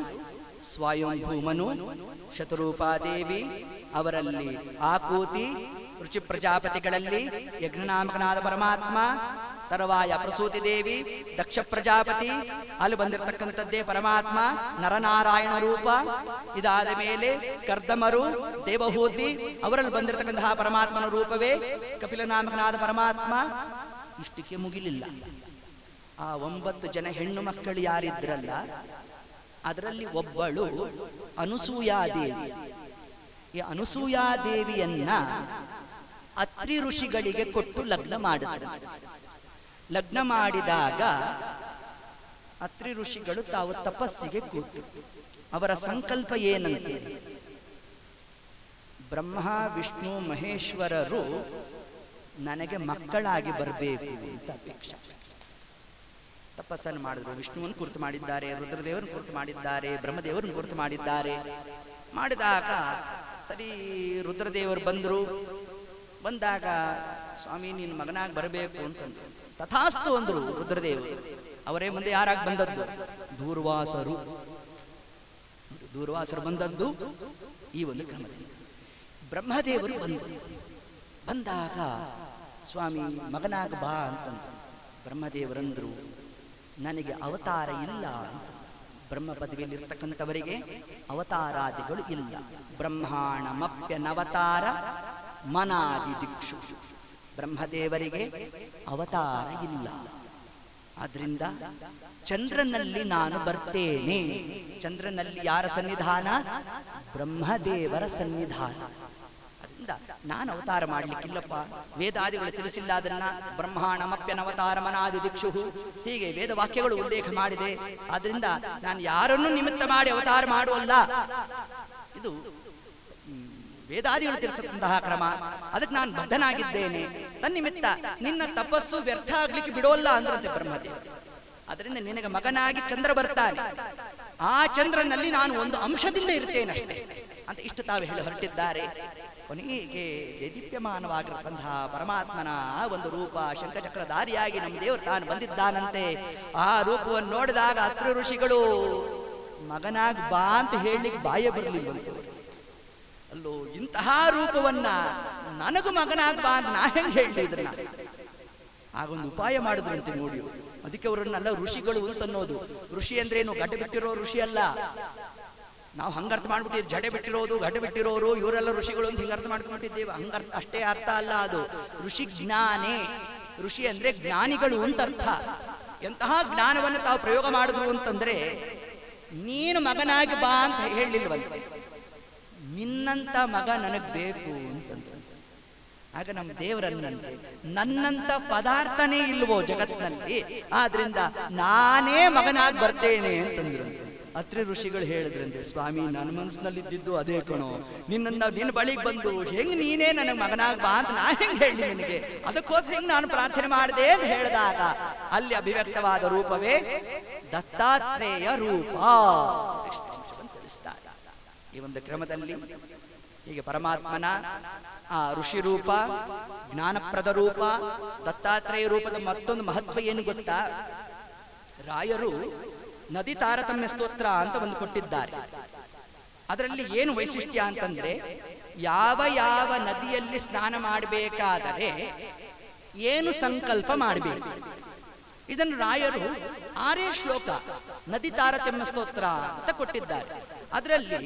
ಸ್ವಯಂಭೂಮನು, ಶತರೂಪಾದೇವಿ, ಅವರಲ್ಲಿ ಆಕೂತಿ, ರುಚಿ ಪ್ರಜಾಪತಿಗಳಲ್ಲಿ ಯಜ್ಞನಾಮಕನಾದ ಪರಮಾತ್ಮ, ತರುವಾಯ ಪ್ರಸೂತಿ ದೇವಿ, ದಕ್ಷ ಪ್ರಜಾಪತಿ, ಅಲ್ಲಿ ಬಂದಿರತಕ್ಕಂಥದ್ದೇ ಪರಮಾತ್ಮ ನರನಾರಾಯಣ ರೂಪ. ಇದಾದ ಮೇಲೆ ಕರ್ದಮರು, ದೇವಹೂತಿ, ಅವರಲ್ಲಿ ಬಂದಿರತಕ್ಕಂತಹ ಪರಮಾತ್ಮನ ರೂಪವೇ ಕಪಿಲನಾಮಕನಾದ ಪರಮಾತ್ಮ. ಇಷ್ಟಕ್ಕೆ ಮುಗಿಲಿಲ್ಲ. ಆ 9 ಜನ ಹೆಣ್ಣು ಮಕ್ಕಳು ಯಾರಿದ್ರಲ್ಲ, ಅದರಲ್ಲಿ ಒಬ್ಬಳು ಅನುಸೂಯಾದೇವಿ. ಈ ಅನುಸೂಯಾದೇವಿಯನ್ನ ಅತ್ರಿ ಋಷಿಗಳಿಗೆ ಕೊಟ್ಟು ಲಗ್ನ ಮಾಡಿದ್ರು. ಲಗ್ನ ಮಾಡಿದಾಗ ಅತ್ರಿ ಋಷಿಗಳು ತಾವು ತಪಸ್ಸಿಗೆ ಕೂತು ಅವರ ಸಂಕಲ್ಪ ಏನಂತೆ, ಬ್ರಹ್ಮ ವಿಷ್ಣು ಮಹೇಶ್ವರರು ನನಗೆ ಮಕ್ಕಳಾಗಿ ಬರಬೇಕು ಅಂತ ಅಪೇಕ್ಷೆ. ತಪಸ್ಸನ್ನು ಮಾಡಿದ್ರು. ವಿಷ್ಣುವನ್ನು ಕುರಿತು ಮಾಡಿದ್ದಾರೆ, ರುದ್ರದೇವರನ್ನು ಕುರಿತು ಮಾಡಿದ್ದಾರೆ, ಬ್ರಹ್ಮದೇವರನ್ನು ಕುರಿತು ಮಾಡಿದ್ದಾರೆ. ಮಾಡಿದಾಗ ಸರಿ ರುದ್ರದೇವರು ಬಂದಾಗ ಸ್ವಾಮಿ ನೀನು ಮಗನಾಗಿ ಬರಬೇಕು ಅಂತಂದ್ರು. ತಥಾಸ್ತು ಅಂದ್ರು ರುದ್ರದೇವರು. ಅವರೇ ಮುಂದೆ ಯಾರಾಗಿ ಬಂದದ್ದು, ದೂರ್ವಾಸರು ಬಂದದ್ದು ಈ ಒಂದು ಕ್ರಮದಲ್ಲಿ. ಬ್ರಹ್ಮದೇವರು ಬಂದಾಗ ಸ್ವಾಮಿ ಮಗನಾಗ ಬಾ ಅಂತಂದ್ರು. ಬ್ರಹ್ಮದೇವರಂದ್ರು ನನಗೆ ಅವತಾರ ಇಲ್ಲ ಅಂತ. ಬ್ರಹ್ಮ ಪದವಿಯಲ್ಲಿರ್ತಕ್ಕಂಥವರಿಗೆ ಅವತಾರಾದಿಗಳು ಇಲ್ಲ. ಬ್ರಹ್ಮಾಣಮಪ್ಯನವತಾರ ಮನಾದಿ ದಿಕ್ಷು. ಬ್ರಹ್ಮದೇವರಿಗೆ ಅವತಾರ ಇಲ್ಲ. ಆದ್ರಿಂದ ಚಂದ್ರನಲ್ಲಿ ನಾನು ಬರ್ತೇನೆ. ಚಂದ್ರನಲ್ಲಿ ಯಾರ ಸನ್ನಿಧಾನ, ಬ್ರಹ್ಮದೇವರ ಸನ್ನಿಧಾನ. ಅದರಿಂದ ನಾನು ಅವತಾರ ಮಾಡ್ಲಿಕ್ಕಿಲ್ಲಪ್ಪ, ವೇದಾದಿಗಳು ತಿಳಿಸಿಲ್ಲ ಅದನ್ನ. ಬ್ರಹ್ಮಾಣಮಪ್ಯನವತಾರ ಮನಾದಿ ದಿಕ್ಷು, ಹೀಗೆ ವೇದ ವಾಕ್ಯಗಳು ಉಲ್ಲೇಖ ಮಾಡಿದೆ. ಆದ್ರಿಂದ ನಾನು ಯಾರನ್ನು ನಿಮಿತ್ತ ಮಾಡಿ ಅವತಾರ ಮಾಡುವಲ್ಲ. ಇದು ವೇದಾದಿಗಳು ತಿಳಿಸತಕ್ಕಂತಹ ಕ್ರಮ. ಅದಕ್ಕೆ ನಾನು ಬದ್ಧನಾಗಿದ್ದೇನೆ. ತನ್ನಿಮಿತ್ತ ನಿನ್ನ ತಪಸ್ಸು ವ್ಯರ್ಥ ಆಗ್ಲಿಕ್ಕೆ ಬಿಡೋಲ್ಲ ಅಂದ್ರಂತೆ ಬ್ರಹ್ಮದೇವ. ಅದರಿಂದ ನಿನಗೆ ಮಗನಾಗಿ ಚಂದ್ರ ಬರ್ತಾನೆ. ಆ ಚಂದ್ರನಲ್ಲಿ ನಾನು ಒಂದು ಅಂಶದಿಂದ ಇರ್ತೇನಷ್ಟೇ ಅಂತ ಇಷ್ಟು ತಾವು ಹೇಳಿ ಹೊರಟಿದ್ದಾರೆ. ಕೊನೆಗೆ ದೇದೀಪ್ಯಮಾನವಾಗಿರತಕ್ಕಂತಹ ಪರಮಾತ್ಮನ ಒಂದು ರೂಪ ಶಂಖಚಕ್ರಧಾರಿಯಾಗಿ ನಮ್ಮ ದೇವರು ತಾನು ಬಂದಿದ್ದಾನಂತೆ. ಆ ರೂಪವನ್ನು ನೋಡಿದಾಗ ಅತ್ರಿ ಋಷಿಗಳು ಮಗನಾಗಿ ಬಾ ಅಂತ ಹೇಳಲಿಕ್ಕೆ ಬಾಯ ಬರಲಿಲ್ವಂತೆ. ಅಲ್ಲೋ, ಇಂತಹ ರೂಪವನ್ನ ನನಗೂ ಮಗನಾಗಿ ಬಾ ಅಂತ ನಾ ಹೆಂಗೆ ಹೇಳಲಿ ಇದನ್ನ? ಆಗೊಂದು ಉಪಾಯ ಮಾಡಿದ್ರಂತೆ ನೋಡಿ. ಅದಕ್ಕೆ ಅವರನ್ನೆಲ್ಲ ಋಷಿಗಳು ಅಂತನ್ನೋದು. ಋಷಿ ಅಂದ್ರೇನು, ಗಡ್ಡ ಬಿಟ್ಟಿರೋ ಋಷಿ ಅಲ್ಲ. ನಾವು ಹಂಗರ್ಥ ಮಾಡ್ಬಿಟ್ಟಿದ್ವಿ, ಜಡೆ ಬಿಟ್ಟಿರೋದು, ಗಡ್ಡ ಬಿಟ್ಟಿರೋರು ಇವರೆಲ್ಲ ಋಷಿಗಳು ಅಂತ ಹಿಂಗೆ ಅರ್ಥ ಮಾಡ್ಕೊಂಡ್ಬಿಟ್ಟಿದ್ದೇವೆ. ಹಂಗರ್ಥ ಅಷ್ಟೇ ಅರ್ಥ ಅಲ್ಲ ಅದು. ಋಷಿ ಜ್ಞಾನೇ. ಋಷಿ ಅಂದ್ರೆ ಜ್ಞಾನಿಗಳು ಅಂತ ಅರ್ಥ. ಎಂತಹ ಜ್ಞಾನವನ್ನು ತಾವು ಪ್ರಯೋಗ ಮಾಡಿದ್ರು ಅಂತಂದ್ರೆ, ನೀನು ಮಗನಾಗಿ ಬಾ ಅಂತ ಹೇಳಲಿಲ್ವಂತೆ, ನಿನ್ನಂತ ಮಗ ನನಗ್ ಬೇಕು ಅಂತಂದ್ರೆ. ಆಗ ನಮ್ಮ ದೇವರನ್ನಂತೆ ನನ್ನಂತ ಪದಾರ್ಥನೇ ಇಲ್ವೋ ಜಗತ್ನಲ್ಲಿ, ಆದ್ರಿಂದ ನಾನೇ ಮಗನಾಗಿ ಬರ್ತೇನೆ ಅಂತಂದ್ರು. ಅತ್ರಿ ಋಷಿಗಳು ಹೇಳಿದ್ರಂತೆ, ಸ್ವಾಮಿ ನನ್ನ ಮನಸ್ಸಿನಲ್ಲಿದ್ದು ಅದೇ ಕಣೋ, ನಿನ್ನ ಬಳಿಗೆ ಬಂದು ಹೆಂಗ್ ನೀನೇ ನನಗೆ ಮಗನಾಗ ಬಾ ಅಂತ ನಾ ಹೆಂಗ್ ಹೇಳಿ ನಿನಗೆ, ಅದಕ್ಕೋಸ್ಕರ ಹೆಂಗ್ ನಾನು ಪ್ರಾರ್ಥನೆ ಮಾಡಿದೆ ಅಂತ ಹೇಳಿದಾಗ ಅಲ್ಲಿ ಅಭಿವ್ಯಕ್ತವಾದ ರೂಪವೇ ದತ್ತಾತ್ರೇಯ ರೂಪ ತಿಳಿಸ್ತಾರೆ. ಈ ಒಂದು ಕ್ರಮದಲ್ಲಿ ಹೀಗೆ ಪರಮಾತ್ಮನ ಆ ಋಷಿ ರೂಪ, ಜ್ಞಾನಪ್ರದ ರೂಪ, ದತ್ತಾತ್ರೇಯ ರೂಪದ ಮತ್ತೊಂದು ಮಹತ್ವ ಏನು ಗೊತ್ತಾ? ರಾಯರು ನದಿ ತಾರತಮ್ಯ ಸ್ತೋತ್ರ ಅಂತ ಒಂದು ಕೊಟ್ಟಿದ್ದಾರೆ. ಅದರಲ್ಲಿ ಏನು ವೈಶಿಷ್ಟ್ಯ ಅಂತಂದ್ರೆ, ಯಾವ ಯಾವ ನದಿಯಲ್ಲಿ ಸ್ನಾನ ಮಾಡಬೇಕಾದರೆ ಏನು ಸಂಕಲ್ಪ ಮಾಡಬೇಕು, ಇದನ್ನು ರಾಯರು 6 ಶ್ಲೋಕ ನದಿ ತಾರತಮ್ಯ ಸ್ತೋತ್ರ ಅಂತ ಕೊಟ್ಟಿದ್ದಾರೆ. ಅದರಲ್ಲಿ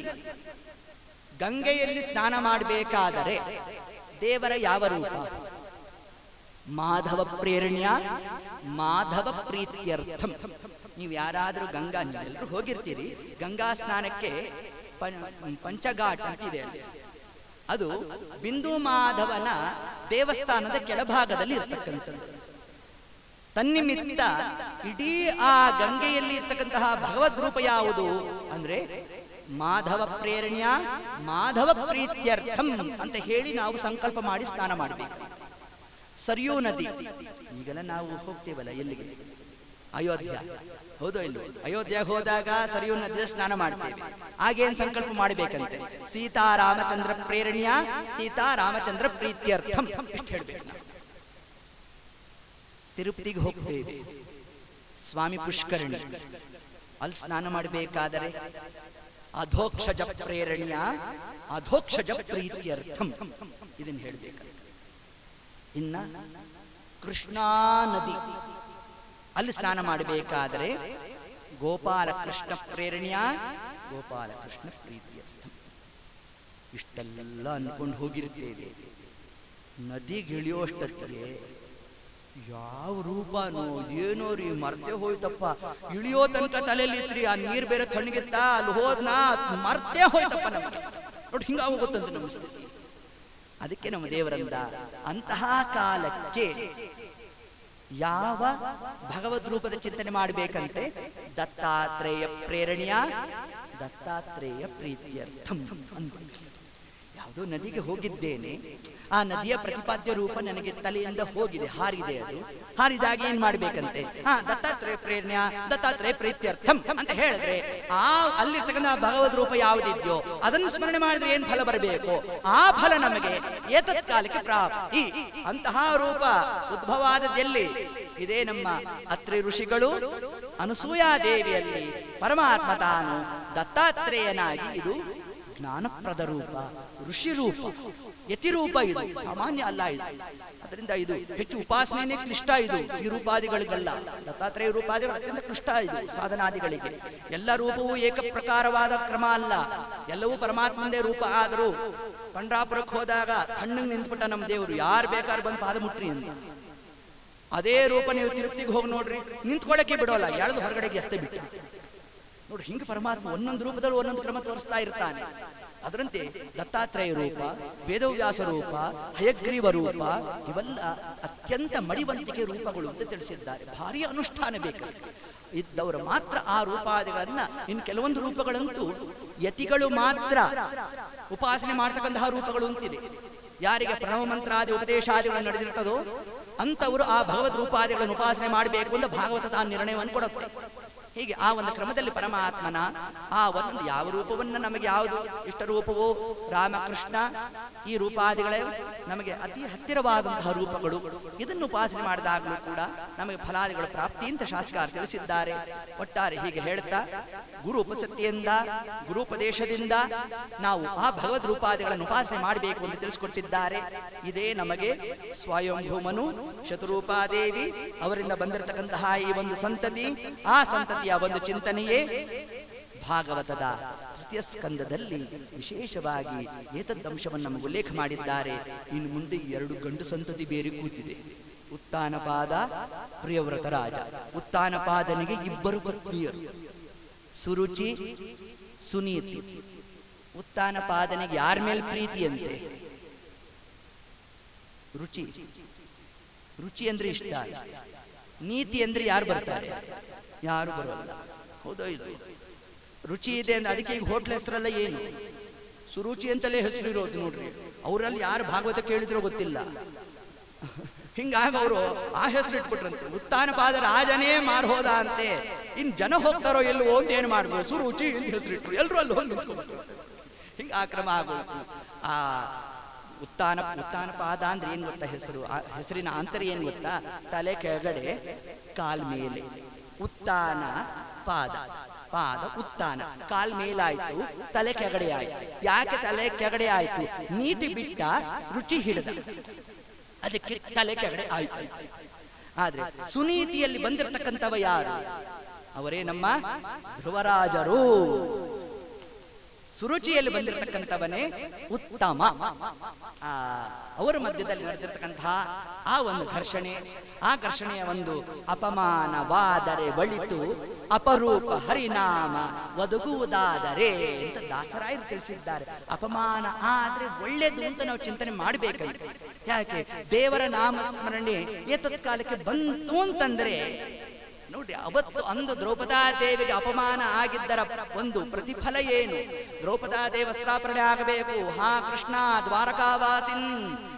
ಗಂಗೆಯಲ್ಲಿ ಸ್ನಾನ ಮಾಡಬೇಕಾದರೆ ದೇವರ ಯಾವ ರೂಪ, ಮಾಧವ ಪ್ರೇರಣ್ಯ ಮಾಧವ ಪ್ರೀತ್ಯರ್ಥಂ. ನೀವು ಯಾರಾದರೂ ಗಂಗಾ, ನೀವೆಲ್ಲರೂ ಹೋಗಿರ್ತೀರಿ, ಗಂಗಾ ಸ್ನಾನಕ್ಕೆ ಪಂಚಘಾಟ್ ಅಂತಿದೆ ಅಲ್ಲಿ. ಅದು ಬಿಂದು ಮಾಧವನ ದೇವಸ್ಥಾನದ ಕೆಳಭಾಗದಲ್ಲಿ ಇರ್ತಕ್ಕಂಥದ್ದು. ತನ್ನಿಮಿತ್ತ ಇಡೀ ಆ ಗಂಗೆಯಲ್ಲಿ ಇರ್ತಕ್ಕಂತಹ ಭಗವದ್ ರೂಪ ಯಾವುದು ಅಂದ್ರೆ ಮಾಧವ ಪ್ರೇರಣ್ಯ ಮಾಧವ ಪ್ರೀತ್ಯರ್ಥಂ ಅಂತ ಹೇಳಿ ನಾವು ಸಂಕಲ್ಪ ಮಾಡಿ ಸ್ನಾನ ಮಾಡಬೇಕು. ಸರಿಯೂ ನದಿ, ಈಗೆಲ್ಲ ನಾವು ಹೋಗ್ತೇವಲ್ಲ ಎಲ್ಲಿಗೆ, ಅಯೋಧ್ಯ, ಹೌದೋ ಇಲ್ಲೋ, ಅಯೋಧ್ಯೆಗೆ ಹೋದಾಗ ಸರಿಯೂ ನದಿಯ ಸ್ನಾನ ಮಾಡ್ತೇವೆ. ಹಾಗೇನ್ ಸಂಕಲ್ಪ ಮಾಡಬೇಕಂತೆ, ಸೀತಾರಾಮಚಂದ್ರ ಪ್ರೇರಣ್ಯ ಸೀತಾರಾಮಚಂದ್ರ ಪ್ರೀತ್ಯರ್ಥಂ ಇಷ್ಟು ಹೇಳ್ಬೇಕು. ತಿರುಪತಿಗೆ ಹೋಗ್ತೇವೆ, ಸ್ವಾಮಿ ಪುಷ್ಕರಣಿ, ಅಲ್ಲಿ ಸ್ನಾನ ಮಾಡಬೇಕಾದರೆ ಅಧೋಕ್ಷಜ ಪ್ರೇರಣ್ಯ ಅಧೋಕ್ಷಜ ಪ್ರೀತ್ಯರ್ಥಂ ಇದನ್ನ ಹೇಳ್ಬೇಕು. ಇನ್ನ ಕೃಷ್ಣಾ ನದಿ, ಅಲ್ಲಿ ಸ್ನಾನ ಮಾಡಬೇಕಾದರೆ ಗೋಪಾಲಕೃಷ್ಣ ಪ್ರೇರಣ್ಯ ಗೋಪಾಲಕೃಷ್ಣ ಪ್ರೀತ್ಯರ್ಥಂ. ಇಷ್ಟೆಲ್ಲ ಅನ್ಕೊಂಡು ಹೋಗಿರ್ತೇವೆ. ನದಿಗಿಳಿಯೋಷ್ಟೊತ್ತಿಗೆ ಯಾವ ರೂಪನೋ ಏನೋ ರೀ, ಮರ್ತೆ ಹೋಯ್ತಪ್ಪ. ಇಳಿಯೋ ತನಕ ತಲೆಯಲ್ಲಿ ಇತ್ರಿ, ಆ ನೀರ್ ಬೇರೆ ತಣ್ಣಗಿತ್ತ, ಅಲ್ಲಿ ಹೋದ್ನಾ ಮರ್ತೆ ಹೋಯ್ತಪ್ಪ ನಮ್ಗೆ. ನೋಡಿ ಹಿಂಗ ಗೊತ್ತಂತ ನಮ್ಮ ಸ್ಥಿತಿ. ಅದಕ್ಕೆ ನಮ್ಮ ದೇವರಂದ ಅಂತಹ ಕಾಲಕ್ಕೆ ಯಾವ ಭಗವದ್ ರೂಪದ ಚಿಂತನೆ ಮಾಡಬೇಕಂತೆ, ದತ್ತಾತ್ರೇಯ ಪ್ರೇರಣ್ಯ ದತ್ತಾತ್ರೇಯ ಪ್ರೀತ್ಯರ್ಥಂ ಅಂತ. ಯಾವುದೋ ನದಿಗೆ ಹೋಗಿದ್ದೇನೆ, ಆ ನದಿಯ ಪ್ರತಿಪಾದ್ಯ ರೂಪ ನನಗೆ ತಲೆಯಿಂದ ಹೋಗಿದೆ, ಹಾರಿದೆ. ಅದು ಹಾರಿದಾಗ ಏನ್ ಮಾಡ್ಬೇಕಂತೆ, ದತ್ತಾತ್ರೇಯ ಪ್ರೇರಣ್ಯ ದತ್ತಾತ್ರೇಯ ಪ್ರೀತ್ಯರ್ಥಂ ಅಂತ ಹೇಳಿದ್ರೆ ಆ ಅಲ್ಲಿರ್ತಕ್ಕಂಥ ಭಗವದ್ ರೂಪ ಯಾವುದಿದ್ಯೋ ಅದನ್ನು ಸ್ಮರಣೆ ಮಾಡಿದ್ರೆ ಏನ್ ಫಲ ಬರಬೇಕು, ಆ ಫಲ ನಮಗೆ ಏತತ್ ಕಾಲಕ್ಕೆ ಪ್ರಾಪ್ತಿ. ಅಂತಹ ರೂಪ ಉದ್ಭವ ಆದದ್ದೆಲ್ಲಿ? ಇದೇ ನಮ್ಮ ಅತ್ರಿ ಋಷಿಗಳು ಅನಸೂಯಾದೇವಿಯಲ್ಲಿ ಪರಮಾತ್ಮ ತಾನು ದತ್ತಾತ್ರೇಯನಾಗಿ ಇದು ಜ್ಞಾನಪ್ರದ ರೂಪ, ಋಷಿ ರೂಪ, ಯತಿರೂಪ, ಇದು ಸಾಮಾನ್ಯ ಅಲ್ಲ. ಇದು ಅದರಿಂದ ಇದು ಹೆಚ್ಚು ಉಪಾಸನೆಯೇ ಕ್ಲಿಷ್ಟ. ಇದು ಈ ರೂಪಾದಿಗಳಿಗಲ್ಲ, ದತ್ತಾತ್ರೇಯ ರೂಪಾದಿಗಳು ಅತ್ಯಂತ ಕ್ಲಿಷ್ಟ. ಇದು ಸಾಧನಾದಿಗಳಿಗೆ ಎಲ್ಲ ರೂಪವೂ ಏಕಪ್ರಕಾರವಾದ ಕ್ರಮ ಅಲ್ಲ, ಎಲ್ಲವೂ ಪರಮಾತ್ಮಂದೇ ರೂಪ. ಆದರೂ ಪಂಡ್ರಾಪುರಕ್ಕೆ ಹೋದಾಗ ತಣ್ಣಗೆ ನಿಂತ್ಬಿಟ್ಟ ನಮ್ಮ ದೇವರು, ಯಾರು ಬೇಕಾದ್ರೂ ಬಂದು ಪಾದ ಮುಟ್ರಿ ಅಂತ. ಅದೇ ರೂಪ ನೀವು ತಿರುಪತಿಗೆ ಹೋಗಿ ನೋಡ್ರಿ, ನಿಂತ್ಕೊಳ್ಳಕ್ಕೆ ಬಿಡೋಲ್ಲ, ಎಳೆದು ಹೊರಗಡೆಗೆ ಎಷ್ಟೇ ಬಿಟ್ಟು ನೋಡ್ರಿ. ಹಿಂಗೆ ಪರಮಾತ್ಮ ಒಂದೊಂದು ರೂಪದಲ್ಲಿ ಒಂದೊಂದು ಕ್ರಮ ತೋರಿಸ್ತಾ ಇರ್ತಾನೆ. ಅದರಂತೆ ದತ್ತಾತ್ರೇಯ ರೂಪ, ವೇದವ್ಯಾಸ ರೂಪ, ಹಯಗ್ರೀವ ರೂಪ ಇವೆಲ್ಲ ಅತ್ಯಂತ ಮಡಿವಂತಿಕೆ ರೂಪಗಳು ಅಂತ ತಿಳಿಸಿದ್ದಾರೆ. ಭಾರಿ ಅನುಷ್ಠಾನ ಬೇಕು ಇದ್ದವರು ಮಾತ್ರ ಆ ರೂಪಾದಿಗಳನ್ನ. ಇನ್ನು ಕೆಲವೊಂದು ರೂಪಗಳಂತೂ ಯತಿಗಳು ಮಾತ್ರ ಉಪಾಸನೆ ಮಾಡ್ತಕ್ಕಂತಹ ರೂಪಗಳು ಅಂತಿದೆ. ಯಾರಿಗೆ ಪ್ರಣವ ಮಂತ್ರಾದಿ ಉಪದೇಶಾದಿಗಳು ನಡೆದಿರ್ತದೋ ಅಂತವರು ಆ ಭಗವದ್ ರೂಪಾದಿಗಳನ್ನು ಉಪಾಸನೆ ಮಾಡಬೇಕು ಅಂತ ಭಾಗವತ ತಾನು ನಿರ್ಣಯವನ್ನು ಕೊಡುತ್ತೆ. ಹೀಗೆ ಆ ಒಂದು ಕ್ರಮದಲ್ಲಿ ಪರಮಾತ್ಮನ ಆ ಒಂದೊಂದು ಯಾವ ರೂಪವನ್ನ ನಮಗೆ ಯಾವುದು ಇಷ್ಟ ರೂಪವೋ ರಾಮಕೃಷ್ಣ ಈ ರೂಪಾದಿಗಳೇ ನಮಗೆ ಅತಿ ಹತ್ತಿರವಾದಂತಹ ರೂಪಗಳು. ಇದನ್ನು ಉಪಾಸನೆ ಮಾಡಿದಾಗಲೂ ಕೂಡ ನಮಗೆ ಫಲಾದಿಗಳು ಪ್ರಾಪ್ತಿ ಅಂತ ಶಾಸ್ತ್ರಕಾರ ತಿಳಿಸಿದ್ದಾರೆ. ಒಟ್ಟಾರೆ ಹೀಗೆ ಹೇಳ್ತಾ ಗುರು ಉಪಸತಿಯಿಂದ ಗುರುಪದೇಶದಿಂದ ನಾವು ಆ ಭಗವದ್ ರೂಪಾದಿಗಳನ್ನು ಉಪಾಸನೆ ಮಾಡಬೇಕು ಅಂತ ತಿಳಿಸಿಕೊಟ್ಟಿದ್ದಾರೆ. ಇದೇ ನಮಗೆ ಸ್ವಯಂಭೂಮನು ಶತರೂಪಾದೇವಿ ಅವರಿಂದ ಬಂದಿರತಕ್ಕಂತಹ ಈ ಒಂದು ಸಂತತಿ, ಆ ಸಂತತಿಯ ಒಂದು ಚಿಂತನೆಯೇ ಭಾಗವತದ ತೃತೀಯ ಸ್ಕಂದದಲ್ಲಿ ವಿಶೇಷವಾಗಿ ಏತದಂಶವನ್ನು ನಮಗೆ ಉಲ್ಲೇಖ ಮಾಡಿದ್ದಾರೆ. ಇನ್ನು ಮುಂದೆ 2 ಗಂಡು ಸಂತತಿ ಬೇರೆ ಕೂತಿದೆ. ಉತ್ತಾನಪಾದ ಪ್ರಿಯವ್ರತ ರಾಜ. ಉತ್ತಾನಪಾದನಿಗೆ 2 ಪತ್ನಿಯರು, ಸುರುಚಿ ಸುನೀತಿ. ಉತ್ತಾನಪಾದನಿಗೆ ಯಾರ ಮೇಲೆ ಪ್ರೀತಿಯಂತೆ? ರುಚಿ. ರುಚಿ ಅಂದ್ರೆ ಇಷ್ಟ, ನೀತಿ ಅಂದ್ರೆ ಯಾರು ಬರ್ತಾರೆ? ಯಾರು ಬರೋಲ್ಲ. ಹೌದೋ ಇದು ರುಚಿ ಇದೆ ಅಂದ್ರೆ ಅದಕ್ಕೆ ಈಗ ಹೋಟ್ಲ್ ಹೆಸರಲ್ಲ ಏನು, ಸುರುಚಿ ಅಂತಲೇ ಹೆಸರು ಇರೋದು ನೋಡ್ರಿ. ಅವರಲ್ಲಿ ಯಾರು ಭಾಗವತ ಕೇಳಿದ್ರೋ ಗೊತ್ತಿಲ್ಲ. ಹಿಂಗಾಗಿ ಅವರು ಆ ಹೆಸರು ಇಟ್ಬಿಟ್ರಂತೆ. ಉತ್ತಾನಪಾದ ರಾಜನೇ ಮಾರ್ಹೋದ ಅಂತೆ. ಇನ್ ಜನ ಹೋಗ್ತಾರೋ ಎಲ್ಲವೋ ಅಂತ ಏನ್ ಮಾಡಿದ್ರು, ಸುರುಚಿ ಅಂತ ಹೆಸರಿಟ್ರು. ಎಲ್ಲರೂ ಅಲ್ಲಿ ಹೋಗಿ ನಿಂತ್ಕೊಂಡ್ಬಿಟ್ರು. ಹಿಂಗ ಆ ಕ್ರಮ ಆಗೋಯ್ತು. ಆ ಉತ್ತಾನಪಾದ ಅಂದ್ರೆ ಏನ್ ಗೊತ್ತಾ ಹೆಸರು? ಆ ಹೆಸರಿನ ಆಂತರ ಏನ್ ಗೊತ್ತಾ? ತಲೆ ಕೆಳಗಡೆ ಕಾಲ್ ಮೇಲೆ. ಉತ್ತಾನ ಪಾದ, ಪಾದ ಉತ್ತಾನ, ಕಾಲ್ ಮೇಲಾಯ್ತು, ತಲೆ ಕೆಳಗಡೆ ಆಯ್ತು. ಯಾಕೆ ತಲೆ ಕೆಳಗಡೆ ಆಯ್ತು? ನೀತಿ ಬಿಟ್ಟ, ರುಚಿ ಹಿಡಿದ, ಅದಕ್ಕೆ ತಲೆ ಕೆಳಗಡೆ ಆಯ್ತು. ಆದ್ರೆ ಸುನೀತಿಯಲ್ಲಿ ಬಂದಿರತಕ್ಕಂಥವ ಯಾರು? ಅವರೇ ನಮ್ಮ ಧ್ರುವರಾಜರು. ಸುರುಚಿಯಲ್ಲಿ ಬಂದಿರತಕ್ಕಂಥವನೇ ಉತ್ತಮ. ಅವರ ಮಧ್ಯದಲ್ಲಿ ನಡೆದಿರ್ತಕ್ಕಂತಹ ಆ ಒಂದು ಘರ್ಷಣೆ, ಆ ಘರ್ಷಣೆಯ ಒಂದು ಅಪಮಾನವಾದರೆ ಒಳಿತು ಅಪರೂಪ ಹರಿನಾಮ ಒದಗುವುದಾದರೆ ಅಂತ ದಾಸರಾಯರು ತಿಳಿಸಿದ್ದಾರೆ. ಅಪಮಾನ ಆದ್ರೆ ಒಳ್ಳೇದು ಅಂತ ನಾವು ಚಿಂತನೆ ಮಾಡಬೇಕಂತೆ. ಯಾಕೆ ದೇವರ ನಾಮಸ್ಮರಣೆ ಏತತ್ಕಾಲಕ್ಕೆ ಬಂತು ಅಂತಂದ್ರೆ ನೋಡಿ, ಅವತ್ತು ಅಂದು ದ್ರೌಪದಾದೇವಿಗೆ ಅಪಮಾನ ಆಗಿದ್ದರ ಒಂದು ಪ್ರತಿಫಲ ಏನು? ದ್ರೌಪದಾದೇವಿ ವಸ್ತ್ರಾಪರಣೆ ಆಗಬೇಕು, ಹಾ ಕೃಷ್ಣ ದ್ವಾರಕಾವಾಸಿನ್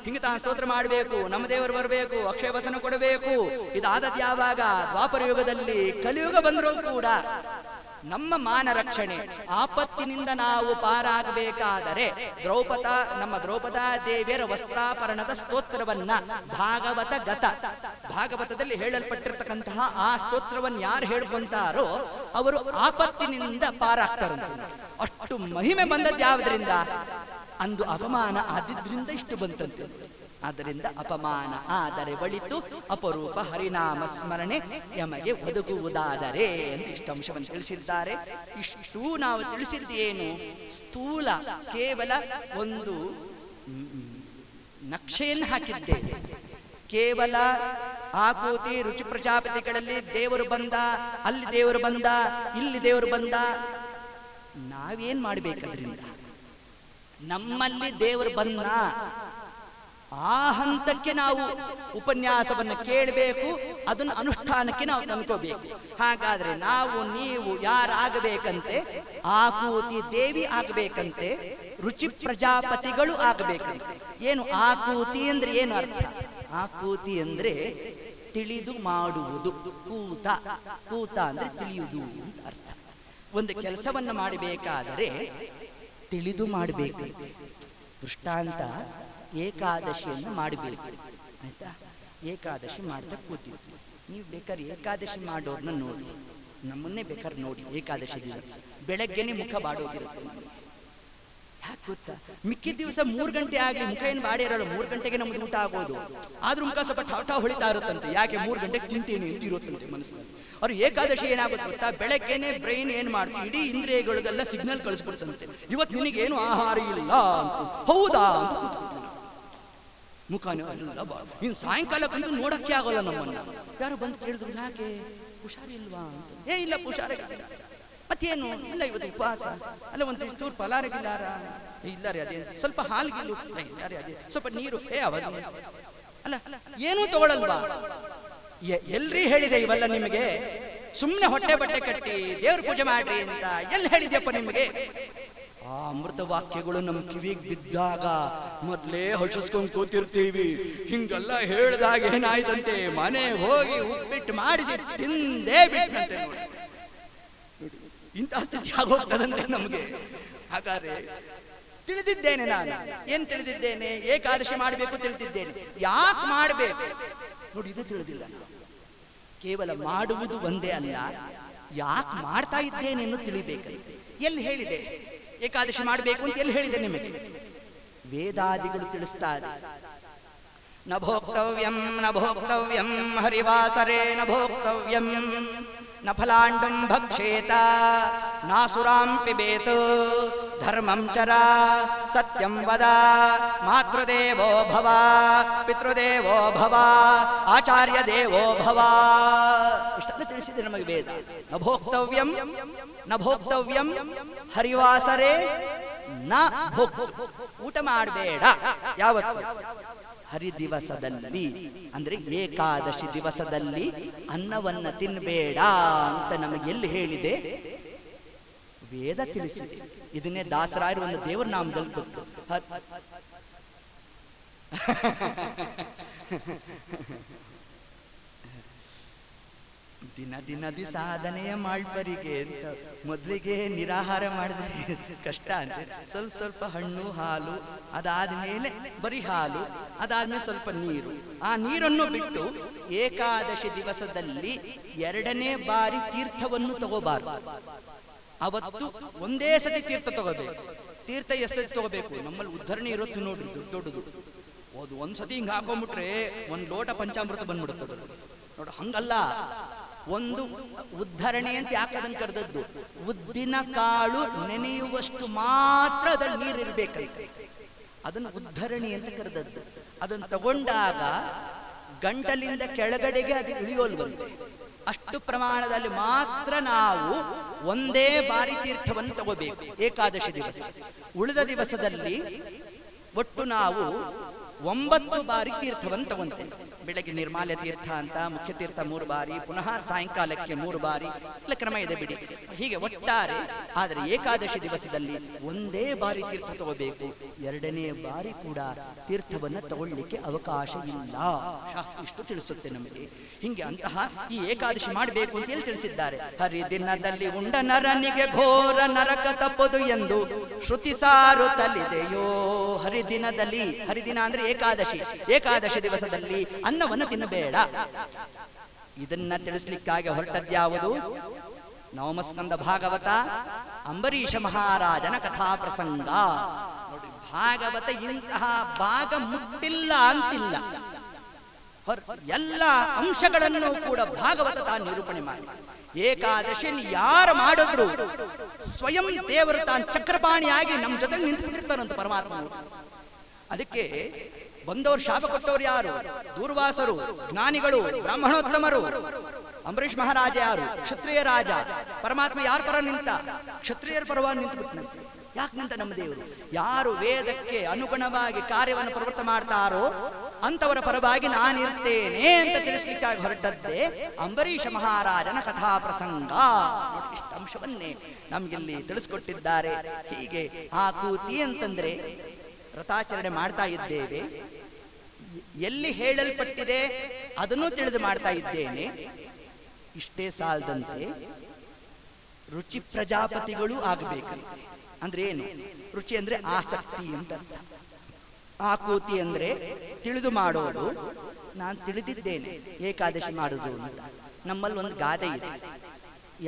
ಹಿಂಗೆ ತಾನು ಸ್ತೋತ್ರ ಮಾಡಬೇಕು, ನಮ್ಮ ದೇವರು ಬರಬೇಕು, ಅಕ್ಷಯ ವಸನ ಕೊಡಬೇಕು. ಇದಾದದ್ದು ಯಾವಾಗ? ದ್ವಾಪರ ಯುಗದಲ್ಲಿ. ಕಲಿಯುಗ ಬಂದರೂ ಕೂಡ ನಮ್ಮ ಮಾನ ರಕ್ಷಣೆ, ಆಪತ್ತಿನಿಂದ ನಾವು ಪಾರಾಗಬೇಕಾದರೆ ನಮ್ಮ ದ್ರೌಪದಾದೇವಿಯರ ವಸ್ತ್ರಾಪರಣದ ಸ್ತೋತ್ರವನ್ನ ಭಾಗವತದಲ್ಲಿ ಹೇಳಲ್ಪಟ್ಟಿರ್ತಕ್ಕಂತಹ ಆ ಸ್ತೋತ್ರವನ್ನು ಯಾರು ಹೇಳ್ಕೊಂತಾರೋ ಅವರು ಆಪತ್ತಿನಿಂದ ಪಾರಾಗ್ತಾರಂತೆ. ಅಷ್ಟು ಮಹಿಮೆ ಬಂದದ್ದು ಯಾವುದರಿಂದ? ಅಂದು ಅಪಮಾನ ಆದಿದ್ರಿಂದ ಇಷ್ಟು ಬಂತಂತೆ. ಆದ್ದರಿಂದ ಅಪಮಾನ ಆದರೆ ಒಳಿತು ಅಪರೂಪ ಹರಿನಾಮ ಸ್ಮರಣೆ ಯಮಗೆ ಒದಗುವುದಾದರೆ ಅಂತ ಇಷ್ಟು ಅಂಶವನ್ನು ತಿಳಿಸಿದ್ದಾರೆ. ಇಷ್ಟು ನಾವು ತಿಳಿಸಿದ್ದೇನು? ಸ್ಥೂಲ ಕೇವಲ ಒಂದು ನಕ್ಷೆಯನ್ನು ಹಾಕಿದ್ದೇವೆ. ಕೇವಲ ಆಕೂತಿ ರುಚಿ ಪ್ರಜಾಪತಿಗಳಲ್ಲಿ ದೇವರು ಬಂದ, ಅಲ್ಲಿ ದೇವರು ಬಂದ, ಇಲ್ಲಿ ದೇವರು ಬಂದ. ನಾವೇನ್ ಮಾಡ್ಬೇಕದ್ರಿಂದ? ನಮ್ಮಲ್ಲಿ ದೇವರು ಬಂದ ಆ ಹಂತಕ್ಕೆ ನಾವು ಉಪನ್ಯಾಸವನ್ನು ಕೇಳಬೇಕು, ಅದನ್ನು ಅನುಷ್ಠಾನಕ್ಕೆ ನಾವು ತಂದ್ಕೋಬೇಕು. ಹಾಗಾದ್ರೆ ನಾವು ನೀವು ಯಾರಾಗಬೇಕಂತೆ? ಆಕೂತಿ ದೇವಿ ಆಗಬೇಕಂತೆ, ರುಚಿ ಪ್ರಜಾಪತಿಗಳು ಆಗಬೇಕಂತೆ. ಏನು ಆಕೂತಿ ಅಂದ್ರೆ ಏನು ಅರ್ಥ? ಆಕೂತಿ ಅಂದ್ರೆ ತಿಳಿದು ಮಾಡುವುದು. ಕೂತ ಅಂದ್ರೆ ತಿಳಿಯುವುದು ಅಂತ ಅರ್ಥ. ಒಂದು ಕೆಲಸವನ್ನು ಮಾಡಬೇಕಾದರೆ ತಿಳಿದು ಮಾಡಬೇಕು. ದೃಷ್ಟಾಂತ, ಏಕಾದಶಿಯನ್ನು ಮಾಡಬೇಕು ಆಯ್ತಾ? ಏಕಾದಶಿ ಮಾಡ್ತಾ ಕೂತಿದ್ವಿ. ನೀವು ಬೇಕಾದ್ರೆ ಏಕಾದಶಿ ಮಾಡೋರ್ನ ನೋಡಿ, ನಮ್ಮನ್ನೇ ಬೇಕಾದ್ರೆ ನೋಡಿ. ಏಕಾದಶಿ ದಿನ ಬೆಳಗ್ಗೆನೆ ಮುಖ ಬಾಡೋಗಿರುತ್ತೆ. ಯಾಕೆ ಗೊತ್ತಾ? ಮಿಕ್ಕಿದ ದಿವಸ 3 ಗಂಟೆ ಆಗ್ಲಿ ಮುಖ ಏನು ಬಾಡಿ ಇರಲ್ಲ. 3 ಗಂಟೆಗೆ ನಮ್ದು ಊಟ ಆಗೋದು, ಆದ್ರೂ ಮುಖ ಸ್ವಲ್ಪ ಠಾವ್ ಹೊಳಿತಾ ಇರುತ್ತಂತೆ. ಯಾಕೆ? 3 ಗಂಟೆಗೆ ತಿಂತೇನೆ ಅಂತ ಇರುತ್ತಂತೆ ಮನಸ್ಸಿನಲ್ಲಿ. ಅವ್ರು ಏಕಾದಶಿ ಏನಾಗುತ್ತೆ ಗೊತ್ತಾ? ಬೆಳಗ್ಗೆನೆ ಬ್ರೈನ್ ಏನ್ ಮಾಡ್ತೀವಿ, ಇಡೀ ಇಂದ್ರಿಯಗಳಿಗೆಲ್ಲ ಸಿಗ್ನಲ್ ಕಳಿಸ್ಬಿಡ್ತಂತೆ, ಇವತ್ತು ನಿನಗೇನು ಆಹಾರ ಇಲ್ಲ ಅಂತ. ಹೌದಾ ಅಂತ ಕೂತ್ಬಿಟ್ಟು ಮುಖಾನೇ ಅಲ್ಲ. ಇನ್ನು ಸಾಯಂಕಾಲಕ್ಕಂತೂ ನೋಡಕ್ಕೆ ಆಗೋಲ್ಲ ನಮ್ಮನ್ನ. ಯಾರು ಬಂದು ಕೇಳಿದ್ರು, ಯಾಕೆ ಹುಷಾರಿಲ್ವಾ ಅಂತ. ಇಲ್ಲ ಹುಷಾರಾಗ. ಮತ್ತೇನು? ಇಲ್ಲ ಇವತ್ತು ಉಪವಾಸ. ಅಲ್ಲ ಒಂದು ಚೂರು ಫಲಾರಗಿಲ್ಲಾರ? ಇಲ್ಲ ರೀ, ಅದೇ ಸ್ವಲ್ಪ ಹಾಲ್ಗಿಲ್ಲು. ಇಲ್ಲ ರೀ, ಅದೇ ಸ್ವಲ್ಪ ನೀರು. ಅವಾಗ ಅಲ್ಲ ಏನೂ ತಗೊಳಲ್ವಾ? ಎಲ್ರಿ ಹೇಳಿದೆ ಇವೆಲ್ಲ ನಿಮಗೆ? ಸುಮ್ಮನೆ ಹೊಟ್ಟೆ ಬಟ್ಟೆ ಕಟ್ಟಿ ದೇವ್ರ ಪೂಜೆ ಮಾಡ್ರಿ ಅಂತ ಎಲ್ಲಿ ಹೇಳಿದ್ಯಪ್ಪ ನಿಮಗೆ? ಆ ಅಮೃತ ವಾಕ್ಯಗಳು ನಮ್ಮ ಕಿವಿಗೆ ಬಿದ್ದಾಗ ಮೊದಲೇ ಹರ್ಷಿಸ್ಕೊಂಡು ಕೂತಿರ್ತೀವಿ. ಹಿಂಗೆಲ್ಲ ಹೇಳಿದಾಗ ಏನಾಯ್ತಂತೆ, ಮನೆ ಹೋಗಿ ಉಪ್ಪಿಟ್ಟು ಮಾಡಿಸಿ ತಿಂದೇ ಬಿಟ್ಟಂತೆ. ನೋಡಿ, ಇಂತಹ ಸ್ಥಿತಿ ಆಗೋಗ್ತದಂತೆ ನಮಗೆ. ಹಾಗಾದ್ರೆ ತಿಳಿದಿದ್ದೇನೆ ನಾನು. ಏನ್ ತಿಳಿದಿದ್ದೇನೆ? ಏಕಾದಶಿ ಮಾಡಬೇಕು ತಿಳಿದಿದ್ದೇನೆ. ಯಾಕೆ ಮಾಡಬೇಕು ನೋಡಿ, ಇದು ತಿಳಿದಿಲ್ಲ. ಕೇವಲ ಮಾಡುವುದು ಒಂದೇ ಅಲ್ಲ, ಯಾಕೆ ಮಾಡ್ತಾ ಇದ್ದೇನೆ ಎಂದು ತಿಳಿಬೇಕಂತೆ. ಎಲ್ಲಿ ಹೇಳಿದೆ ಏಕಾದಶಿ ಮಾಡಬೇಕು ಅಂತ? ಎಲ್ಲಿ ಹೇಳಿದೆ ನಿಮಗೆ? ವೇದಾದಿಗಳು ತಿಳಿಸ್ತಾರೆ. ನ ಭೋಕ್ತವ್ಯಂ ನ ಭೋಕ್ತವ್ಯಂ ಹರಿವಾಸರೇ ನ ಭೋಕ್ತವ್ಯಂ ನ ಫಲಾಂಡಂ ಭಕ್ಷೇತ ನಾಸುರಾಂ ಪಿಬೇತ್ ಧರ್ಮಂ ಚರ ಸತ್ಯಂ ವದ ಮಾತೃದೇವೋ ಭವ ಪಿತೃದೇವೋ ಭವ ಆಚಾರ್ಯ ದೇವೋ ಭವ. ಇಷ್ಟನ್ನು ತಿಳಿಸಿದೆ ನಮಗೆ ವೇದ. ನ ಭೋಕ್ತವ್ಯಂ ನ ಭೋಕ್ತವ್ಯಂ ಹರಿವಾಸರೇ ನ ಭೋಕ್ತ. ಊಟ ಮಾಡಬೇಡ ಯಾವತ್ತು? ಹರಿದಿವಸದಲ್ಲಿ ಅಂದ್ರೆ ಏಕಾದಶಿ ದಿವಸದಲ್ಲಿ ಅನ್ನವನ್ನ ತಿನ್ನಬೇಡ ಅಂತ ನಮಗೆ ಎಲ್ಲಿ ಹೇಳಿದೆ? ವೇದ ತಿಳಿಸಿದೆ. ಇದನ್ನೇ ದಾಸರಾಯರು ಒಂದು ದೇವರ ನಾಮದಲ್ಲಿ ಕೊಟ್ಟು ದಿನದಿ ಸಾಧನೆಯ ಮಾಡ್ಬರಿಗೆ ಅಂತ ಮೊದಲಿಗೆ ನಿರಾಹಾರ ಮಾಡಿದ್ರೆ ಕಷ್ಟ ಅಂತ ಸ್ವಲ್ಪ ಹಣ್ಣು ಹಾಲು, ಅದಾದ್ಮೇಲೆ ಬರೀ ಹಾಲು, ಅದಾದ್ಮೇಲೆ ಸ್ವಲ್ಪ ನೀರು. ಆ ನೀರನ್ನು ಬಿಟ್ಟು ಏಕಾದಶಿ ದಿವಸದಲ್ಲಿ 2ನೇ ಬಾರಿ ತೀರ್ಥವನ್ನು ತಗೋಬಾರದು. ಅವತ್ತು ಒಂದೇ ಸತಿ ತೀರ್ಥ ತಗೋಬೇಕು. ತೀರ್ಥ ಎಷ್ಟು ಸತಿ ತಗೋಬೇಕು? ನಮ್ಮಲ್ಲಿ ಉದ್ಧರಣೆ ಇರುತ್ತೆ ನೋಡ್ರಿ, ದೊಡ್ಡದು. ಅದು ಒಂದ್ಸತಿ ಹಿಂಗೆ ಹಾಕೊಂಡ್ಬಿಟ್ರೆ 1 ಲೋಟ ಪಂಚಾಮೃತ ಬಂದ್ಬಿಡುತ್ತದೆ ನೋಡಿ. ಹಂಗಲ್ಲ, ಒಂದು ಉದ್ಧರಣೆ ಅಂತ ಯಾಕೆ ಅದನ್ನು ಕರೆದದ್ದು, ಉದ್ದಿನ ಕಾಳು ನೆನೆಯುವಷ್ಟು ಮಾತ್ರ ಅದರಲ್ಲಿ ನೀರಿರ್ಬೇಕಂತೆ, ಅದನ್ನು ಉದ್ಧರಣಿ ಅಂತ ಕರೆದದ್ದು. ಅದನ್ನು ತಗೊಂಡಾಗ ಗಂಟಲಿಂದ ಕೆಳಗಡೆಗೆ ಅದು ಇಳಿಯೋಲ್ವಂತೆ. ಅಷ್ಟು ಪ್ರಮಾಣದಲ್ಲಿ ಮಾತ್ರ ನಾವು ಒಂದೇ ಬಾರಿ ತೀರ್ಥವನ್ನು ತಗೋಬೇಕು ಏಕಾದಶಿ ದಿವಸ. ಉಳಿದ ದಿವಸದಲ್ಲಿ ಒಟ್ಟು ನಾವು 9 ಬಾರಿ ತೀರ್ಥವನ್ನು ತಗೊಂತೇವೆ. ಬೆಳಗ್ಗೆ ನಿರ್ಮಾಲ್ಯ ತೀರ್ಥ ಅಂತ, ಮುಖ್ಯ ತೀರ್ಥ 3 ಬಾರಿ, ಪುನಃ ಸಾಯಂಕಾಲಕ್ಕೆ 3 ಬಾರಿ, ಇಲ್ಲ ಕ್ರಮ ಇದೆ ಬಿಡಿ, ಹೀಗೆ ಒಟ್ಟಾರೆ. ಆದರೆ ಏಕಾದಶಿ ದಿವಸದಲ್ಲಿ ಒಂದೇ ಬಾರಿ ತೀರ್ಥ ತಗೋಬೇಕು, 2ನೇ ಬಾರಿ ಕೂಡ ತೀರ್ಥವನ್ನು ತಗೊಳ್ಳಿಕ್ಕೆ ಅವಕಾಶ ಇಲ್ಲ. ಶಾಸ್ತ್ರ ಇಷ್ಟು ತಿಳಿಸುತ್ತೆ ನಮಗೆ. ಹಿಂಗೆ ಅಂತಹ ಈ ಏಕಾದಶಿ ಮಾಡಬೇಕು ಅಂತ ಹೇಳಿ ತಿಳಿಸಿದ್ದಾರೆ. ಹರಿದಿನದಲ್ಲಿ ಉಂಡ ನರನಿಗೆ ಘೋರ ನರಕ ತಪ್ಪದು ಎಂದು ಶ್ರುತಿ ಸಾರುತ್ತಲಿದೆಯೋ. ಹರಿದಿನದಲ್ಲಿ, ಹರಿದಿನ ಅಂದ್ರೆ ಏಕಾದಶಿ, ಏಕಾದಶಿ ದಿವಸದಲ್ಲಿ ಅನ್ನವನ್ನು ತಿನ್ನಬೇಡ. ಇದನ್ನ ತಿಳಿಸ್ಲಿಕ್ಕಾಗಿ ಹೊರಟದ್ಯಾವುದು? ನವಮಸ್ಕಂದ ಭಾಗವತ, ಅಂಬರೀಷ ಮಹಾರಾಜನ ಕಥಾ ಪ್ರಸಂಗ. ನೋಡಿ, ಭಾಗವತ ಇಂತಹ ಭಾಗ ಮುಟ್ಟಿಲ್ಲ ಅಂತಿಲ್ಲ, ಎಲ್ಲ ಅಂಶಗಳನ್ನು ಕೂಡ ಭಾಗವತ ತಾನು ನಿರೂಪಣೆ ಮಾಡಿ. ಏಕಾದಶಿಯನ್ನು ಯಾರು ಮಾಡಿದ್ರು ಸ್ವಯಂ ದೇವರು ತಾನು ಚಕ್ರಪಾಣಿಯಾಗಿ ನಮ್ಮ ಜೊತೆಗೆ ನಿಂತುಬಿಟ್ಟಿರ್ತಾರಂತ ಪರಮಾತ್ಮ. ಅದಕ್ಕೆ ಬಂದವರು ಶಾಪ ಕೊಟ್ಟವರು ಯಾರು? ದೂರ್ವಾಸರು, ಜ್ಞಾನಿಗಳು, ಬ್ರಾಹ್ಮಣೋತ್ತಮರು. ಅಂಬರೀಷ್ ಮಹಾರಾಜ ಯಾರು? ಕ್ಷತ್ರಿಯ ರಾಜ. ಪರಮಾತ್ಮ ಯಾರ ಪರ ನಿಂತ? ಕ್ಷತ್ರಿಯರ ಪರವಾಗಿ ನಿಂತು ಬಿಟ್ಟನಂತೆ. ಯಾಕೆ ನಿಂತ? ನಮ್ಮ ದೇವರು ಯಾರು ವೇದಕ್ಕೆ ಅನುಗುಣವಾಗಿ ಕಾರ್ಯವನ್ನು ಪ್ರವೃತ್ತ ಮಾಡ್ತಾರೋ ಅಂತವರ ಪರವಾಗಿ ನಾನಿರ್ತೇನೆ ಅಂತ ತಿಳಿಸ್ಲಿಕ್ಕಾಗಿ ಹೊರಟದ್ದೇ ಅಂಬರೀಷ ಮಹಾರಾಜನ ಕಥಾ ಪ್ರಸಂಗ. ಇಷ್ಟ ಅಂಶವನ್ನೇ ನಮ್ಗಿಲ್ಲಿ ತಿಳಿಸ್ಕೊಟ್ಟಿದ್ದಾರೆ. ಹೀಗೆ ಆಕೂತಿ ಅಂತಂದ್ರೆ ವ್ರತಾಚರಣೆ ಮಾಡ್ತಾ ಇದ್ದೇವೆ, ಎಲ್ಲಿ ಹೇಳಲ್ಪಟ್ಟಿದೆ ಅದನ್ನು ತಿಳಿದು ಮಾಡ್ತಾ ಇದ್ದೇನೆ. ಇಷ್ಟೇ ಸಾಲದಂತೆ ರುಚಿ ಪ್ರಜಾಪತಿಗಳು ಆಗಬೇಕಂತೆ. ಅಂದ್ರೆ ಏನು? ರುಚಿ ಅಂದ್ರೆ ಆಸಕ್ತಿ ಅಂತ ಅರ್ಥ. ಆಕೂತಿ ಅಂದ್ರೆ ತಿಳಿದು ಮಾಡೋದು. ನಾನು ತಿಳಿದಿದ್ದೇನೆ ಏಕಾದಶಿ ಮಾಡುದು ಅಂತ. ನಮ್ಮಲ್ಲಿ ಒಂದು ಗಾದೆ ಇದೆ,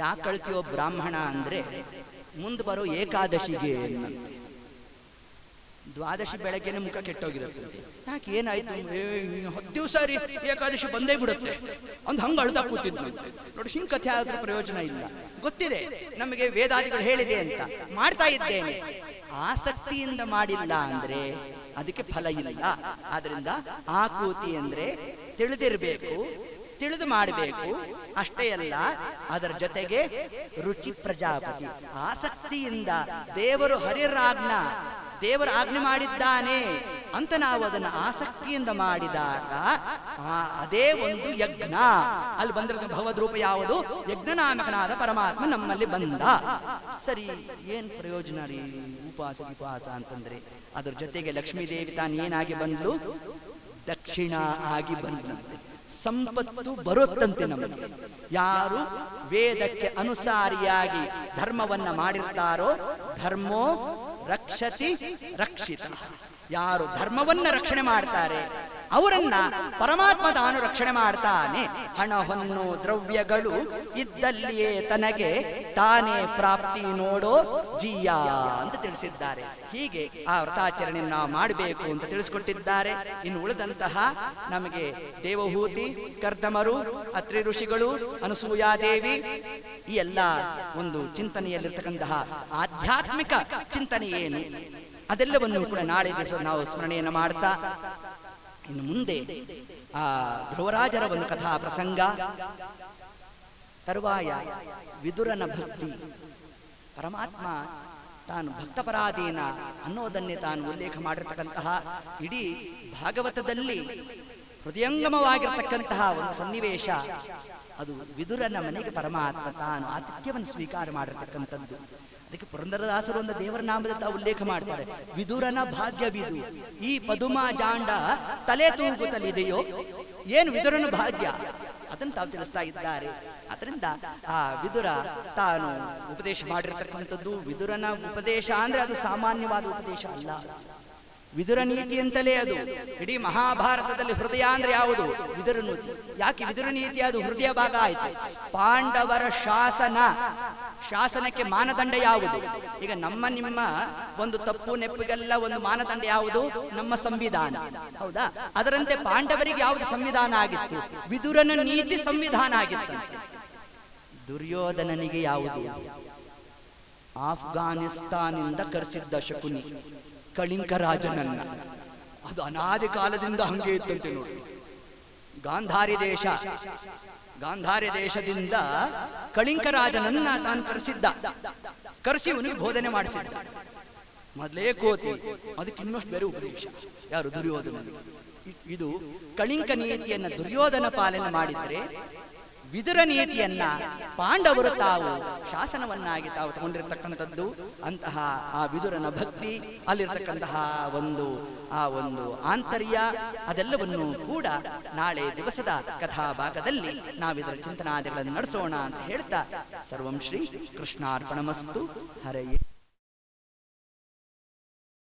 ಯಾಕೆ ಕಳ್ತೀಯೋ ಬ್ರಾಹ್ಮಣ ಅಂದ್ರೆ ಮುಂದೆ ಬರೋ ಏಕಾದಶಿಗೆ ಅನ್ನಂತೆ. ದ್ವಾದಶಿ ಬೆಳಗ್ಗೆನೆ ಮುಖ ಕೆಟ್ಟೋಗಿರುತ್ತೆ. ಯಾಕೆ ಏನಾಯ್ತು? 10 ದಿವಸ ರೀ ಏಕಾದಶಿ ಬಂದೇ ಬಿಡುತ್ತೆ ಅಂದ್ ಹಂಗ ಅಳ್ತಾ ಕೂತಿದ್ವಿ. ನೋಡಿ, ಹಿಂಗ್ ಕಥೆ ಆದ್ರೂ ಪ್ರಯೋಜನ ಇಲ್ಲ. ಗೊತ್ತಿದೆ ನಮಗೆ, ವೇದಾದಿಗಳು ಹೇಳಿದೆ ಅಂತ ಮಾಡ್ತಾ ಇದ್ದೇನೆ. ಆಸಕ್ತಿಯಿಂದ ಮಾಡಿಲ್ಲ ಅಂದ್ರೆ ಅದಕ್ಕೆ ಫಲ ಇಲ್ಲ. ಆದ್ರಿಂದ ಆಕೂತಿ ಅಂದ್ರೆ ತಿಳಿದಿರ್ಬೇಕು, ತಿಳಿದು ಮಾಡಬೇಕು. ಅಷ್ಟೇ ಅಲ್ಲ, ಅದರ ಜೊತೆಗೆ ರುಚಿ ಪ್ರಜಾಪತಿ, ಆಸಕ್ತಿಯಿಂದ ದೇವರು ದೇವರ ಆಜ್ಞೆ ಮಾಡಿದ್ದಾನೆ ಅಂತ ನಾವು ಅದನ್ನು ಆಸಕ್ತಿಯಿಂದ ಮಾಡಿದಾಗ ಅದೇ ಒಂದು ಯಜ್ಞ. ಅಲ್ಲಿ ಬಂದಿರೋದು ಭಗವದ್ರೂಪ ಯಾವುದು? ಯಜ್ಞನಾಮಕನಾದ ಪರಮಾತ್ಮ ನಮ್ಮಲ್ಲಿ ಬಂದ. ಸರಿ, ಏನ್ ಪ್ರಯೋಜನ ರೀ ಉಪವಾಸ ಅಂತಂದ್ರೆ? ಅದ್ರ ಜೊತೆಗೆ ಲಕ್ಷ್ಮೀದೇವಿ ತಾನು ಏನಾಗಿ ಬಂದ್ಲು? ದಕ್ಷಿಣ ಆಗಿ ಬಂದಂತೆ. ಸಂಪತ್ತು ಬರುತ್ತಂತೆ ನಮಗೆ. ಯಾರು ವೇದಕ್ಕೆ ಅನುಸಾರಿಯಾಗಿ ಧರ್ಮವನ್ನ ಮಾಡಿರ್ತಾರೋ ಧರ್ಮೋ ರಕ್ಷತಿ ರಕ್ಷಿತ. ಯಾರು ಧರ್ಮವನ್ನ ರಕ್ಷಣೆ ಮಾಡ್ತಾರೆ ಅವರನ್ನ ಪರಮಾತ್ಮ ತಾನು ರಕ್ಷಣೆ ಮಾಡ್ತಾನೆ. ಹಣ ಹೊನ್ನು ದ್ರವ್ಯಗಳು ಇದ್ದಲ್ಲಿಯೇ ತನಗೆ ತಾನೇ ಪ್ರಾಪ್ತಿ ನೋಡೋ ಜೀಯ ಅಂತ ತಿಳಿಸಿದ್ದಾರೆ. ಹೀಗೆ ಆ ವ್ರತಾಚರಣೆಯನ್ನು ನಾವು ಮಾಡಬೇಕು ಅಂತ ತಿಳಿಸ್ಕೊಟ್ಟಿದ್ದಾರೆ. ಇನ್ನು ಉಳಿದಂತಹ ನಮಗೆ ದೇವಹೂತಿ, ಕರ್ದಮರು, ಅತ್ರಿ ಋಷಿಗಳು, ಅನಸೂಯಾದೇವಿ, ಈ ಎಲ್ಲ ಒಂದು ಚಿಂತನೆಯಲ್ಲಿರ್ತಕ್ಕಂತಹ ಆಧ್ಯಾತ್ಮಿಕ ಚಿಂತನೆ ಏನು ಅದೆಲ್ಲವನ್ನು ಕೂಡ ನಾಳೆ ದಿವಸ ನಾವು ಸ್ಮರಣೆಯನ್ನು ಮಾಡ್ತಾ, ಇನ್ನು ಮುಂದೆ ಆ ಧ್ರುವರಾಜರ ಒಂದು ಕಥಾ ಪ್ರಸಂಗ, ತರುವಾಯ ವಿದುರನ ಭಕ್ತಿ, ಪರಮಾತ್ಮ ತಾನು ಭಕ್ತಪರಾಧೀನ ಅನ್ನೋದನ್ನೇ ತಾನು ಉಲ್ಲೇಖ ಮಾಡಿರ್ತಕ್ಕಂತಹ ಇಡೀ ಭಾಗವತದಲ್ಲಿ ಹೃದಯಂಗಮವಾಗಿರ್ತಕ್ಕಂತಹ ಒಂದು ಸನ್ನಿವೇಶ. ಅದು ವಿದುರನ ಮನೆಗೆ ಪರಮಾತ್ಮ ತಾನು ಆತಿಥ್ಯವನ್ನು ಸ್ವೀಕಾರ ಮಾಡಿರ್ತಕ್ಕಂಥದ್ದು. ಅದಕ್ಕೆ ಪುರಂದರದಾಸರು ಒಂದು ದೇವರ ನಾಮದ ಉಲ್ಲೇಖ ಮಾಡ್ತಾರೆ, ವಿದುರನ ಭಾಗ್ಯವಿದು ಈ ಪದುಮ ಜಾಂಡ ತಲೆ ತೂಗುತ್ತಲಿದೆಯೋ. ಏನು ವಿದುರನ ಭಾಗ್ಯ ಅದನ್ನು ತಾವು ತಿಳಿಸ್ತಾ ಇದ್ದಾರೆ. ಅದರಿಂದ ಆ ವಿದುರ ತಾನು ಉಪದೇಶ ಮಾಡಿರ್ತಕ್ಕಂಥದ್ದು, ವಿದುರನ ಉಪದೇಶ ಅಂದ್ರೆ ಅದು ಸಾಮಾನ್ಯವಾದ ಉಪದೇಶ ಅಲ್ಲ, ವಿದುರ ನೀತಿ ಅಂತಲೇ ಅದು. ಇಡೀ ಮಹಾಭಾರತದಲ್ಲಿ ಹೃದಯ ಅಂದ್ರೆ ಯಾವುದು? ವಿದುರ ನೀತಿ. ಯಾಕೆ ವಿದುರ ನೀತಿ ಅದು ಹೃದಯ ಭಾಗ ಆಯ್ತು? ಪಾಂಡವರ ಶಾಸನಕ್ಕೆ ಮಾನದಂಡ ಯಾವುದು? ಈಗ ನಿಮ್ಮ ಒಂದು ತಪ್ಪು ನೆಪ್ಪಿಗೆಲ್ಲ ಒಂದು ಮಾನದಂಡ ಯಾವುದು? ನಮ್ಮ ಸಂವಿಧಾನ, ಹೌದಾ? ಅದರಂತೆ ಪಾಂಡವರಿಗೆ ಯಾವುದು ಸಂವಿಧಾನ ಆಗಿತ್ತು? ವಿದುರನ ನೀತಿ ಸಂವಿಧಾನ ಆಗಿತ್ತಂತೆ. ದುರ್ಯೋಧನನಿಗೆ ಯಾವುದು? ಆಫ್ಘಾನಿಸ್ತಾನಿಂದ ಕರೆಸಿದ್ದ ಶಕುನಿ ಕಳಿಂಕ ರಾಜನನ್ನ. ಅದು ಅನಾದಿ ಕಾಲದಿಂದ ಹಂಗೆ ಇತ್ತಂತೆ ನೋಡಿ. ಗಾಂಧಾರಿ ದೇಶದಿಂದ ಕಳಿಂಕ ರಾಜನನ್ನ ತಾನು ಕರೆಸಿ ಅವನಿಗೆ ಬೋಧನೆ ಮಾಡಿಸಿದ್ದ. ಮೊದಲೇ ಕೋತಿ, ಅದಕ್ಕೆ ಇನ್ನಷ್ಟು ಬೇರೆ ಉಪದೇಶ. ಯಾರು? ದುರ್ಯೋಧನ. ಇದು ಕಳಿಂಕ ನೀತಿಯನ್ನ ದುರ್ಯೋಧನ ಪಾಲನೆ ಮಾಡಿದ್ರೆ, ವಿದುರ ನೀತಿಯನ್ನ ಪಾಂಡವರು ತಾವು ಶಾಸನವನ್ನಾಗಿ ತಾವು ತಗೊಂಡಿರ್ತಕ್ಕಂಥದ್ದು. ಅಂತಹ ಆ ವಿದುರನ ಭಕ್ತಿ, ಅಲ್ಲಿರ್ತಕ್ಕಂತಹ ಒಂದು ಆಂತರ್ಯ, ಅದೆಲ್ಲವನ್ನು ಕೂಡ ನಾಳೆ ದಿವಸದ ಕಥಾಭಾಗದಲ್ಲಿ ನಾವಿದರ ಚಿಂತನಾದಿಗಳನ್ನು ನಡೆಸೋಣ ಅಂತ ಹೇಳ್ತಾ, ಸರ್ವಂ ಶ್ರೀ ಕೃಷ್ಣಾರ್ಪಣಮಸ್ತು. ಹರಯೇ